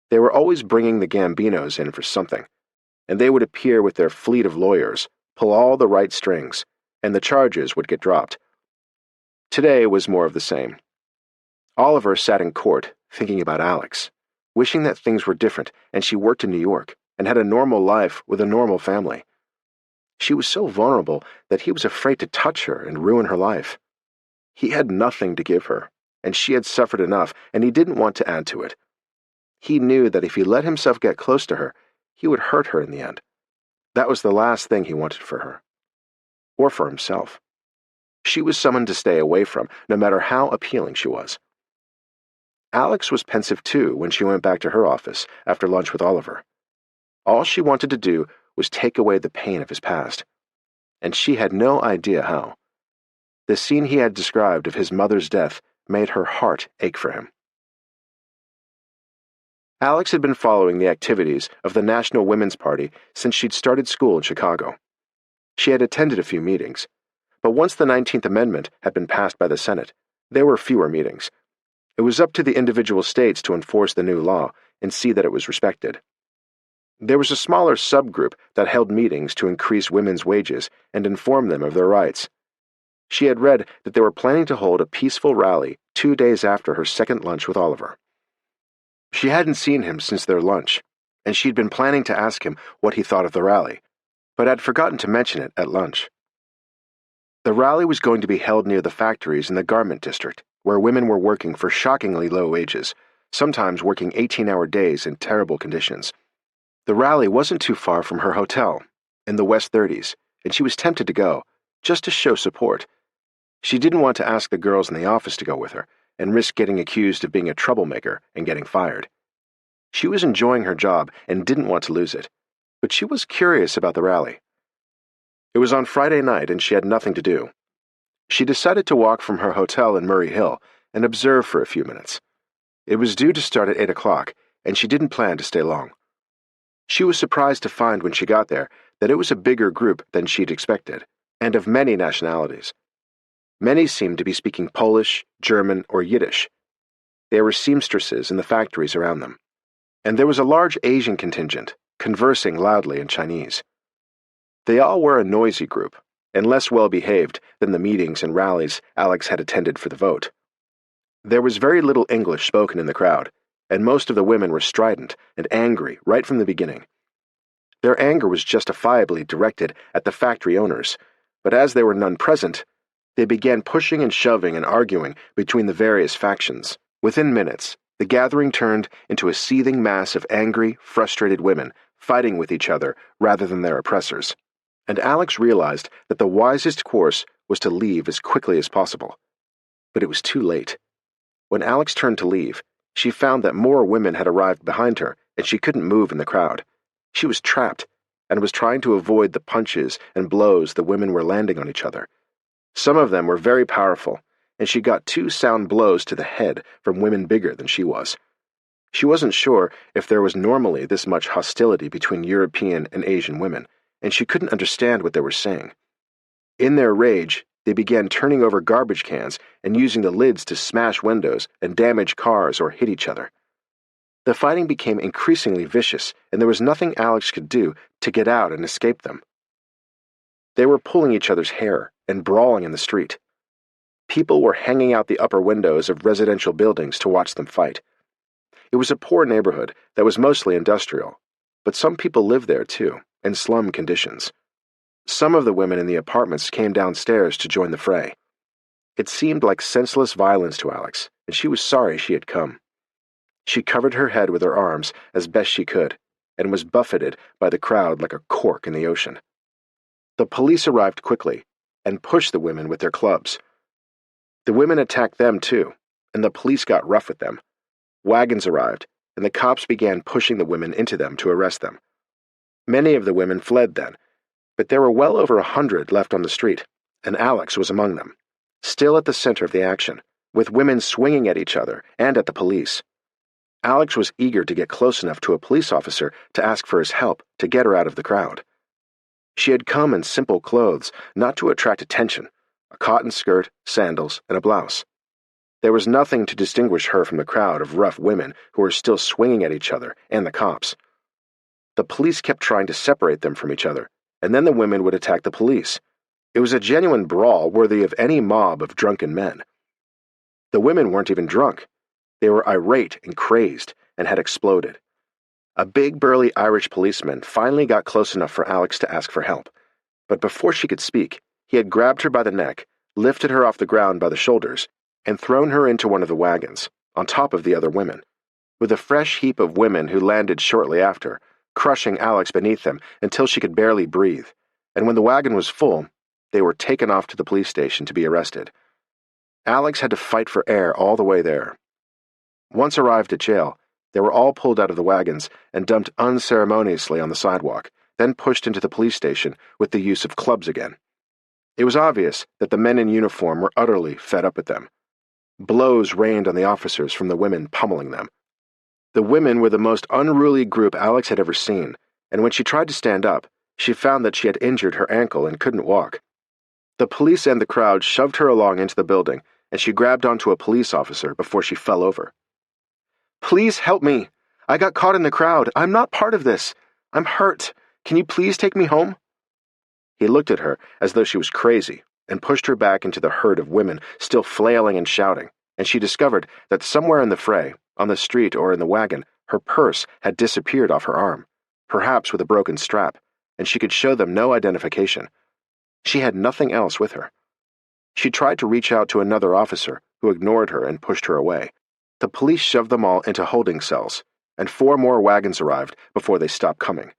They were always bringing the Gambinos in for something, and they would appear with their fleet of lawyers, pull all the right strings, and the charges would get dropped. Today was more of the same. Oliver sat in court, thinking about Alex, wishing that things were different and she worked in New York and had a normal life with a normal family. She was so vulnerable that he was afraid to touch her and ruin her life. He had nothing to give her, and she had suffered enough, and he didn't want to add to it. He knew that if he let himself get close to her, he would hurt her in the end. That was the last thing he wanted for her. Or for himself. She was someone to stay away from, no matter how appealing she was. Alex was pensive too when she went back to her office after lunch with Oliver. All she wanted to do was take away the pain of his past, and she had no idea how. The scene he had described of his mother's death made her heart ache for him. Alex had been following the activities of the National Women's Party since she'd started school in Chicago. She had attended a few meetings, but once the 19th Amendment had been passed by the Senate, there were fewer meetings. It was up to the individual states to enforce the new law and see that it was respected. There was a smaller subgroup that held meetings to increase women's wages and inform them of their rights. She had read that they were planning to hold a peaceful rally 2 days after her second lunch with Oliver. She hadn't seen him since their lunch, and she'd been planning to ask him what he thought of the rally, but had forgotten to mention it at lunch. The rally was going to be held near the factories in the garment district, where women were working for shockingly low wages, sometimes working 18-hour days in terrible conditions. The rally wasn't too far from her hotel, in the West 30s, and she was tempted to go, just to show support. She didn't want to ask the girls in the office to go with her, and risk getting accused of being a troublemaker and getting fired. She was enjoying her job and didn't want to lose it, but she was curious about the rally. It was on Friday night and she had nothing to do. She decided to walk from her hotel in Murray Hill and observe for a few minutes. It was due to start at 8 o'clock, and she didn't plan to stay long. She was surprised to find when she got there that it was a bigger group than she'd expected, and of many nationalities. Many seemed to be speaking Polish, German, or Yiddish. There were seamstresses in the factories around them, and there was a large Asian contingent, conversing loudly in Chinese. They all were a noisy group, and less well-behaved than the meetings and rallies Alex had attended for the vote. There was very little English spoken in the crowd, and most of the women were strident and angry right from the beginning. Their anger was justifiably directed at the factory owners, but as there were none present, they began pushing and shoving and arguing between the various factions. Within minutes, the gathering turned into a seething mass of angry, frustrated women fighting with each other rather than their oppressors, and Alex realized that the wisest course was to leave as quickly as possible. But it was too late. When Alex turned to leave, she found that more women had arrived behind her, and she couldn't move in the crowd. She was trapped, and was trying to avoid the punches and blows the women were landing on each other. Some of them were very powerful, and she got 2 sound blows to the head from women bigger than she was. She wasn't sure if there was normally this much hostility between European and Asian women, and she couldn't understand what they were saying. In their rage, they began turning over garbage cans and using the lids to smash windows and damage cars or hit each other. The fighting became increasingly vicious, and there was nothing Alex could do to get out and escape them. They were pulling each other's hair and brawling in the street. People were hanging out the upper windows of residential buildings to watch them fight. It was a poor neighborhood that was mostly industrial, but some people lived there too, in slum conditions. Some of the women in the apartments came downstairs to join the fray. It seemed like senseless violence to Alex, and she was sorry she had come. She covered her head with her arms as best she could, and was buffeted by the crowd like a cork in the ocean. The police arrived quickly, and pushed the women with their clubs. The women attacked them too, and the police got rough with them. Wagons arrived, and the cops began pushing the women into them to arrest them. Many of the women fled then, but there were well over 100 left on the street, and Alex was among them, still at the center of the action, with women swinging at each other and at the police. Alex was eager to get close enough to a police officer to ask for his help to get her out of the crowd. She had come in simple clothes, not to attract attention, a cotton skirt, sandals, and a blouse. There was nothing to distinguish her from the crowd of rough women who were still swinging at each other and the cops. The police kept trying to separate them from each other, and then the women would attack the police. It was a genuine brawl worthy of any mob of drunken men. The women weren't even drunk. They were irate and crazed and had exploded. A big, burly Irish policeman finally got close enough for Alex to ask for help, but before she could speak, he had grabbed her by the neck, lifted her off the ground by the shoulders, and thrown her into one of the wagons, on top of the other women, with a fresh heap of women who landed shortly after, crushing Alex beneath them until she could barely breathe, and when the wagon was full, they were taken off to the police station to be arrested. Alex had to fight for air all the way there. Once arrived at jail, they were all pulled out of the wagons and dumped unceremoniously on the sidewalk, then pushed into the police station with the use of clubs again. It was obvious that the men in uniform were utterly fed up with them. Blows rained on the officers from the women pummeling them. The women were the most unruly group Alex had ever seen, and when she tried to stand up, she found that she had injured her ankle and couldn't walk. The police and the crowd shoved her along into the building, and she grabbed onto a police officer before she fell over. "Please help me. I got caught in the crowd. I'm not part of this. I'm hurt. Can you please take me home?" He looked at her as though she was crazy and pushed her back into the herd of women still flailing and shouting, and she discovered that somewhere in the fray, on the street or in the wagon, her purse had disappeared off her arm, perhaps with a broken strap, and she could show them no identification. She had nothing else with her. She tried to reach out to another officer, who ignored her and pushed her away. The police shoved them all into holding cells, and 4 more wagons arrived before they stopped coming.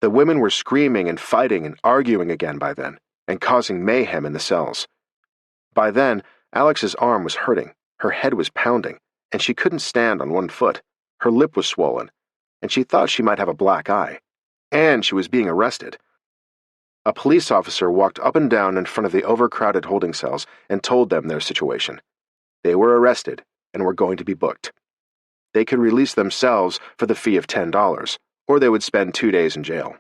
The women were screaming and fighting and arguing again by then, and causing mayhem in the cells. By then, Alex's arm was hurting, her head was pounding, and she couldn't stand on one foot. Her lip was swollen, and she thought she might have a black eye. And she was being arrested. A police officer walked up and down in front of the overcrowded holding cells and told them their situation. They were arrested and were going to be booked. They could release themselves for the fee of $10, or they would spend 2 days in jail.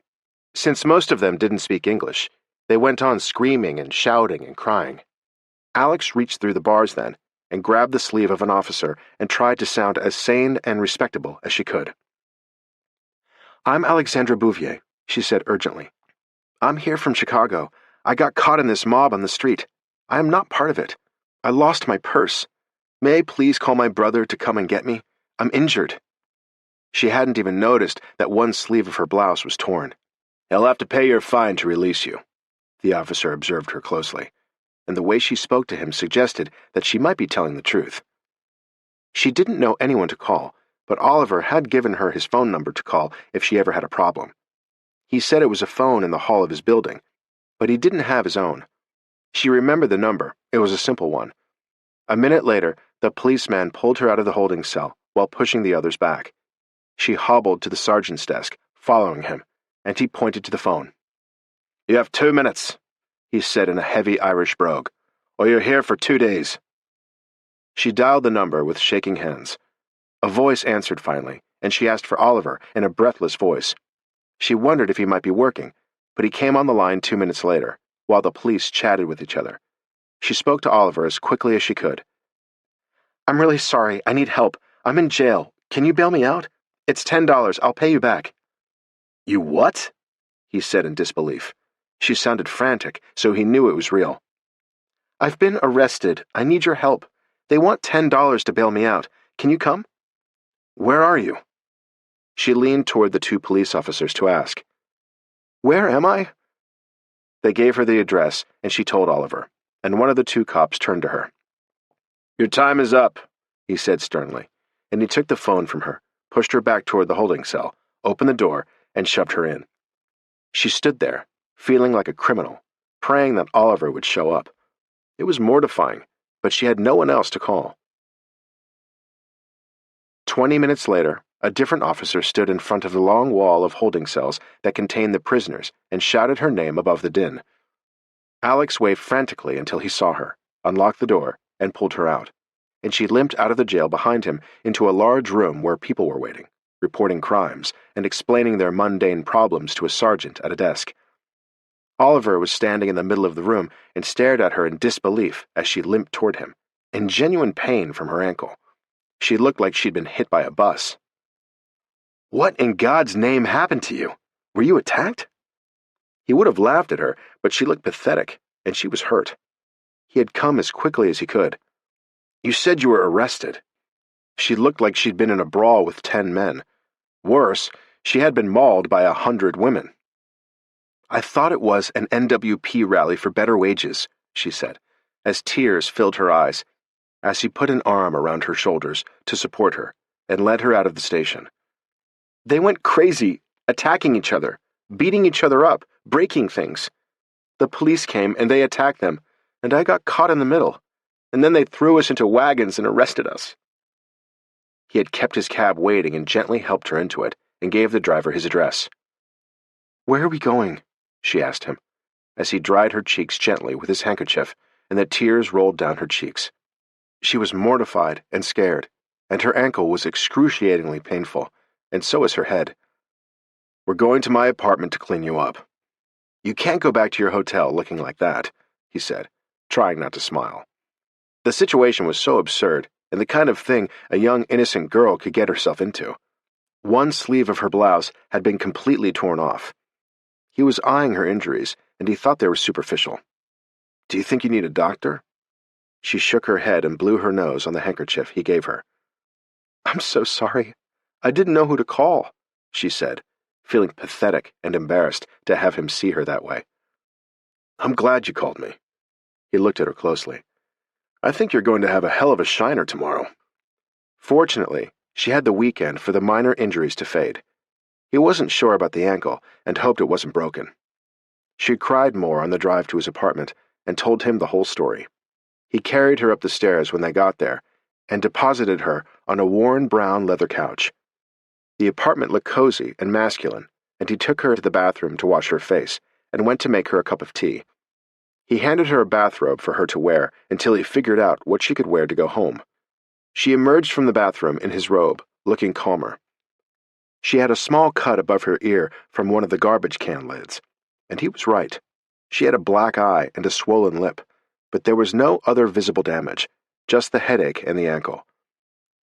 Since most of them didn't speak English, they went on screaming and shouting and crying. Alex reached through the bars then and grabbed the sleeve of an officer and tried to sound as sane and respectable as she could. "I'm Alexandra Bouvier," she said urgently. "I'm here from Chicago. I got caught in this mob on the street. I am not part of it. I lost my purse. May I please call my brother to come and get me? I'm injured." She hadn't even noticed that one sleeve of her blouse was torn. "He'll have to pay your fine to release you," the officer observed her closely, and the way she spoke to him suggested that she might be telling the truth. She didn't know anyone to call, but Oliver had given her his phone number to call if she ever had a problem. He said it was a phone in the hall of his building, but he didn't have his own. She remembered the number. It was a simple one. A minute later, the policeman pulled her out of the holding cell while pushing the others back. She hobbled to the sergeant's desk, following him, and he pointed to the phone. "You have 2 minutes," he said in a heavy Irish brogue, "or you're here for 2 days." She dialed the number with shaking hands. A voice answered finally, and she asked for Oliver in a breathless voice. She wondered if he might be working, but he came on the line 2 minutes later, while the police chatted with each other. She spoke to Oliver as quickly as she could. "I'm really sorry. I need help. I'm in jail. Can you bail me out? It's $10. I'll pay you back." "You what?" he said in disbelief. She sounded frantic, so he knew it was real. "I've been arrested. I need your help. They want $10 to bail me out. Can you come?" "Where are you?" She leaned toward the 2 police officers to ask. "Where am I?" They gave her the address, and she told Oliver, and one of the 2 cops turned to her. "Your time is up," he said sternly, and he took the phone from her, pushed her back toward the holding cell, opened the door, and shoved her in. She stood there, feeling like a criminal, praying that Oliver would show up. It was mortifying, but she had no one else to call. 20 minutes later, a different officer stood in front of the long wall of holding cells that contained the prisoners and shouted her name above the din. Alex waved frantically until he saw her, unlocked the door, and pulled her out, and she limped out of the jail behind him into a large room where people were waiting, reporting crimes and explaining their mundane problems to a sergeant at a desk. Oliver was standing in the middle of the room and stared at her in disbelief as she limped toward him, in genuine pain from her ankle. She looked like she'd been hit by a bus. "What in God's name happened to you? Were you attacked?" He would have laughed at her, but she looked pathetic, and she was hurt. He had come as quickly as he could. "You said you were arrested." She looked like she'd been in a brawl with 10 men. Worse, she had been mauled by 100 women. "I thought it was an NWP rally for better wages," she said, as tears filled her eyes, as he put an arm around her shoulders to support her and led her out of the station. "They went crazy, attacking each other, beating each other up, breaking things. The police came and they attacked them, and I got caught in the middle, and then they threw us into wagons and arrested us." He had kept his cab waiting and gently helped her into it and gave the driver his address. "Where are we going?" she asked him, as he dried her cheeks gently with his handkerchief, and the tears rolled down her cheeks. She was mortified and scared, and her ankle was excruciatingly painful, and so was her head. "We're going to my apartment to clean you up." "You can't go back to your hotel looking like that," he said, trying not to smile. The situation was so absurd, and the kind of thing a young innocent girl could get herself into. One sleeve of her blouse had been completely torn off. He was eyeing her injuries, and he thought they were superficial. "Do you think you need a doctor?" She shook her head and blew her nose on the handkerchief he gave her. "I'm so sorry. I didn't know who to call," she said, feeling pathetic and embarrassed to have him see her that way. "I'm glad you called me." He looked at her closely. "I think you're going to have a hell of a shiner tomorrow." Fortunately, she had the weekend for the minor injuries to fade. He wasn't sure about the ankle and hoped it wasn't broken. She cried more on the drive to his apartment and told him the whole story. He carried her up the stairs when they got there and deposited her on a worn brown leather couch. The apartment looked cozy and masculine, and he took her to the bathroom to wash her face and went to make her a cup of tea. He handed her a bathrobe for her to wear until he figured out what she could wear to go home. She emerged from the bathroom in his robe, looking calmer. She had a small cut above her ear from one of the garbage can lids, and he was right. She had a black eye and a swollen lip, but there was no other visible damage, just the headache and the ankle.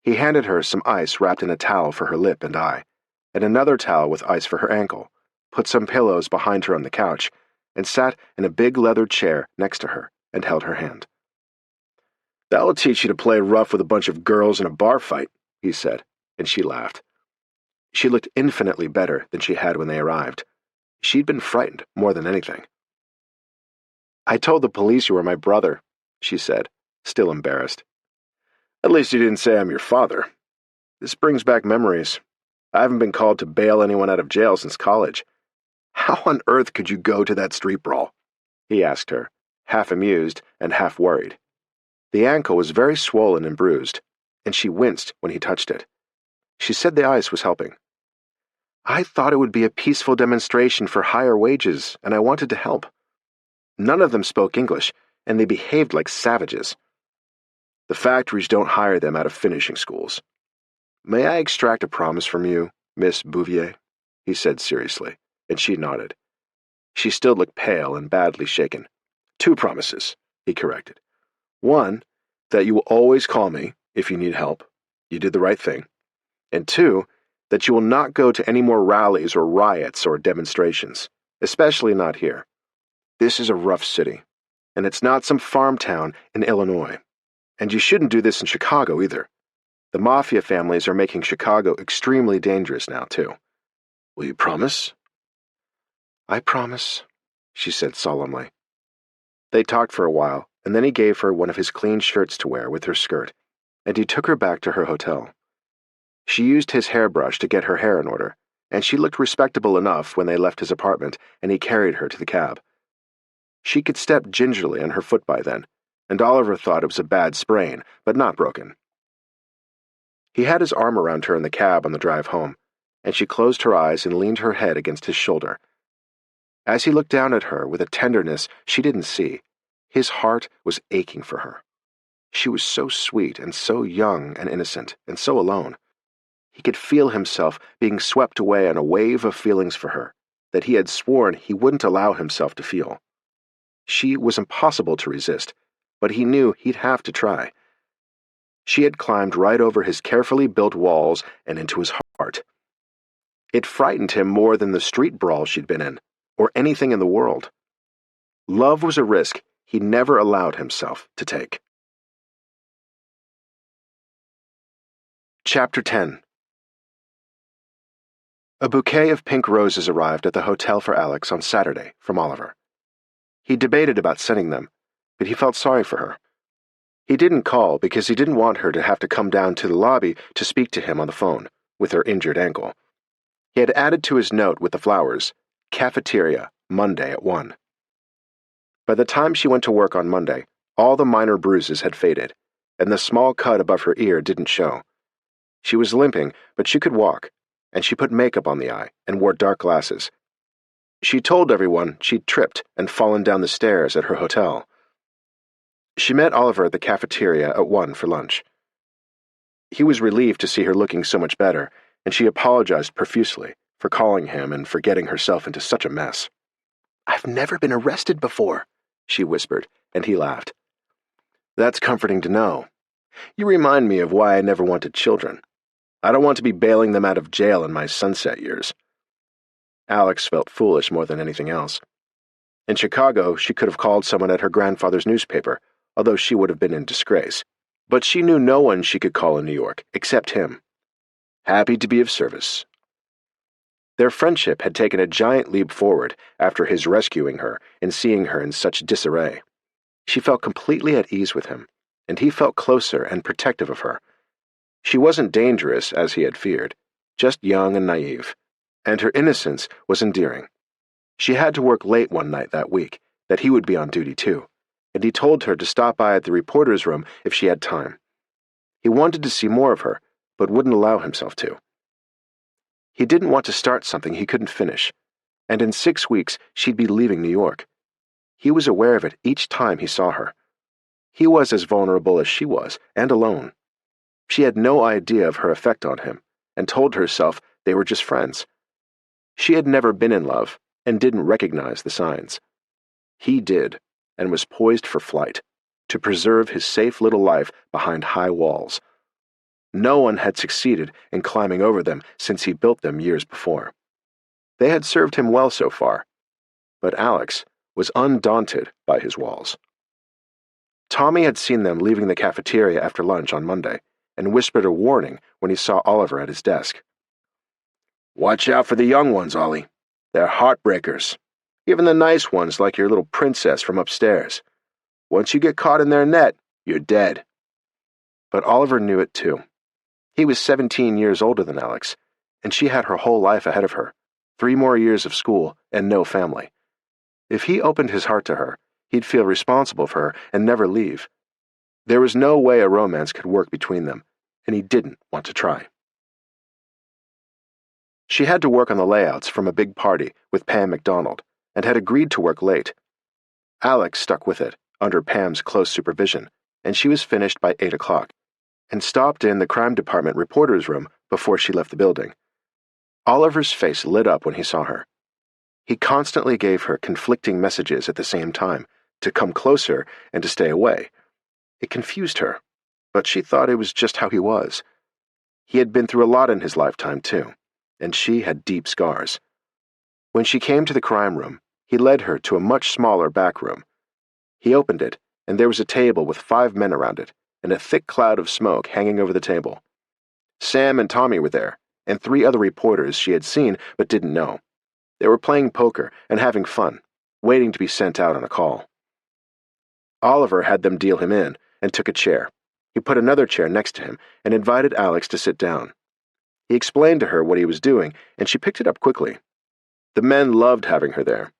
He handed her some ice wrapped in a towel for her lip and eye, and another towel with ice for her ankle, put some pillows behind her on the couch, and sat in a big leather chair next to her and held her hand. "That'll teach you to play rough with a bunch of girls in a bar fight," he said, and she laughed. She looked infinitely better than she had when they arrived. She'd been frightened more than anything. "I told the police you were my brother," she said, still embarrassed. "At least you didn't say I'm your father. This brings back memories. I haven't been called to bail anyone out of jail since college. How on earth could you go to that street brawl?" he asked her, half amused and half worried. The ankle was very swollen and bruised, and she winced when he touched it. She said the ice was helping. "I thought it would be a peaceful demonstration for higher wages, and I wanted to help. None of them spoke English, and they behaved like savages. The factories don't hire them out of finishing schools. May I extract a promise from you, Miss Bouvier?" he said seriously, and she nodded. She still looked pale and badly shaken. "2 promises," he corrected. "1, that you will always call me if you need help. You did the right thing. And 2, that you will not go to any more rallies or riots or demonstrations, especially not here. This is a rough city, and it's not some farm town in Illinois. And you shouldn't do this in Chicago either. The mafia families are making Chicago extremely dangerous now, too. Will you promise?" "I promise," she said solemnly. They talked for a while, and then he gave her one of his clean shirts to wear with her skirt, and he took her back to her hotel. She used his hairbrush to get her hair in order, and she looked respectable enough when they left his apartment and he carried her to the cab. She could step gingerly on her foot by then, and Oliver thought it was a bad sprain, but not broken. He had his arm around her in the cab on the drive home, and she closed her eyes and leaned her head against his shoulder. As he looked down at her with a tenderness she didn't see, his heart was aching for her. She was so sweet and so young and innocent and so alone. He could feel himself being swept away on a wave of feelings for her that he had sworn he wouldn't allow himself to feel. She was impossible to resist, but he knew he'd have to try. She had climbed right over his carefully built walls and into his heart. It frightened him more than the street brawl she'd been in, or anything in the world. Love was a risk he never allowed himself to take. Chapter 10. A bouquet of pink roses arrived at the hotel for Alex on Saturday from Oliver. He debated about sending them, but he felt sorry for her. He didn't call because he didn't want her to have to come down to the lobby to speak to him on the phone, with her injured ankle. He had added to his note with the flowers, "Cafeteria, Monday at 1." By the time she went to work on Monday, all the minor bruises had faded, and the small cut above her ear didn't show. She was limping, but she could walk, and she put makeup on the eye and wore dark glasses. She told everyone she'd tripped and fallen down the stairs at her hotel. She met Oliver at the cafeteria at 1 for lunch. He was relieved to see her looking so much better, and she apologized profusely for calling him and for getting herself into such a mess. "I've never been arrested before," she whispered, and he laughed. "That's comforting to know. You remind me of why I never wanted children. I don't want to be bailing them out of jail in my sunset years." Alex felt foolish more than anything else. In Chicago, she could have called someone at her grandfather's newspaper, although she would have been in disgrace. But she knew no one she could call in New York, except him. Happy to be of service. Their friendship had taken a giant leap forward after his rescuing her and seeing her in such disarray. She felt completely at ease with him, and he felt closer and protective of her. She wasn't dangerous, as he had feared, just young and naive, and her innocence was endearing. She had to work late one night that week, that he would be on duty too, and he told her to stop by at the reporter's room if she had time. He wanted to see more of her, but wouldn't allow himself to. He didn't want to start something he couldn't finish, and in 6 weeks she'd be leaving New York. He was aware of it each time he saw her. He was as vulnerable as she was, and alone. She had no idea of her effect on him, and told herself they were just friends. She had never been in love, and didn't recognize the signs. He did, and was poised for flight, to preserve his safe little life behind high walls. No one had succeeded in climbing over them since he built them years before. They had served him well so far, but Alex was undaunted by his walls. Tommy had seen them leaving the cafeteria after lunch on Monday, and whispered a warning when he saw Oliver at his desk. "Watch out for the young ones, Ollie. They're heartbreakers. Even the nice ones like your little princess from upstairs. Once you get caught in their net, you're dead." But Oliver knew it too. He was 17 years older than Alex, and she had her whole life ahead of her, 3 more years of school and no family. If he opened his heart to her, he'd feel responsible for her and never leave. There was no way a romance could work between them, and he didn't want to try. She had to work on the layouts from a big party with Pam McDonald, and had agreed to work late. Alex stuck with it, under Pam's close supervision, and she was finished by 8 o'clock, and stopped in the crime department reporter's room before she left the building. Oliver's face lit up when he saw her. He constantly gave her conflicting messages at the same time, to come closer and to stay away. It confused her, but she thought it was just how he was. He had been through a lot in his lifetime, too, and she had deep scars. When she came to the crime room, he led her to a much smaller back room. He opened it, and there was a table with 5 men around it, and a thick cloud of smoke hanging over the table. Sam and Tommy were there, and 3 other reporters she had seen but didn't know. They were playing poker and having fun, waiting to be sent out on a call. Oliver had them deal him in, and took a chair. He put another chair next to him and invited Alex to sit down. He explained to her what he was doing, and she picked it up quickly. The men loved having her there.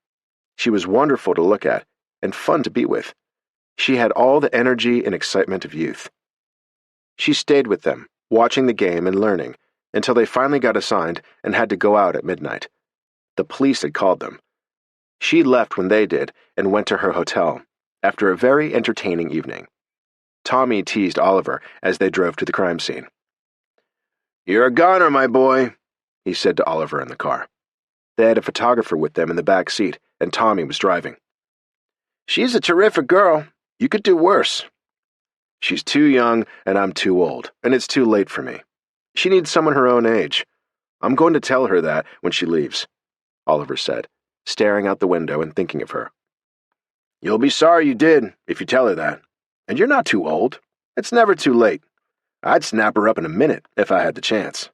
She was wonderful to look at, and fun to be with. She had all the energy and excitement of youth. She stayed with them, watching the game and learning, until they finally got assigned and had to go out at midnight. The police had called them. She left when they did and went to her hotel, after a very entertaining evening. Tommy teased Oliver as they drove to the crime scene. "You're a goner, my boy," he said to Oliver in the car. They had a photographer with them in the back seat, and Tommy was driving. "She's a terrific girl. You could do worse." "She's too young, and I'm too old, and it's too late for me. She needs someone her own age. I'm going to tell her that when she leaves," Oliver said, staring out the window and thinking of her. "You'll be sorry you did, if you tell her that. And you're not too old. It's never too late. I'd snap her up in a minute if I had the chance,"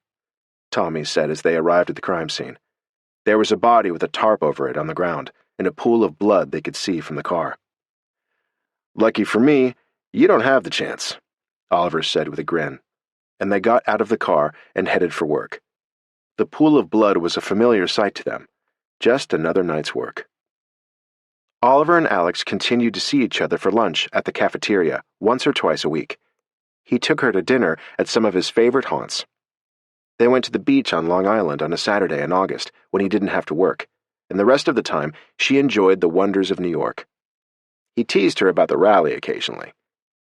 Tommy said as they arrived at the crime scene. There was a body with a tarp over it on the ground, and a pool of blood they could see from the car. "Lucky for me, you don't have the chance," Oliver said with a grin, and they got out of the car and headed for work. The pool of blood was a familiar sight to them, just another night's work. Oliver and Alex continued to see each other for lunch at the cafeteria once or twice a week. He took her to dinner at some of his favorite haunts. They went to the beach on Long Island on a Saturday in August when he didn't have to work, and the rest of the time she enjoyed the wonders of New York. He teased her about the rally occasionally.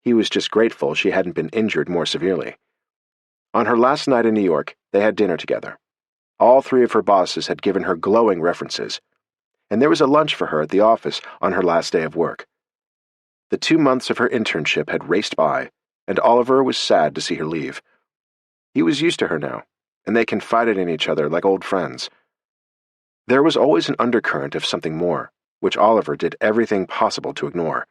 He was just grateful she hadn't been injured more severely. On her last night in New York, they had dinner together. All three of her bosses had given her glowing references, and there was a lunch for her at the office on her last day of work. The 2 months of her internship had raced by, and Oliver was sad to see her leave. He was used to her now, and they confided in each other like old friends. There was always an undercurrent of something more, which Oliver did everything possible to ignore.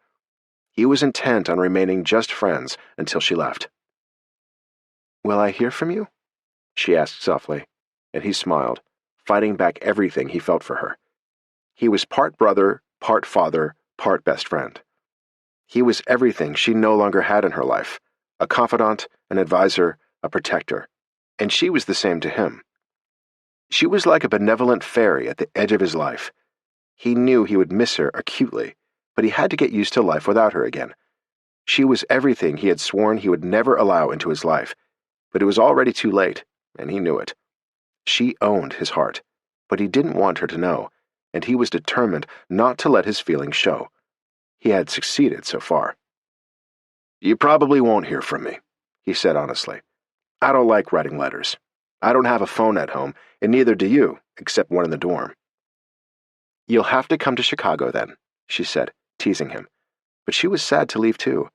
He was intent on remaining just friends until she left. "Will I hear from you?" she asked softly, and he smiled, fighting back everything he felt for her. He was part brother, part father, part best friend. He was everything she no longer had in her life, a confidant, an advisor, a protector, and she was the same to him. She was like a benevolent fairy at the edge of his life. He knew he would miss her acutely, but he had to get used to life without her again. She was everything he had sworn he would never allow into his life, but it was already too late, and he knew it. She owned his heart, but he didn't want her to know, and he was determined not to let his feelings show. He had succeeded so far. "You probably won't hear from me," he said honestly. "I don't like writing letters. I don't have a phone at home, and neither do you, except one in the dorm." "You'll have to come to Chicago then," she said, teasing him. But she was sad to leave too.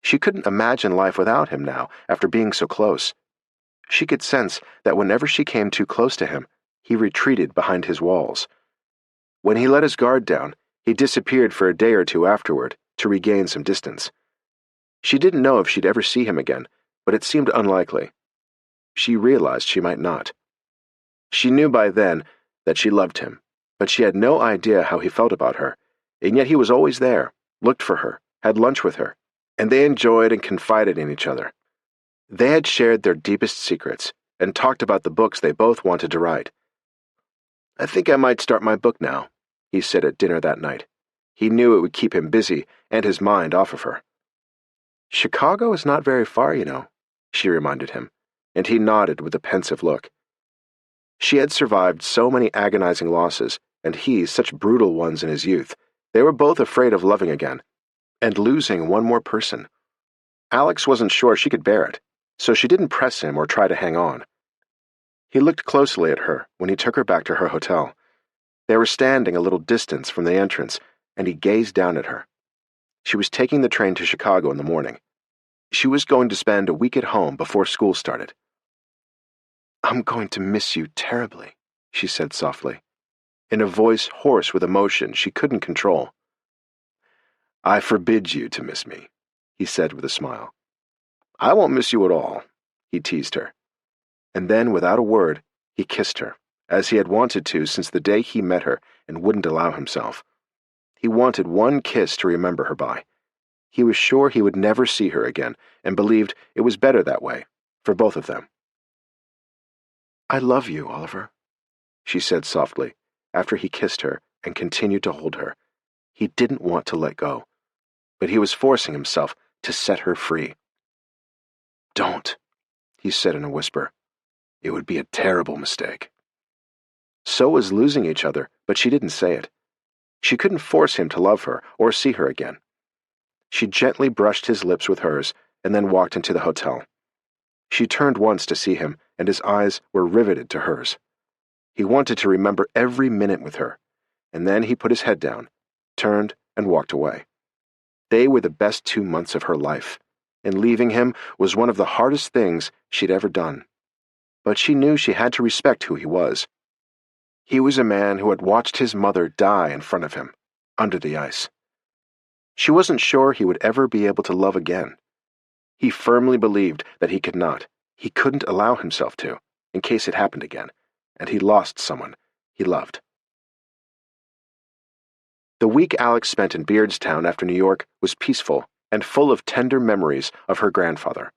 She couldn't imagine life without him now, after being so close. She could sense that whenever she came too close to him, he retreated behind his walls. When he let his guard down, he disappeared for a day or two afterward to regain some distance. She didn't know if she'd ever see him again, but it seemed unlikely. She realized she might not. She knew by then that she loved him, but she had no idea how he felt about her, and yet he was always there, looked for her, had lunch with her, and they enjoyed and confided in each other. They had shared their deepest secrets and talked about the books they both wanted to write. "I think I might start my book now," he said at dinner that night. He knew it would keep him busy and his mind off of her. "Chicago is not very far, you know," she reminded him, and he nodded with a pensive look. She had survived so many agonizing losses, and he such brutal ones in his youth. They were both afraid of loving again, and losing one more person. Alex wasn't sure she could bear it, so she didn't press him or try to hang on. He looked closely at her when he took her back to her hotel. They were standing a little distance from the entrance, and he gazed down at her. She was taking the train to Chicago in the morning. She was going to spend a week at home before school started. "I'm going to miss you terribly," she said softly, in a voice hoarse with emotion she couldn't control. "I forbid you to miss me," he said with a smile. "I won't miss you at all," he teased her. And then, without a word, he kissed her, as he had wanted to since the day he met her and wouldn't allow himself. He wanted one kiss to remember her by. He was sure he would never see her again, and believed it was better that way, for both of them. "I love you, Oliver," she said softly, after he kissed her and continued to hold her. He didn't want to let go, but he was forcing himself to set her free. "Don't," he said in a whisper. "It would be a terrible mistake." So was losing each other, but she didn't say it. She couldn't force him to love her or see her again. She gently brushed his lips with hers and then walked into the hotel. She turned once to see him, and his eyes were riveted to hers. He wanted to remember every minute with her, and then he put his head down, turned, and walked away. They were the best 2 months of her life, and leaving him was one of the hardest things she'd ever done. But she knew she had to respect who he was. He was a man who had watched his mother die in front of him, under the ice. She wasn't sure he would ever be able to love again. He firmly believed that he could not. He couldn't allow himself to, in case it happened again, and he lost someone he loved. The week Alex spent in Beardstown after New York was peaceful and full of tender memories of her grandfather.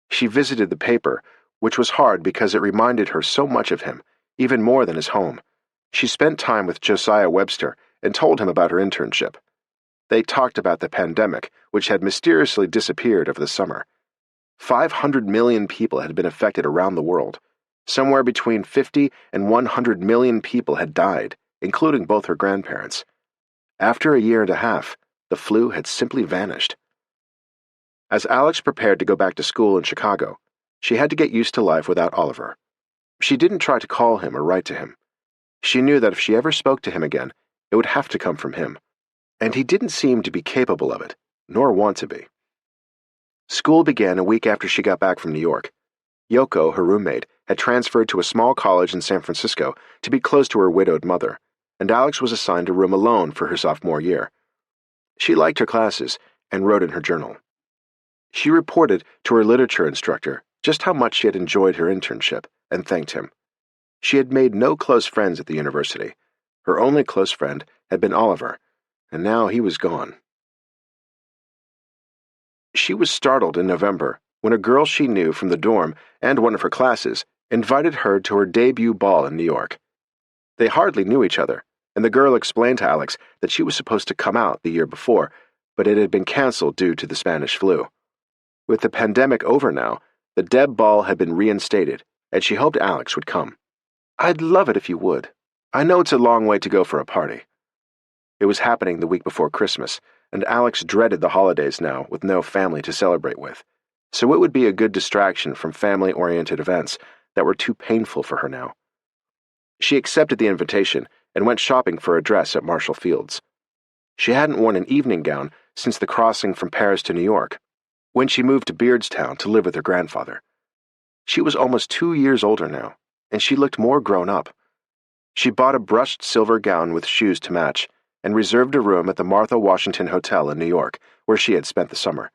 She visited the paper, which was hard because it reminded her so much of him, even more than his home. She spent time with Josiah Webster and told him about her internship. They talked about the pandemic, which had mysteriously disappeared over the summer. 500 million people had been affected around the world. Somewhere between 50 and 100 million people had died, including both her grandparents. After a year and a half, the flu had simply vanished. As Alex prepared to go back to school in Chicago, she had to get used to life without Oliver. She didn't try to call him or write to him. She knew that if she ever spoke to him again, it would have to come from him. And he didn't seem to be capable of it, nor want to be. School began a week after she got back from New York. Yoko, her roommate, had transferred to a small college in San Francisco to be close to her widowed mother, and Alex was assigned a room alone for her sophomore year. She liked her classes and wrote in her journal. She reported to her literature instructor just how much she had enjoyed her internship and thanked him. She had made no close friends at the university. Her only close friend had been Oliver, and now he was gone. She was startled in November when a girl she knew from the dorm and one of her classes invited her to her debut ball in New York. They hardly knew each other, and the girl explained to Alex that she was supposed to come out the year before, but it had been canceled due to the Spanish flu. With the pandemic over now, the Deb ball had been reinstated, and she hoped Alex would come. "I'd love it if you would. I know it's a long way to go for a party." It was happening the week before Christmas, and Alex dreaded the holidays now with no family to celebrate with, so it would be a good distraction from family-oriented events that were too painful for her now. She accepted the invitation and went shopping for a dress at Marshall Field's. She hadn't worn an evening gown since the crossing from Paris to New York, when she moved to Beardstown to live with her grandfather. She was almost 2 years older now, and she looked more grown up. She bought a brushed silver gown with shoes to match, and reserved a room at the Martha Washington Hotel in New York, where she had spent the summer.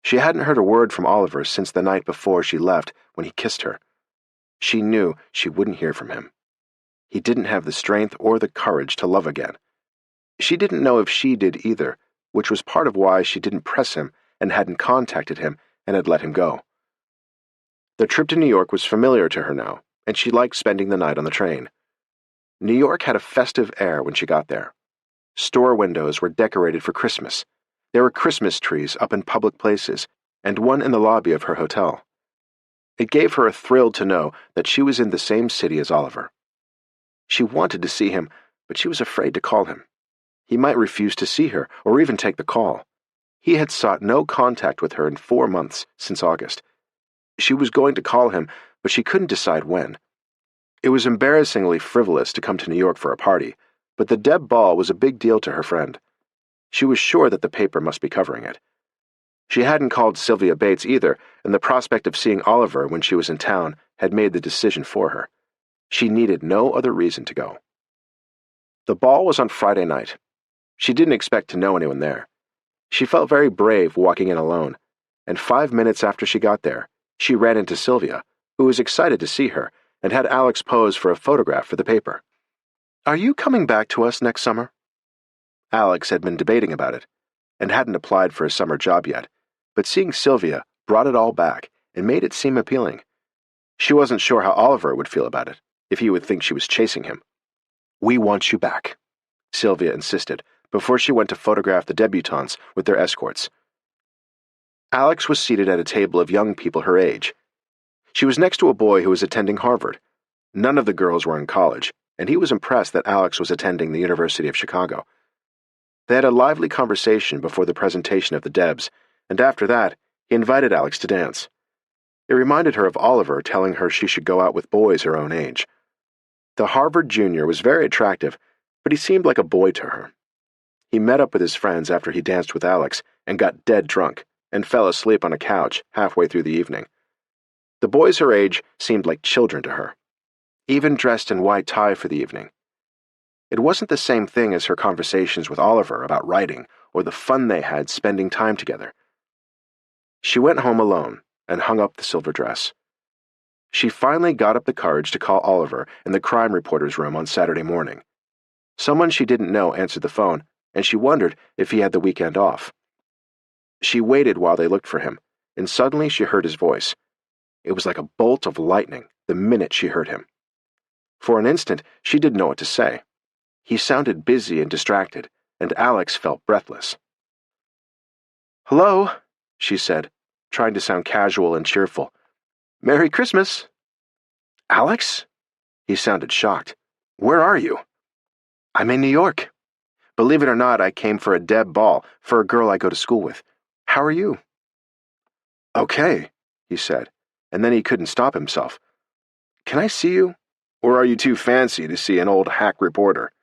She hadn't heard a word from Oliver since the night before she left when he kissed her. She knew she wouldn't hear from him. He didn't have the strength or the courage to love again. She didn't know if she did either, which was part of why she didn't press him and hadn't contacted him and had let him go. The trip to New York was familiar to her now, and she liked spending the night on the train. New York had a festive air when she got there. Store windows were decorated for Christmas. There were Christmas trees up in public places, and one in the lobby of her hotel. It gave her a thrill to know that she was in the same city as Oliver. She wanted to see him, but she was afraid to call him. He might refuse to see her or even take the call. He had sought no contact with her in 4 months since August. She was going to call him, but she couldn't decide when. It was embarrassingly frivolous to come to New York for a party, but the Deb ball was a big deal to her friend. She was sure that the paper must be covering it. She hadn't called Sylvia Bates either, and the prospect of seeing Oliver when she was in town had made the decision for her. She needed no other reason to go. The ball was on Friday night. She didn't expect to know anyone there. She felt very brave walking in alone, and 5 minutes after she got there, she ran into Sylvia, who was excited to see her and had Alex pose for a photograph for the paper. "Are you coming back to us next summer?" Alex had been debating about it, and hadn't applied for a summer job yet, but seeing Sylvia brought it all back and made it seem appealing. She wasn't sure how Oliver would feel about it, if he would think she was chasing him. "We want you back," Sylvia insisted, before she went to photograph the debutantes with their escorts. Alex was seated at a table of young people her age. She was next to a boy who was attending Harvard. None of the girls were in college, and he was impressed that Alex was attending the University of Chicago. They had a lively conversation before the presentation of the Debs, and after that, he invited Alex to dance. It reminded her of Oliver telling her she should go out with boys her own age. The Harvard junior was very attractive, but he seemed like a boy to her. He met up with his friends after he danced with Alex and got dead drunk and fell asleep on a couch halfway through the evening. The boys her age seemed like children to her, even dressed in white tie for the evening. It wasn't the same thing as her conversations with Oliver about writing or the fun they had spending time together. She went home alone and hung up the silver dress. She finally got up the courage to call Oliver in the crime reporter's room on Saturday morning. Someone she didn't know answered the phone, and she wondered if he had the weekend off. She waited while they looked for him, and suddenly she heard his voice. It was like a bolt of lightning the minute she heard him. For an instant, she didn't know what to say. He sounded busy and distracted, and Alex felt breathless. "Hello," she said, trying to sound casual and cheerful. "Merry Christmas." "Alex?" He sounded shocked. "Where are you?" "I'm in New York. Believe it or not, I came for a Deb ball for a girl I go to school with. How are you?" "Okay," he said, and then he couldn't stop himself. "Can I see you? Or are you too fancy to see an old hack reporter?"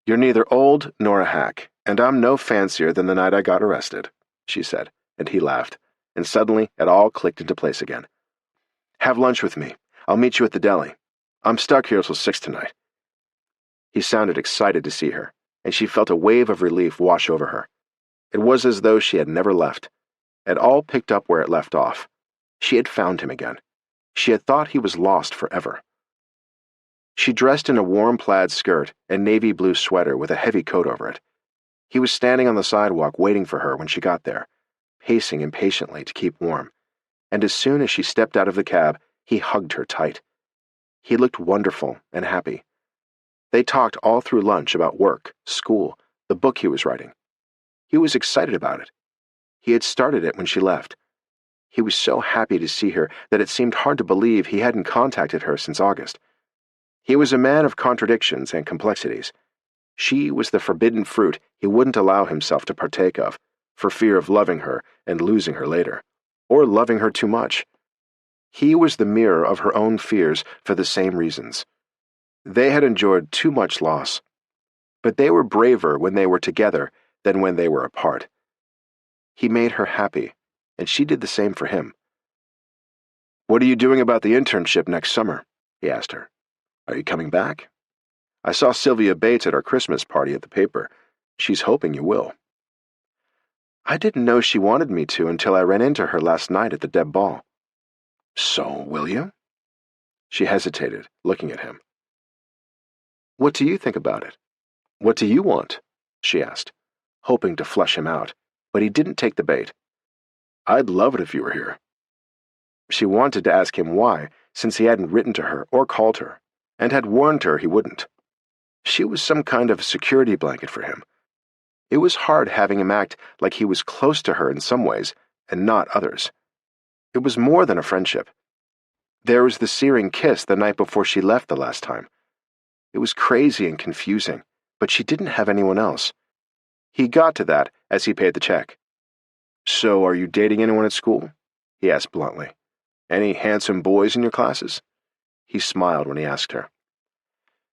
"You're neither old nor a hack, and I'm no fancier than the night I got arrested," she said, and he laughed, and suddenly it all clicked into place again. "Have lunch with me. I'll meet you at the deli. I'm stuck here till 6 tonight." He sounded excited to see her, and she felt a wave of relief wash over her. It was as though she had never left. It all picked up where it left off. She had found him again. She had thought he was lost forever. She dressed in a warm plaid skirt and navy blue sweater with a heavy coat over it. He was standing on the sidewalk waiting for her when she got there, pacing impatiently to keep warm, and as soon as she stepped out of the cab, he hugged her tight. He looked wonderful and happy. They talked all through lunch about work, school, the book he was writing. He was excited about it. He had started it when she left. He was so happy to see her that it seemed hard to believe he hadn't contacted her since August. He was a man of contradictions and complexities. She was the forbidden fruit he wouldn't allow himself to partake of, for fear of loving her and losing her later, or loving her too much. He was the mirror of her own fears for the same reasons. They had endured too much loss, but they were braver when they were together than when they were apart. He made her happy, and she did the same for him. "What are you doing about the internship next summer?" he asked her. "Are you coming back? I saw Sylvia Bates at our Christmas party at the paper. She's hoping you will." "I didn't know she wanted me to until I ran into her last night at the Deb ball." "So, will you?" She hesitated, looking at him. "What do you think about it? What do you want?" she asked, hoping to flush him out, but he didn't take the bait. "I'd love it if you were here." She wanted to ask him why, since he hadn't written to her or called her, and had warned her he wouldn't. She was some kind of security blanket for him. It was hard having him act like he was close to her in some ways and not others. It was more than a friendship. There was the searing kiss the night before she left the last time. It was crazy and confusing, but she didn't have anyone else. He got to that as he paid the check. "So, are you dating anyone at school?" he asked bluntly. "Any handsome boys in your classes?" He smiled when he asked her.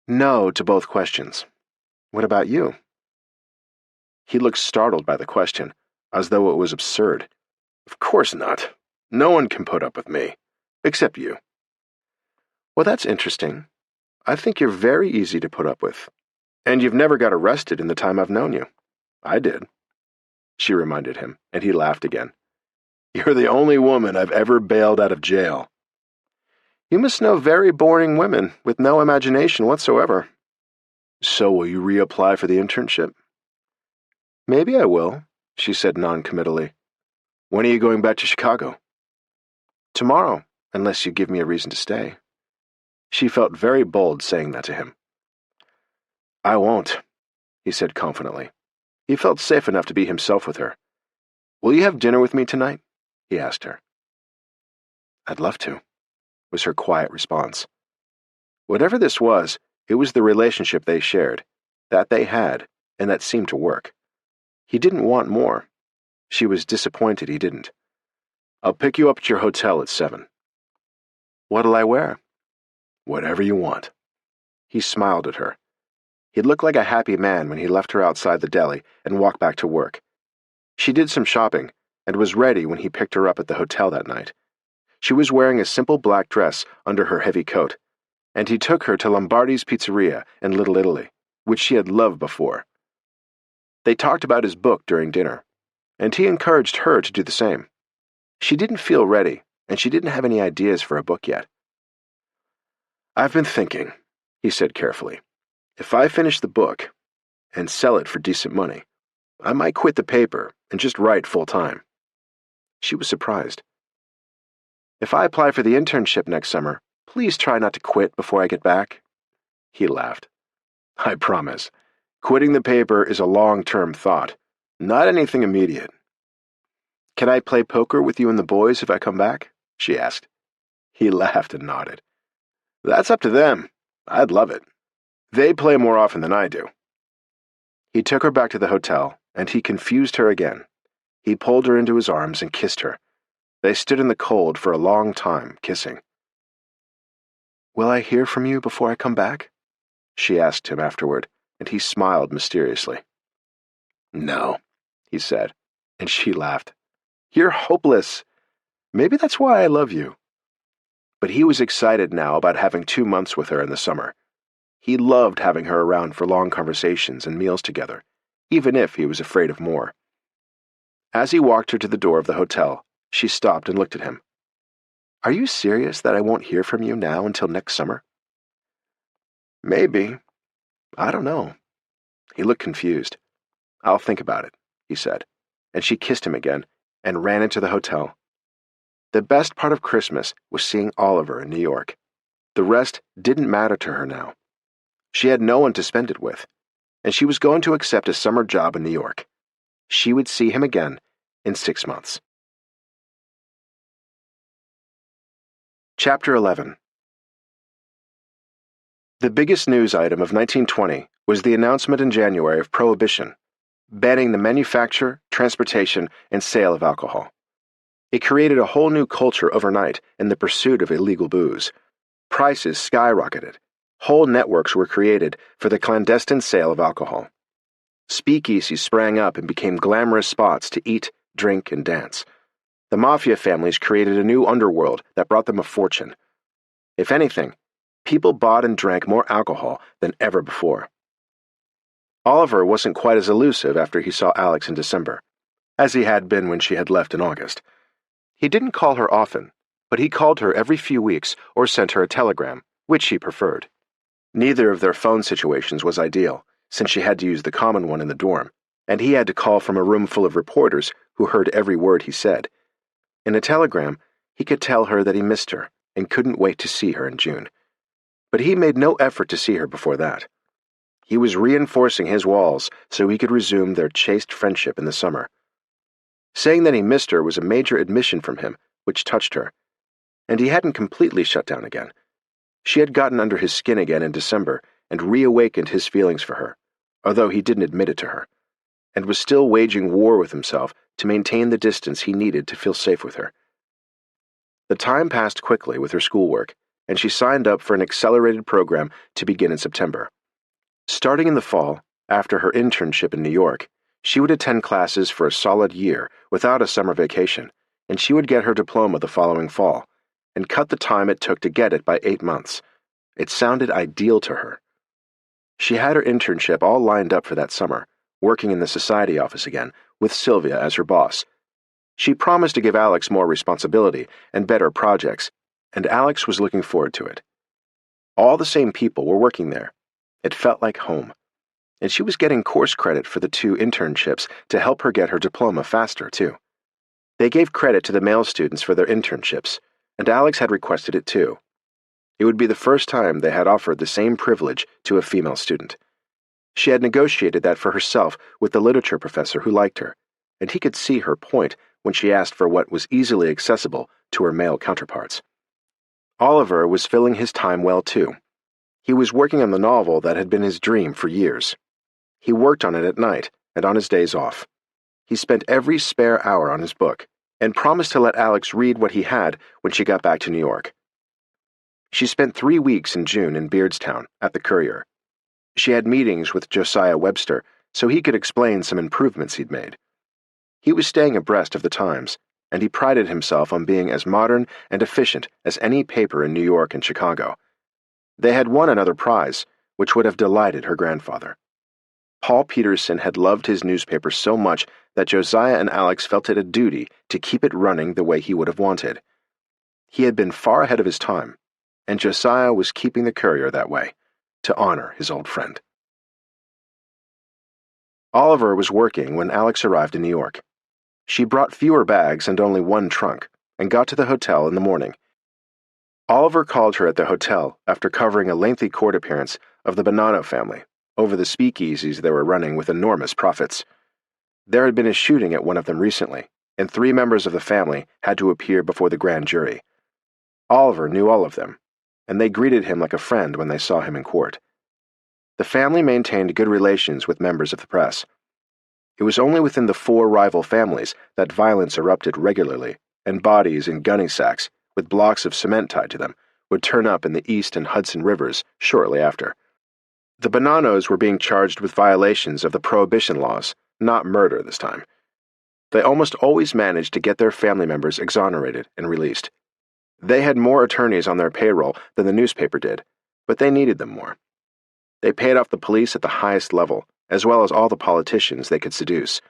"No" to both questions. "What about you?" He looked startled by the question, as though it was absurd. "Of course not. No one can put up with me. Except you." "Well, that's interesting. I think you're very easy to put up with. And you've never got arrested in the time I've known you." "I did," she reminded him, and he laughed again. "You're the only woman I've ever bailed out of jail." "You must know very boring women with no imagination whatsoever." "So will you reapply for the internship?" "Maybe I will," she said non-committally. "When are you going back to Chicago?" "Tomorrow, unless you give me a reason to stay." She felt very bold saying that to him. "I won't. he said confidently. He felt safe enough to be himself with her. Will you have dinner with me tonight? He asked her. I'd love to, was her quiet response. Whatever this was, it was the relationship they shared, that they had, and that seemed to work. He didn't want more. She was disappointed he didn't. I'll pick you up at your hotel at 7. What'll I wear? Whatever you want. He smiled at her. He'd looked like a happy man when he left her outside the deli and walked back to work. She did some shopping and was ready when he picked her up at the hotel that night. She was wearing a simple black dress under her heavy coat, and he took her to Lombardi's Pizzeria in Little Italy, which she had loved before. They talked about his book during dinner, and he encouraged her to do the same. She didn't feel ready, and she didn't have any ideas for a book yet. I've been thinking, he said carefully. If I finish the book and sell it for decent money, I might quit the paper and just write full-time. She was surprised. If I apply for the internship next summer, please try not to quit before I get back. He laughed. I promise. Quitting the paper is a long-term thought, not anything immediate. Can I play poker with you and the boys if I come back? She asked. He laughed and nodded. That's up to them. I'd love it. They play more often than I do. He took her back to the hotel, and he confused her again. He pulled her into his arms and kissed her. They stood in the cold for a long time, kissing. Will I hear from you before I come back? She asked him afterward, and he smiled mysteriously. No, he said, and she laughed. You're hopeless. Maybe that's why I love you. But he was excited now about having 2 months with her in the summer. He loved having her around for long conversations and meals together, even if he was afraid of more. As he walked her to the door of the hotel, she stopped and looked at him. Are you serious that I won't hear from you now until next summer? Maybe. I don't know. He looked confused. I'll think about it, he said, and she kissed him again and ran into the hotel. The best part of Christmas was seeing Oliver in New York. The rest didn't matter to her now. She had no one to spend it with, and she was going to accept a summer job in New York. She would see him again in 6 months. Chapter 11. The biggest news item of 1920 was the announcement in January of Prohibition, banning the manufacture, transportation, and sale of alcohol. It created a whole new culture overnight in the pursuit of illegal booze. Prices skyrocketed. Whole networks were created for the clandestine sale of alcohol. Speakeasies sprang up and became glamorous spots to eat, drink, and dance. The mafia families created a new underworld that brought them a fortune. If anything, people bought and drank more alcohol than ever before. Oliver wasn't quite as elusive after he saw Alex in December, as he had been when she had left in August. He didn't call her often, but he called her every few weeks or sent her a telegram, which she preferred. Neither of their phone situations was ideal, since she had to use the common one in the dorm, and he had to call from a room full of reporters who heard every word he said. In a telegram, he could tell her that he missed her and couldn't wait to see her in June. But he made no effort to see her before that. He was reinforcing his walls so he could resume their chaste friendship in the summer. Saying that he missed her was a major admission from him, which touched her. And he hadn't completely shut down again. She had gotten under his skin again in December and reawakened his feelings for her, although he didn't admit it to her, and was still waging war with himself to maintain the distance he needed to feel safe with her. The time passed quickly with her schoolwork, and she signed up for an accelerated program to begin in September. Starting in the fall, after her internship in New York, she would attend classes for a solid year without a summer vacation, and she would get her diploma the following fall, and cut the time it took to get it by 8 months. It sounded ideal to her. She had her internship all lined up for that summer, working in the society office again, with Sylvia as her boss. She promised to give Alex more responsibility and better projects, and Alex was looking forward to it. All the same people were working there. It felt like home. And she was getting course credit for the 2 internships to help her get her diploma faster, too. They gave credit to the male students for their internships, and Alex had requested it too. It would be the first time they had offered the same privilege to a female student. She had negotiated that for herself with the literature professor who liked her, and he could see her point when she asked for what was easily accessible to her male counterparts. Oliver was filling his time well, too. He was working on the novel that had been his dream for years. He worked on it at night and on his days off. He spent every spare hour on his book and promised to let Alex read what he had when she got back to New York. She spent 3 weeks in June in Beardstown at the Courier. She had meetings with Josiah Webster so he could explain some improvements he'd made. He was staying abreast of the times, and he prided himself on being as modern and efficient as any paper in New York and Chicago. They had won another prize, which would have delighted her grandfather. Paul Peterson had loved his newspaper so much that Josiah and Alex felt it a duty to keep it running the way he would have wanted. He had been far ahead of his time, and Josiah was keeping the Courier that way, to honor his old friend. Oliver was working when Alex arrived in New York. She brought fewer bags and only one trunk, and got to the hotel in the morning. Oliver called her at the hotel after covering a lengthy court appearance of the Bonanno family over the speakeasies they were running with enormous profits. There had been a shooting at one of them recently, and 3 members of the family had to appear before the grand jury. Oliver knew all of them, and they greeted him like a friend when they saw him in court. The family maintained good relations with members of the press. It was only within the 4 rival families that violence erupted regularly, and bodies in gunny sacks, with blocks of cement tied to them, would turn up in the East and Hudson rivers shortly after. The Bonannos were being charged with violations of the prohibition laws, not murder this time. They almost always managed to get their family members exonerated and released. They had more attorneys on their payroll than the newspaper did, but they needed them more. They paid off the police at the highest level, as well as all the politicians they could seduce.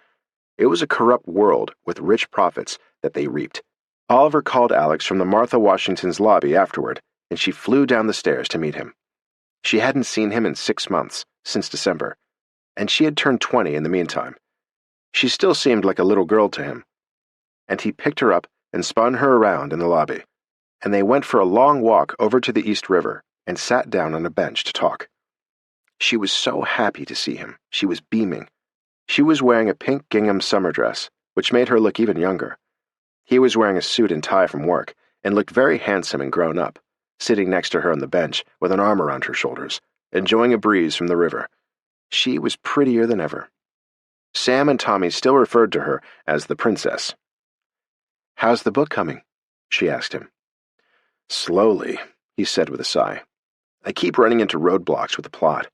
It was a corrupt world with rich profits that they reaped. Oliver called Alex from the Martha Washington's lobby afterward, and she flew down the stairs to meet him. She hadn't seen him in 6 months, since December, and she had turned 20 in the meantime. She still seemed like a little girl to him, and he picked her up and spun her around in the lobby, and they went for a long walk over to the East River and sat down on a bench to talk. She was so happy to see him. She was beaming. She was wearing a pink gingham summer dress, which made her look even younger. He was wearing a suit and tie from work, and looked very handsome and grown up, sitting next to her on the bench with an arm around her shoulders, enjoying a breeze from the river. She was prettier than ever. Sam and Tommy still referred to her as the princess. "How's the book coming?" she asked him. "Slowly," he said with a sigh. "I keep running into roadblocks with the plot.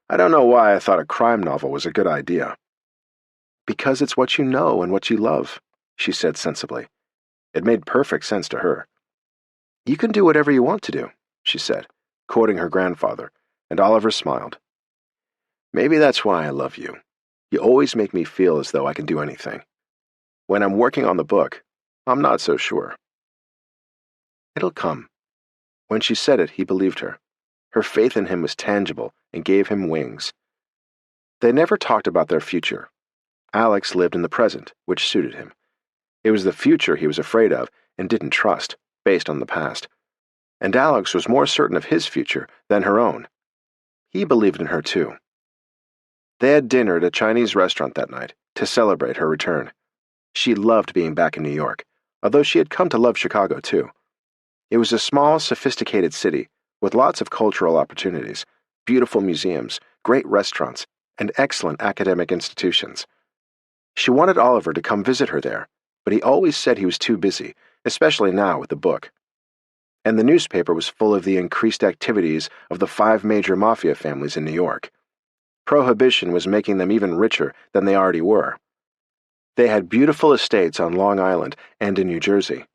I don't know why I thought a crime novel was a good idea." "Because it's what you know and what you love," she said sensibly. It made perfect sense to her. "You can do whatever you want to do," she said, quoting her grandfather, and Oliver smiled. "Maybe that's why I love you. You always make me feel as though I can do anything. When I'm working on the book, I'm not so sure." "It'll come." When she said it, he believed her. Her faith in him was tangible and gave him wings. They never talked about their future. Alex lived in the present, which suited him. It was the future he was afraid of and didn't trust, based on the past. And Alex was more certain of his future than her own. He believed in her, too. They had dinner at a Chinese restaurant that night to celebrate her return. She loved being back in New York, although she had come to love Chicago, too. It was a small, sophisticated city with lots of cultural opportunities, beautiful museums, great restaurants, and excellent academic institutions. She wanted Oliver to come visit her there, but he always said he was too busy, especially now with the book. And the newspaper was full of the increased activities of the 5 major mafia families in New York. Prohibition was making them even richer than they already were. They had beautiful estates on Long Island and in New Jersey,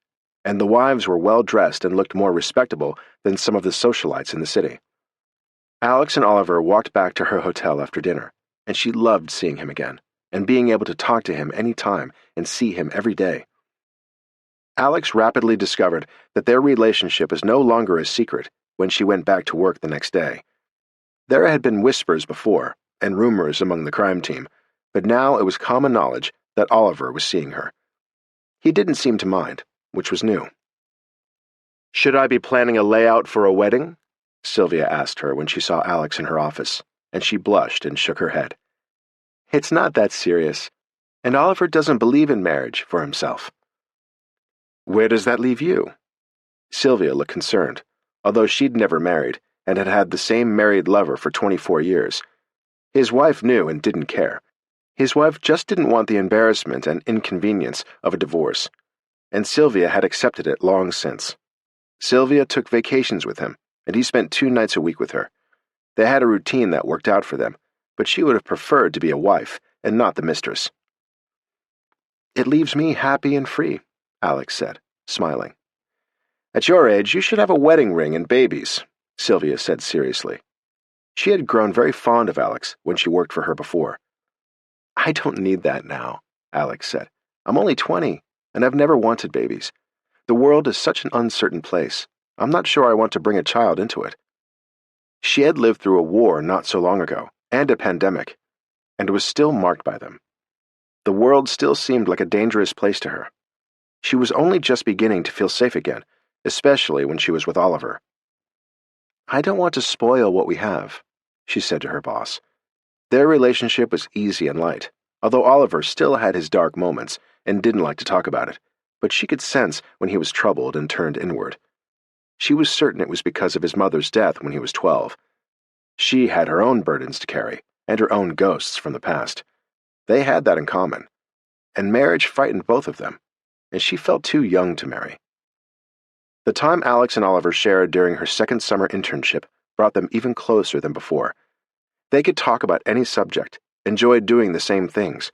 and the wives were well-dressed and looked more respectable than some of the socialites in the city. Alex and Oliver walked back to her hotel after dinner, and she loved seeing him again, and being able to talk to him any time and see him every day. Alex rapidly discovered that their relationship was no longer a secret when she went back to work the next day. There had been whispers before, and rumors among the crime team, but now it was common knowledge that Oliver was seeing her. He didn't seem to mind, which was new. "Should I be planning a layout for a wedding?" Sylvia asked her when she saw Alex in her office. and she blushed and shook her head. "It's not that serious, and Oliver doesn't believe in marriage for himself." "Where does that leave you?" Sylvia looked concerned, although she'd never married and had had the same married lover for 24 years. His wife knew and didn't care. His wife just didn't want the embarrassment and inconvenience of a divorce, and Sylvia had accepted it long since. Sylvia took vacations with him, and he spent 2 nights a week with her. They had a routine that worked out for them, but she would have preferred to be a wife and not the mistress. "It leaves me happy and free," Alex said, smiling. "At your age, you should have a wedding ring and babies," Sylvia said seriously. She had grown very fond of Alex when she worked for her before. "I don't need that now," Alex said. "I'm only 20, and I've never wanted babies. The world is such an uncertain place. I'm not sure I want to bring a child into it." She had lived through a war not so long ago, and a pandemic, and was still marked by them. The world still seemed like a dangerous place to her. She was only just beginning to feel safe again, especially when she was with Oliver. "I don't want to spoil what we have," she said to her boss. Their relationship was easy and light, although Oliver still had his dark moments and didn't like to talk about it, but she could sense when he was troubled and turned inward. She was certain it was because of his mother's death when he was 12. She had her own burdens to carry, and her own ghosts from the past. They had that in common, and marriage frightened both of them, and she felt too young to marry. The time Alex and Oliver shared during her second summer internship brought them even closer than before. They could talk about any subject, enjoyed doing the same things.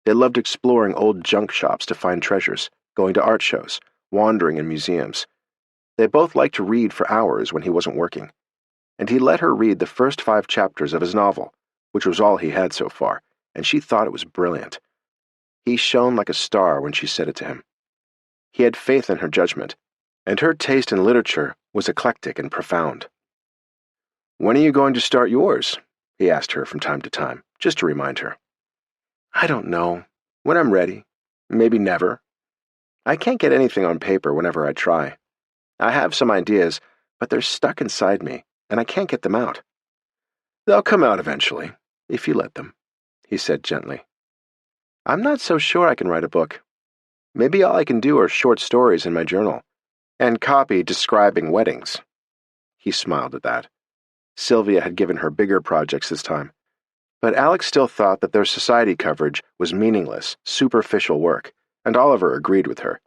They loved exploring old junk shops to find treasures, going to art shows, wandering in museums. They both liked to read for hours when he wasn't working, and he let her read the first 5 chapters of his novel, which was all he had so far, and she thought it was brilliant. He shone like a star when she said it to him. He had faith in her judgment, and her taste in literature was eclectic and profound. "When are you going to start yours?" he asked her from time to time, just to remind her. "I don't know. When I'm ready. Maybe never. I can't get anything on paper whenever I try. I have some ideas, but they're stuck inside me, and I can't get them out." "They'll come out eventually, if you let them," he said gently. "I'm not so sure I can write a book. Maybe all I can do are short stories in my journal, and copy describing weddings." He smiled at that. Sylvia had given her bigger projects this time, but Alex still thought that their society coverage was meaningless, superficial work, and Oliver agreed with her.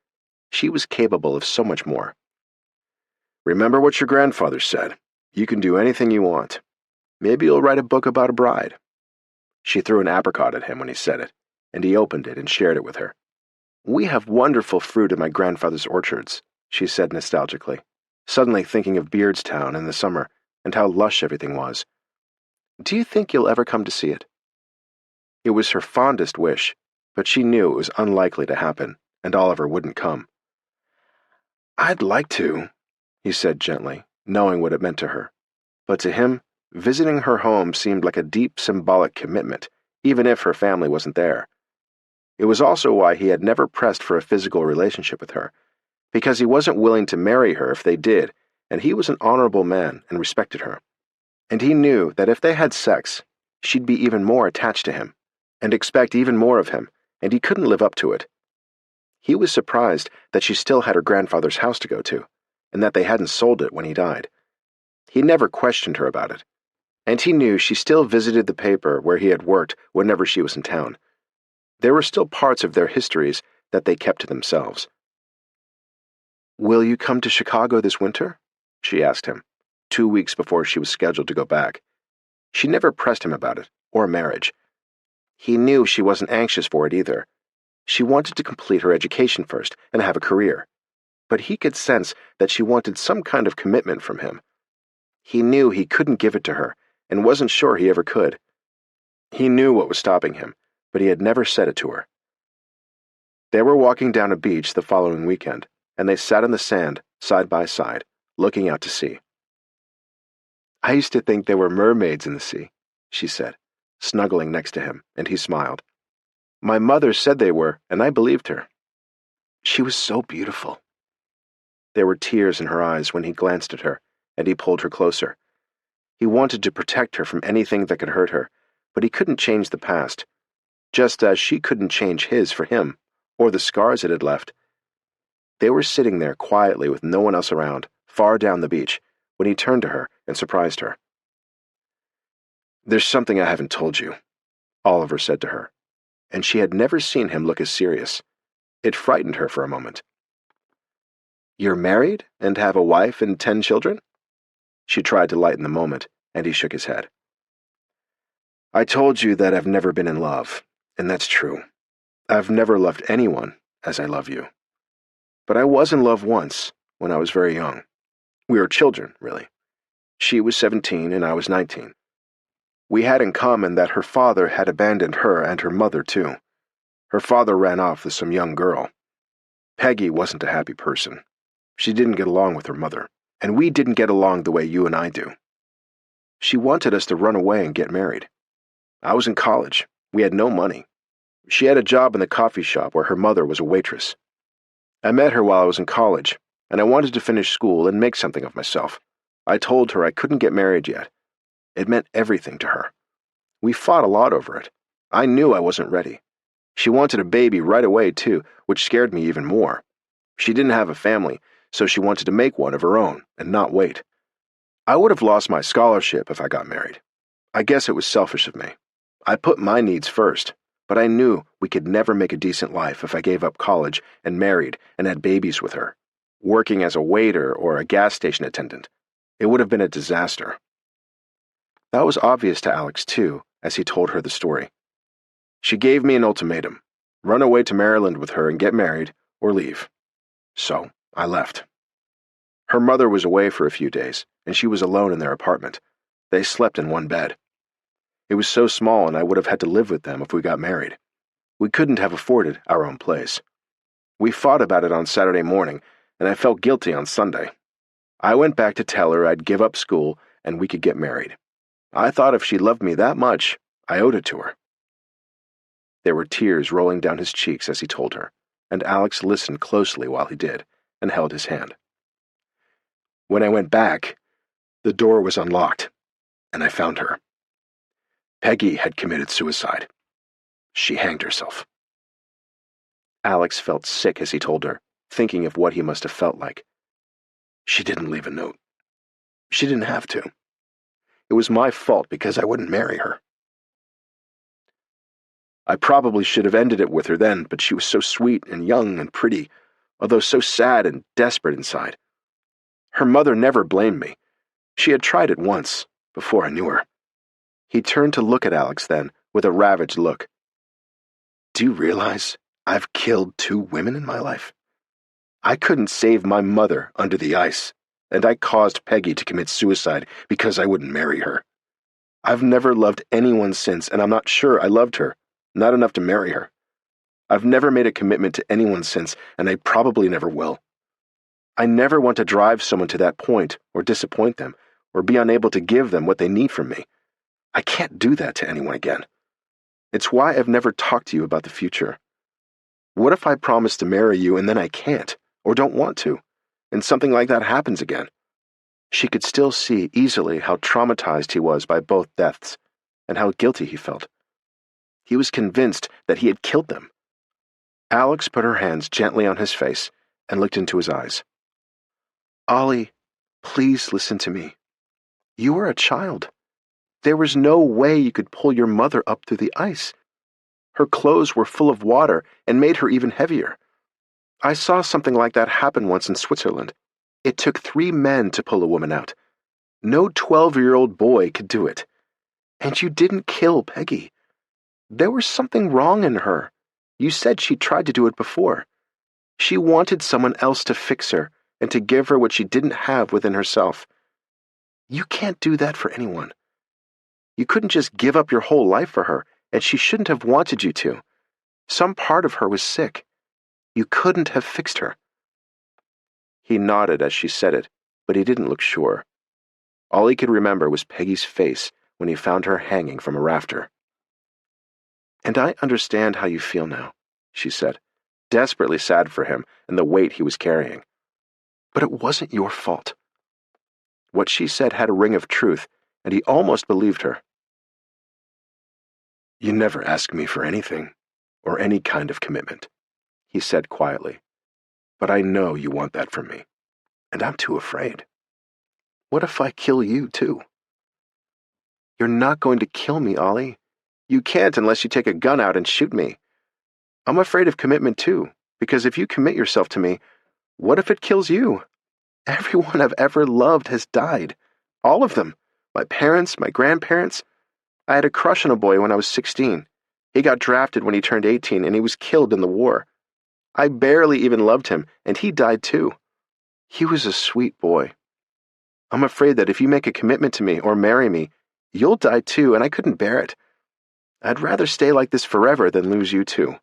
She was capable of so much more. "Remember what your grandfather said. You can do anything you want. Maybe you'll write a book about a bride." She threw an apricot at him when he said it, and he opened it and shared it with her. "We have wonderful fruit in my grandfather's orchards," she said nostalgically, suddenly thinking of Beardstown in the summer and how lush everything was. "Do you think you'll ever come to see it?" It was her fondest wish, but she knew it was unlikely to happen, and Oliver wouldn't come. "I'd like to," he said gently, knowing what it meant to her. But to him, visiting her home seemed like a deep symbolic commitment, even if her family wasn't there. It was also why he had never pressed for a physical relationship with her, because he wasn't willing to marry her if they did, and he was an honorable man and respected her. And he knew that if they had sex, she'd be even more attached to him, and expect even more of him, and he couldn't live up to it. He was surprised that she still had her grandfather's house to go to, and that they hadn't sold it when he died. He never questioned her about it, and he knew she still visited the paper where he had worked whenever she was in town. There were still parts of their histories that they kept to themselves. "Will you come to Chicago this winter?" she asked him, 2 weeks before she was scheduled to go back. She never pressed him about it, or marriage. He knew she wasn't anxious for it either. She wanted to complete her education first and have a career. But he could sense that she wanted some kind of commitment from him. He knew he couldn't give it to her, and wasn't sure he ever could. He knew what was stopping him, but he had never said it to her. They were walking down a beach the following weekend, and they sat in the sand, side by side, looking out to sea. "I used to think there were mermaids in the sea," she said, snuggling next to him, and he smiled. "My mother said they were, and I believed her. She was so beautiful." There were tears in her eyes when he glanced at her, and he pulled her closer. He wanted to protect her from anything that could hurt her, but he couldn't change the past, just as she couldn't change his for him, or the scars it had left. They were sitting there quietly with no one else around, far down the beach, when he turned to her and surprised her. "There's something I haven't told you," Oliver said to her, and she had never seen him look as serious. It frightened her for a moment. "You're married and have a wife and 10 children?" She tried to lighten the moment, and he shook his head. "I told you that I've never been in love, and that's true. I've never loved anyone as I love you. But I was in love once, when I was very young. We were children, really. She was 17 and I was 19. We had in common that her father had abandoned her and her mother, too. Her father ran off with some young girl. Peggy wasn't a happy person. She didn't get along with her mother, and we didn't get along the way you and I do. She wanted us to run away and get married. I was in college. We had no money. She had a job in the coffee shop where her mother was a waitress. I met her while I was in college, and I wanted to finish school and make something of myself. I told her I couldn't get married yet. It meant everything to her. We fought a lot over it. I knew I wasn't ready. She wanted a baby right away, too, which scared me even more. She didn't have a family, so she wanted to make one of her own and not wait. I would have lost my scholarship if I got married. I guess it was selfish of me. I put my needs first, but I knew we could never make a decent life if I gave up college and married and had babies with her, working as a waiter or a gas station attendant. It would have been a disaster. That was obvious to Alex, too, as he told her the story. She gave me an ultimatum: run away to Maryland with her and get married, or leave. So I left. Her mother was away for a few days, and she was alone in their apartment. They slept in one bed. It was so small, and I would have had to live with them if we got married. We couldn't have afforded our own place. We fought about it on Saturday morning, and I felt guilty on Sunday. I went back to tell her I'd give up school and we could get married. I thought if she loved me that much, I owed it to her. There were tears rolling down his cheeks as he told her, and Alex listened closely while he did, and held his hand. When I went back, the door was unlocked, and I found her. Peggy had committed suicide. She hanged herself. Alex felt sick as he told her, thinking of what he must have felt like. She didn't leave a note. She didn't have to. It was my fault because I wouldn't marry her. I probably should have ended it with her then, but she was so sweet and young and pretty, although so sad and desperate inside. Her mother never blamed me. She had tried it once, before I knew her. He turned to look at Alex then, with a ravaged look. Do you realize I've killed 2 women in my life? I couldn't save my mother under the ice, and I caused Peggy to commit suicide because I wouldn't marry her. I've never loved anyone since, and I'm not sure I loved her, not enough to marry her. I've never made a commitment to anyone since, and I probably never will. I never want to drive someone to that point, or disappoint them, or be unable to give them what they need from me. I can't do that to anyone again. It's why I've never talked to you about the future. What if I promise to marry you and then I can't, or don't want to, and something like that happens again? She could still see easily how traumatized he was by both deaths, and how guilty he felt. He was convinced that he had killed them. Alex put her hands gently on his face and looked into his eyes. Ollie, please listen to me. You were a child. There was no way you could pull your mother up through the ice. Her clothes were full of water and made her even heavier. I saw something like that happen once in Switzerland. It took 3 men to pull a woman out. No 12-year-old boy could do it. And you didn't kill Peggy. There was something wrong in her. You said she tried to do it before. She wanted someone else to fix her and to give her what she didn't have within herself. You can't do that for anyone. You couldn't just give up your whole life for her, and she shouldn't have wanted you to. Some part of her was sick. You couldn't have fixed her. He nodded as she said it, but he didn't look sure. All he could remember was Peggy's face when he found her hanging from a rafter. And I understand how you feel now, she said, desperately sad for him and the weight he was carrying. But it wasn't your fault. What she said had a ring of truth, and he almost believed her. "You never ask me for anything, or any kind of commitment," he said quietly. "But I know you want that from me, and I'm too afraid. What if I kill you, too?" "You're not going to kill me, Ollie. You can't unless you take a gun out and shoot me. I'm afraid of commitment, too, because if you commit yourself to me, what if it kills you? Everyone I've ever loved has died. All of them. My parents, my grandparents. I had a crush on a boy when I was 16. He got drafted when he turned 18, and he was killed in the war. I barely even loved him, and he died too. He was a sweet boy. I'm afraid that if you make a commitment to me or marry me, you'll die too, and I couldn't bear it. I'd rather stay like this forever than lose you too."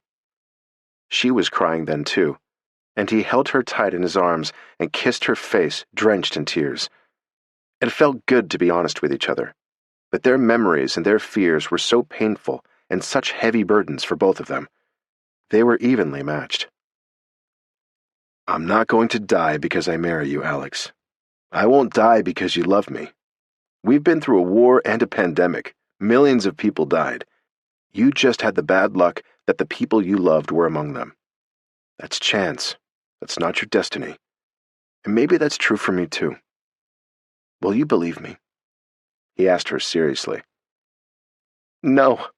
She was crying then too, and he held her tight in his arms and kissed her face drenched in tears. It felt good to be honest with each other, but their memories and their fears were so painful and such heavy burdens for both of them. They were evenly matched. "I'm not going to die because I marry you, Alex. I won't die because you love me. We've been through a war and a pandemic. Millions of people died. You just had the bad luck that the people you loved were among them. That's chance. That's not your destiny. And maybe that's true for me too. Will you believe me?" He asked her seriously. "No,"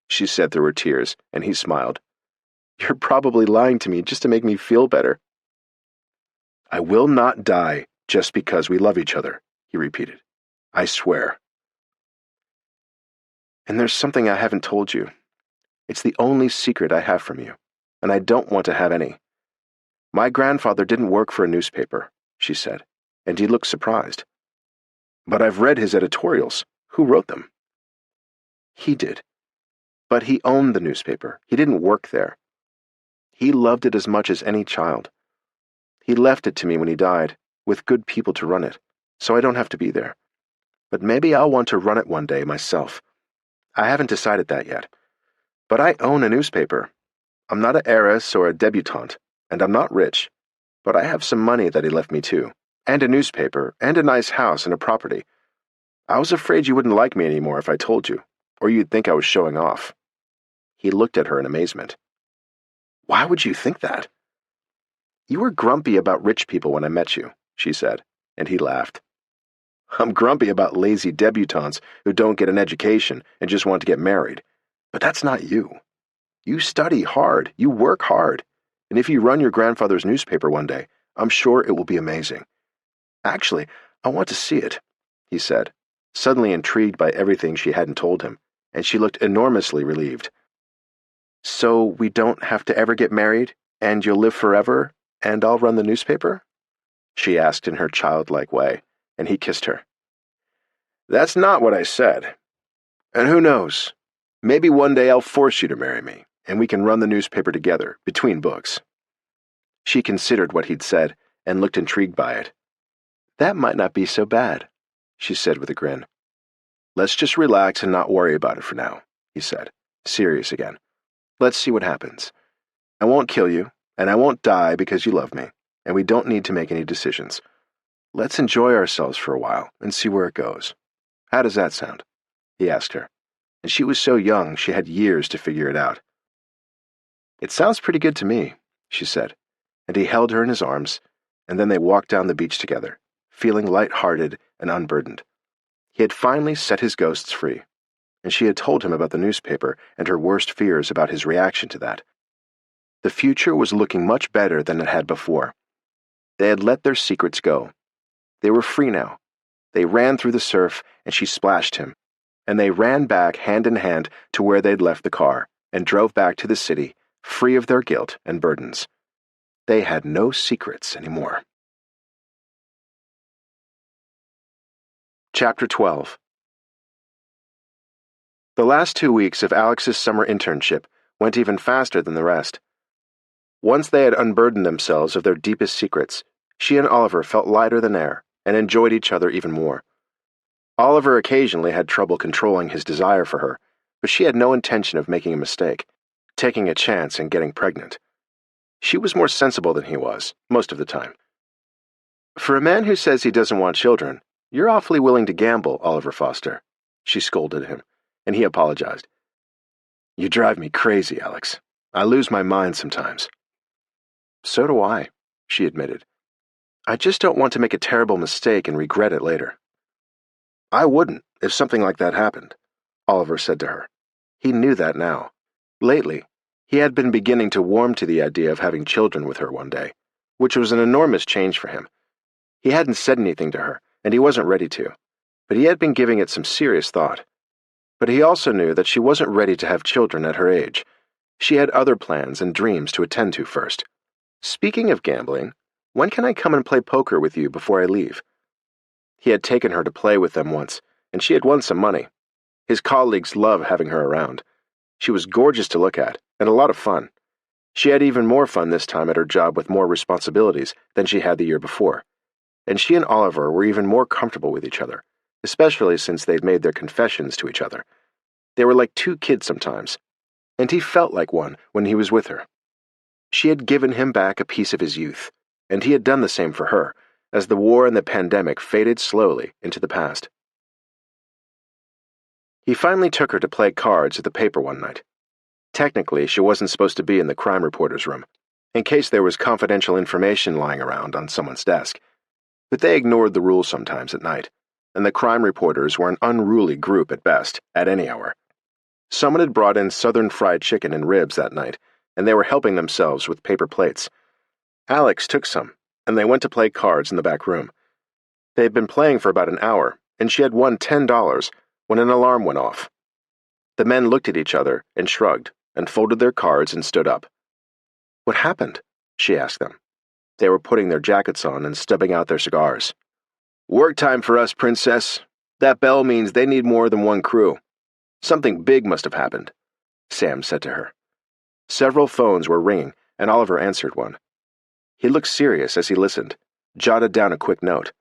she said through her tears, and he smiled. "You're probably lying to me just to make me feel better." "I will not die just because we love each other," he repeated. "I swear." "And there's something I haven't told you. It's the only secret I have from you, and I don't want to have any. My grandfather didn't work for a newspaper," she said, and he looked surprised. "But I've read his editorials. Who wrote them?" "He did. But he owned the newspaper. He didn't work there. He loved it as much as any child. He left it to me when he died, with good people to run it, so I don't have to be there. But maybe I'll want to run it one day myself. I haven't decided that yet. But I own a newspaper. I'm not an heiress or a debutante, and I'm not rich. But I have some money that he left me too, and a newspaper, and a nice house and a property. I was afraid you wouldn't like me anymore if I told you, or you'd think I was showing off." He looked at her in amazement. "Why would you think that?" "You were grumpy about rich people when I met you," she said, and he laughed. "I'm grumpy about lazy debutantes who don't get an education and just want to get married. But that's not you. You study hard, you work hard, and if you run your grandfather's newspaper one day, I'm sure it will be amazing. Actually, I want to see it," he said, suddenly intrigued by everything she hadn't told him, and she looked enormously relieved. "So we don't have to ever get married, and you'll live forever, and I'll run the newspaper?" she asked in her childlike way, and he kissed her. "That's not what I said. And who knows? Maybe one day I'll force you to marry me, and we can run the newspaper together, between books." She considered what he'd said, and looked intrigued by it. "That might not be so bad," she said with a grin. "Let's just relax and not worry about it for now," he said, serious again. "Let's see what happens. I won't kill you, and I won't die because you love me, and we don't need to make any decisions. Let's enjoy ourselves for a while and see where it goes. How does that sound?" he asked her, and she was so young she had years to figure it out. "It sounds pretty good to me," she said, and he held her in his arms, and then they walked down the beach together, feeling light-hearted and unburdened. He had finally set his ghosts free, and she had told him about the newspaper and her worst fears about his reaction to that. The future was looking much better than it had before. They had let their secrets go. They were free now. They ran through the surf, and she splashed him, and they ran back hand in hand to where they'd left the car, and drove back to the city, free of their guilt and burdens. They had no secrets anymore. Chapter 12. The last 2 weeks of Alex's summer internship went even faster than the rest. Once they had unburdened themselves of their deepest secrets, she and Oliver felt lighter than air and enjoyed each other even more. Oliver occasionally had trouble controlling his desire for her, but she had no intention of making a mistake, taking a chance and getting pregnant. She was more sensible than he was, most of the time. For a man who says he doesn't want children, "You're awfully willing to gamble, Oliver Foster," she scolded him, and he apologized. "You drive me crazy, Alex. I lose my mind sometimes." "So do I," she admitted. "I just don't want to make a terrible mistake and regret it later." "I wouldn't if something like that happened," Oliver said to her. He knew that now. Lately, he had been beginning to warm to the idea of having children with her one day, which was an enormous change for him. He hadn't said anything to her, and he wasn't ready to, but he had been giving it some serious thought. But he also knew that she wasn't ready to have children at her age. She had other plans and dreams to attend to first. "Speaking of gambling, when can I come and play poker with you before I leave?" He had taken her to play with them once, and she had won some money. His colleagues loved having her around. She was gorgeous to look at, and a lot of fun. She had even more fun this time at her job with more responsibilities than she had the year before. And she and Oliver were even more comfortable with each other, especially since they'd made their confessions to each other. They were like two kids sometimes, and he felt like one when he was with her. She had given him back a piece of his youth, and he had done the same for her, as the war and the pandemic faded slowly into the past. He finally took her to play cards at the paper one night. Technically, she wasn't supposed to be in the crime reporter's room, in case there was confidential information lying around on someone's desk. But they ignored the rules sometimes at night, and the crime reporters were an unruly group at best, at any hour. Someone had brought in Southern fried chicken and ribs that night, and they were helping themselves with paper plates. Alex took some, and they went to play cards in the back room. They had been playing for about an hour, and she had won $10 when an alarm went off. The men looked at each other and shrugged, and folded their cards and stood up. "What happened?" she asked them. They were putting their jackets on and stubbing out their cigars. "Work time for us, Princess. That bell means they need more than one crew. Something big must have happened," Sam said to her. Several phones were ringing, and Oliver answered one. He looked serious as he listened, jotted down a quick note.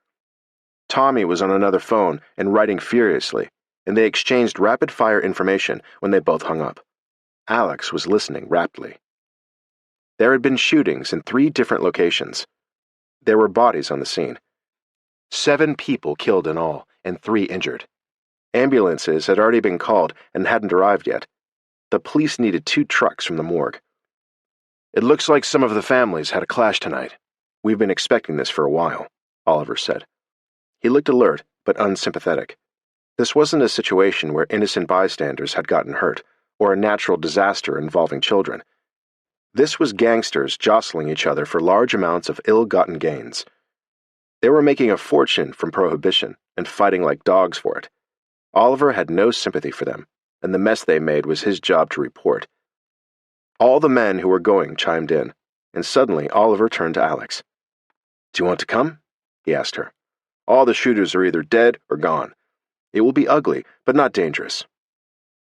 Tommy was on another phone and writing furiously, and they exchanged rapid-fire information when they both hung up. Alex was listening raptly. There had been shootings in 3 different locations. There were bodies on the scene. 7 people killed in all, and 3 injured. Ambulances had already been called and hadn't arrived yet. The police needed 2 trucks from the morgue. "It looks like some of the families had a clash tonight. We've been expecting this for a while," Oliver said. He looked alert, but unsympathetic. This wasn't a situation where innocent bystanders had gotten hurt, or a natural disaster involving children. This was gangsters jostling each other for large amounts of ill-gotten gains. They were making a fortune from prohibition and fighting like dogs for it. Oliver had no sympathy for them, and the mess they made was his job to report. All the men who were going chimed in, and suddenly Oliver turned to Alex. "Do you want to come?" he asked her. "All the shooters are either dead or gone. It will be ugly, but not dangerous."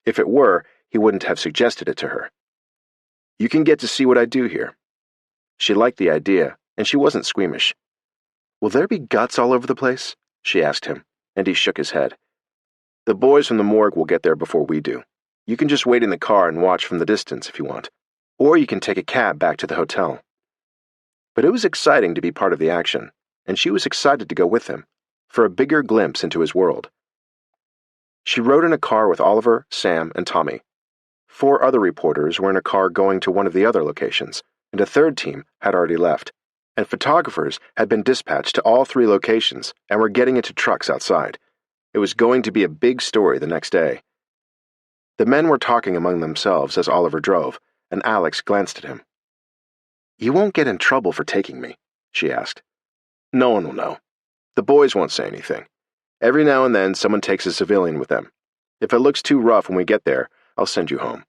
If it were, he wouldn't have suggested it to her. "You can get to see what I do here." She liked the idea, and she wasn't squeamish. "Will there be guts all over the place?" she asked him, and he shook his head. "The boys from the morgue will get there before we do. You can just wait in the car and watch from the distance if you want, or you can take a cab back to the hotel." But it was exciting to be part of the action, and she was excited to go with him, for a bigger glimpse into his world. She rode in a car with Oliver, Sam, and Tommy. 4 other reporters were in a car going to one of the other locations, and a 3rd team had already left, and photographers had been dispatched to all 3 locations and were getting into trucks outside. It was going to be a big story the next day. The men were talking among themselves as Oliver drove, and Alex glanced at him. "You won't get in trouble for taking me?" she asked. "No one will know. The boys won't say anything. Every now and then someone takes a civilian with them. If it looks too rough when we get there, I'll send you home.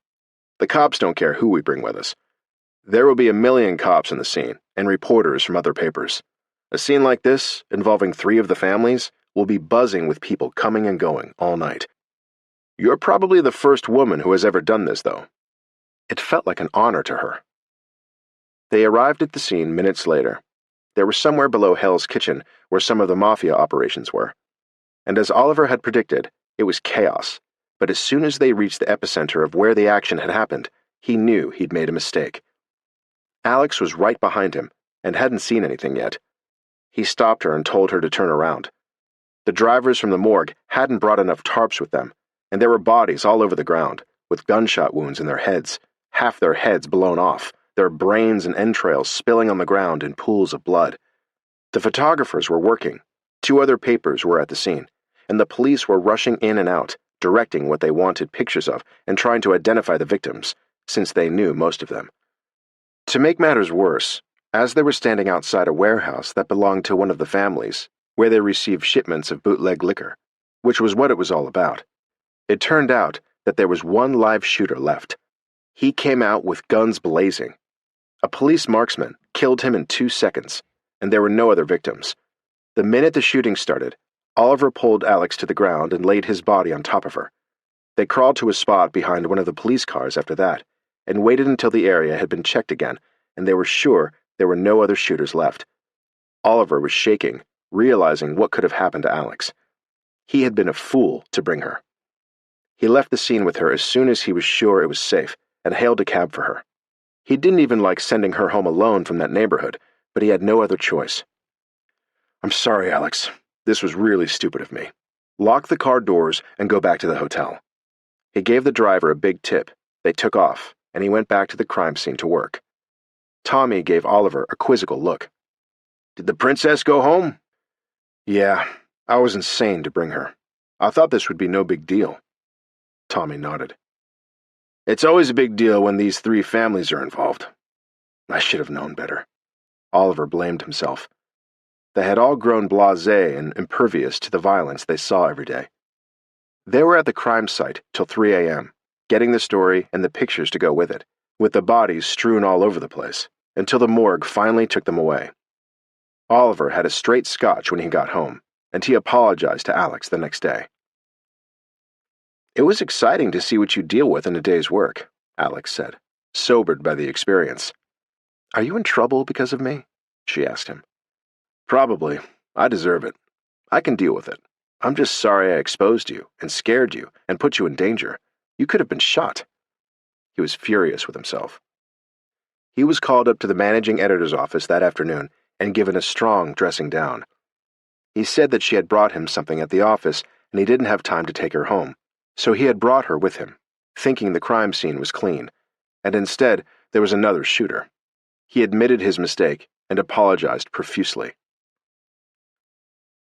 The cops don't care who we bring with us. There will be 1,000,000 cops in the scene, and reporters from other papers. A scene like this, involving 3 of the families, will be buzzing with people coming and going all night. You're probably the first woman who has ever done this, though." It felt like an honor to her. They arrived at the scene minutes later. They were somewhere below Hell's Kitchen, where some of the mafia operations were. And as Oliver had predicted, it was chaos. But as soon as they reached the epicenter of where the action had happened, he knew he'd made a mistake. Alex was right behind him and hadn't seen anything yet. He stopped her and told her to turn around. The drivers from the morgue hadn't brought enough tarps with them, and there were bodies all over the ground, with gunshot wounds in their heads, half their heads blown off, their brains and entrails spilling on the ground in pools of blood. The photographers were working. 2 other papers were at the scene, and the police were rushing in and out, directing what they wanted pictures of and trying to identify the victims, since they knew most of them. To make matters worse, as they were standing outside a warehouse that belonged to one of the families, where they received shipments of bootleg liquor, which was what it was all about, it turned out that there was one live shooter left. He came out with guns blazing. A police marksman killed him in 2 seconds, and there were no other victims. The minute the shooting started, Oliver pulled Alex to the ground and laid his body on top of her. They crawled to a spot behind one of the police cars after that, and waited until the area had been checked again, and they were sure there were no other shooters left. Oliver was shaking, realizing what could have happened to Alex. He had been a fool to bring her. He left the scene with her as soon as he was sure it was safe, and hailed a cab for her. He didn't even like sending her home alone from that neighborhood, but he had no other choice. "I'm sorry, Alex. This was really stupid of me. Lock the car doors and go back to the hotel." He gave the driver a big tip. They took off, and he went back to the crime scene to work. Tommy gave Oliver a quizzical look. "Did the princess go home?" "Yeah, I was insane to bring her. I thought this would be no big deal." Tommy nodded. "It's always a big deal when these 3 families are involved. I should have known better." Oliver blamed himself. They had all grown blasé and impervious to the violence they saw every day. They were at the crime site till 3 a.m., getting the story and the pictures to go with it, with the bodies strewn all over the place, until the morgue finally took them away. Oliver had a straight scotch when he got home, and he apologized to Alex the next day. "It was exciting to see what you deal with in a day's work," Alex said, sobered by the experience. "Are you in trouble because of me?" she asked him. "Probably. I deserve it. I can deal with it. I'm just sorry I exposed you and scared you and put you in danger. You could have been shot." He was furious with himself. He was called up to the managing editor's office that afternoon and given a strong dressing down. He said that she had brought him something at the office and he didn't have time to take her home, so he had brought her with him, thinking the crime scene was clean, and instead there was another shooter. He admitted his mistake and apologized profusely.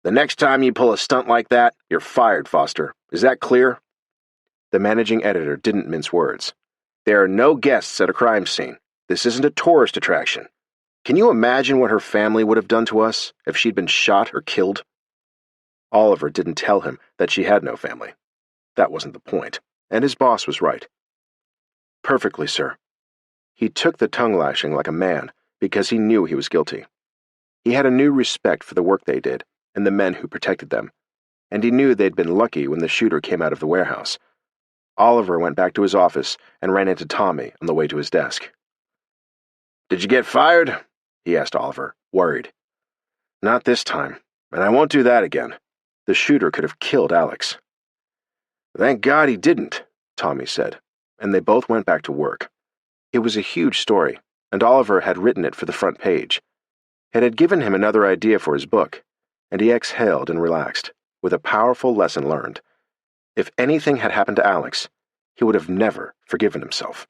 "The next time you pull a stunt like that, you're fired, Foster. Is that clear?" The managing editor didn't mince words. "There are no guests at a crime scene. This isn't a tourist attraction. Can you imagine what her family would have done to us if she'd been shot or killed?" Oliver didn't tell him that she had no family. That wasn't the point, and his boss was right. "Perfectly, sir." He took the tongue-lashing like a man because he knew he was guilty. He had a new respect for the work they did and the men who protected them, and he knew they'd been lucky when the shooter came out of the warehouse. Oliver went back to his office and ran into Tommy on the way to his desk. "Did you get fired?" he asked Oliver, worried. "Not this time, and I won't do that again. The shooter could have killed Alex." "Thank God he didn't," Tommy said, and they both went back to work. It was a huge story, and Oliver had written it for the front page. It had given him another idea for his book, and he exhaled and relaxed, with a powerful lesson learned. If anything had happened to Alex, he would have never forgiven himself.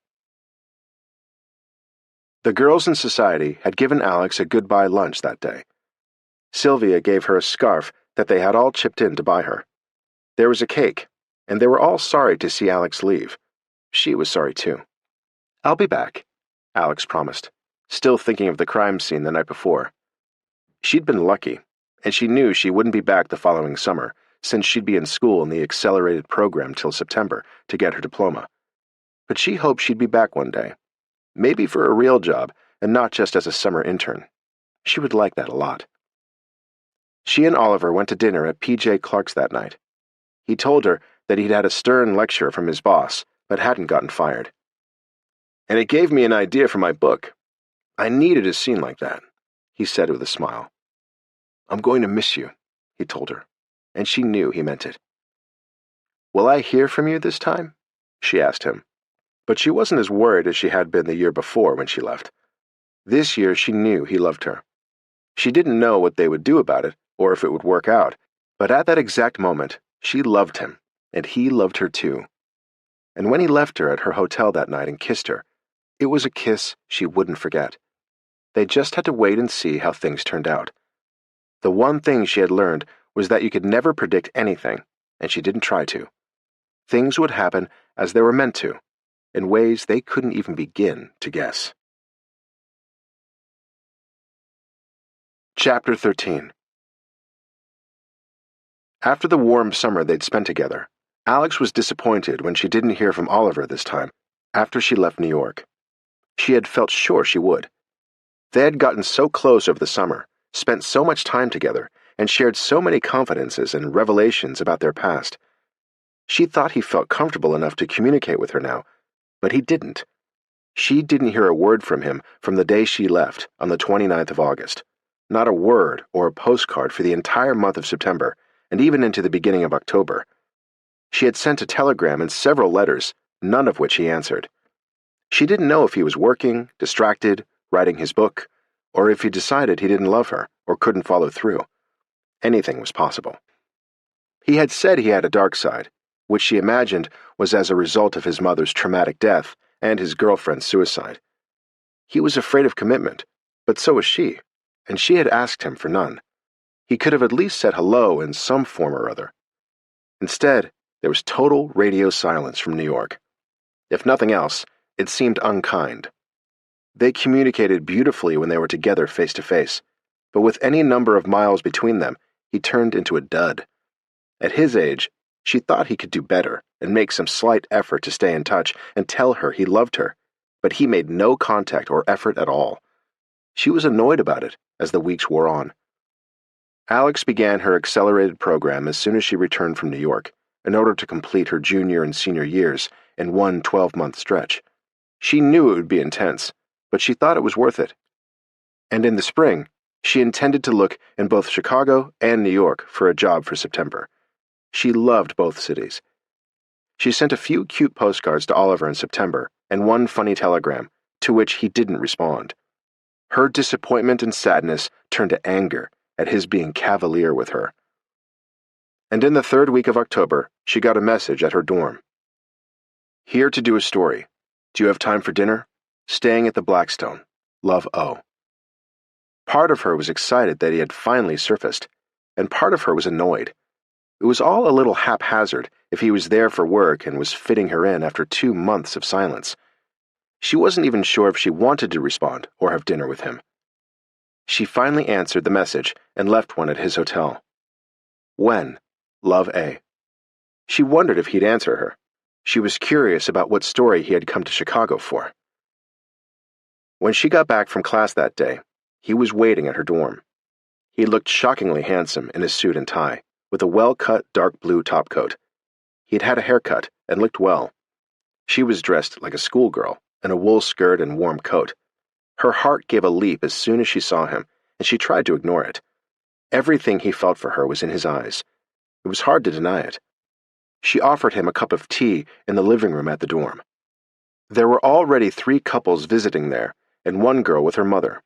The girls in society had given Alex a goodbye lunch that day. Sylvia gave her a scarf that they had all chipped in to buy her. There was a cake, and they were all sorry to see Alex leave. She was sorry too. "I'll be back," Alex promised, still thinking of the crime scene the night before. She'd been lucky, and she knew she wouldn't be back the following summer, since she'd be in school in the accelerated program till September to get her diploma. But she hoped she'd be back one day, maybe for a real job and not just as a summer intern. She would like that a lot. She and Oliver went to dinner at P.J. Clark's that night. He told her that he'd had a stern lecture from his boss, but hadn't gotten fired. "And it gave me an idea for my book. I needed a scene like that," he said with a smile. "I'm going to miss you," he told her, and she knew he meant it. "Will I hear from you this time?" she asked him. But she wasn't as worried as she had been the year before when she left. This year she knew he loved her. She didn't know what they would do about it, or if it would work out, But at that exact moment, she loved him, and he loved her too. And when he left her at her hotel that night and kissed her, it was a kiss she wouldn't forget. They just had to wait and see how things turned out. The one thing she had learned was that you could never predict anything, and she didn't try to. Things would happen as they were meant to, in ways they couldn't even begin to guess. Chapter 13. After the warm summer they'd spent together, Alex was disappointed when she didn't hear from Oliver this time, after she left New York. She had felt sure she would. They had gotten so close over the summer, spent so much time together, and shared so many confidences and revelations about their past. She thought he felt comfortable enough to communicate with her now, but he didn't. She didn't hear a word from him from the day she left on the 29th of August. Not a word or a postcard for the entire month of September, and even into the beginning of October. She had sent a telegram and several letters, none of which he answered. She didn't know if he was working, distracted, writing his book, or if he decided he didn't love her or couldn't follow through. Anything was possible. He had said he had a dark side, which she imagined was as a result of his mother's traumatic death and his girlfriend's suicide. He was afraid of commitment, but so was she, and she had asked him for none. He could have at least said hello in some form or other. Instead, there was total radio silence from New York. If nothing else, it seemed unkind. They communicated beautifully when they were together face to face, but with any number of miles between them, he turned into a dud. At his age, she thought he could do better and make some slight effort to stay in touch and tell her he loved her, but he made no contact or effort at all. She was annoyed about it as the weeks wore on. Alex began her accelerated program as soon as she returned from New York, in order to complete her junior and senior years in one 12-month stretch. She knew it would be intense, but she thought it was worth it. And in the spring, she intended to look in both Chicago and New York for a job for September. She loved both cities. She sent a few cute postcards to Oliver in September and one funny telegram, to which he didn't respond. Her disappointment and sadness turned to anger at his being cavalier with her. And in the third week of October, she got a message at her dorm. Here to do a story. Do you have time for dinner? Staying at the Blackstone. Love, O. Part of her was excited that he had finally surfaced, and part of her was annoyed. It was all a little haphazard if he was there for work and was fitting her in after 2 months of silence. She wasn't even sure if she wanted to respond or have dinner with him. She finally answered the message and left one at his hotel. When? Love, A. She wondered if he'd answer her. She was curious about what story he had come to Chicago for. When she got back from class that day, he was waiting at her dorm. He looked shockingly handsome in his suit and tie, with a well-cut dark blue topcoat. He'd had a haircut and looked well. She was dressed like a schoolgirl in a wool skirt and warm coat. Her heart gave a leap as soon as she saw him, and she tried to ignore it. Everything he felt for her was in his eyes. It was hard to deny it. She offered him a cup of tea in the living room at the dorm. There were already 3 couples visiting there, and one girl with her mother.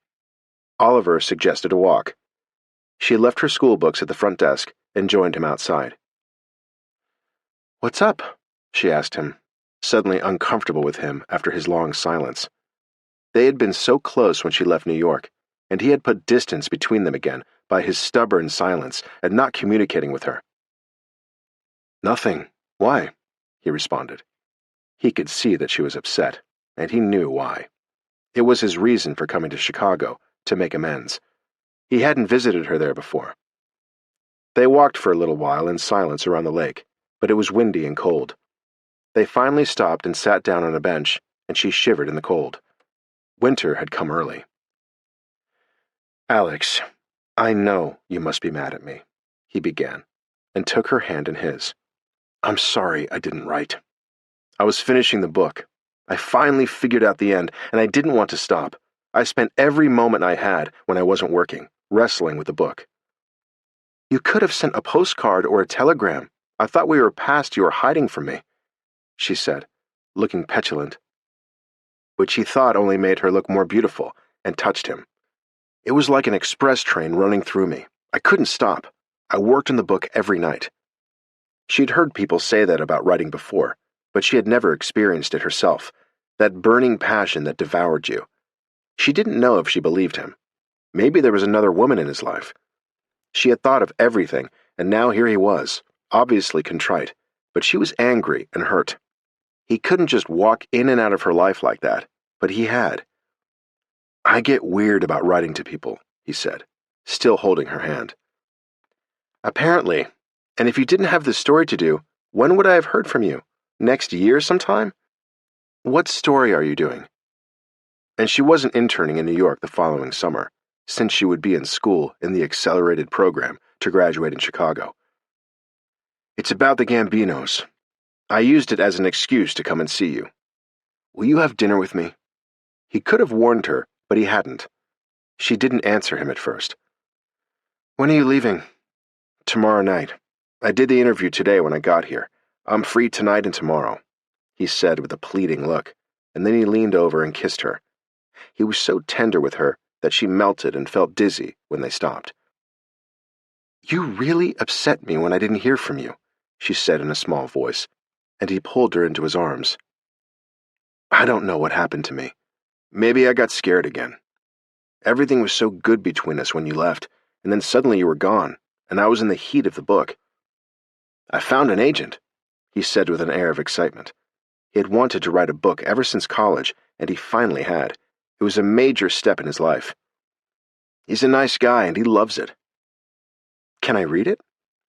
Oliver suggested a walk. She left her school books at the front desk and joined him outside. "What's up?" she asked him, suddenly uncomfortable with him after his long silence. They had been so close when she left New York, and he had put distance between them again by his stubborn silence and not communicating with her. "Nothing. Why?" he responded. He could see that she was upset, and he knew why. It was his reason for coming to Chicago, to make amends. He hadn't visited her there before. They walked for a little while in silence around the lake, but it was windy and cold. They finally stopped and sat down on a bench, and she shivered in the cold. Winter had come early. "Alex, I know you must be mad at me," he began, and took her hand in his. "I'm sorry I didn't write. I was finishing the book. I finally figured out the end, and I didn't want to stop. I spent every moment I had when I wasn't working, wrestling with the book." "You could have sent a postcard or a telegram. I thought we were past your hiding from me," she said, looking petulant, which he thought only made her look more beautiful, and touched him. "It was like an express train running through me. I couldn't stop. I worked on the book every night. She'd heard people say that about writing before, but she had never experienced it herself, that burning passion that devoured you. She didn't know if she believed him. Maybe there was another woman in his life. She had thought of everything, and now here he was, obviously contrite, but she was angry and hurt. He couldn't just walk in and out of her life like that, but he had. I get weird about writing to people, he said, still holding her hand. Apparently, and if you didn't have this story to do, when would I have heard from you? Next year sometime? What story are you doing? And she wasn't interning in New York the following summer, since she would be in school in the accelerated program to graduate in Chicago. It's about the Gambinos. I used it as an excuse to come and see you. Will you have dinner with me? He could have warned her, but he hadn't. She didn't answer him at first. When are you leaving? Tomorrow night. I did the interview today when I got here. I'm free tonight and tomorrow, he said with a pleading look, and then he leaned over and kissed her. He was so tender with her that she melted and felt dizzy when they stopped. You really upset me when I didn't hear from you, she said in a small voice, and he pulled her into his arms. I don't know what happened to me. Maybe I got scared again. Everything was so good between us when you left, and then suddenly you were gone, and I was in the heat of the book. I found an agent, he said with an air of excitement. He had wanted to write a book ever since college, and he finally had. It was a major step in his life. He's a nice guy, and he loves it. Can I read it?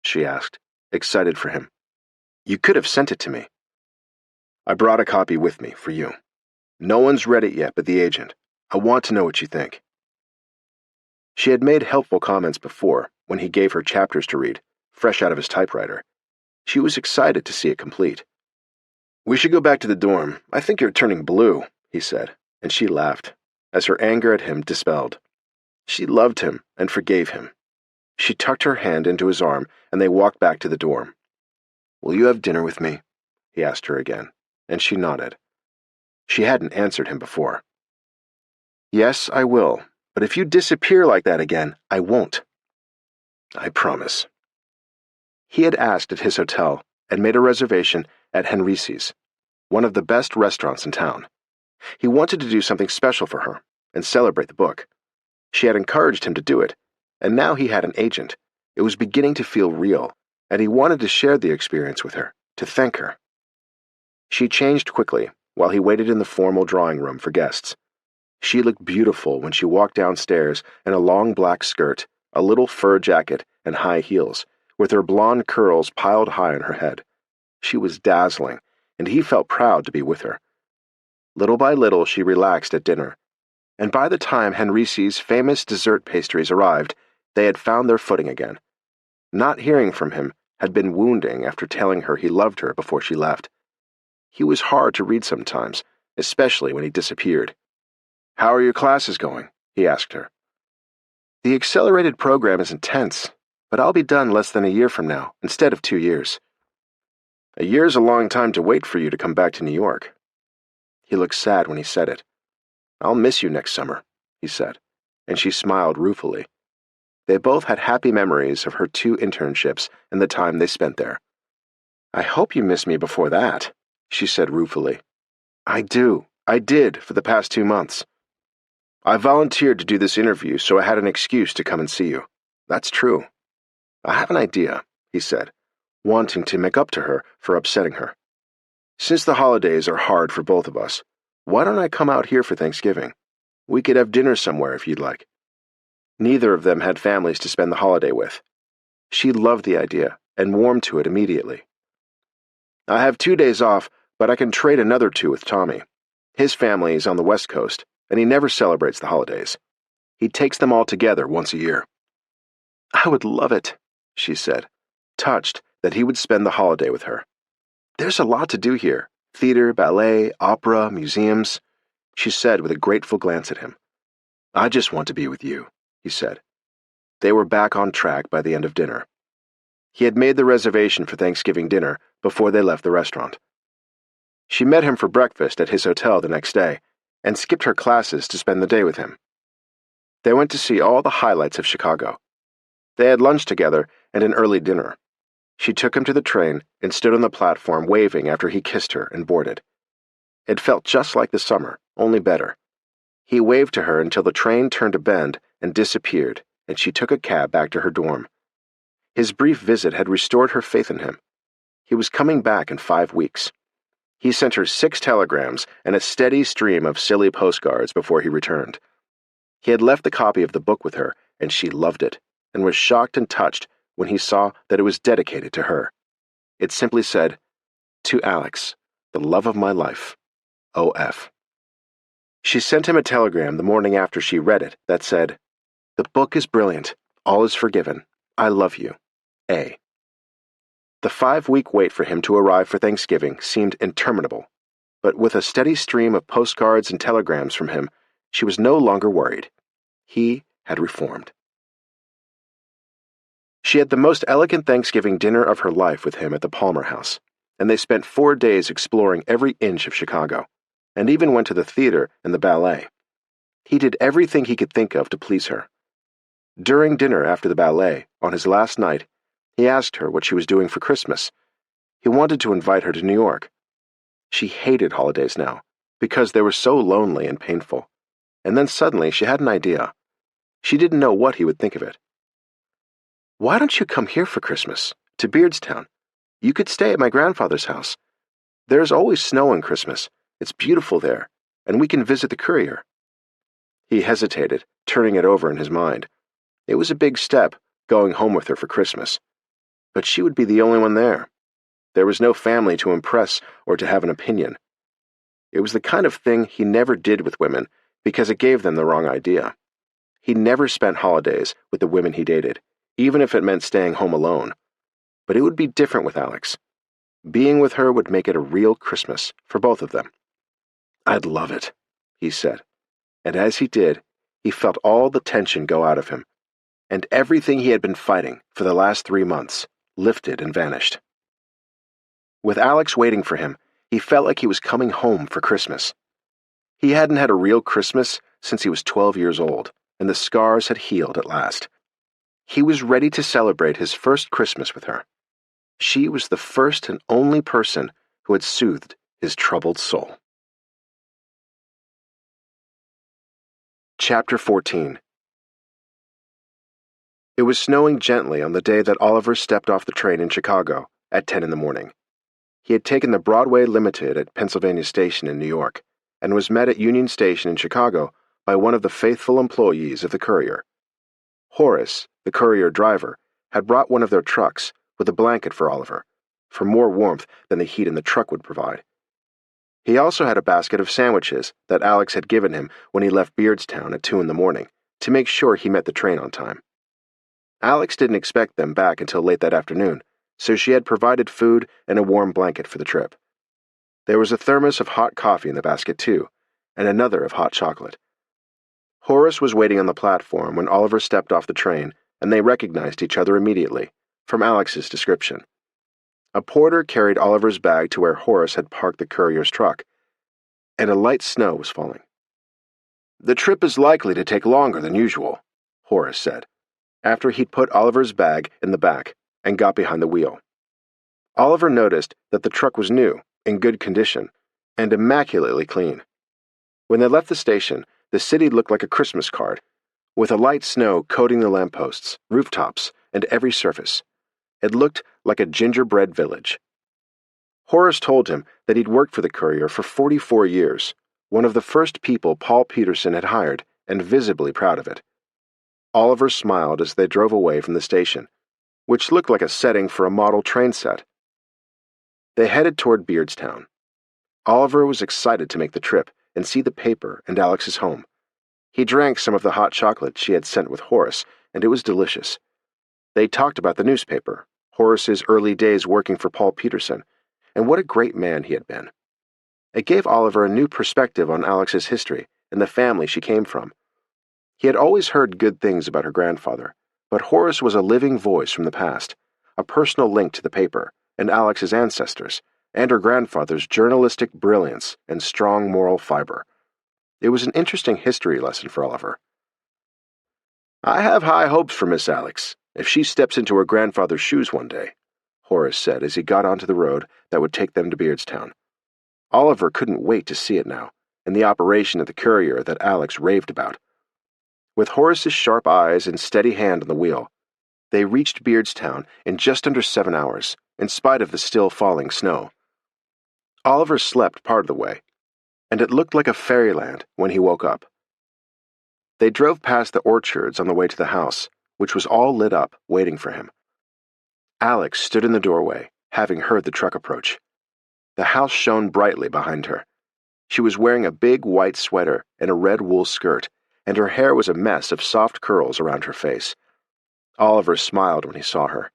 She asked, excited for him. You could have sent it to me. I brought a copy with me for you. No one's read it yet but the agent. I want to know what you think. She had made helpful comments before, when he gave her chapters to read, fresh out of his typewriter. She was excited to see it complete. We should go back to the dorm. I think you're turning blue, he said, and she laughed, as her anger at him dispelled. She loved him and forgave him. She tucked her hand into his arm, and they walked back to the dorm. Will you have dinner with me? He asked her again, and she nodded. She hadn't answered him before. Yes, I will, but if you disappear like that again, I won't. I promise. He had asked at his hotel and made a reservation at Henrice's, one of the best restaurants in town. He wanted to do something special for her and celebrate the book. She had encouraged him to do it, and now he had an agent. It was beginning to feel real, and he wanted to share the experience with her, to thank her. She changed quickly while he waited in the formal drawing room for guests. She looked beautiful when she walked downstairs in a long black skirt, a little fur jacket, and high heels, with her blonde curls piled high on her head. She was dazzling, and he felt proud to be with her. Little by little she relaxed at dinner, and by the time Henrice's famous dessert pastries arrived, they had found their footing again. Not hearing from him had been wounding after telling her he loved her before she left. He was hard to read sometimes, especially when he disappeared. How are your classes going? He asked her. The accelerated program is intense, but I'll be done less than a year from now, instead of 2 years. A year's a long time to wait for you to come back to New York. He looked sad when he said it. I'll miss you next summer, he said, and she smiled ruefully. They both had happy memories of her 2 internships and the time they spent there. I hope you miss me before that, she said ruefully. I did for the past 2 months. I volunteered to do this interview, so I had an excuse to come and see you. That's true. I have an idea, he said, wanting to make up to her for upsetting her. Since the holidays are hard for both of us, why don't I come out here for Thanksgiving? We could have dinner somewhere if you'd like. Neither of them had families to spend the holiday with. She loved the idea and warmed to it immediately. I have 2 days off, but I can trade another 2 with Tommy. His family is on the West Coast, and he never celebrates the holidays. He takes them all together once a year. I would love it, she said, touched that he would spend the holiday with her. There's a lot to do here. Theater, ballet, opera, museums, she said with a grateful glance at him. I just want to be with you, he said. They were back on track by the end of dinner. He had made the reservation for Thanksgiving dinner before they left the restaurant. She met him for breakfast at his hotel the next day and skipped her classes to spend the day with him. They went to see all the highlights of Chicago. They had lunch together and an early dinner. She took him to the train and stood on the platform waving after he kissed her and boarded. It felt just like the summer, only better. He waved to her until the train turned a bend and disappeared, and she took a cab back to her dorm. His brief visit had restored her faith in him. He was coming back in 5 weeks. He sent her 6 telegrams and a steady stream of silly postcards before he returned. He had left the copy of the book with her, and she loved it, and was shocked and touched when he saw that it was dedicated to her. It simply said, "To Alex, the love of my life, O.F." She sent him a telegram the morning after she read it that said, "The book is brilliant. All is forgiven. I love you. A." The 5-week wait for him to arrive for Thanksgiving seemed interminable, but with a steady stream of postcards and telegrams from him, she was no longer worried. He had reformed. She had the most elegant Thanksgiving dinner of her life with him at the Palmer House, and they spent 4 days exploring every inch of Chicago, and even went to the theater and the ballet. He did everything he could think of to please her. During dinner after the ballet, on his last night, he asked her what she was doing for Christmas. He wanted to invite her to New York. She hated holidays now, because they were so lonely and painful. And then suddenly she had an idea. She didn't know what he would think of it. "Why don't you come here for Christmas, to Beardstown? You could stay at my grandfather's house. There's always snow on Christmas. It's beautiful there, and we can visit the courier." He hesitated, turning it over in his mind. It was a big step, going home with her for Christmas. But she would be the only one there. There was no family to impress or to have an opinion. It was the kind of thing he never did with women because it gave them the wrong idea. He never spent holidays with the women he dated, even if it meant staying home alone. But it would be different with Alex. Being with her would make it a real Christmas for both of them. "I'd love it," he said. And as he did, he felt all the tension go out of him, and everything he had been fighting for the last 3 months lifted and vanished. With Alex waiting for him, he felt like he was coming home for Christmas. He hadn't had a real Christmas since he was 12 years old, and the scars had healed at last. He was ready to celebrate his first Christmas with her. She was the first and only person who had soothed his troubled soul. Chapter 14. It was snowing gently on the day that Oliver stepped off the train in Chicago at 10 in the morning. He had taken the Broadway Limited at Pennsylvania Station in New York and was met at Union Station in Chicago by one of the faithful employees of the courier. Horace, the courier driver, had brought one of their trucks with a blanket for Oliver, for more warmth than the heat in the truck would provide. He also had a basket of sandwiches that Alex had given him when he left Beardstown at 2 in the morning to make sure he met the train on time. Alex didn't expect them back until late that afternoon, so she had provided food and a warm blanket for the trip. There was a thermos of hot coffee in the basket, too, and another of hot chocolate. Horace was waiting on the platform when Oliver stepped off the train, and they recognized each other immediately, from Alex's description. A porter carried Oliver's bag to where Horace had parked the courier's truck, and a light snow was falling. "The trip is likely to take longer than usual," Horace said, after he'd put Oliver's bag in the back and got behind the wheel. Oliver noticed that the truck was new, in good condition, and immaculately clean. When they left the station, the city looked like a Christmas card, with a light snow coating the lampposts, rooftops, and every surface. It looked like a gingerbread village. Horace told him that he'd worked for the courier for 44 years, one of the first people Paul Peterson had hired, and visibly proud of it. Oliver smiled as they drove away from the station, which looked like a setting for a model train set. They headed toward Beardstown. Oliver was excited to make the trip and see the paper and Alex's home. He drank some of the hot chocolate she had sent with Horace, and it was delicious. They talked about the newspaper, Horace's early days working for Paul Peterson, and what a great man he had been. It gave Oliver a new perspective on Alex's history and the family she came from. He had always heard good things about her grandfather, but Horace was a living voice from the past, a personal link to the paper and Alex's ancestors, and her grandfather's journalistic brilliance and strong moral fiber. It was an interesting history lesson for Oliver. "I have high hopes for Miss Alex," If she steps into her grandfather's shoes one day," Horace said as he got onto the road that would take them to Beardstown. Oliver couldn't wait to see it now, and the operation of the courier that Alex raved about. With Horace's sharp eyes and steady hand on the wheel, they reached Beardstown in just under 7 hours, in spite of the still falling snow. Oliver slept part of the way, and it looked like a fairyland when he woke up. They drove past the orchards on the way to the house, which was all lit up, waiting for him. Alex stood in the doorway, having heard the truck approach. The house shone brightly behind her. She was wearing a big white sweater and a red wool skirt, and her hair was a mess of soft curls around her face. Oliver smiled when he saw her.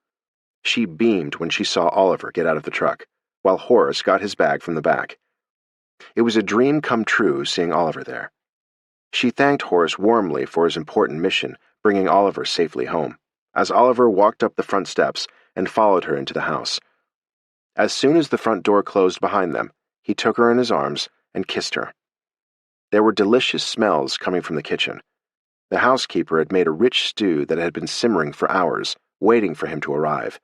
She beamed when she saw Oliver get out of the truck, while Horace got his bag from the back. It was a dream come true seeing Oliver there. She thanked Horace warmly for his important mission, bringing Oliver safely home, as Oliver walked up the front steps and followed her into the house. As soon as the front door closed behind them, he took her in his arms and kissed her. There were delicious smells coming from the kitchen. The housekeeper had made a rich stew that had been simmering for hours, waiting for him to arrive.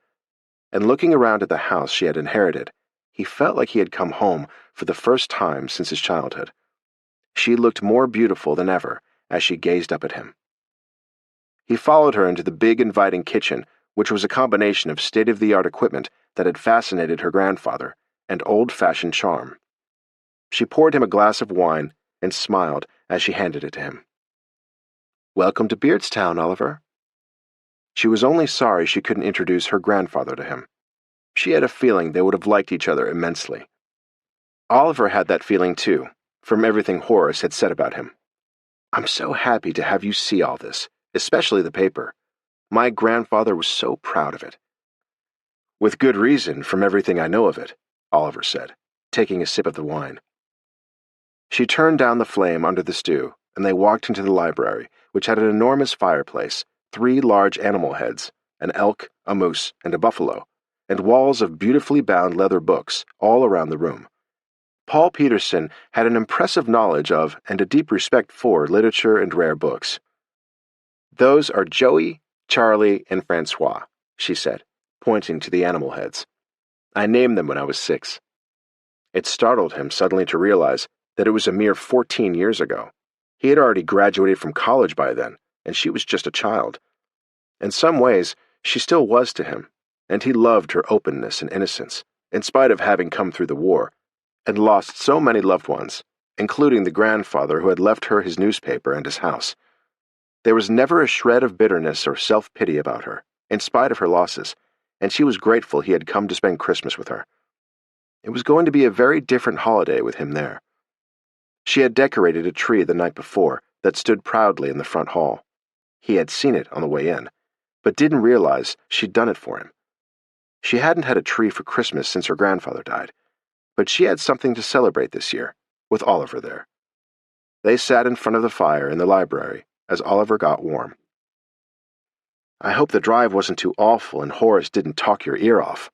And looking around at the house she had inherited, he felt like he had come home for the first time since his childhood. She looked more beautiful than ever as she gazed up at him. He followed her into the big, inviting kitchen, which was a combination of state-of-the-art equipment that had fascinated her grandfather and old-fashioned charm. She poured him a glass of wine and smiled as she handed it to him. "Welcome to Beardstown, Oliver." She was only sorry she couldn't introduce her grandfather to him. She had a feeling they would have liked each other immensely. Oliver had that feeling too, from everything Horace had said about him. "I'm so happy to have you see all this, especially the paper. My grandfather was so proud of it." "With good reason, from everything I know of it," Oliver said, taking a sip of the wine. She turned down the flame under the stew, and they walked into the library, which had an enormous fireplace, 3 large animal heads, an elk, a moose, and a buffalo, and walls of beautifully bound leather books all around the room. Paul Peterson had an impressive knowledge of and a deep respect for literature and rare books. "Those are Joey, Charlie, and Francois," she said, pointing to the animal heads. "I named them when I was 6. It startled him suddenly to realize that it was a mere 14 years ago. He had already graduated from college by then, and she was just a child. In some ways, she still was to him, and he loved her openness and innocence, in spite of having come through the war, and lost so many loved ones, including the grandfather who had left her his newspaper and his house. There was never a shred of bitterness or self-pity about her, in spite of her losses, and she was grateful he had come to spend Christmas with her. It was going to be a very different holiday with him there. She had decorated a tree the night before that stood proudly in the front hall. He had seen it on the way in, but didn't realize she'd done it for him. She hadn't had a tree for Christmas since her grandfather died, but she had something to celebrate this year, with Oliver there. They sat in front of the fire in the library as Oliver got warm. "I hope the drive wasn't too awful and Horace didn't talk your ear off."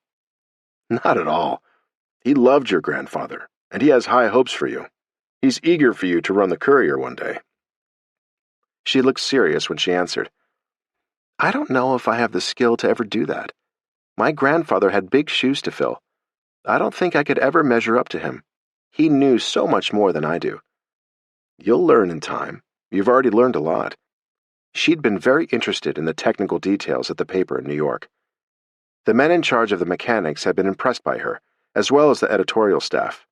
"Not at all. He loved your grandfather, and he has high hopes for you. He's eager for you to run the courier one day." She looked serious when she answered. "I don't know if I have the skill to ever do that. My grandfather had big shoes to fill. I don't think I could ever measure up to him. He knew so much more than I do." "You'll learn in time. You've already learned a lot." She'd been very interested in the technical details of the paper in New York. The men in charge of the mechanics had been impressed by her, as well as the editorial staff.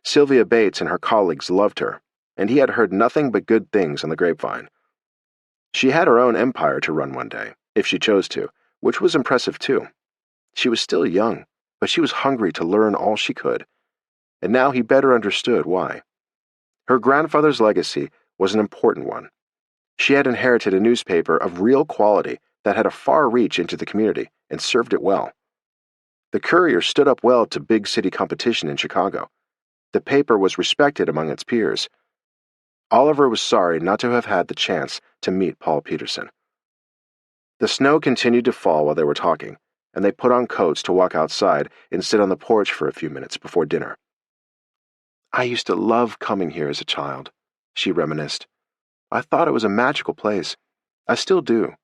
Sylvia Bates and her colleagues loved her, and he had heard nothing but good things on the grapevine. She had her own empire to run one day, if she chose to, which was impressive too. She was still young, but she was hungry to learn all she could, and now he better understood why. Her grandfather's legacy was an important one. She had inherited a newspaper of real quality that had a far reach into the community and served it well. The Courier stood up well to big city competition in Chicago. The paper was respected among its peers. Oliver was sorry not to have had the chance to meet Paul Peterson. The snow continued to fall while they were talking, and they put on coats to walk outside and sit on the porch for a few minutes before dinner. "I used to love coming here as a child," she reminisced. "I thought it was a magical place. I still do.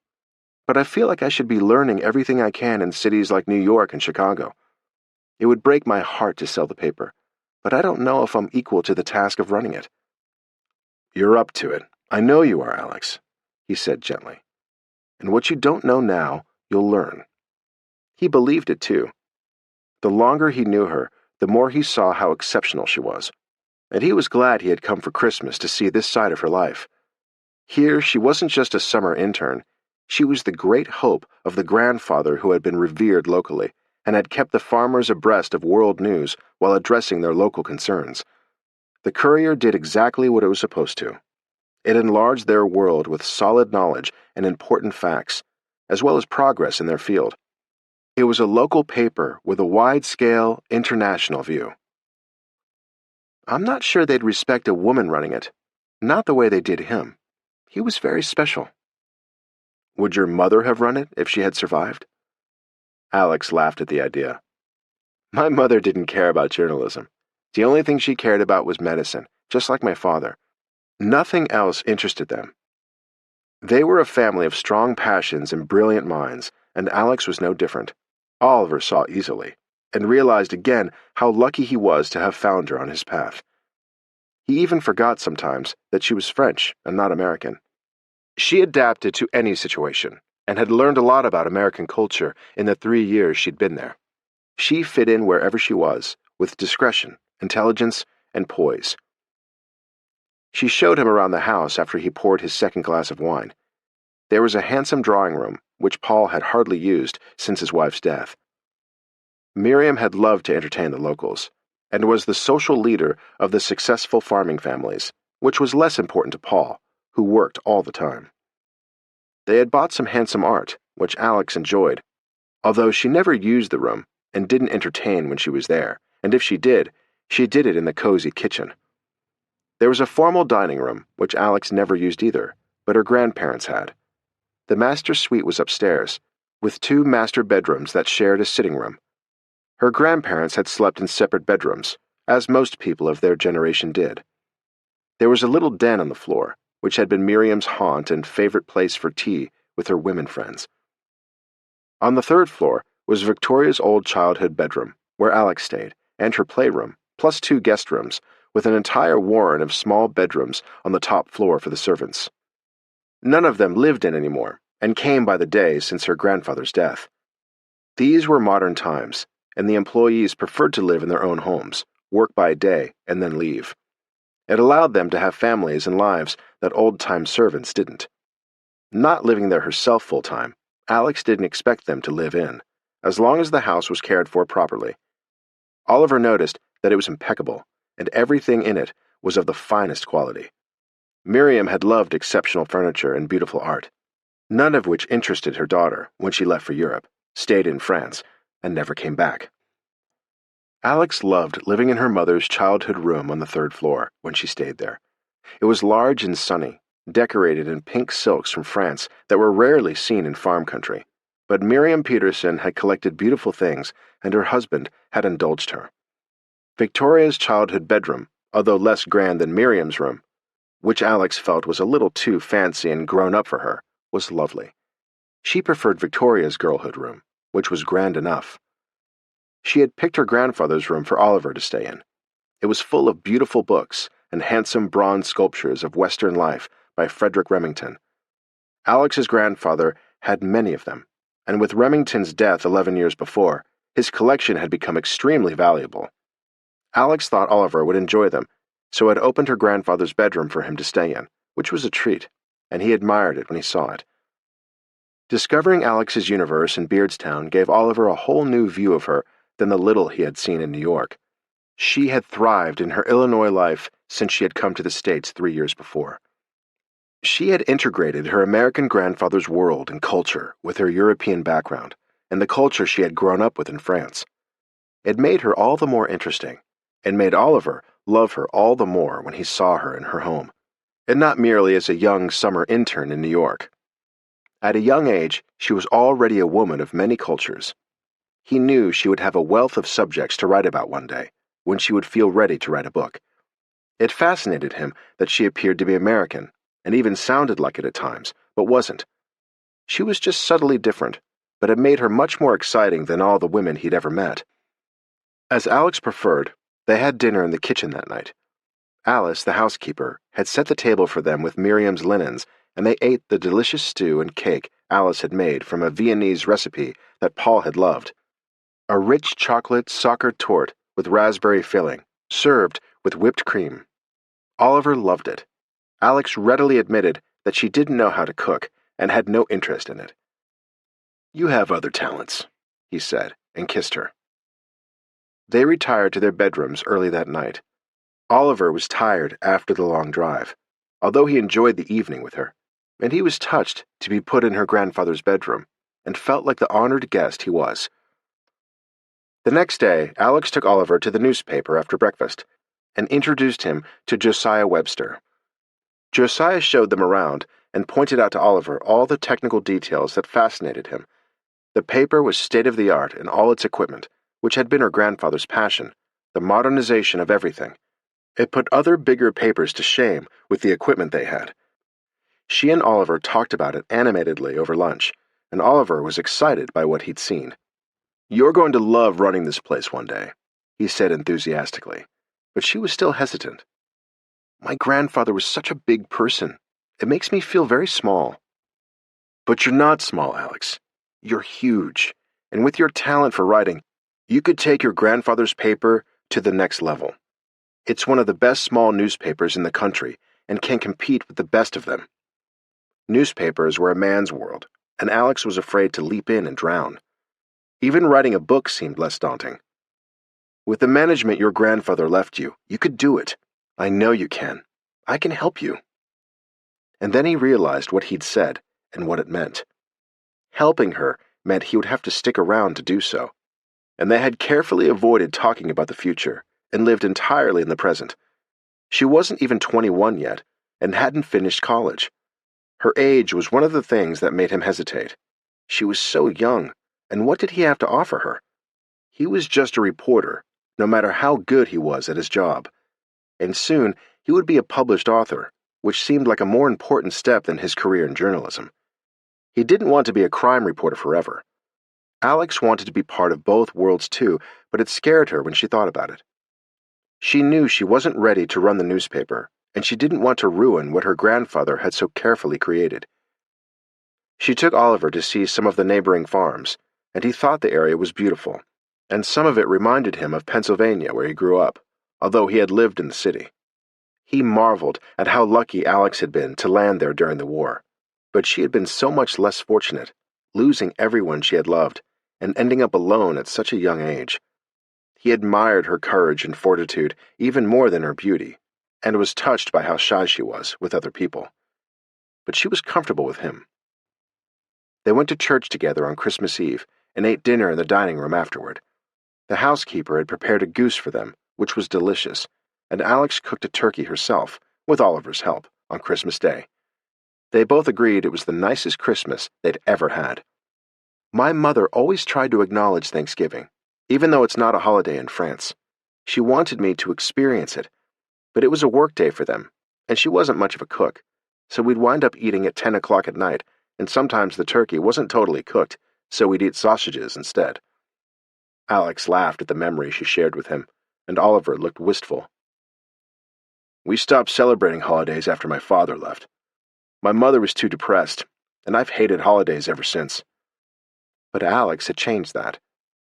but I feel like I should be learning everything I can in cities like New York and Chicago. It would break my heart to sell the paper, but I don't know if I'm equal to the task of running it." "You're up to it. I know you are, Alex," he said gently. "And what you don't know now, you'll learn." He believed it, too. The longer he knew her, the more he saw how exceptional she was. And he was glad he had come for Christmas to see this side of her life. Here, she wasn't just a summer intern. She was the great hope of the grandfather who had been revered locally and had kept the farmers abreast of world news while addressing their local concerns. The Courier did exactly what it was supposed to. It enlarged their world with solid knowledge and important facts, as well as progress in their field. It was a local paper with a wide-scale, international view. I'm not sure they'd respect a woman running it, not the way they did him. He was very special. Would your mother have run it if she had survived? Alex laughed at the idea. My mother didn't care about journalism. The only thing she cared about was medicine, just like my father. Nothing else interested them. They were a family of strong passions and brilliant minds, and Alex was no different. Oliver saw easily, and realized again how lucky he was to have found her on his path. He even forgot sometimes that she was French and not American. She adapted to any situation, and had learned a lot about American culture in the 3 years she'd been there. She fit in wherever she was, with discretion, intelligence, and poise. She showed him around the house after he poured his second glass of wine. There was a handsome drawing room, which Paul had hardly used since his wife's death. Miriam had loved to entertain the locals, and was the social leader of the successful farming families, which was less important to Paul, who worked all the time. They had bought some handsome art, which Alex enjoyed, although she never used the room and didn't entertain when she was there, and if she did it in the cozy kitchen. There was a formal dining room, which Alex never used either, but her grandparents had. The master suite was upstairs, with 2 master bedrooms that shared a sitting room. Her grandparents had slept in separate bedrooms, as most people of their generation did. There was a little den on the floor, which had been Miriam's haunt and favorite place for tea with her women friends. On the 3rd floor was Victoria's old childhood bedroom, where Alex stayed, and her playroom, plus 2 guest rooms, with an entire warren of small bedrooms on the top floor for the servants. None of them lived in anymore, and came by the day since her grandfather's death. These were modern times, and the employees preferred to live in their own homes, work by day, and then leave. It allowed them to have families and lives that old-time servants didn't. Not living there herself full-time, Alex didn't expect them to live in, as long as the house was cared for properly. Oliver noticed that it was impeccable, and everything in it was of the finest quality. Miriam had loved exceptional furniture and beautiful art, none of which interested her daughter when she left for Europe, stayed in France, and never came back. Alex loved living in her mother's childhood room on the 3rd floor when she stayed there. It was large and sunny, decorated in pink silks from France that were rarely seen in farm country. But Miriam Peterson had collected beautiful things, and her husband had indulged her. Victoria's childhood bedroom, although less grand than Miriam's room, which Alex felt was a little too fancy and grown up for her, was lovely. She preferred Victoria's girlhood room, which was grand enough. She had picked her grandfather's room for Oliver to stay in. It was full of beautiful books and handsome bronze sculptures of Western life by Frederick Remington. Alex's grandfather had many of them, and with Remington's death 11 years before, his collection had become extremely valuable. Alex thought Oliver would enjoy them, so had opened her grandfather's bedroom for him to stay in, which was a treat, and he admired it when he saw it. Discovering Alex's universe in Beardstown gave Oliver a whole new view of her than the little he had seen in New York. She had thrived in her Illinois life since she had come to the States 3 years before. She had integrated her American grandfather's world and culture with her European background and the culture she had grown up with in France. It made her all the more interesting, and made Oliver love her all the more when he saw her in her home, and not merely as a young summer intern in New York. At a young age, she was already a woman of many cultures. He knew she would have a wealth of subjects to write about one day, when she would feel ready to write a book. It fascinated him that she appeared to be American, and even sounded like it at times, but wasn't. She was just subtly different, but it made her much more exciting than all the women he'd ever met. As Alex preferred, they had dinner in the kitchen that night. Alice, the housekeeper, had set the table for them with Miriam's linens, and they ate the delicious stew and cake Alice had made from a Viennese recipe that Paul had loved. A rich chocolate Sacher torte with raspberry filling, served with whipped cream. Oliver loved it. Alex readily admitted that she didn't know how to cook and had no interest in it. "You have other talents," he said, and kissed her. They retired to their bedrooms early that night. Oliver was tired after the long drive, although he enjoyed the evening with her, and he was touched to be put in her grandfather's bedroom, and felt like the honored guest he was. The next day, Alex took Oliver to the newspaper after breakfast, and introduced him to Josiah Webster. Josiah showed them around and pointed out to Oliver all the technical details that fascinated him. The paper was state-of-the-art in all its equipment, which had been her grandfather's passion, the modernization of everything. It put other bigger papers to shame with the equipment they had. She and Oliver talked about it animatedly over lunch, and Oliver was excited by what he'd seen. "You're going to love running this place one day," he said enthusiastically, but she was still hesitant. "My grandfather was such a big person. It makes me feel very small." "But you're not small, Alex. You're huge, and with your talent for writing, you could take your grandfather's paper to the next level. It's one of the best small newspapers in the country and can compete with the best of them." Newspapers were a man's world, and Alex was afraid to leap in and drown. Even writing a book seemed less daunting. "With the management your grandfather left you, you could do it. I know you can. I can help you." And then he realized what he'd said and what it meant. Helping her meant he would have to stick around to do so, and they had carefully avoided talking about the future and lived entirely in the present. She wasn't even 21 yet and hadn't finished college. Her age was one of the things that made him hesitate. She was so young, and what did he have to offer her? He was just a reporter, no matter how good he was at his job. And soon he would be a published author, which seemed like a more important step than his career in journalism. He didn't want to be a crime reporter forever. Alex wanted to be part of both worlds too, but it scared her when she thought about it. She knew she wasn't ready to run the newspaper, and she didn't want to ruin what her grandfather had so carefully created. She took Oliver to see some of the neighboring farms, and he thought the area was beautiful, and some of it reminded him of Pennsylvania where he grew up, although he had lived in the city. He marveled at how lucky Alex had been to land there during the war, but she had been so much less fortunate, losing everyone she had loved, and ending up alone at such a young age. He admired her courage and fortitude even more than her beauty, and was touched by how shy she was with other people. But she was comfortable with him. They went to church together on Christmas Eve and ate dinner in the dining room afterward. The housekeeper had prepared a goose for them, which was delicious, and Alex cooked a turkey herself, with Oliver's help, on Christmas Day. They both agreed it was the nicest Christmas they'd ever had. "My mother always tried to acknowledge Thanksgiving, even though it's not a holiday in France. She wanted me to experience it, but it was a work day for them, and she wasn't much of a cook, so we'd wind up eating at 10 o'clock at night, and sometimes the turkey wasn't totally cooked, so we'd eat sausages instead." Alex laughed at the memory she shared with him, and Oliver looked wistful. "We stopped celebrating holidays after my father left. My mother was too depressed, and I've hated holidays ever since." But Alex had changed that.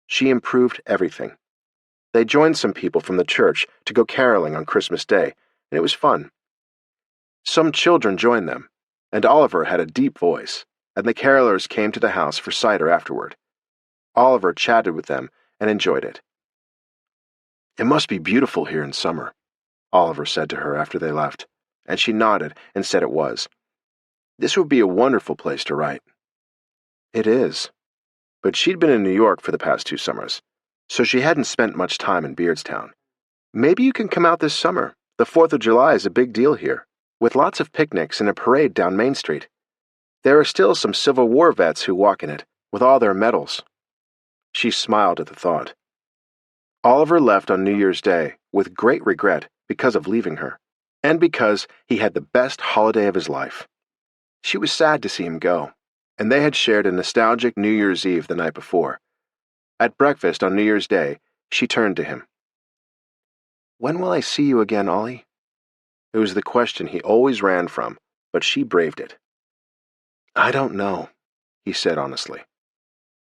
She improved everything. They joined some people from the church to go caroling on Christmas Day, and it was fun. Some children joined them, and Oliver had a deep voice, and the carolers came to the house for cider afterward. Oliver chatted with them and enjoyed it. "It must be beautiful here in summer," Oliver said to her after they left, and she nodded and said it was. "This would be a wonderful place to write." "It is." But she'd been in New York for the past 2 summers, so she hadn't spent much time in Beardstown. "Maybe you can come out this summer. The 4th of July is a big deal here, with lots of picnics and a parade down Main Street. There are still some Civil War vets who walk in it, with all their medals." She smiled at the thought. Oliver left on New Year's Day with great regret because of leaving her, and because he had the best holiday of his life. She was sad to see him go, and they had shared a nostalgic New Year's Eve the night before. At breakfast on New Year's Day, she turned to him. "When will I see you again, Ollie?" It was the question he always ran from, but she braved it. "I don't know," he said honestly.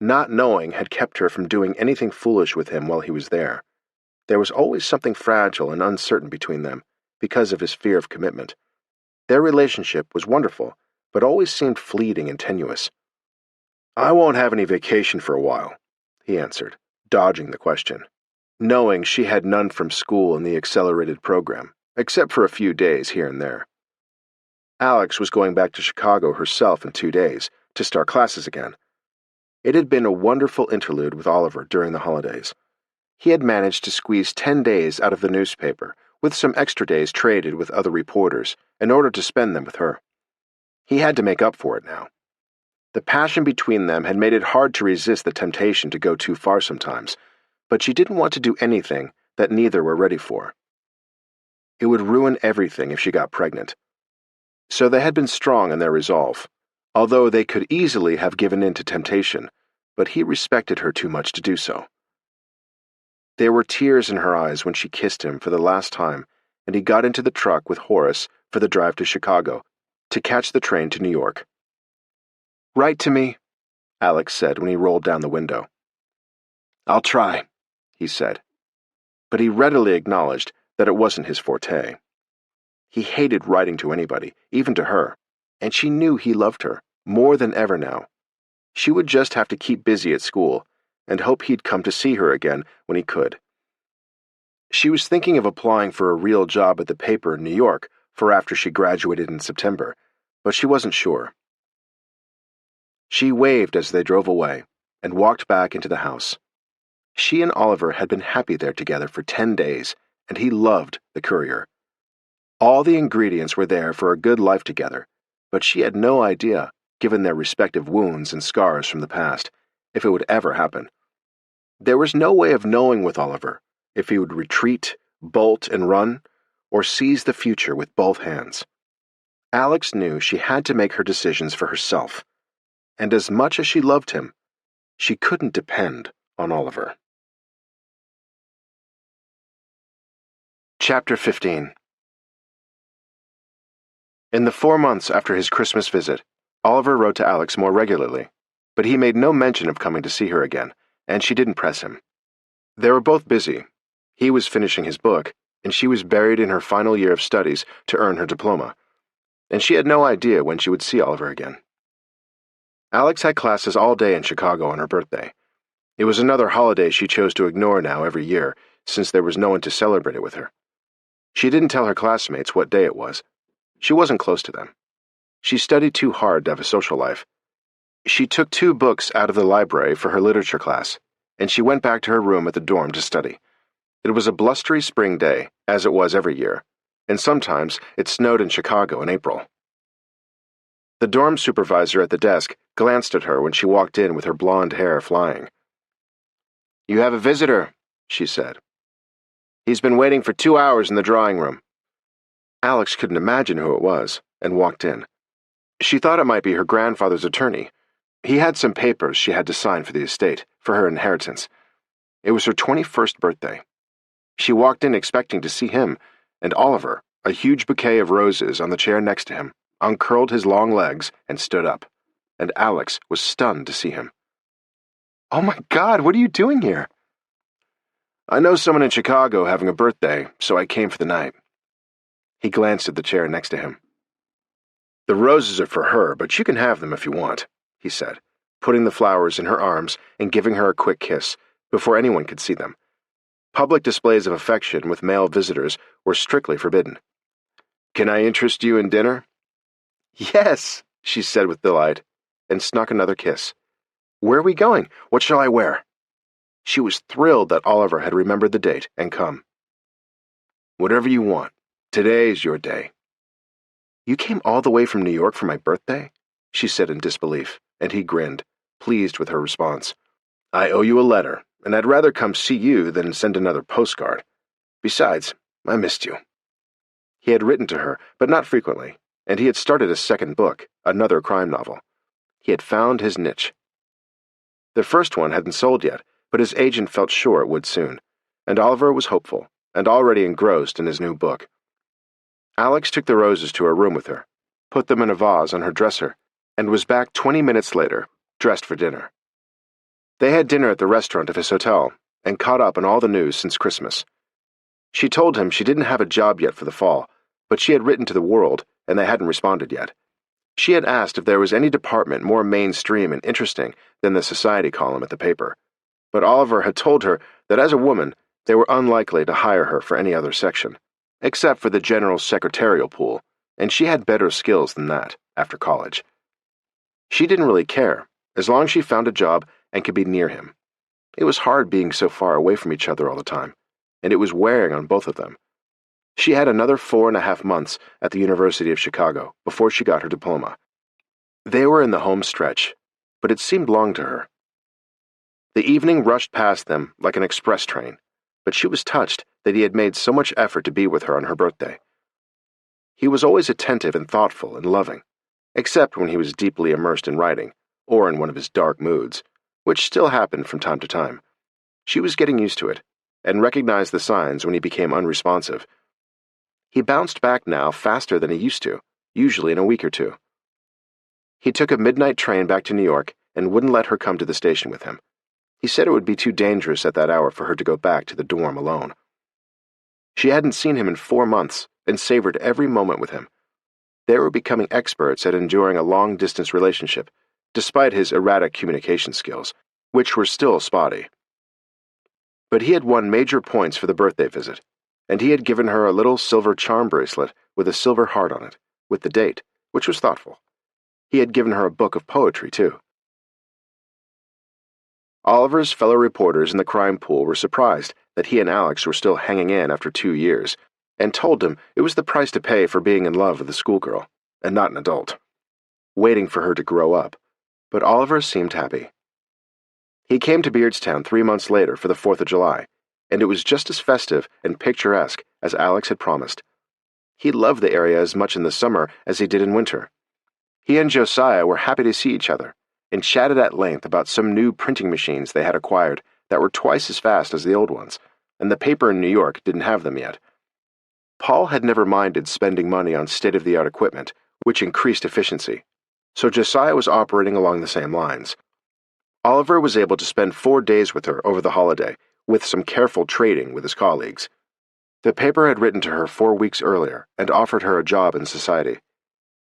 Not knowing had kept her from doing anything foolish with him while he was there. There was always something fragile and uncertain between them, because of his fear of commitment. Their relationship was wonderful, but always seemed fleeting and tenuous. "I won't have any vacation for a while," he answered, dodging the question, knowing she had none from school in the accelerated program, except for a few days here and there. Alex was going back to Chicago herself in 2 days, to start classes again. It had been a wonderful interlude with Oliver during the holidays. He had managed to squeeze 10 days out of the newspaper, with some extra days traded with other reporters, in order to spend them with her. He had to make up for it now. The passion between them had made it hard to resist the temptation to go too far sometimes, but she didn't want to do anything that neither were ready for. It would ruin everything if she got pregnant. So they had been strong in their resolve, although they could easily have given in to temptation, but he respected her too much to do so. There were tears in her eyes when she kissed him for the last time, and he got into the truck with Horace for the drive to Chicago, to catch the train to New York. "Write to me," Alex said when he rolled down the window. "I'll try," he said, but he readily acknowledged that it wasn't his forte. He hated writing to anybody, even to her, and she knew he loved her, more than ever now. She would just have to keep busy at school, and hope he'd come to see her again when he could. She was thinking of applying for a real job at the paper in New York for after she graduated in September, but she wasn't sure. She waved as they drove away, and walked back into the house. She and Oliver had been happy there together for 10 days, and he loved the courier. All the ingredients were there for a good life together, but she had no idea, given their respective wounds and scars from the past, if it would ever happen. There was no way of knowing with Oliver if he would retreat, bolt, and run, or seize the future with both hands. Alex knew she had to make her decisions for herself, and as much as she loved him, she couldn't depend on Oliver. Chapter 15. In the 4 months after his Christmas visit, Oliver wrote to Alex more regularly, but he made no mention of coming to see her again, and she didn't press him. They were both busy. He was finishing his book, and she was buried in her final year of studies to earn her diploma, and she had no idea when she would see Oliver again. Alex had classes all day in Chicago on her birthday. It was another holiday she chose to ignore now every year, since there was no one to celebrate it with her. She didn't tell her classmates what day it was. She wasn't close to them. She studied too hard to have a social life. She took 2 books out of the library for her literature class, and she went back to her room at the dorm to study. It was a blustery spring day, as it was every year, and sometimes it snowed in Chicago in April. The dorm supervisor at the desk glanced at her when she walked in with her blonde hair flying. "You have a visitor," she said. "He's been waiting for 2 hours in the drawing room." Alex couldn't imagine who it was, and walked in. She thought it might be her grandfather's attorney. He had some papers she had to sign for the estate, for her inheritance. It was her 21st birthday. She walked in expecting to see him, and Oliver, a huge bouquet of roses on the chair next to him, uncurled his long legs and stood up, and Alex was stunned to see him. "Oh my God, what are you doing here?" "I know someone in Chicago having a birthday, so I came for the night." He glanced at the chair next to him. "The roses are for her, but you can have them if you want," he said, putting the flowers in her arms and giving her a quick kiss, before anyone could see them. Public displays of affection with male visitors were strictly forbidden. "Can I interest you in dinner?" "Yes," she said with delight, and snuck another kiss. "Where are we going? What shall I wear?" She was thrilled that Oliver had remembered the date and come. "Whatever you want. Today's your day." "You came all the way from New York for my birthday?" she said in disbelief, and he grinned, pleased with her response. "I owe you a letter, and I'd rather come see you than send another postcard. Besides, I missed you." He had written to her, but not frequently, and he had started a second book, another crime novel. He had found his niche. The first one hadn't sold yet, but his agent felt sure it would soon, and Oliver was hopeful and already engrossed in his new book. Alex took the roses to her room with her, put them in a vase on her dresser, and was back 20 minutes later, dressed for dinner. They had dinner at the restaurant of his hotel and caught up on all the news since Christmas. She told him she didn't have a job yet for the fall, but she had written to the World, and they hadn't responded yet. She had asked if there was any department more mainstream and interesting than the society column at the paper, but Oliver had told her that as a woman, they were unlikely to hire her for any other section, except for the general secretarial pool, and she had better skills than that after college. She didn't really care, as long as she found a job and could be near him. It was hard being so far away from each other all the time, and it was wearing on both of them. She had another 4.5 months at the University of Chicago before she got her diploma. They were in the home stretch, but it seemed long to her. The evening rushed past them like an express train, but she was touched that he had made so much effort to be with her on her birthday. He was always attentive and thoughtful and loving, except when he was deeply immersed in writing, or in one of his dark moods, which still happened from time to time. She was getting used to it, and recognized the signs when he became unresponsive. He bounced back now faster than he used to, usually in a week or two. He took a midnight train back to New York and wouldn't let her come to the station with him. He said it would be too dangerous at that hour for her to go back to the dorm alone. She hadn't seen him in 4 months and savored every moment with him. They were becoming experts at enduring a long-distance relationship, despite his erratic communication skills, which were still spotty. But he had won major points for the birthday visit, and he had given her a little silver charm bracelet with a silver heart on it, with the date, which was thoughtful. He had given her a book of poetry, too. Oliver's fellow reporters in the crime pool were surprised that he and Alex were still hanging in after 2 years, and told him it was the price to pay for being in love with a schoolgirl, and not an adult, waiting for her to grow up. But Oliver seemed happy. He came to Beardstown 3 months later for the 4th of July, and it was just as festive and picturesque as Alex had promised. He loved the area as much in the summer as he did in winter. He and Josiah were happy to see each other, and chatted at length about some new printing machines they had acquired that were twice as fast as the old ones, and the paper in New York didn't have them yet. Paul had never minded spending money on state-of-the-art equipment, which increased efficiency, so Josiah was operating along the same lines. Oliver was able to spend 4 days with her over the holiday, with some careful trading with his colleagues. The paper had written to her 4 weeks earlier and offered her a job in society.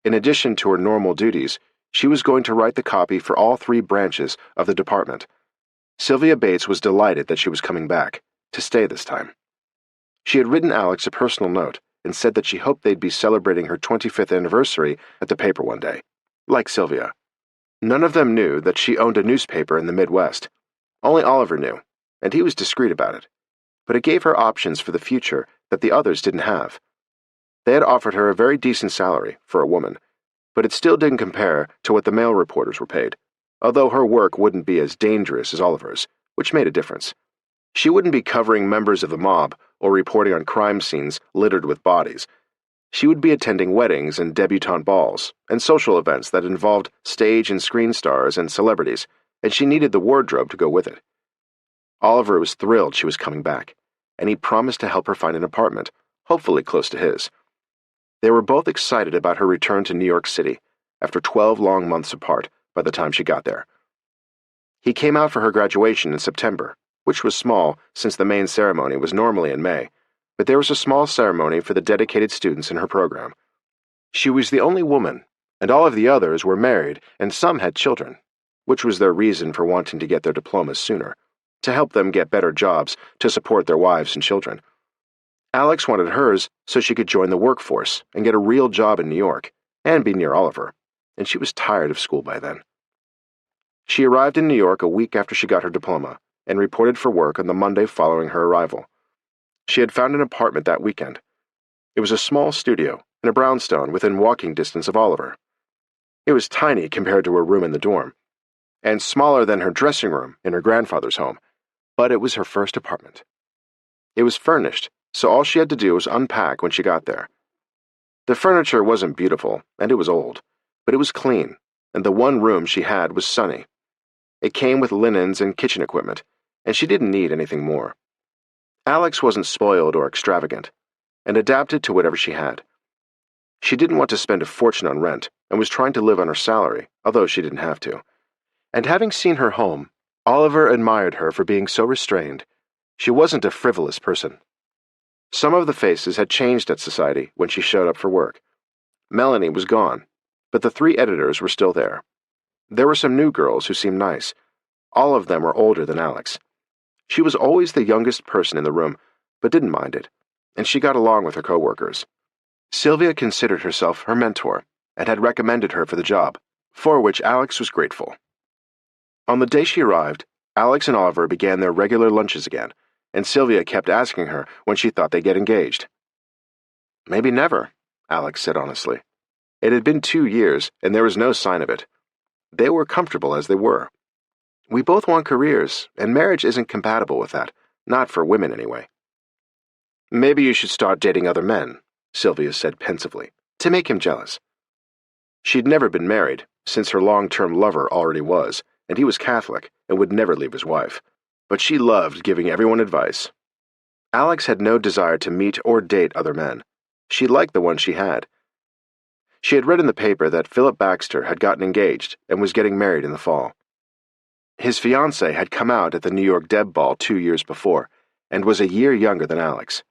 In addition to her normal duties, she was going to write the copy for all 3 branches of the department. Sylvia Bates was delighted that she was coming back, to stay this time. She had written Alex a personal note and said that she hoped they'd be celebrating her 25th anniversary at the paper one day, like Sylvia. None of them knew that she owned a newspaper in the Midwest. Only Oliver knew, and he was discreet about it. But it gave her options for the future that the others didn't have. They had offered her a very decent salary for a woman, but it still didn't compare to what the male reporters were paid, although her work wouldn't be as dangerous as Oliver's, which made a difference. She wouldn't be covering members of the mob or reporting on crime scenes littered with bodies. She would be attending weddings and debutante balls and social events that involved stage and screen stars and celebrities, and she needed the wardrobe to go with it. Oliver was thrilled she was coming back, and he promised to help her find an apartment, hopefully close to his. They were both excited about her return to New York City, after 12 long months apart by the time she got there. He came out for her graduation in September, which was small since the main ceremony was normally in May, but there was a small ceremony for the dedicated students in her program. She was the only woman, and all of the others were married, and some had children, which was their reason for wanting to get their diplomas sooner, to help them get better jobs to support their wives and children. Alex wanted hers so she could join the workforce and get a real job in New York, and be near Oliver, and she was tired of school by then. She arrived in New York a week after she got her diploma, and reported for work on the Monday following her arrival. She had found an apartment that weekend. It was a small studio in a brownstone within walking distance of Oliver. It was tiny compared to her room in the dorm, and smaller than her dressing room in her grandfather's home, but it was her first apartment. It was furnished, so all she had to do was unpack when she got there. The furniture wasn't beautiful, and it was old, but it was clean, and the one room she had was sunny. It came with linens and kitchen equipment, and she didn't need anything more. Alex wasn't spoiled or extravagant, and adapted to whatever she had. She didn't want to spend a fortune on rent and was trying to live on her salary, although she didn't have to. And having seen her home, Oliver admired her for being so restrained. She wasn't a frivolous person. Some of the faces had changed at Society when she showed up for work. Melanie was gone, but the 3 editors were still there. There were some new girls who seemed nice. All of them were older than Alex. She was always the youngest person in the room, but didn't mind it, and she got along with her coworkers. Sylvia considered herself her mentor and had recommended her for the job, for which Alex was grateful. On the day she arrived, Alex and Oliver began their regular lunches again, and Sylvia kept asking her when she thought they'd get engaged. "Maybe never," Alex said honestly. It had been 2 years, and there was no sign of it. They were comfortable as they were. "We both want careers, and marriage isn't compatible with that, not for women anyway." "Maybe you should start dating other men," Sylvia said pensively, to make him jealous. She'd never been married, since her long-term lover already was, and he was Catholic and would never leave his wife. But she loved giving everyone advice. Alex had no desire to meet or date other men. She liked the one she had. She had read in the paper that Philip Baxter had gotten engaged and was getting married in the fall. His fiancée had come out at the New York Deb Ball 2 years before, and was a year younger than Alex.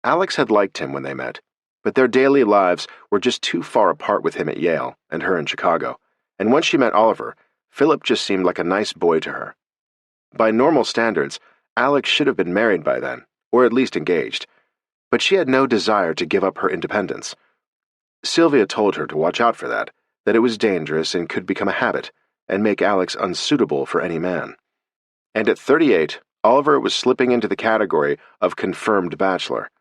Alex had liked him when they met, but their daily lives were just too far apart with him at Yale and her in Chicago, and once she met Oliver, Philip just seemed like a nice boy to her. By normal standards, Alex should have been married by then, or at least engaged, but she had no desire to give up her independence. Sylvia told her to watch out for that it was dangerous and could become a habit, and make Alex unsuitable for any man. And at 38, Oliver was slipping into the category of confirmed bachelor.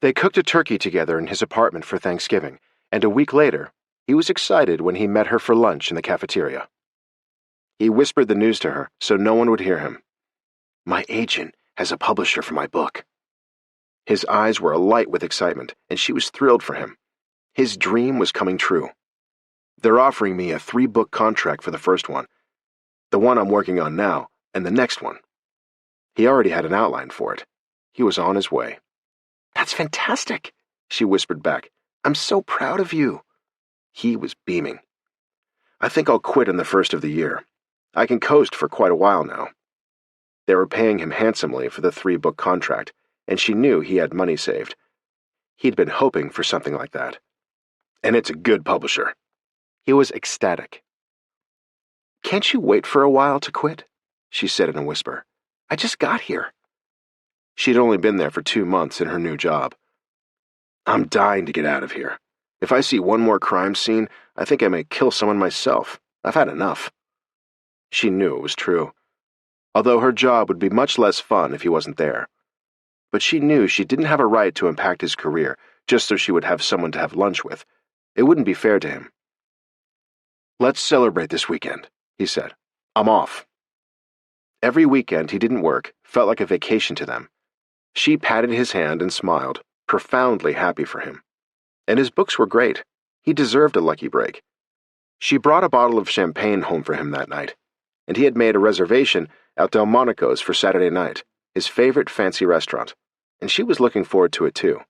They cooked a turkey together in his apartment for Thanksgiving, and a week later, he was excited when he met her for lunch in the cafeteria. He whispered the news to her so no one would hear him. "My agent has a publisher for my book." His eyes were alight with excitement, and she was thrilled for him. His dream was coming true. "They're offering me a 3-book contract for the first one, the one I'm working on now, and the next one." He already had an outline for it. He was on his way. "That's fantastic," she whispered back. "I'm so proud of you." He was beaming. "I think I'll quit in the first of the year. I can coast for quite a while now." They were paying him handsomely for the 3-book contract, and she knew he had money saved. He'd been hoping for something like that. "And it's a good publisher." He was ecstatic. "Can't you wait for a while to quit?" she said in a whisper. "I just got here." She'd only been there for 2 months in her new job. "I'm dying to get out of here. If I see one more crime scene, I think I may kill someone myself. I've had enough." She knew it was true, although her job would be much less fun if he wasn't there. But she knew she didn't have a right to impact his career just so she would have someone to have lunch with. It wouldn't be fair to him. "Let's celebrate this weekend," he said. "I'm off." Every weekend he didn't work felt like a vacation to them. She patted his hand and smiled, profoundly happy for him. And his books were great. He deserved a lucky break. She brought a bottle of champagne home for him that night, and he had made a reservation at Delmonico's for Saturday night, his favorite fancy restaurant, and she was looking forward to it too.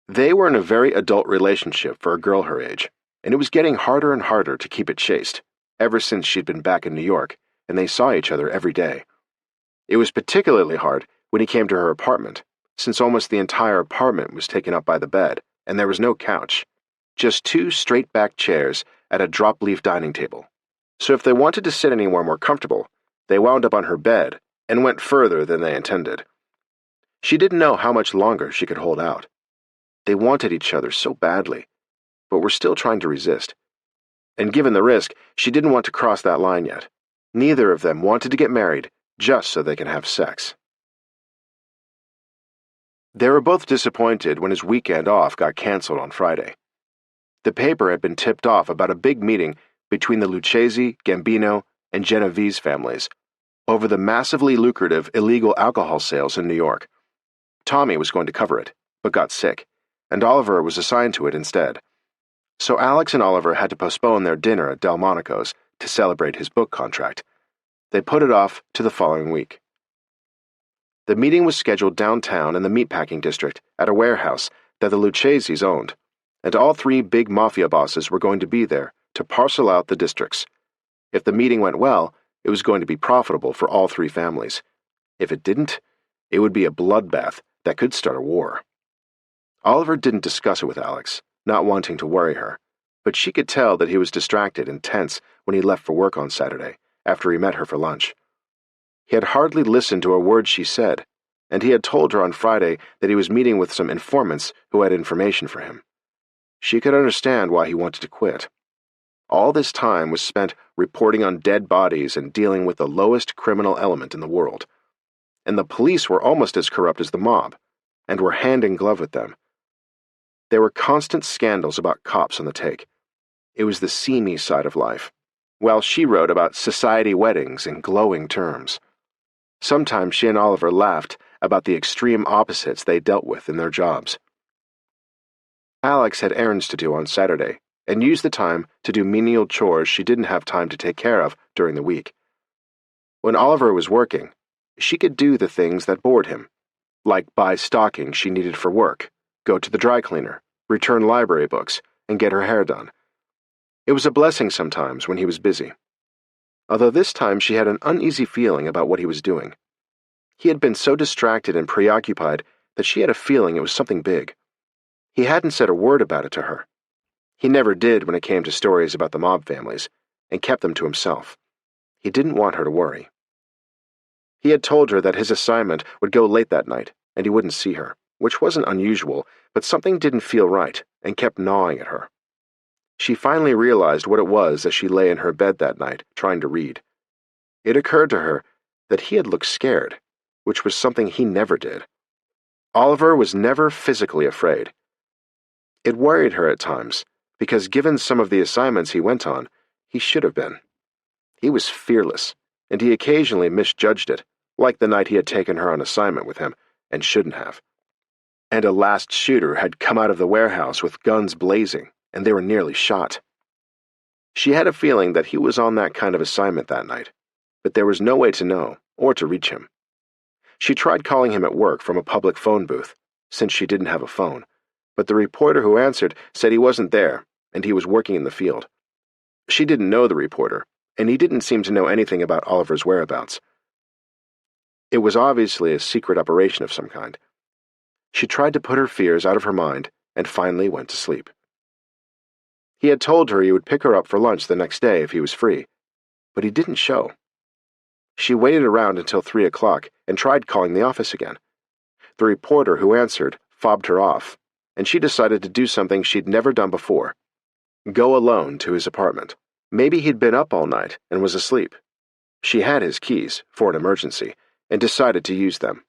They were in a very adult relationship for a girl her age, and it was getting harder and harder to keep it chaste, ever since she'd been back in New York, and they saw each other every day. It was particularly hard when he came to her apartment, since almost the entire apartment was taken up by the bed, and there was no couch, just 2 straight-back chairs at a drop-leaf dining table. So if they wanted to sit anywhere more comfortable, they wound up on her bed and went further than they intended. She didn't know how much longer she could hold out. They wanted each other so badly, but were still trying to resist. And given the risk, she didn't want to cross that line yet. Neither of them wanted to get married just so they can have sex. They were both disappointed when his weekend off got canceled on Friday. The paper had been tipped off about a big meeting between the Lucchese, Gambino, and Genovese families over the massively lucrative illegal alcohol sales in New York. Tommy was going to cover it, but got sick, and Oliver was assigned to it instead. So Alex and Oliver had to postpone their dinner at Delmonico's to celebrate his book contract. They put it off to the following week. The meeting was scheduled downtown in the meatpacking district at a warehouse that the Lucchese's owned, and all three big mafia bosses were going to be there to parcel out the districts. If the meeting went well, it was going to be profitable for all three families. If it didn't, it would be a bloodbath that could start a war. Oliver didn't discuss it with Alex, not wanting to worry her, but she could tell that he was distracted and tense when he left for work on Saturday, after he met her for lunch. He had hardly listened to a word she said, and he had told her on Friday that he was meeting with some informants who had information for him. She could understand why he wanted to quit. All this time was spent reporting on dead bodies and dealing with the lowest criminal element in the world. And the police were almost as corrupt as the mob, and were hand in glove with them. There were constant scandals about cops on the take. It was the seamy side of life, while she wrote about society weddings in glowing terms. Sometimes she and Oliver laughed about the extreme opposites they dealt with in their jobs. Alex had errands to do on Saturday, and used the time to do menial chores she didn't have time to take care of during the week. When Oliver was working, she could do the things that bored him, like buy stockings she needed for work, go to the dry cleaner, return library books, and get her hair done. It was a blessing sometimes when he was busy. Although this time she had an uneasy feeling about what he was doing. He had been so distracted and preoccupied that she had a feeling it was something big. He hadn't said a word about it to her. He never did when it came to stories about the mob families, and kept them to himself. He didn't want her to worry. He had told her that his assignment would go late that night, and he wouldn't see her, which wasn't unusual, but something didn't feel right and kept gnawing at her. She finally realized what it was as she lay in her bed that night, trying to read. It occurred to her that he had looked scared, which was something he never did. Oliver was never physically afraid. It worried her at times, because given some of the assignments he went on, he should have been. He was fearless, and he occasionally misjudged it, like the night he had taken her on assignment with him, and shouldn't have. And a last shooter had come out of the warehouse with guns blazing, and they were nearly shot. She had a feeling that he was on that kind of assignment that night, but there was no way to know or to reach him. She tried calling him at work from a public phone booth, since she didn't have a phone, but the reporter who answered said he wasn't there, and he was working in the field. She didn't know the reporter, and he didn't seem to know anything about Oliver's whereabouts. It was obviously a secret operation of some kind. She tried to put her fears out of her mind and finally went to sleep. He had told her he would pick her up for lunch the next day if he was free, but he didn't show. She waited around until 3 o'clock and tried calling the office again. The reporter who answered fobbed her off, and she decided to do something she'd never done before: go alone to his apartment. Maybe he'd been up all night and was asleep. She had his keys, for an emergency, and decided to use them.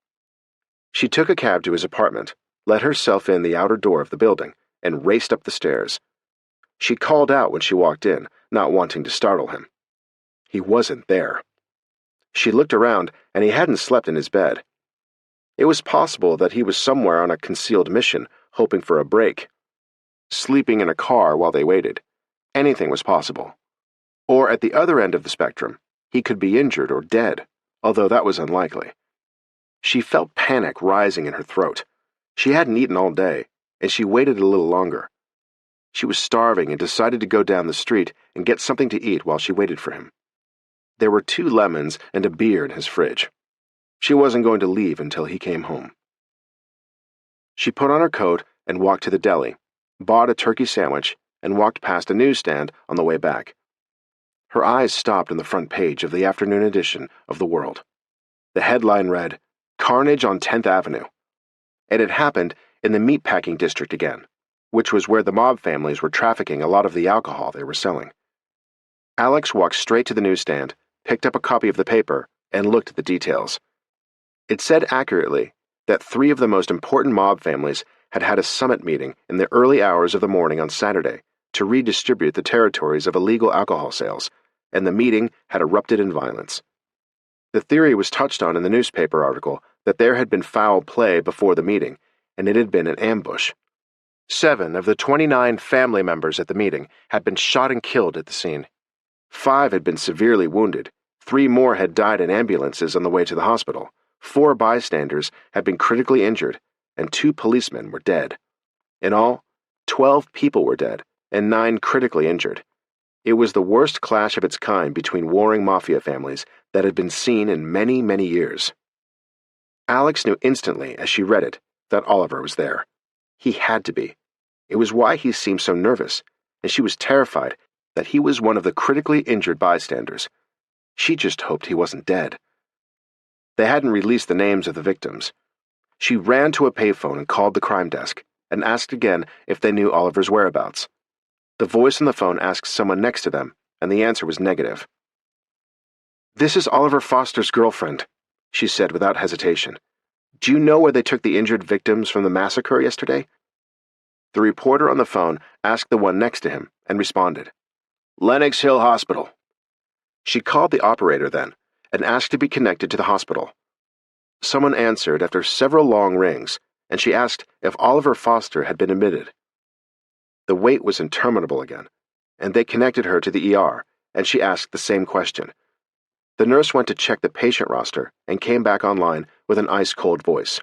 She took a cab to his apartment, let herself in the outer door of the building, and raced up the stairs. She called out when she walked in, not wanting to startle him. He wasn't there. She looked around, and he hadn't slept in his bed. It was possible that he was somewhere on a concealed mission, hoping for a break. Sleeping in a car while they waited. Anything was possible. Or at the other end of the spectrum, he could be injured or dead, although that was unlikely. She felt panic rising in her throat. She hadn't eaten all day, and she waited a little longer. She was starving and decided to go down the street and get something to eat while she waited for him. There were 2 lemons and a beer in his fridge. She wasn't going to leave until he came home. She put on her coat and walked to the deli, bought a turkey sandwich, and walked past a newsstand on the way back. Her eyes stopped on the front page of the afternoon edition of The World. The headline read, "Carnage on 10th Avenue." It had happened in the meatpacking district again, which was where the mob families were trafficking a lot of the alcohol they were selling. Alex walked straight to the newsstand, picked up a copy of the paper, and looked at the details. It said accurately that 3 of the most important mob families had had a summit meeting in the early hours of the morning on Saturday to redistribute the territories of illegal alcohol sales, and the meeting had erupted in violence. The theory was touched on in the newspaper article that there had been foul play before the meeting, and it had been an ambush. 7 of the 29 family members at the meeting had been shot and killed at the scene. 5 had been severely wounded. 3 more had died in ambulances on the way to the hospital. 4 bystanders had been critically injured, and 2 policemen were dead. In all, 12 people were dead, and 9 critically injured. It was the worst clash of its kind between warring mafia families that had been seen in many, many years. Alex knew instantly as she read it that Oliver was there. He had to be. It was why he seemed so nervous, and she was terrified that he was one of the critically injured bystanders. She just hoped he wasn't dead. They hadn't released the names of the victims. She ran to a payphone and called the crime desk, and asked again if they knew Oliver's whereabouts. The voice on the phone asked someone next to them, and the answer was negative. "This is Oliver Foster's girlfriend," she said without hesitation. "Do you know where they took the injured victims from the massacre yesterday?" The reporter on the phone asked the one next to him and responded, "Lenox Hill Hospital." She called the operator then and asked to be connected to the hospital. Someone answered after several long rings, and she asked if Oliver Foster had been admitted. The wait was interminable again, and they connected her to the ER, and she asked the same question. The nurse went to check the patient roster and came back online with an ice-cold voice.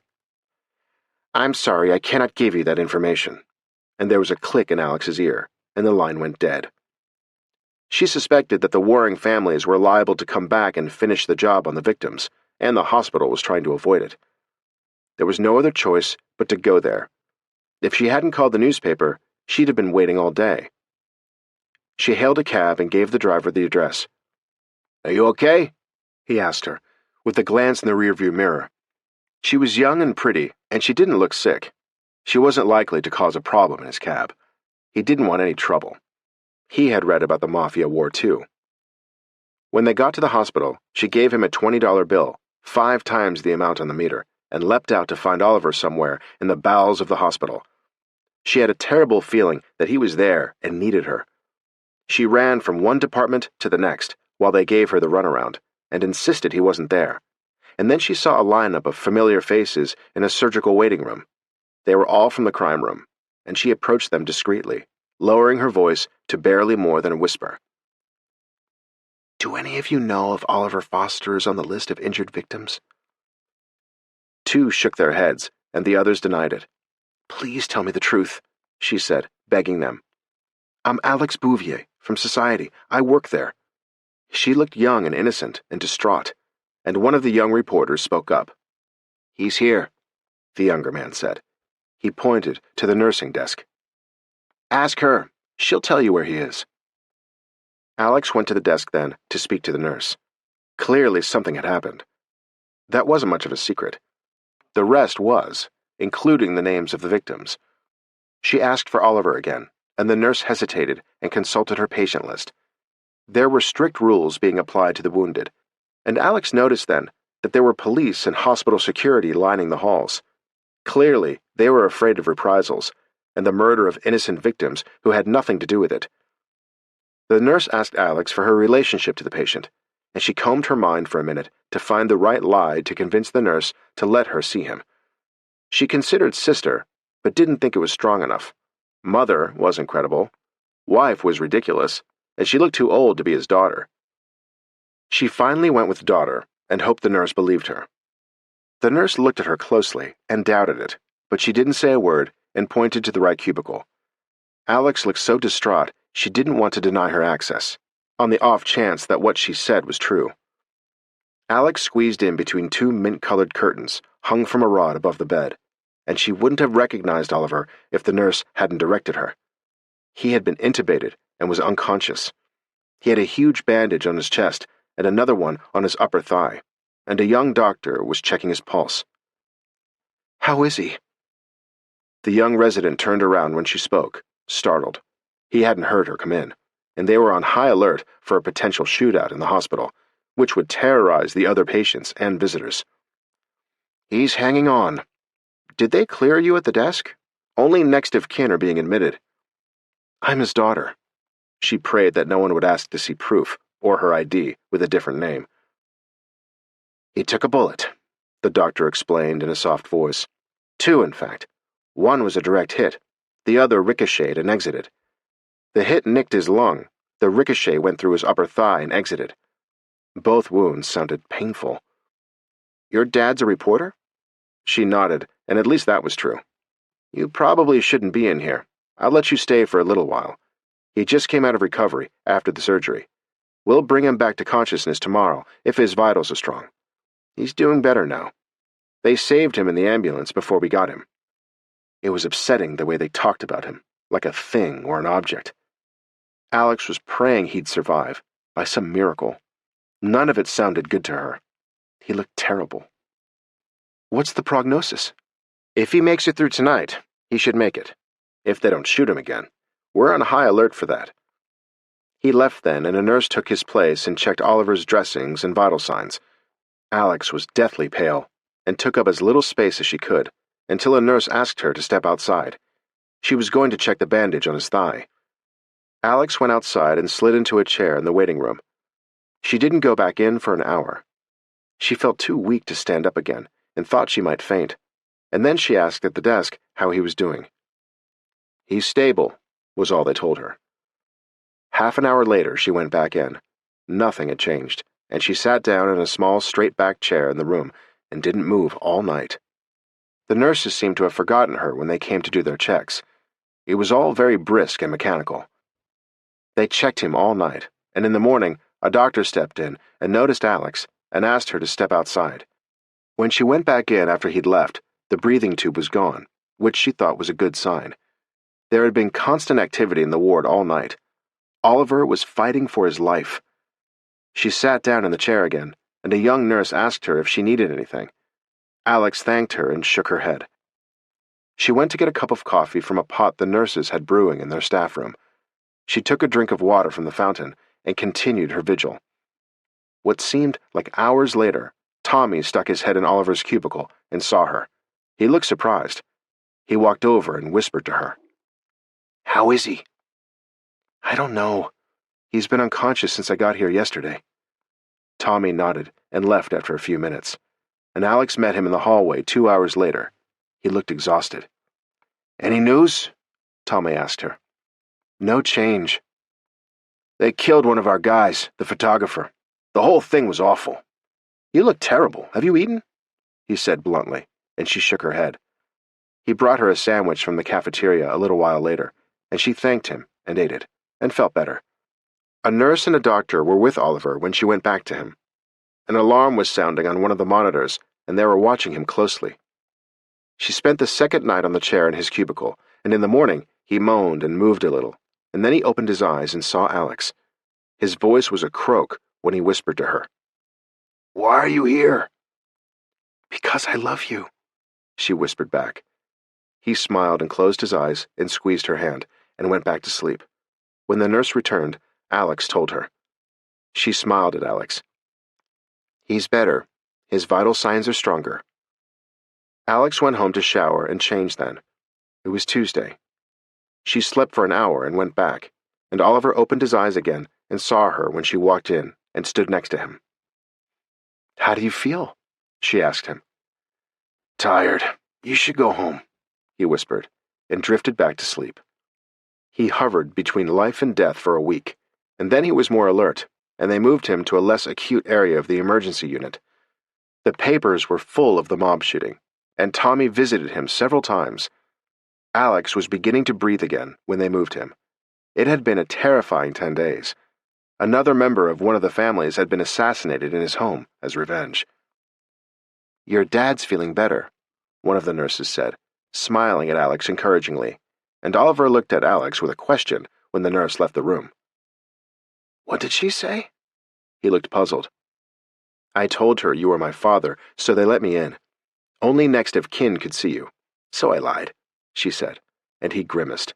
"I'm sorry, I cannot give you that information." And there was a click in Alex's ear, and the line went dead. She suspected that the warring families were liable to come back and finish the job on the victims, and the hospital was trying to avoid it. There was no other choice but to go there. If she hadn't called the newspaper, she'd have been waiting all day. She hailed a cab and gave the driver the address. "Are you okay?" he asked her, with a glance in the rearview mirror. She was young and pretty, and she didn't look sick. She wasn't likely to cause a problem in his cab. He didn't want any trouble. He had read about the Mafia War too. When they got to the hospital, she gave him a $20 bill, 5 times the amount on the meter, and leapt out to find Oliver somewhere in the bowels of the hospital. She had a terrible feeling that he was there and needed her. She ran from one department to the next while they gave her the runaround, and insisted he wasn't there. And then she saw a lineup of familiar faces in a surgical waiting room. They were all from the crime room, and she approached them discreetly, lowering her voice to barely more than a whisper. "Do any of you know if Oliver Foster is on the list of injured victims?" 2 shook their heads, and the others denied it. "Please tell me the truth," she said, begging them. "I'm Alex Bouvier, from Society. I work there." She looked young and innocent and distraught, and one of the young reporters spoke up. "He's here," the younger man said. He pointed to the nursing desk. "Ask her. She'll tell you where he is." Alex went to the desk then to speak to the nurse. Clearly something had happened. That wasn't much of a secret. The rest was, including the names of the victims. She asked for Oliver again, and the nurse hesitated and consulted her patient list. There were strict rules being applied to the wounded, and Alex noticed then that there were police and hospital security lining the halls. Clearly, they were afraid of reprisals and the murder of innocent victims who had nothing to do with it. The nurse asked Alex for her relationship to the patient, and she combed her mind for a minute to find the right lie to convince the nurse to let her see him. She considered sister, but didn't think it was strong enough. Mother wasn't credible. Wife was ridiculous, and she looked too old to be his daughter. She finally went with daughter and hoped the nurse believed her. The nurse looked at her closely and doubted it, but she didn't say a word and pointed to the right cubicle. Alex looked so distraught she didn't want to deny her access, on the off chance that what she said was true. Alex squeezed in between 2 mint-colored curtains hung from a rod above the bed, and she wouldn't have recognized Oliver if the nurse hadn't directed her. He had been intubated and was unconscious. He had a huge bandage on his chest and another one on his upper thigh, and a young doctor was checking his pulse. "How is he?" The young resident turned around when she spoke, startled. He hadn't heard her come in, and they were on high alert for a potential shootout in the hospital, which would terrorize the other patients and visitors. "He's hanging on. Did they clear you at the desk? Only next of kin are being admitted." "I'm his daughter." She prayed that no one would ask to see proof, or her ID, with a different name. "He took a bullet," the doctor explained in a soft voice. 2, in fact. One was a direct hit. The other ricocheted and exited. The hit nicked his lung. The ricochet went through his upper thigh and exited. Both wounds sounded painful. "Your dad's a reporter?" She nodded, and at least that was true. "You probably shouldn't be in here. I'll let you stay for a little while. He just came out of recovery after the surgery. We'll bring him back to consciousness tomorrow if his vitals are strong. He's doing better now. They saved him in the ambulance before we got him." It was upsetting the way they talked about him, like a thing or an object. Alex was praying he'd survive, by some miracle. None of it sounded good to her. He looked terrible. "What's the prognosis?" "If he makes it through tonight, he should make it. If they don't shoot him again. We're on high alert for that." He left then, and a nurse took his place and checked Oliver's dressings and vital signs. Alex was deathly pale, and took up as little space as she could, until a nurse asked her to step outside. She was going to check the bandage on his thigh. Alex went outside and slid into a chair in the waiting room. She didn't go back in for an hour. She felt too weak to stand up again, and thought she might faint, and then she asked at the desk how he was doing. "He's stable," was all they told her. Half an hour later, she went back in. Nothing had changed, and she sat down in a small straight-back chair in the room and didn't move all night. The nurses seemed to have forgotten her when they came to do their checks. It was all very brisk and mechanical. They checked him all night, and in the morning, a doctor stepped in and noticed Alex and asked her to step outside. When she went back in after he'd left, the breathing tube was gone, which she thought was a good sign. There had been constant activity in the ward all night. Oliver was fighting for his life. She sat down in the chair again, and a young nurse asked her if she needed anything. Alex thanked her and shook her head. She went to get a cup of coffee from a pot the nurses had brewing in their staff room. She took a drink of water from the fountain and continued her vigil. What seemed like hours later, Tommy stuck his head in Oliver's cubicle and saw her. He looked surprised. He walked over and whispered to her. "How is he?" "I don't know. He's been unconscious since I got here yesterday." Tommy nodded and left after a few minutes, and Alex met him in the hallway 2 hours later. He looked exhausted. "Any news?" Tommy asked her. "No change. They killed one of our guys, the photographer. The whole thing was awful." "You look terrible. Have you eaten?" he said bluntly, and she shook her head. He brought her a sandwich from the cafeteria a little while later, and she thanked him and ate it, and felt better. A nurse and a doctor were with Oliver when she went back to him. An alarm was sounding on one of the monitors, and they were watching him closely. She spent the second night on the chair in his cubicle, and in the morning he moaned and moved a little, and then he opened his eyes and saw Alex. His voice was a croak when he whispered to her. "Why are you here?" "Because I love you," she whispered back. He smiled and closed his eyes and squeezed her hand, and went back to sleep. When the nurse returned, Alex told her. She smiled at Alex. "He's better. His vital signs are stronger." Alex went home to shower and change then. It was Tuesday. She slept for an hour and went back, and Oliver opened his eyes again and saw her when she walked in and stood next to him. "How do you feel?" she asked him. "Tired. You should go home," he whispered, and drifted back to sleep. He hovered between life and death for a week, and then he was more alert, and they moved him to a less acute area of the emergency unit. The papers were full of the mob shooting, and Tommy visited him several times. Alex was beginning to breathe again when they moved him. It had been a terrifying 10 days. Another member of one of the families had been assassinated in his home as revenge. "Your dad's feeling better," one of the nurses said, smiling at Alex encouragingly, and Oliver looked at Alex with a question when the nurse left the room. "What did she say?" He looked puzzled. "I told her you were my father, so they let me in. Only next of kin could see you. So I lied," she said, and he grimaced.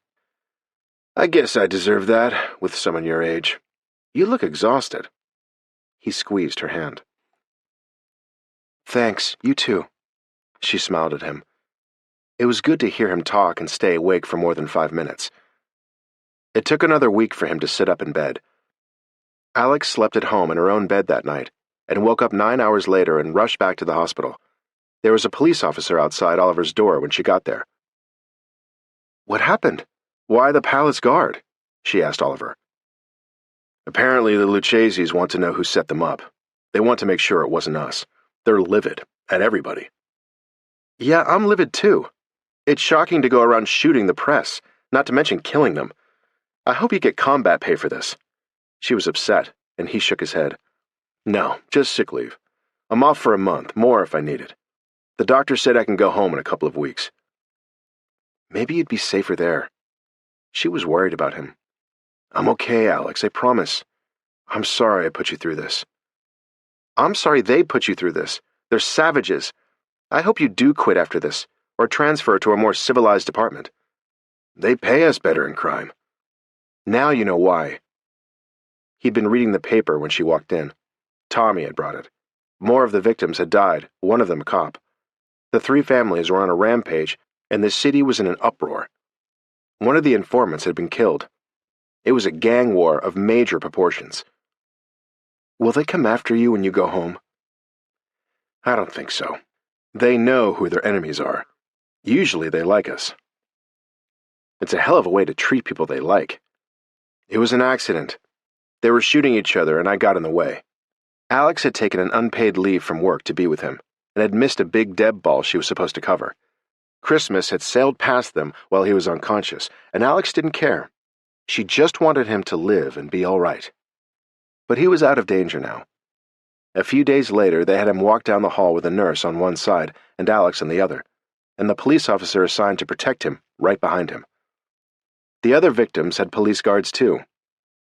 "I guess I deserve that, with someone your age. You look exhausted." He squeezed her hand. "Thanks, you too." She smiled at him. It was good to hear him talk and stay awake for more than 5 minutes. It took another week for him to sit up in bed. Alex slept at home in her own bed that night, and woke up 9 hours later and rushed back to the hospital. There was a police officer outside Oliver's door when she got there. What happened? Why the palace guard? She asked Oliver. Apparently the Lucchese's want to know who set them up. They want to make sure it wasn't us. They're livid at everybody. Yeah, I'm livid too. It's shocking to go around shooting the press, not to mention killing them. I hope you get combat pay for this. She was upset, and he shook his head. No, just sick leave. I'm off for a month, more if I need it. The doctor said I can go home in a couple of weeks. Maybe you'd be safer there. She was worried about him. I'm okay, Alex, I promise. I'm sorry I put you through this. I'm sorry they put you through this. They're savages. I hope you do quit after this, or transfer to a more civilized department. They pay us better in crime. Now you know why. He'd been reading the paper when she walked in. Tommy had brought it. More of the victims had died, one of them a cop. The 3 families were on a rampage, and the city was in an uproar. One of the informants had been killed. It was a gang war of major proportions. Will they come after you when you go home? I don't think so. They know who their enemies are. Usually they like us. It's a hell of a way to treat people they like. It was an accident. They were shooting each other and I got in the way. Alex had taken an unpaid leave from work to be with him and had missed a big Deb ball she was supposed to cover. Christmas had sailed past them while he was unconscious, and Alex didn't care. She just wanted him to live and be all right. But he was out of danger now. A few days later, they had him walk down the hall with a nurse on one side and Alex on the other, and the police officer assigned to protect him right behind him. The other victims had police guards too,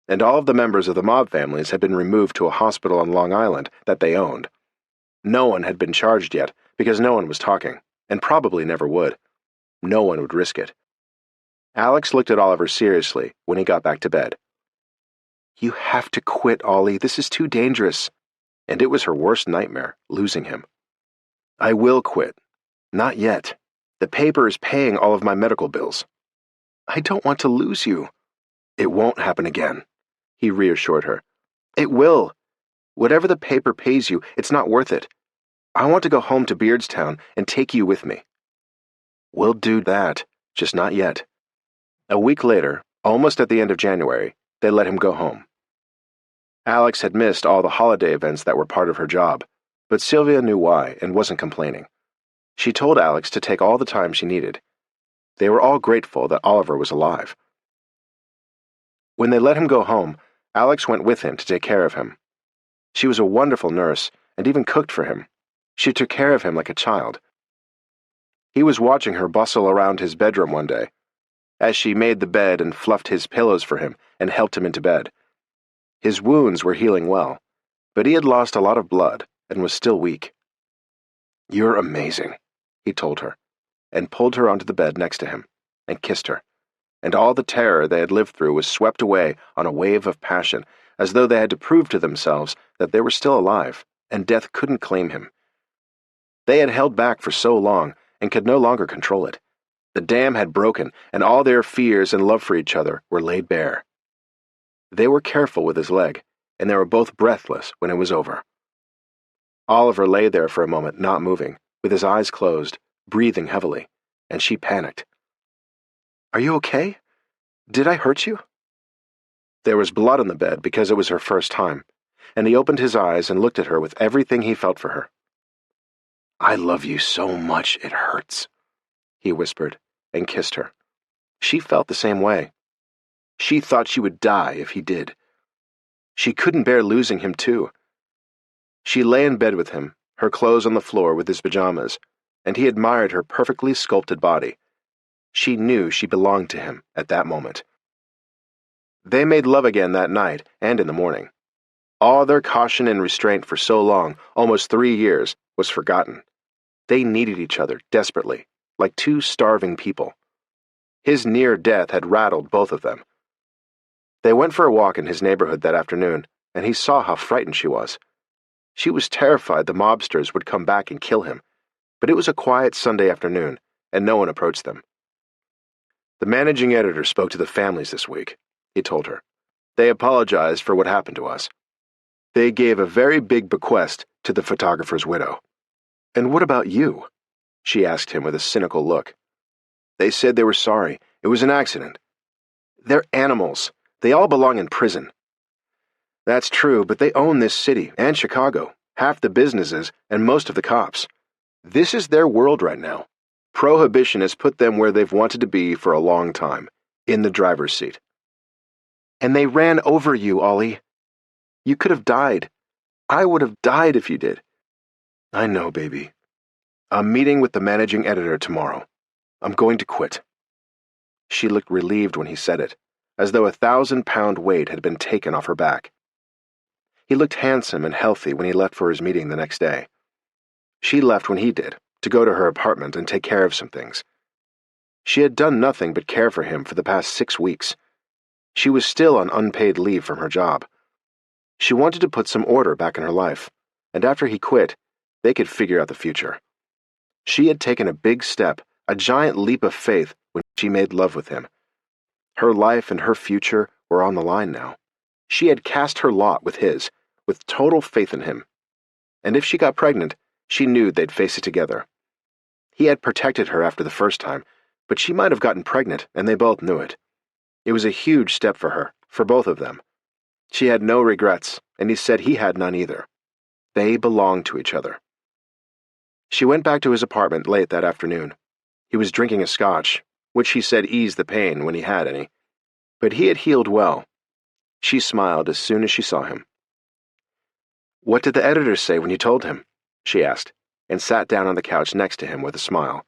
and all of the members of the mob families had been removed to a hospital on Long Island that they owned. No one had been charged yet because no one was talking, and probably never would. No one would risk it. Alex looked at Oliver seriously when he got back to bed. You have to quit, Ollie. This is too dangerous. And it was her worst nightmare, losing him. I will quit. Not yet. The paper is paying all of my medical bills. I don't want to lose you. It won't happen again, he reassured her. It will. Whatever the paper pays you, it's not worth it. I want to go home to Beardstown and take you with me. We'll do that, just not yet. A week later, almost at the end of January, they let him go home. Alex had missed all the holiday events that were part of her job, but Sylvia knew why and wasn't complaining. She told Alex to take all the time she needed. They were all grateful that Oliver was alive. When they let him go home, Alex went with him to take care of him. She was a wonderful nurse and even cooked for him. She took care of him like a child. He was watching her bustle around his bedroom one day, as she made the bed and fluffed his pillows for him and helped him into bed. His wounds were healing well, but he had lost a lot of blood and was still weak. You're amazing, he told her, and pulled her onto the bed next to him and kissed her, and all the terror they had lived through was swept away on a wave of passion, as though they had to prove to themselves that they were still alive and death couldn't claim him. They had held back for so long and could no longer control it. The dam had broken, and all their fears and love for each other were laid bare. They were careful with his leg, and they were both breathless when it was over. Oliver lay there for a moment, not moving, with his eyes closed, breathing heavily, and she panicked. Are you okay? Did I hurt you? There was blood on the bed because it was her first time, and he opened his eyes and looked at her with everything he felt for her. I love you so much it hurts, he whispered, and kissed her. She felt the same way. She thought she would die if he did. She couldn't bear losing him too. She lay in bed with him, her clothes on the floor with his pajamas, and he admired her perfectly sculpted body. She knew she belonged to him at that moment. They made love again that night and in the morning. All their caution and restraint for so long, almost 3 years, was forgotten. They needed each other desperately, like two starving people. His near death had rattled both of them. They went for a walk in his neighborhood that afternoon, and he saw how frightened she was. She was terrified the mobsters would come back and kill him, but it was a quiet Sunday afternoon, and no one approached them. The managing editor spoke to the families this week, he told her. They apologized for what happened to us. They gave a very big bequest to the photographer's widow. And what about you? She asked him with a cynical look. They said they were sorry It was an accident. They're animals. They all belong in prison. That's true, but they own this city and Chicago, half the businesses, and most of the cops. This is their world right now. Prohibition has put them where they've wanted to be for a long time, in the driver's seat. And they ran over you, Ollie. You could have died. I would have died if you did. I know, baby. I'm meeting with the managing editor tomorrow. I'm going to quit. She looked relieved when he said it, as though a 1,000-pound weight had been taken off her back. He looked handsome and healthy when he left for his meeting the next day. She left when he did, to go to her apartment and take care of some things. She had done nothing but care for him for the past 6 weeks. She was still on unpaid leave from her job. She wanted to put some order back in her life, and after he quit, they could figure out the future. She had taken a big step, a giant leap of faith when she made love with him. Her life and her future were on the line now. She had cast her lot with his, with total faith in him. And if she got pregnant, she knew they'd face it together. He had protected her after the first time, but she might have gotten pregnant, and they both knew it. It was a huge step for her, for both of them. She had no regrets, and he said he had none either. They belonged to each other. She went back to his apartment late that afternoon. He was drinking a scotch, which he said eased the pain when he had any. But he had healed well. She smiled as soon as she saw him. "What did the editor say when you told him?" she asked, and sat down on the couch next to him with a smile.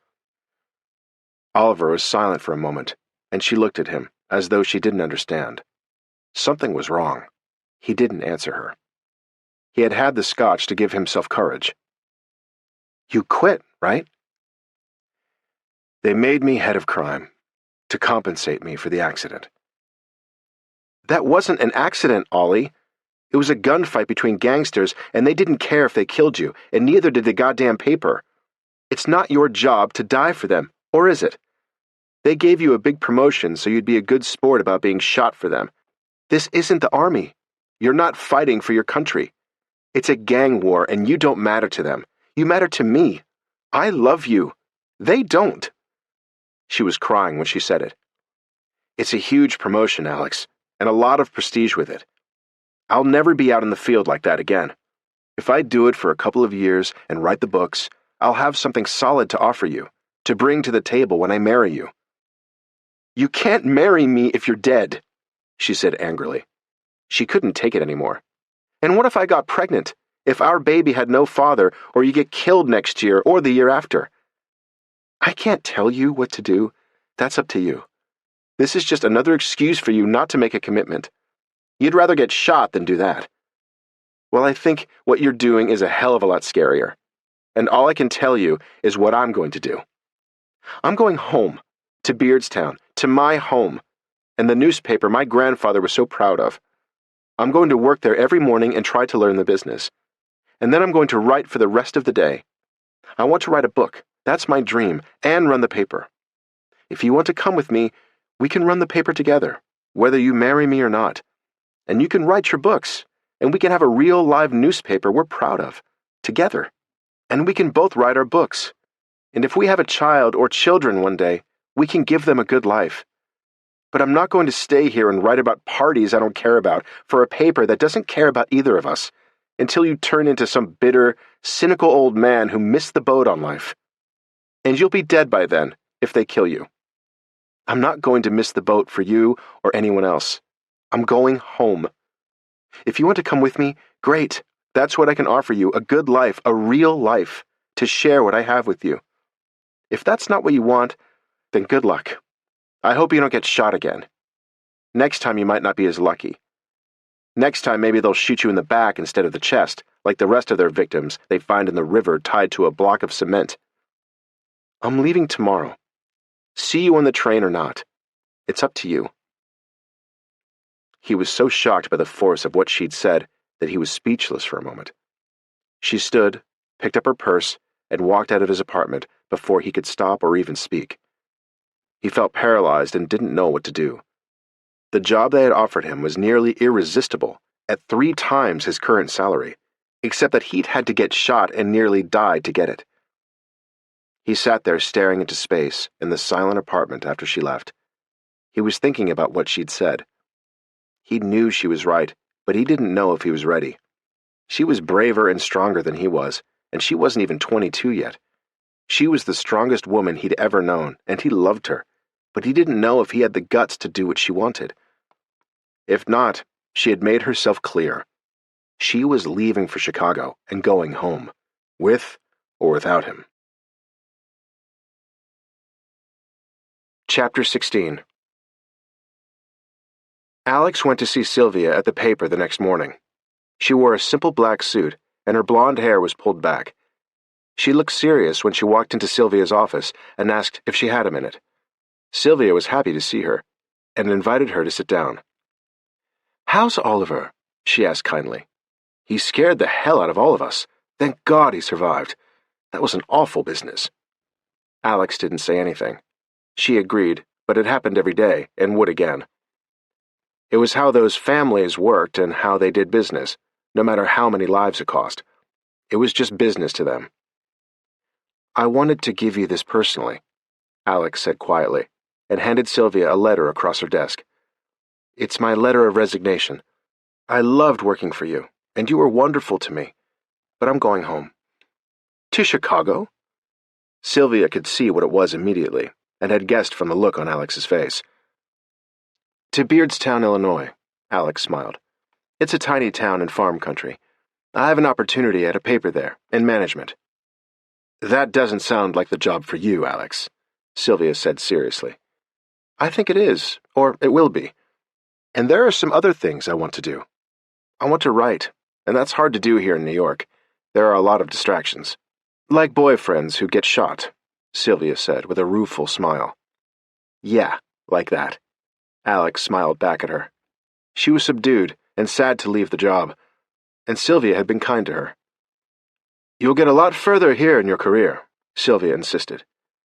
Oliver was silent for a moment, and she looked at him, as though she didn't understand. Something was wrong. He didn't answer her. He had had the scotch to give himself courage. "You quit, right?" "They made me head of crime, to compensate me for the accident." "That wasn't an accident, Ollie. It was a gunfight between gangsters, and they didn't care if they killed you, and neither did the goddamn paper. It's not your job to die for them, or is it? They gave you a big promotion so you'd be a good sport about being shot for them. This isn't the army. You're not fighting for your country. It's a gang war, and you don't matter to them. You matter to me. I love you. They don't." She was crying when she said it. "It's a huge promotion, Alex, and a lot of prestige with it. I'll never be out in the field like that again. If I do it for a couple of years and write the books, I'll have something solid to offer you, to bring to the table when I marry you." "You can't marry me if you're dead," she said angrily. She couldn't take it anymore. "And what if I got pregnant? If our baby had no father, or you get killed next year or the year after?" "I can't tell you what to do. That's up to you. This is just another excuse for you not to make a commitment. You'd rather get shot than do that." "Well, I think what you're doing is a hell of a lot scarier. And all I can tell you is what I'm going to do. I'm going home, to Beardstown, to my home, and the newspaper my grandfather was so proud of. I'm going to work there every morning and try to learn the business. And then I'm going to write for the rest of the day. I want to write a book. That's my dream, and run the paper. If you want to come with me, we can run the paper together, whether you marry me or not. And you can write your books, and we can have a real live newspaper we're proud of, together. And we can both write our books. And if we have a child or children one day, we can give them a good life. But I'm not going to stay here and write about parties I don't care about for a paper that doesn't care about either of us, until you turn into some bitter, cynical old man who missed the boat on life. And you'll be dead by then, if they kill you. I'm not going to miss the boat for you or anyone else. I'm going home. If you want to come with me, great. That's what I can offer you, a good life, a real life, to share what I have with you. If that's not what you want, then good luck. I hope you don't get shot again. Next time you might not be as lucky. Next time maybe they'll shoot you in the back instead of the chest, like the rest of their victims they find in the river tied to a block of cement. I'm leaving tomorrow. See you on the train or not. It's up to you." He was so shocked by the force of what she'd said that he was speechless for a moment. She stood, picked up her purse, and walked out of his apartment before he could stop or even speak. He felt paralyzed and didn't know what to do. The job they had offered him was nearly irresistible, at 3 times his current salary, except that he'd had to get shot and nearly died to get it. He sat there staring into space in the silent apartment after she left. He was thinking about what she'd said. He knew she was right, but he didn't know if he was ready. She was braver and stronger than he was, and she wasn't even 22 yet. She was the strongest woman he'd ever known, and he loved her, but he didn't know if he had the guts to do what she wanted. If not, she had made herself clear. She was leaving for Chicago and going home, with or without him. Chapter 16. Alex went to see Sylvia at the paper the next morning. She wore a simple black suit, and her blonde hair was pulled back. She looked serious when she walked into Sylvia's office and asked if she had a minute. Sylvia was happy to see her, and invited her to sit down. "How's Oliver?" she asked kindly. "He scared the hell out of all of us. Thank God he survived. That was an awful business." Alex didn't say anything. She agreed, but it happened every day, and would again. It was how those families worked and how they did business, no matter how many lives it cost. It was just business to them. "I wanted to give you this personally," Alex said quietly, and handed Sylvia a letter across her desk. "It's my letter of resignation. I loved working for you, and you were wonderful to me, but I'm going home." "To Chicago?" Sylvia could see what it was immediately, and had guessed from the look on Alex's face. "To Beardstown, Illinois," Alex smiled. "It's a tiny town in farm country. I have an opportunity at a paper there, in management." "That doesn't sound like the job for you, Alex," Sylvia said seriously. "I think it is, or it will be. And there are some other things I want to do. I want to write, and that's hard to do here in New York. There are a lot of distractions. Like boyfriends who get shot," Sylvia said with a rueful smile. "Yeah, like that." Alex smiled back at her. She was subdued and sad to leave the job, and Sylvia had been kind to her. "You'll get a lot further here in your career," Sylvia insisted,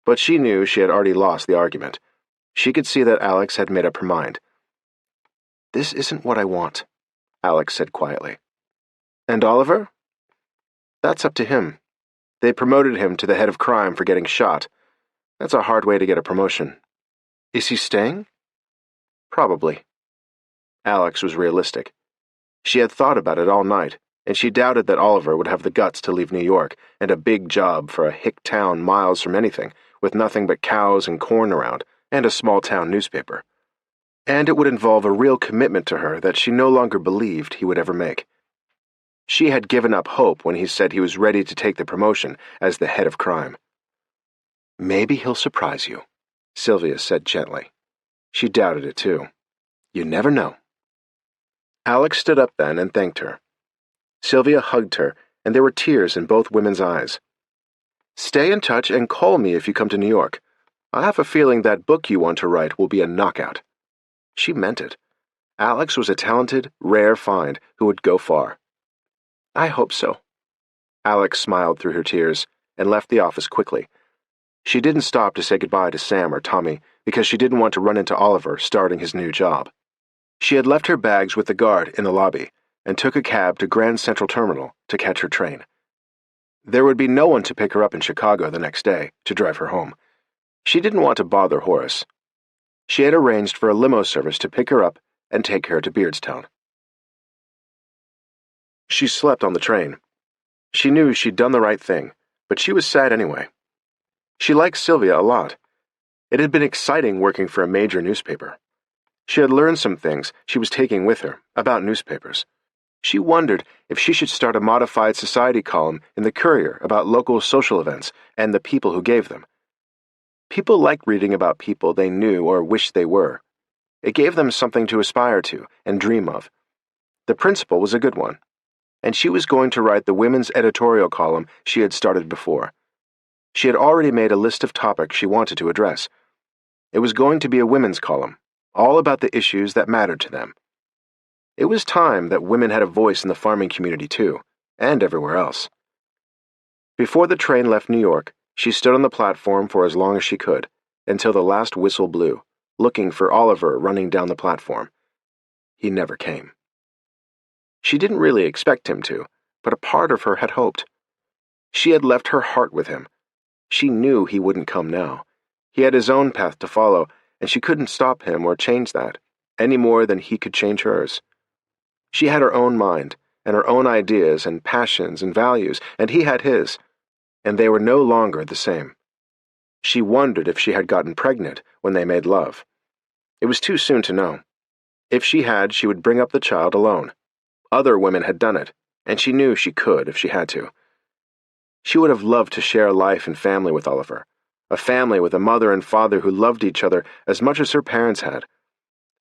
but she knew she had already lost the argument. She could see that Alex had made up her mind. "This isn't what I want," Alex said quietly. "And Oliver?" "That's up to him. They promoted him to the head of crime for getting shot. That's a hard way to get a promotion." "Is he staying?" "Probably." Alex was realistic. She had thought about it all night, and she doubted that Oliver would have the guts to leave New York and a big job for a hick town miles from anything, with nothing but cows and corn around, and a small-town newspaper. And it would involve a real commitment to her that she no longer believed he would ever make. She had given up hope when he said he was ready to take the promotion as the head of crime. "Maybe he'll surprise you," Sylvia said gently. She doubted it too. You never know. Alex stood up then and thanked her. Sylvia hugged her, and there were tears in both women's eyes. "Stay in touch and call me if you come to New York. I have a feeling that book you want to write will be a knockout." She meant it. Alex was a talented, rare find who would go far. "I hope so." Alex smiled through her tears and left the office quickly. She didn't stop to say goodbye to Sam or Tommy because she didn't want to run into Oliver starting his new job. She had left her bags with the guard in the lobby and took a cab to Grand Central Terminal to catch her train. There would be no one to pick her up in Chicago the next day to drive her home. She didn't want to bother Horace. She had arranged for a limo service to pick her up and take her to Beardstown. She slept on the train. She knew she'd done the right thing, but she was sad anyway. She liked Sylvia a lot. It had been exciting working for a major newspaper. She had learned some things she was taking with her about newspapers. She wondered if she should start a modified society column in the Courier about local social events and the people who gave them. People liked reading about people they knew or wished they were. It gave them something to aspire to and dream of. The principle was a good one, and she was going to write the women's editorial column she had started before. She had already made a list of topics she wanted to address. It was going to be a women's column, all about the issues that mattered to them. It was time that women had a voice in the farming community too, and everywhere else. Before the train left New York, she stood on the platform for as long as she could, until the last whistle blew, looking for Oliver running down the platform. He never came. She didn't really expect him to, but a part of her had hoped. She had left her heart with him. She knew he wouldn't come now. He had his own path to follow, and she couldn't stop him or change that, any more than he could change hers. She had her own mind, and her own ideas and passions and values, and he had his, and they were no longer the same. She wondered if she had gotten pregnant when they made love. It was too soon to know. If she had, she would bring up the child alone. Other women had done it, and she knew she could if she had to. She would have loved to share a life and family with Oliver, a family with a mother and father who loved each other as much as her parents had.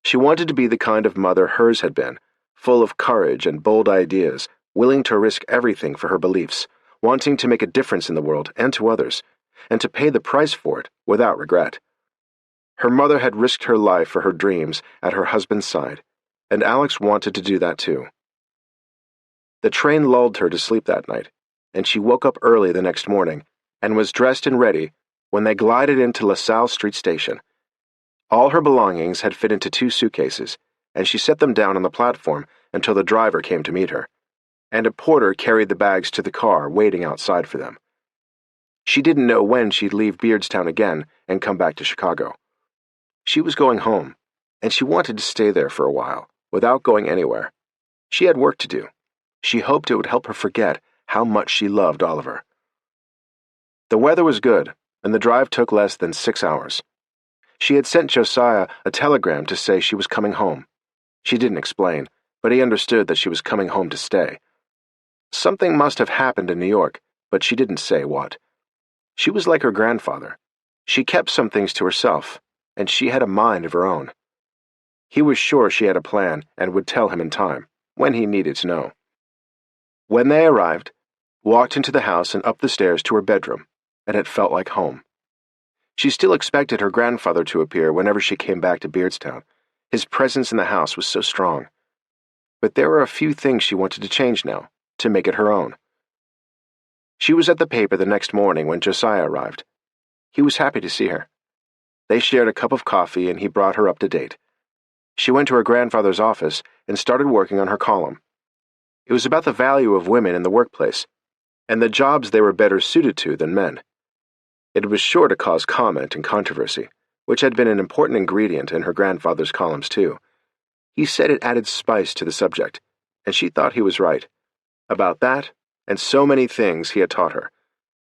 She wanted to be the kind of mother hers had been, full of courage and bold ideas, willing to risk everything for her beliefs, wanting to make a difference in the world and to others, and to pay the price for it without regret. Her mother had risked her life for her dreams at her husband's side, and Alex wanted to do that too. The train lulled her to sleep that night, and she woke up early the next morning and was dressed and ready when they glided into LaSalle Street Station. All her belongings had fit into 2 suitcases, and she set them down on the platform until the driver came to meet her, and a porter carried the bags to the car waiting outside for them. She didn't know when she'd leave Beardstown again and come back to Chicago. She was going home, and she wanted to stay there for a while, without going anywhere. She had work to do. She hoped it would help her forget how much she loved Oliver. The weather was good, and the drive took less than 6 hours. She had sent Josiah a telegram to say she was coming home. She didn't explain, but he understood that she was coming home to stay. Something must have happened in New York, but she didn't say what. She was like her grandfather. She kept some things to herself, and she had a mind of her own. He was sure she had a plan and would tell him in time, when he needed to know. When they arrived, walked into the house and up the stairs to her bedroom, and it felt like home. She still expected her grandfather to appear whenever she came back to Beardstown. His presence in the house was so strong. But there were a few things she wanted to change now, to make it her own. She was at the paper the next morning when Josiah arrived. He was happy to see her. They shared a cup of coffee and he brought her up to date. She went to her grandfather's office and started working on her column. It was about the value of women in the workplace, and the jobs they were better suited to than men. It was sure to cause comment and controversy, which had been an important ingredient in her grandfather's columns too. He said it added spice to the subject, and she thought he was right. About that, and so many things he had taught her.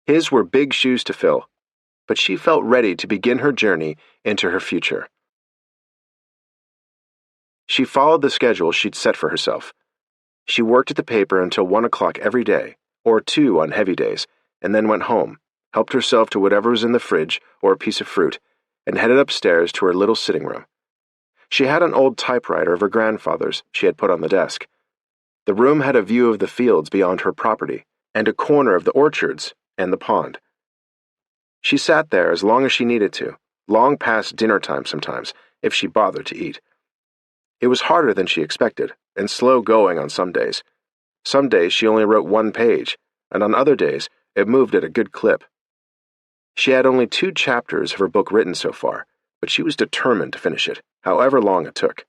His were big shoes to fill, but she felt ready to begin her journey into her future. She followed the schedule she'd set for herself. She worked at the paper until 1 o'clock every day, or 2 on heavy days, and then went home, helped herself to whatever was in the fridge or a piece of fruit, and headed upstairs to her little sitting room. She had an old typewriter of her grandfather's she had put on the desk. The room had a view of the fields beyond her property, and a corner of the orchards and the pond. She sat there as long as she needed to, long past dinner time sometimes, if she bothered to eat. It was harder than she expected, and slow going on some days. Some days she only wrote 1 page, and on other days it moved at a good clip. She had only 2 chapters of her book written so far, but she was determined to finish it, however long it took.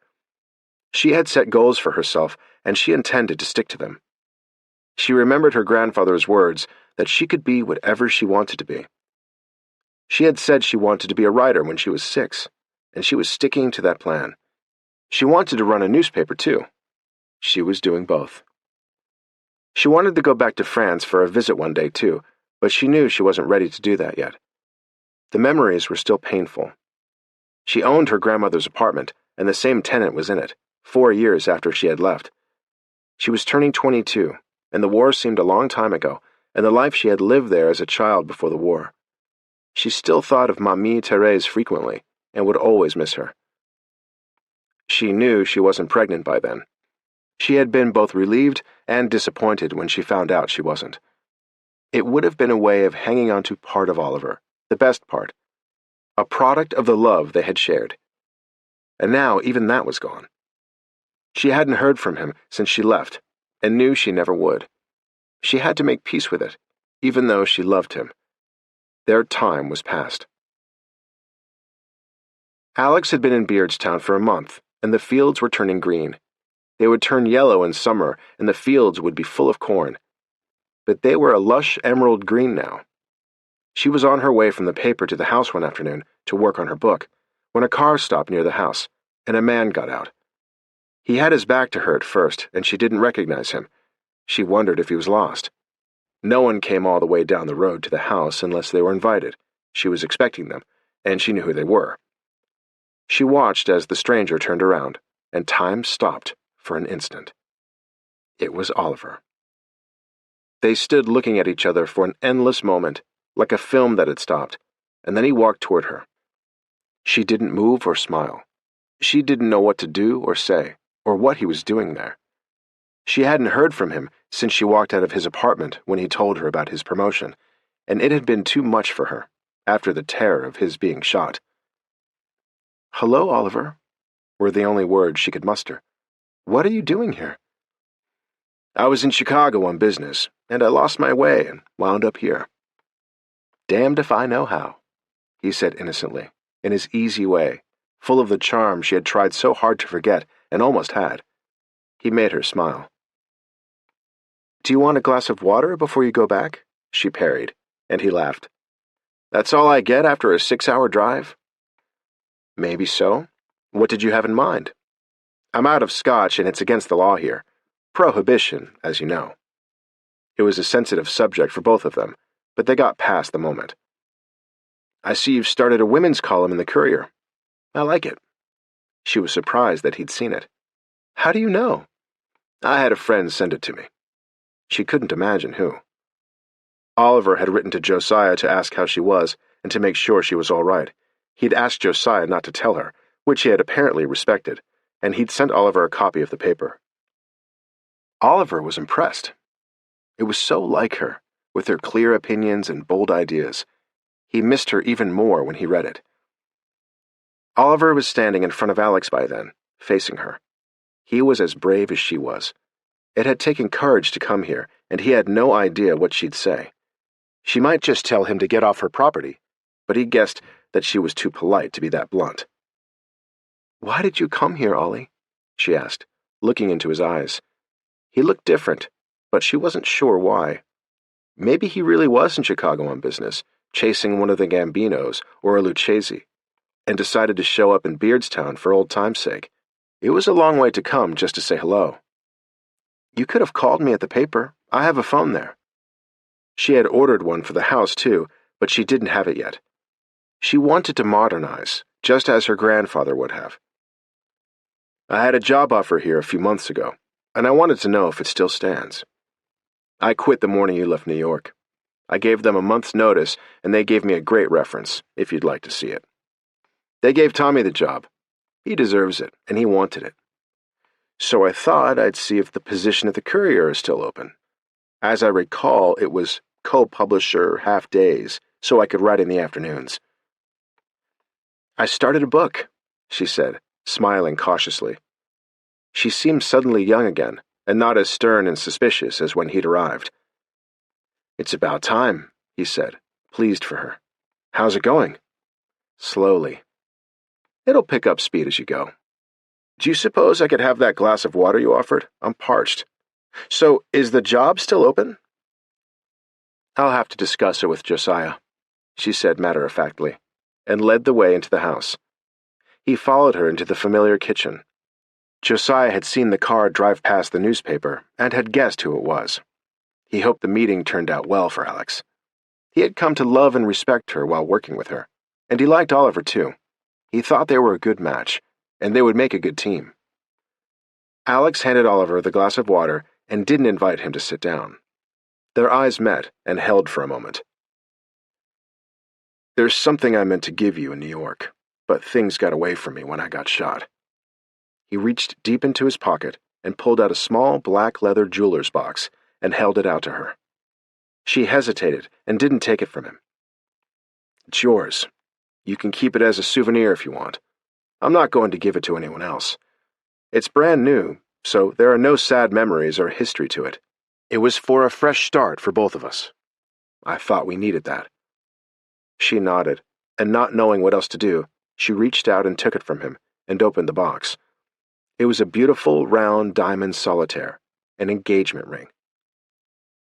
She had set goals for herself, and she intended to stick to them. She remembered her grandfather's words that she could be whatever she wanted to be. She had said she wanted to be a writer when she was 6, and she was sticking to that plan. She wanted to run a newspaper, too. She was doing both. She wanted to go back to France for a visit one day, too, but she knew she wasn't ready to do that yet. The memories were still painful. She owned her grandmother's apartment, and the same tenant was in it, 4 years after she had left. She was turning 22, and the war seemed a long time ago, and the life she had lived there as a child before the war. She still thought of Mamie Thérèse frequently, and would always miss her. She knew she wasn't pregnant by then. She had been both relieved and disappointed when she found out she wasn't. It would have been a way of hanging on to part of Oliver, the best part, a product of the love they had shared. And now even that was gone. She hadn't heard from him since she left, and knew she never would. She had to make peace with it, even though she loved him. Their time was past. Alex had been in Beardstown for a month, and the fields were turning green. They would turn yellow in summer, and the fields would be full of corn. But they were a lush emerald green now. She was on her way from the paper to the house one afternoon to work on her book, when a car stopped near the house, and a man got out. He had his back to her at first, and she didn't recognize him. She wondered if he was lost. No one came all the way down the road to the house unless they were invited. She was expecting them, and she knew who they were. She watched as the stranger turned around, and time stopped for an instant. It was Oliver. They stood looking at each other for an endless moment, like a film that had stopped, and then he walked toward her. She didn't move or smile. She didn't know what to do or say, or what he was doing there. She hadn't heard from him since she walked out of his apartment when he told her about his promotion, and it had been too much for her, after the terror of his being shot. "Hello, Oliver," were the only words she could muster. "What are you doing here?" "I was in Chicago on business, and I lost my way and wound up here." "Damned if I know how," he said innocently, in his easy way, full of the charm she had tried so hard to forget and almost had. He made her smile. "Do you want a glass of water before you go back?" she parried, and he laughed. "That's all I get after a 6-hour drive?" "Maybe so. What did you have in mind?" "I'm out of scotch, and it's against the law here. Prohibition, as you know." It was a sensitive subject for both of them, but they got past the moment. "I see you've started a women's column in the Courier. I like it." She was surprised that he'd seen it. "How do you know?" "I had a friend send it to me." She couldn't imagine who. Oliver had written to Josiah to ask how she was and to make sure she was all right. He'd asked Josiah not to tell her, which he had apparently respected, and he'd sent Oliver a copy of the paper. Oliver was impressed. It was so like her, with her clear opinions and bold ideas. He missed her even more when he read it. Oliver was standing in front of Alex by then, facing her. He was as brave as she was. It had taken courage to come here, and he had no idea what she'd say. She might just tell him to get off her property, but he guessed that she was too polite to be that blunt. "Why did you come here, Ollie?" she asked, looking into his eyes. He looked different, but she wasn't sure why. Maybe he really was in Chicago on business, chasing one of the Gambinos or a Lucchese, and decided to show up in Beardstown for old time's sake. It was a long way to come just to say hello. "You could have called me at the paper. I have a phone there." She had ordered one for the house, too, but she didn't have it yet. She wanted to modernize, just as her grandfather would have. "I had a job offer here a few months ago, and I wanted to know if it still stands. I quit the morning you left New York. I gave them a month's notice, and they gave me a great reference, if you'd like to see it. They gave Tommy the job. He deserves it, and he wanted it. So I thought I'd see if the position at the Courier is still open. As I recall, it was co-publisher half days, so I could write in the afternoons." "I started a book," she said, smiling cautiously. She seemed suddenly young again, and not as stern and suspicious as when he'd arrived. "It's about time," he said, pleased for her. "How's it going?" "Slowly. It'll pick up speed as you go. Do you suppose I could have that glass of water you offered? I'm parched. So, is the job still open?" "I'll have to discuss it with Josiah," she said matter-of-factly, and led the way into the house. He followed her into the familiar kitchen. Josiah had seen the car drive past the newspaper and had guessed who it was. He hoped the meeting turned out well for Alex. He had come to love and respect her while working with her, and he liked Oliver too. He thought they were a good match, and they would make a good team. Alex handed Oliver the glass of water and didn't invite him to sit down. Their eyes met and held for a moment. "There's something I meant to give you in New York, but things got away from me when I got shot." He reached deep into his pocket and pulled out a small black leather jeweler's box and held it out to her. She hesitated and didn't take it from him. "It's yours. You can keep it as a souvenir if you want. I'm not going to give it to anyone else. It's brand new, so there are no sad memories or history to it. It was for a fresh start for both of us. I thought we needed that." She nodded, and not knowing what else to do, she reached out and took it from him and opened the box. It was a beautiful, round diamond solitaire, an engagement ring.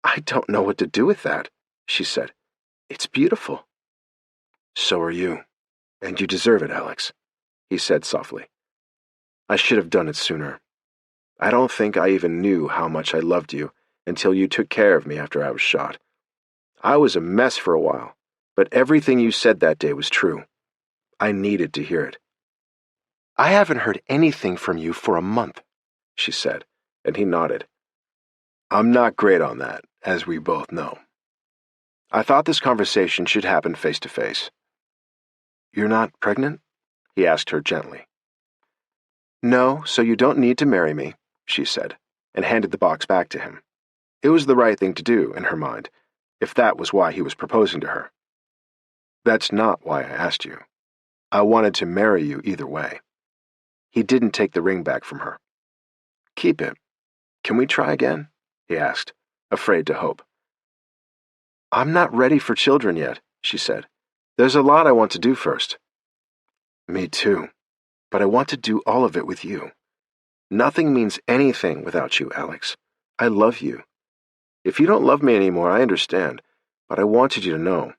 "I don't know what to do with that," she said. "It's beautiful." "So are you, and you deserve it, Alex." he said softly. "I should have done it sooner. I don't think I even knew how much I loved you until you took care of me after I was shot. I was a mess for a while, but everything you said that day was true. I needed to hear it." "I haven't heard anything from you for a month," she said, and he nodded. "I'm not great on that, as we both know. I thought this conversation should happen face to face." "You're not pregnant?" he asked her gently. "No, so you don't need to marry me," she said, and handed the box back to him. It was the right thing to do, in her mind, if that was why he was proposing to her. "That's not why I asked you. I wanted to marry you either way." He didn't take the ring back from her. "Keep it. Can we try again?" he asked, afraid to hope. "I'm not ready for children yet," she said. "There's a lot I want to do first." "Me too, but I want to do all of it with you. Nothing means anything without you, Alex. I love you. If you don't love me anymore, I understand, but I wanted you to know.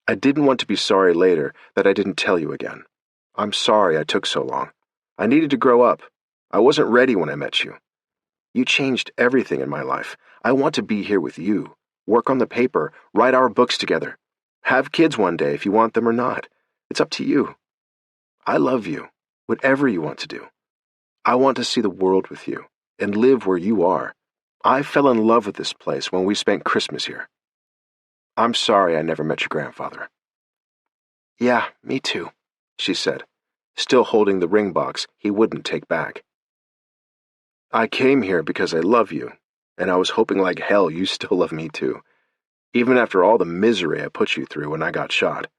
I didn't want to be sorry later that I didn't tell you again. I'm sorry I took so long. I needed to grow up. I wasn't ready when I met you. You changed everything in my life. I want to be here with you, work on the paper, write our books together, have kids one day if you want them or not. It's up to you. I love you, whatever you want to do. I want to see the world with you and live where you are. I fell in love with this place when we spent Christmas here. I'm sorry I never met your grandfather." "Yeah, me too," she said, still holding the ring box he wouldn't take back. "I came here because I love you, and I was hoping like hell you still love me too, even after all the misery I put you through when I got shot.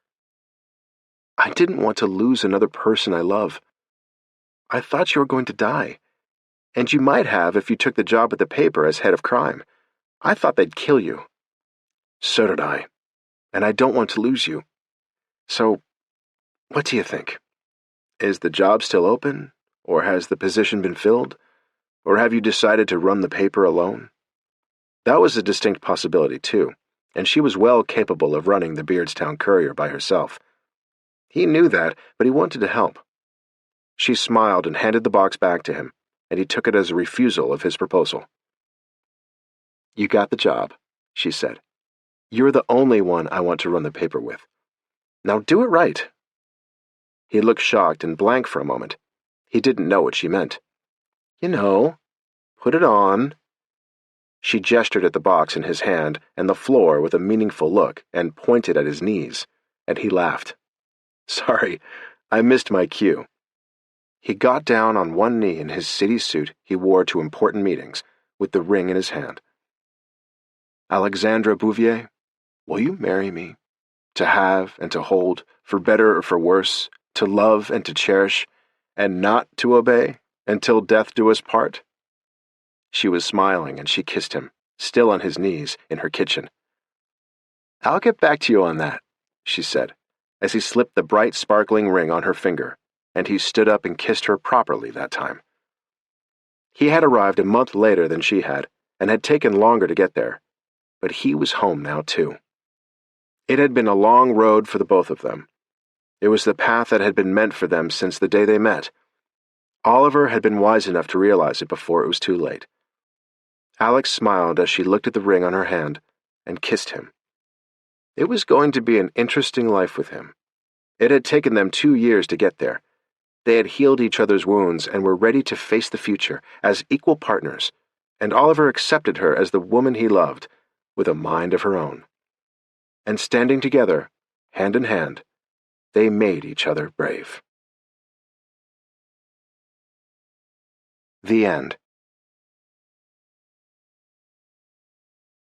I didn't want to lose another person I love. I thought you were going to die, and you might have if you took the job at the paper as head of crime. I thought they'd kill you." "So did I, and I don't want to lose you. So, what do you think? Is the job still open, or has the position been filled, or have you decided to run the paper alone?" That was a distinct possibility, too, and she was well capable of running the Beardstown Courier by herself. He knew that, but he wanted to help. She smiled and handed the box back to him, and he took it as a refusal of his proposal. "You got the job," she said. "You're the only one I want to run the paper with. Now do it right." He looked shocked and blank for a moment. He didn't know what she meant. "You know, put it on." She gestured at the box in his hand and the floor with a meaningful look and pointed at his knees, and he laughed. "Sorry, I missed my cue." He got down on one knee in his city suit he wore to important meetings, with the ring in his hand. "Alexandra Bouvier, will you marry me? To have and to hold, for better or for worse, to love and to cherish, and not to obey, until death do us part?" She was smiling, and she kissed him, still on his knees, in her kitchen. "I'll get back to you on that," she said, as he slipped the bright, sparkling ring on her finger, and he stood up and kissed her properly that time. He had arrived a month later than she had, and had taken longer to get there, but he was home now, too. It had been a long road for the both of them. It was the path that had been meant for them since the day they met. Oliver had been wise enough to realize it before it was too late. Alex smiled as she looked at the ring on her hand and kissed him. It was going to be an interesting life with him. It had taken them 2 years to get there. They had healed each other's wounds and were ready to face the future as equal partners, and Oliver accepted her as the woman he loved, with a mind of her own. And standing together, hand in hand, they made each other brave. The end.